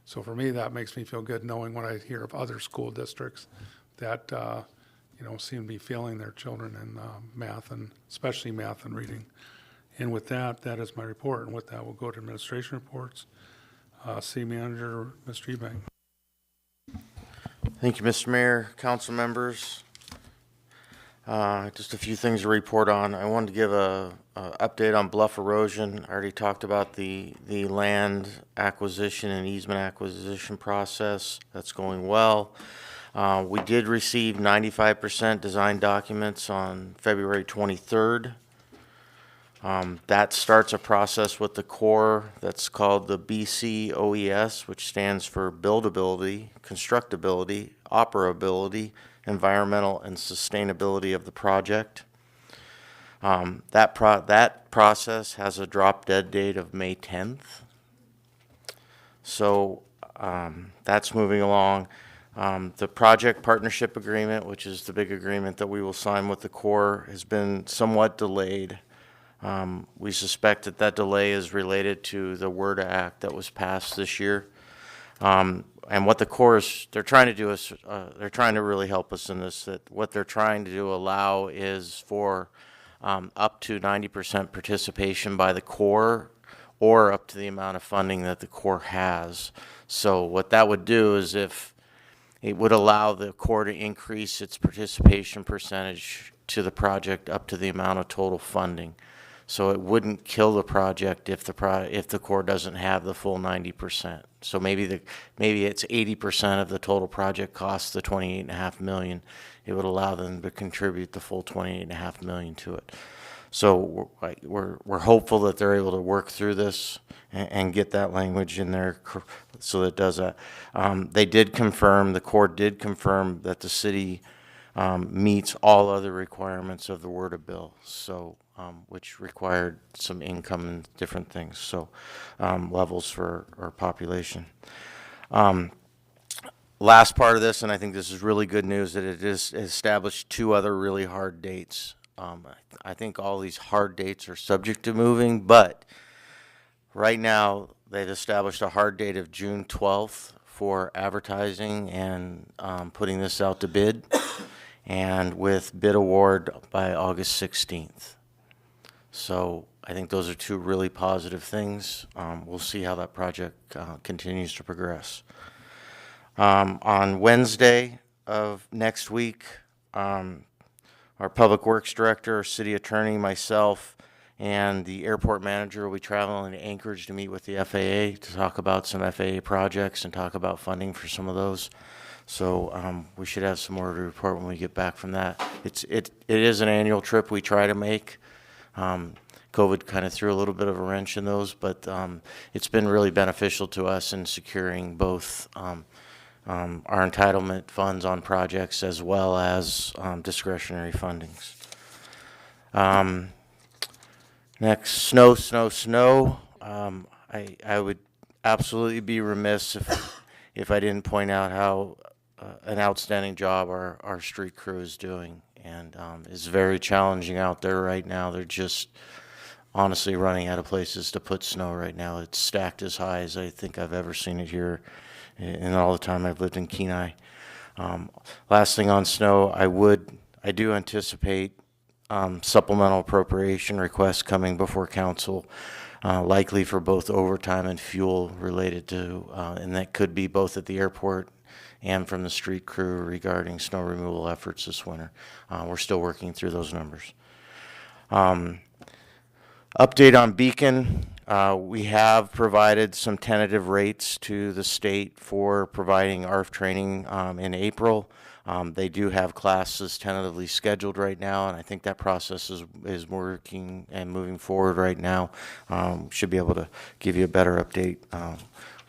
[SPEAKER 1] So for me, that makes me feel good knowing what I hear of other school districts that, seem to be failing their children in math, and especially math and reading. And with that, that is my report. And with that, we'll go to administration reports. City Manager, Mr. Eubank.
[SPEAKER 12] Thank you, Mr. Mayor, council members. Just a few things to report on. I wanted to give a update on bluff erosion. I already talked about the land acquisition and easement acquisition process. That's going well. We did receive 95% design documents on February 23rd. That starts a process with the Corps that's called the BCOES, which stands for Buildability, Constructability, Operability, Environmental, and Sustainability of the project. That process has a drop-dead date of May 10th. So that's moving along. The project partnership agreement, which is the big agreement that we will sign with the Corps, has been somewhat delayed. We suspect that that delay is related to the WRDA Act that was passed this year. And what the Corps is, they're trying to do is, they're trying to really help us in this, that what they're trying to do allow is for up to 90% participation by the Corps or up to the amount of funding that the Corps has. So what that would do is if it would allow the Corps to increase its participation percentage to the project up to the amount of total funding. So it wouldn't kill the project if the Corps doesn't have the full 90%. So maybe it's 80% of the total project cost, the $28.5 million. It would allow them to contribute the full $28.5 million to it. So we're hopeful that they're able to work through this and get that language in there so that it does that. They did confirm, the Corps did confirm that the city meets all other requirements of the WRDA bill. So which required some income and different things, so levels for our population. Last part of this, and I think this is really good news, that it is established 2 other really hard dates. I think all these hard dates are subject to moving, but right now they've established a hard date of June 12th for advertising and putting this out to bid, and with bid award by August 16th. So I think those are 2 really positive things. We'll see how that project continues to progress. On Wednesday of next week, our Public Works Director, our City Attorney, myself, and the airport manager will be traveling to Anchorage to meet with the FAA to talk about some FAA projects and talk about funding for some of those. So we should have some more to report when we get back from that. It is an annual trip we try to make. COVID kind of threw a little bit of a wrench in those, but it's been really beneficial to us in securing both our entitlement funds on projects as well as discretionary fundings. Next, snow. I would absolutely be remiss if I didn't point out how an outstanding job our street crew is doing. And it's very challenging out there right now. They're just honestly running out of places to put snow right now. It's stacked as high as I think I've ever seen it here in all the time I've lived in Kenai. Last thing on snow, I do anticipate supplemental appropriation requests coming before council, likely for both overtime and fuel related to, and that could be both at the airport and from the street crew regarding snow removal efforts this winter. We're still working through those numbers. Update on Beacon. We have provided some tentative rates to the state for providing ARF training in April. They do have classes tentatively scheduled right now, and I think that process is working and moving forward right now. Should be able to give you a better update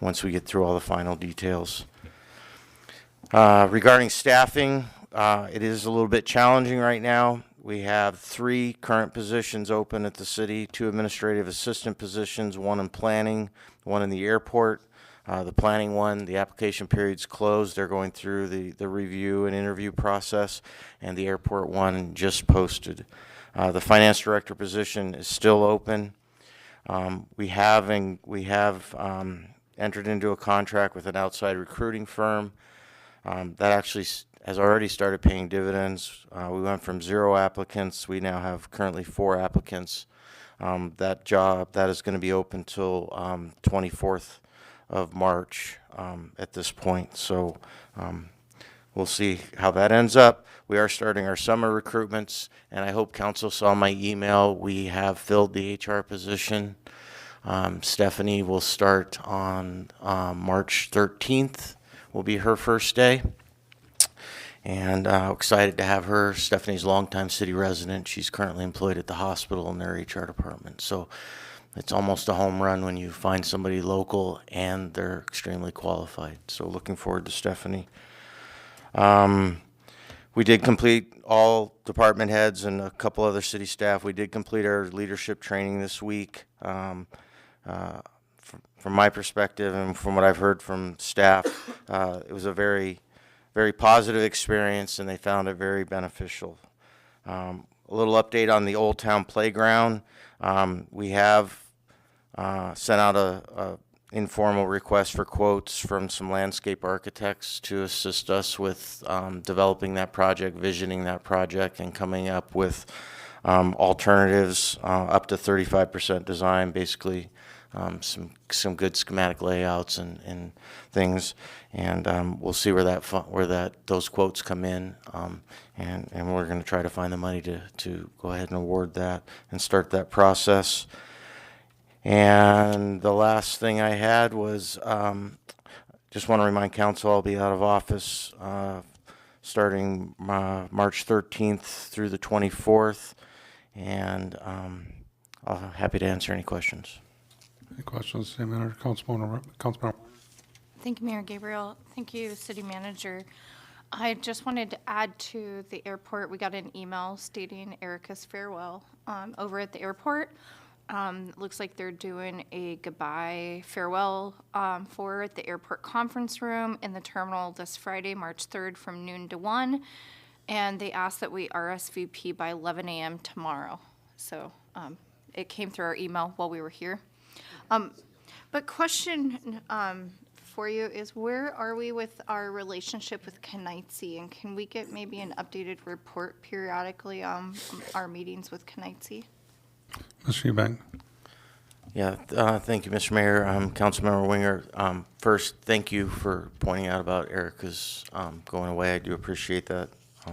[SPEAKER 12] once we get through all the final details. Regarding staffing, it is a little bit challenging right now. We have 3 current positions open at the city, 2 administrative assistant positions, 1 in planning, 1 in the airport. The planning one, the application period's closed. They're going through the review and interview process, and the airport one just posted. The finance director position is still open. We have entered into a contract with an outside recruiting firm. That actually has already started paying dividends. We went from 0 applicants. We now have currently 4 applicants. That job, that is going to be open till 24th of March at this point. So we'll see how that ends up. We are starting our summer recruitments, and I hope council saw my email. We have filled the HR position. Stephanie will start on March 13th, will be her first day. And excited to have her. Stephanie's a longtime city resident. She's currently employed at the hospital in their HR department. So it's almost a home run when you find somebody local and they're extremely qualified. So looking forward to Stephanie. We did complete, all department heads and a couple other city staff, we did complete our leadership training this week. From my perspective and from what I've heard from staff, it was a very positive experience, and they found it very beneficial. A little update on the Old Town Playground. We have sent out a informal request for quotes from some landscape architects to assist us with developing that project, visioning that project, and coming up with alternatives up to 35% design, basically some good schematic layouts and things, and we'll see where those quotes come in, and we're going to try to find the money to go ahead and award that and start that process. And the last thing I had was just want to remind council I'll be out of office starting March 13th through the 24th, and I'm happy to answer any questions.
[SPEAKER 1] Any questions, City Manager? Councilmember.
[SPEAKER 8] Thank you, Mayor Gabriel. Thank you, City Manager. I just wanted to add to the airport, we got an email stating Erica's farewell over at the airport. Looks like they're doing a goodbye farewell for her at the airport conference room in the terminal this Friday, March 3rd from noon to 1. And they asked that we RSVP by 11 a.m. tomorrow. So it came through our email while we were here. But question for you is, where are we with our relationship with Kenaitze? And can we get maybe an updated report periodically on our meetings with Kenaitze?
[SPEAKER 1] Mr. Eubank.
[SPEAKER 12] Yeah, thank you, Mr. Mayor. Councilmember Winger, first, thank you for pointing out about Erica's going away. I do appreciate that. It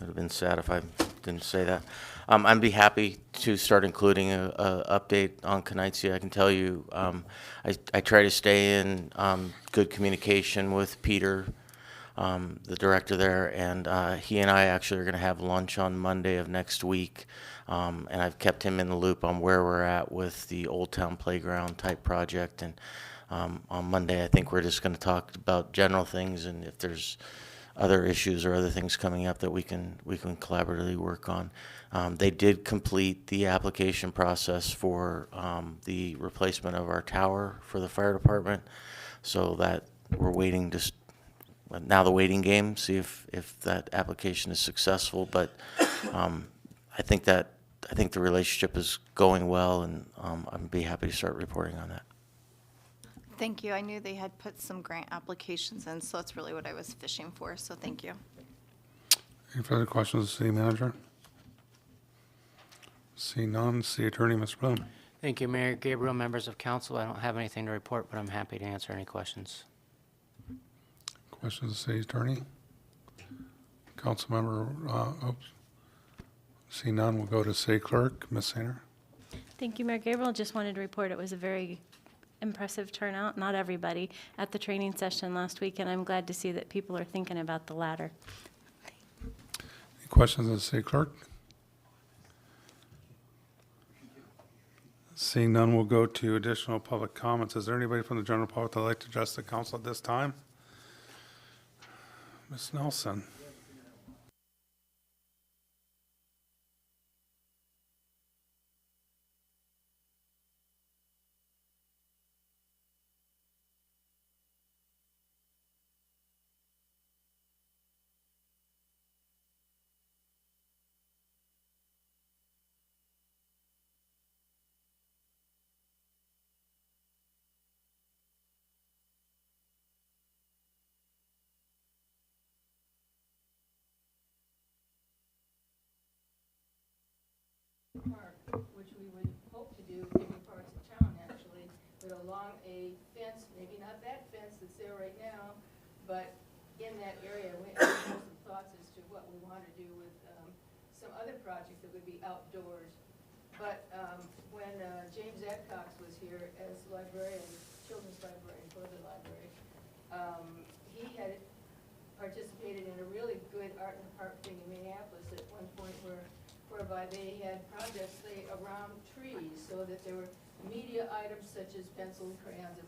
[SPEAKER 12] would have been sad if I didn't say that. I'd be happy to start including a update on Kenaitze. I can tell you, I try to stay in good communication with Peter, the director there, and he and I actually are going to have lunch on Monday of next week. And I've kept him in the loop on where we're at with the Old Town Playground type project. And on Monday, I think we're just going to talk about general things, and if there's other issues or other things coming up that we can collaboratively work on. They did complete the application process for the replacement of our tower for the fire department, so that we're waiting to now the waiting game, see if that application is successful. But I think the relationship is going well, and I'd be happy to start reporting on that.
[SPEAKER 8] Thank you. I knew they had put some grant applications in, so that's really what I was fishing for, so thank you.
[SPEAKER 1] Any further questions, City Manager? Seeing none, City Attorney, Mr. Bloom.
[SPEAKER 11] Thank you, Mayor Gabriel, members of council. I don't have anything to report, but I'm happy to answer any questions.
[SPEAKER 1] Questions, City Attorney? Councilmember, seeing none, we'll go to City Clerk, Ms. Sainer.
[SPEAKER 2] Thank you, Mayor Gabriel. Just wanted to report it was a very impressive turnout, not everybody, at the training session last week, and I'm glad to see that people are thinking about the ladder.
[SPEAKER 1] Any questions of the City Clerk? Seeing none, we'll go to additional public comments. Is there anybody from the general public that would like to address the council at this time? Ms. Nelson.
[SPEAKER 14] but along a fence, maybe not that fence that's there right now, but in that area, we have some thoughts as to what we want to do with some other project that would be outdoors. But when James Adcox was here as librarian, children's librarian for the library, he had participated in a really good art in the park thing in Minneapolis at one point whereby they had projects around trees so that there were media items such as pencils, crayons,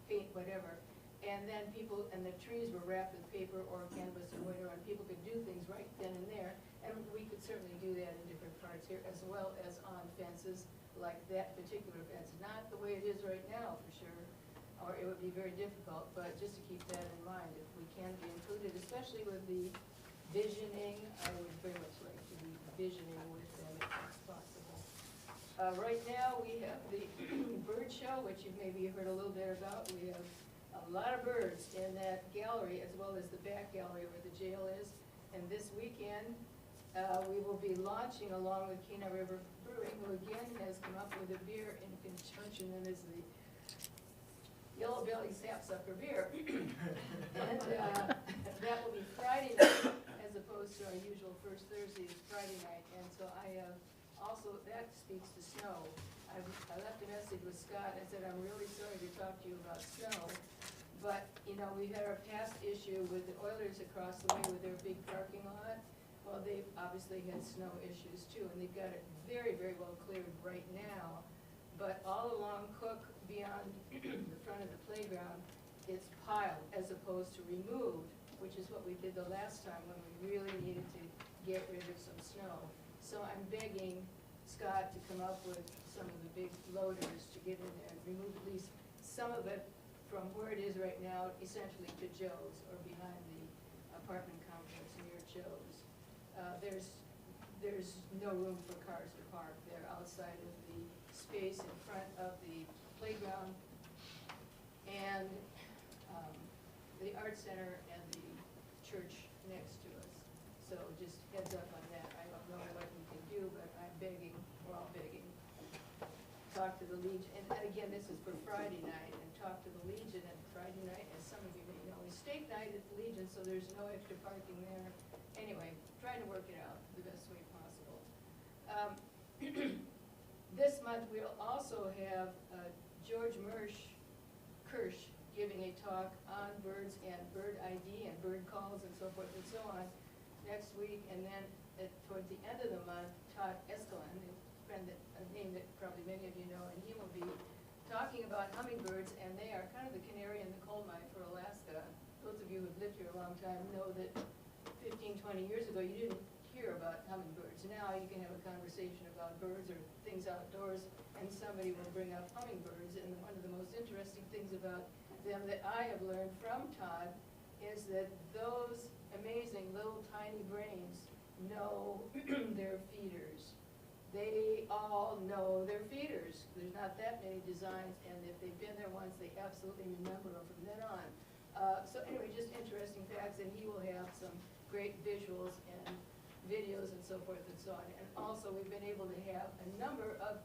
[SPEAKER 14] paint, whatever. And then the trees were wrapped with paper or canvas or whatever, and people could do things right then and there. And we could certainly do that in different parts here, as well as on fences, like that particular fence. Not the way it is right now, for sure, or it would be very difficult, but just to keep that in mind, if we can be included, especially with the visioning, I would very much like to be visioning with them if that's possible. Right now, we have the bird show, which you've maybe heard a little bit about. We have a lot of birds in that gallery, as well as the back gallery where the jail is. And this weekend, we will be launching, along with Kenai River Brewing, who again has come up with a beer in conjunction that is the Yellow Belly Sapsucker beer. And that will be Friday night, as opposed to our usual first Thursday is Friday night. And so also, that speaks to snow. I left a message with Scott. I said, I'm really sorry to talk to you about snow. But, we've had our past issue with the Oilers across the way with their big parking lot. Well, they've obviously had snow issues too, and they've got it very, very well cleared right now. But all along Cook, beyond the front of the playground, it's piled as opposed to removed, which is what we did the last time when we really needed to get rid of some snow. So I'm begging Scott to come up with some of the big loaders to get in there and remove at least some of it from where it is right now, essentially to Joe's or behind the apartment complex near Joe's. There's no room for cars to park. They're outside of the space in front of the playground and the art center and the church next to us. So just heads up on that. I don't know what we can do, but I'm begging, we're all begging. Talk to the Legion, and again, this is for Friday night, and talk to the Legion at Friday night, as some of you may know, is steak night at the Legion, so there's no extra parking there. Anyway, trying to work it out the best way possible. This month, we'll also have George Kirsch giving a talk on birds and bird ID and bird calls and so forth and so on next week. And then towards the end of the month, Todd Escalon, a name that probably many of you know, and he will be talking about hummingbirds, and they are kind of the canary in the coal mine for Alaska. Those of you who have lived here a long time know that 15, 20 years ago, you didn't hear about hummingbirds. Now you can have a conversation about birds or things outdoors, and somebody will bring up hummingbirds. And one of the most interesting things about them that I have learned from Todd is that those amazing little tiny brains know their feeders. They all know their feeders. There's not that many designs, and if they've been there once, they absolutely remember them from then on. So anyway, just interesting facts, and he will have some great visuals and videos and so forth and so on. And also, we've been able to have a number of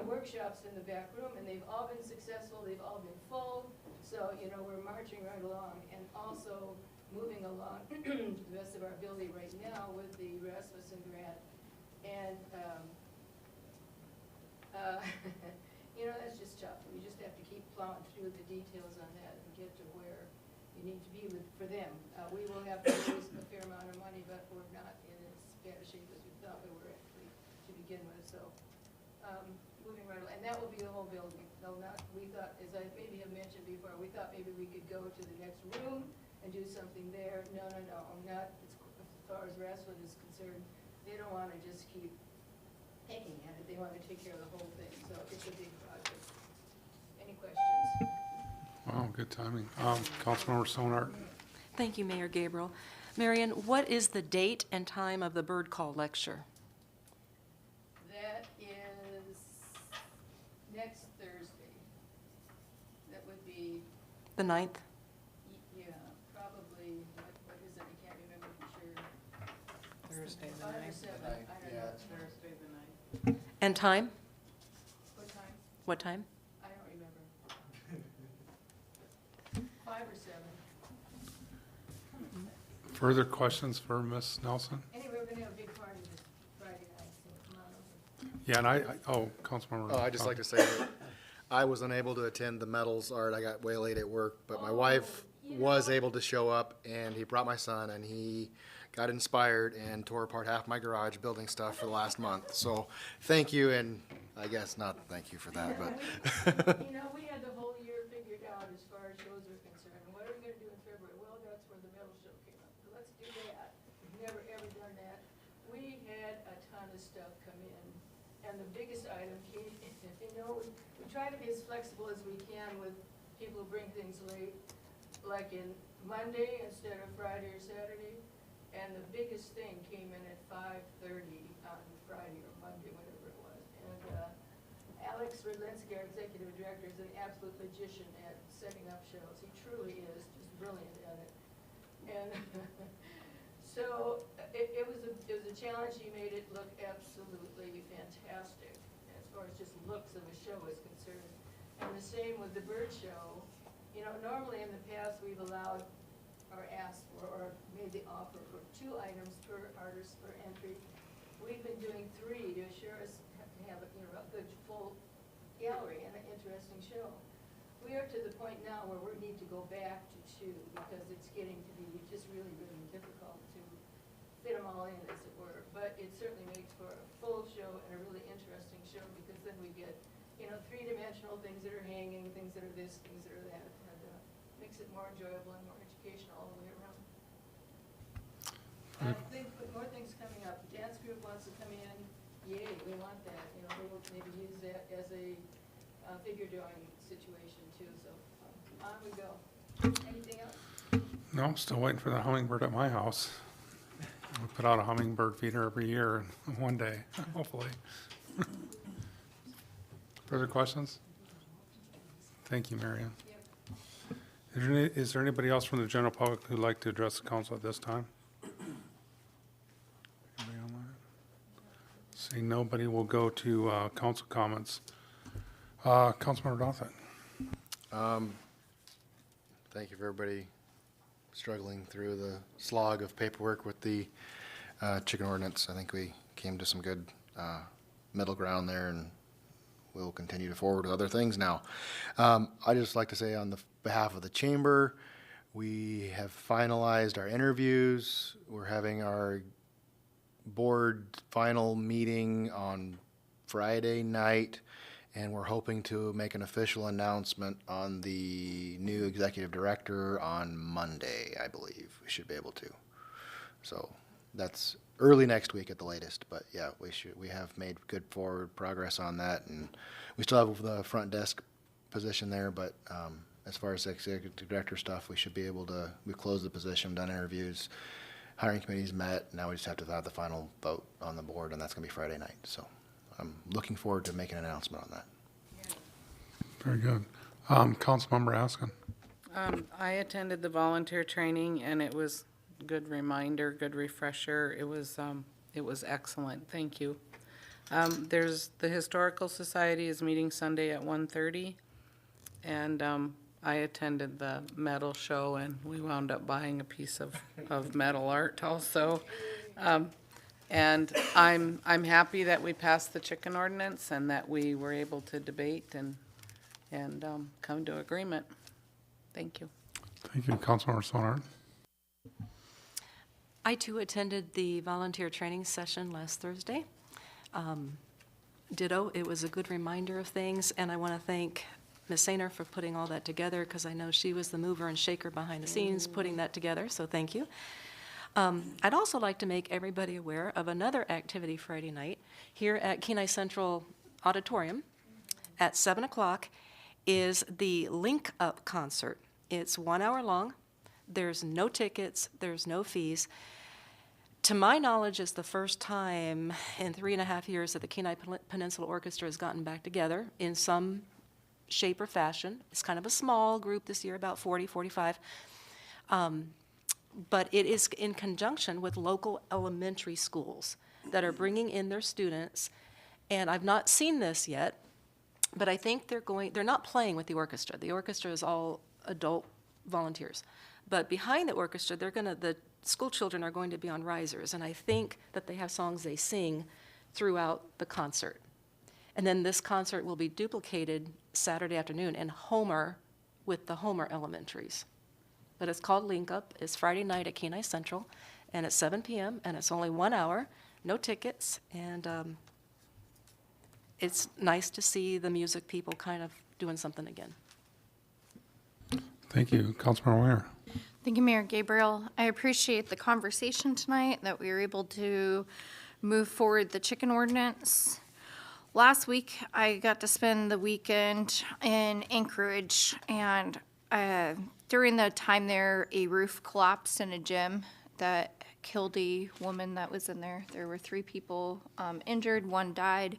[SPEAKER 14] workshops in the back room, and they've all been successful. They've all been full. So, we're marching right along, and also moving along to the best of our ability right now with the Rasmussen grant. And, that's just tough. We just have to keep plowing through the details on that and get to where you need to be for them. We will have to raise a fair amount of money, but we're not in as bad a shape as we thought we were actually to begin with. So, moving right along. And that will be the whole building. No, we thought, as I maybe have mentioned before, we thought maybe we could go to the next room and do something there. No, not as far as Rasmussen is concerned. They don't want to just keep picking at it. They want to take care of the whole thing. So it's a big project. Any questions?
[SPEAKER 1] Wow, good timing. Councilmember Sonart.
[SPEAKER 21] Thank you, Mayor Gabriel. Marion, what is the date and time of the bird call lecture?
[SPEAKER 14] That is next Thursday. That would be,
[SPEAKER 21] The 9th?
[SPEAKER 14] yeah, probably, what is it? I can't remember for sure.
[SPEAKER 20] Thursday the
[SPEAKER 14] 5 or
[SPEAKER 20] 9th.
[SPEAKER 14] 7, I don't know.
[SPEAKER 20] Thursday the 9th.
[SPEAKER 21] And time?
[SPEAKER 14] What time?
[SPEAKER 21] What time?
[SPEAKER 14] I don't remember. 5 or 7.
[SPEAKER 1] Further questions for Ms. Nelson?
[SPEAKER 14] Anyway, we're gonna have a big party this Friday night, so come on over.
[SPEAKER 1] Yeah, and Councilmember.
[SPEAKER 7] Oh, I'd just like to say that I was unable to attend the medals art. I got way late at work, but my wife was able to show up, and he brought my son, and he got inspired and tore apart half my garage building stuff for the last month. So thank you, and I guess not thank you for that, but.
[SPEAKER 14] You know, we had the whole year figured out as far as shows are concerned. What are we gonna do in February? Well, that's where the metal show came up. So let's do that. We've never, ever done that. We had a ton of stuff come in, and the biggest item came, you know, we try to be as flexible as we can with people who bring things late, like in Monday instead of Friday or Saturday. And the biggest thing came in at 5:30 on Friday or Monday, whatever it was. And Alex Redlinski, our executive director, is an absolute magician at setting up shows. He truly is just brilliant at it. And so it was a challenge. He made it look absolutely fantastic as far as just looks of a show is concerned. And the same with the bird show. You know, normally in the past we've allowed or asked for or made the offer for 2 items per artist per entry. We've been doing 3 to assure us to have a good full gallery and an interesting show. We are to the point now where we need to go back to 2 because it's getting to be just really, really difficult to fit them all in, as it were. But it certainly makes for a full show and a really interesting show because then we get, you know, 3-dimensional things that are hanging, things that are this, things that are that, and makes it more enjoyable and more educational all the way around. And I think with more things coming up, the dance group wants to come in, yay, we want that. You know, they will maybe use that as a figure drawing situation too, so on we go. Anything else?
[SPEAKER 1] No, I'm still waiting for the hummingbird at my house. We put out a hummingbird feeder every year, one day, hopefully. Further questions? Thank you, Marion. Is there anybody else from the general public who'd like to address the council at this time? Anybody online? Seeing nobody, we'll go to council comments. Councilmember Dothett.
[SPEAKER 7] Thank you for everybody struggling through the slog of paperwork with the chicken ordinance. I think we came to some good middle ground there, and we'll continue to forward with other things now. I'd just like to say on the behalf of the chamber, we have finalized our interviews. We're having our board final meeting on Friday night, and we're hoping to make an official announcement on the new executive director on Monday, I believe. We should be able to. So that's early next week at the latest, but yeah, we have made good forward progress on that, and we still have the front desk position there, but as far as executive director stuff, we should be able to, we've closed the position, done interviews, hiring committees met, now we just have to have the final vote on the board, and that's gonna be Friday night, so I'm looking forward to making an announcement on that.
[SPEAKER 1] Very good. Councilmember Askin.
[SPEAKER 20] I attended the volunteer training, and it was a good reminder, good refresher. It was excellent. Thank you. There's the Historical Society is meeting Sunday at 1:30, and I attended the metal show, and we wound up buying a piece of metal art also. And I'm happy that we passed the chicken ordinance and that we were able to debate and come to agreement. Thank you.
[SPEAKER 1] Thank you, Councilmember Sonard.
[SPEAKER 21] I too attended the volunteer training session last Thursday. Ditto, it was a good reminder of things, and I want to thank Ms. Sainer for putting all that together, because I know she was the mover and shaker behind the scenes putting that together, so thank you. I'd also like to make everybody aware of another activity Friday night here at Kenai Central Auditorium at 7 o'clock is the Link Up concert. It's 1 hour long. There's no tickets. There's no fees. To my knowledge, it's the first time in 3.5 years that the Kenai Peninsula Orchestra has gotten back together in some shape or fashion. It's kind of a small group this year, about 40, 45. But it is in conjunction with local elementary schools that are bringing in their students. And I've not seen this yet, but I think they're not playing with the orchestra. The orchestra is all adult volunteers. But behind the orchestra, the school children are going to be on risers, and I think that they have songs they sing throughout the concert. And then this concert will be duplicated Saturday afternoon in Homer with the Homer Elementaries. But it's called Link Up. It's Friday night at Kenai Central, and it's 7 p.m., and it's only 1 hour, no tickets, and it's nice to see the music people kind of doing something again.
[SPEAKER 1] Thank you. Councilmember Ware.
[SPEAKER 8] Thank you, Mayor Gabriel. I appreciate the conversation tonight, that we were able to move forward the chicken ordinance. Last week, I got to spend the weekend in Anchorage, and during the time there, a roof collapsed in a gym that killed a woman that was in there. There were 3 people injured, 1 died.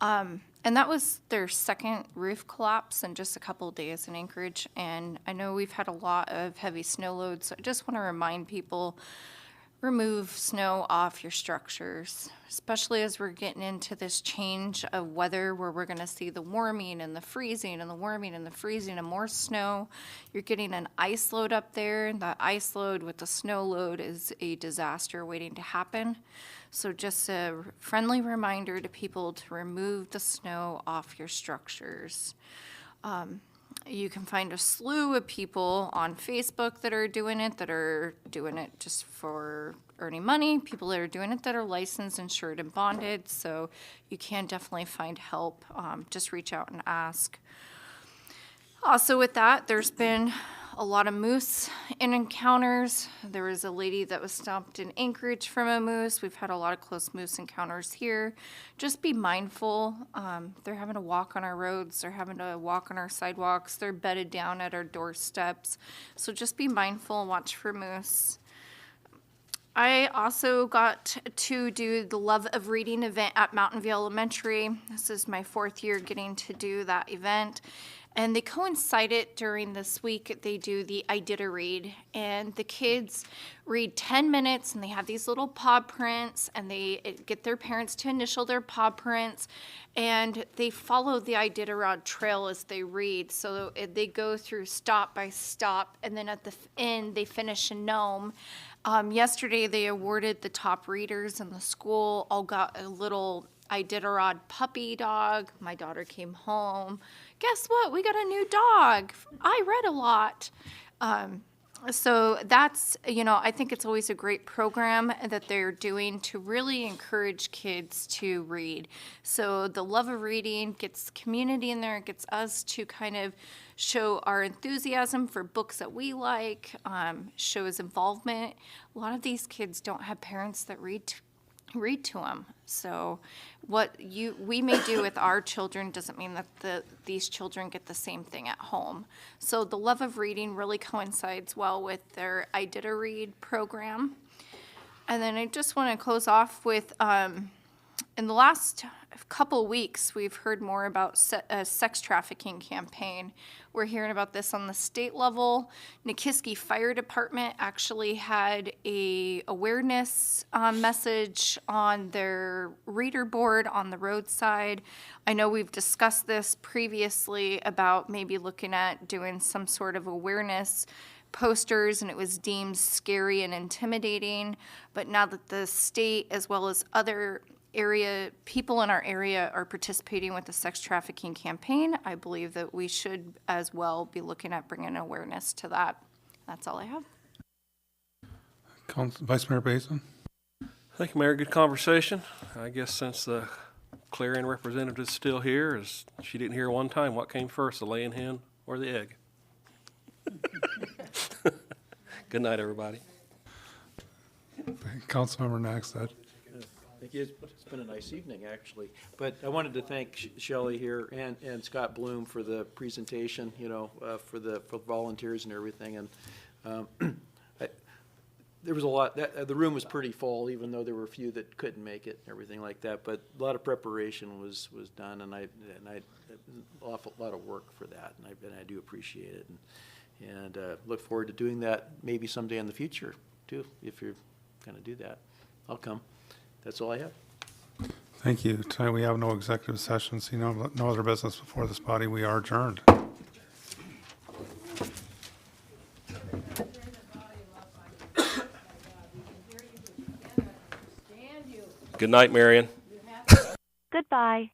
[SPEAKER 8] And that was their second roof collapse in just a couple of days in Anchorage. And I know we've had a lot of heavy snow loads, so I just want to remind people, remove snow off your structures, especially as we're getting into this change of weather where we're going to see the warming and the freezing and the warming and the freezing and more snow. You're getting an ice load up there, and that ice load with the snow load is a disaster waiting to happen. So just a friendly reminder to people to remove the snow off your structures. You can find a slew of people on Facebook that are doing it just for earning money, people that are doing it that are licensed, insured, and bonded, so you can definitely find help. Just reach out and ask. Also with that, there's been a lot of moose in encounters. There was a lady that was stomped in Anchorage from a moose. We've had a lot of close moose encounters here. Just be mindful. They're having to walk on our roads. They're having to walk on our sidewalks. They're bedded down at our doorsteps. So just be mindful and watch for moose. I also got to do the Love of Reading event at Mountain View Elementary. This is my 4th year getting to do that event. And they coincided during this week. They do the I Did a Read, and the kids read 10 minutes, and they have these little paw prints, and they get their parents to initial their paw prints, and they follow the Iditarod trail as they read. So they go through stop by stop, and then at the end, they finish a gnome. Yesterday, they awarded the top readers in the school, all got a little Iditarod puppy dog. My daughter came home. Guess what? We got a new dog. I read a lot. So that's, I think it's always a great program that they're doing to really encourage kids to read. So the Love of Reading gets community in there, gets us to kind of show our enthusiasm for books that we like, shows involvement. A lot of these kids don't have parents that read to them. So what we may do with our children doesn't mean that these children get the same thing at home. So the Love of Reading really coincides well with their I Did a Read program. And then I just want to close off with, in the last couple weeks, we've heard more about a sex trafficking campaign. We're hearing about this on the state level. Nikiski Fire Department actually had a awareness message on their reader board on the roadside. I know we've discussed this previously about maybe looking at doing some sort of awareness posters, and it was deemed scary and intimidating. But now that the state, as well as other people in our area are participating with the sex trafficking campaign, I believe that we should as well be looking at bringing awareness to that. That's all I have.
[SPEAKER 1] Vice Mayor Basin.
[SPEAKER 5] Thank you, Mayor. Good conversation. I guess since the Clarion representative is still here, she didn't hear one time what came first, the laying hen or the egg. Good night, everybody.
[SPEAKER 1] Councilmember Naxted.
[SPEAKER 3] Thank you. It's been a nice evening, actually. But I wanted to thank Shelley here and Scott Bloom for the presentation, for volunteers and everything. And there was a lot. The room was pretty full, even though there were a few that couldn't make it and everything like that. But a lot of preparation was done, and I awful lot of work for that, and I do appreciate it, and look forward to doing that maybe someday in the future too. If you're going to do that, I'll come. That's all I have.
[SPEAKER 1] Thank you. Tonight we have no executive session. See no other business before this body. We are adjourned.
[SPEAKER 5] Good night, Marion.
[SPEAKER 18] Goodbye.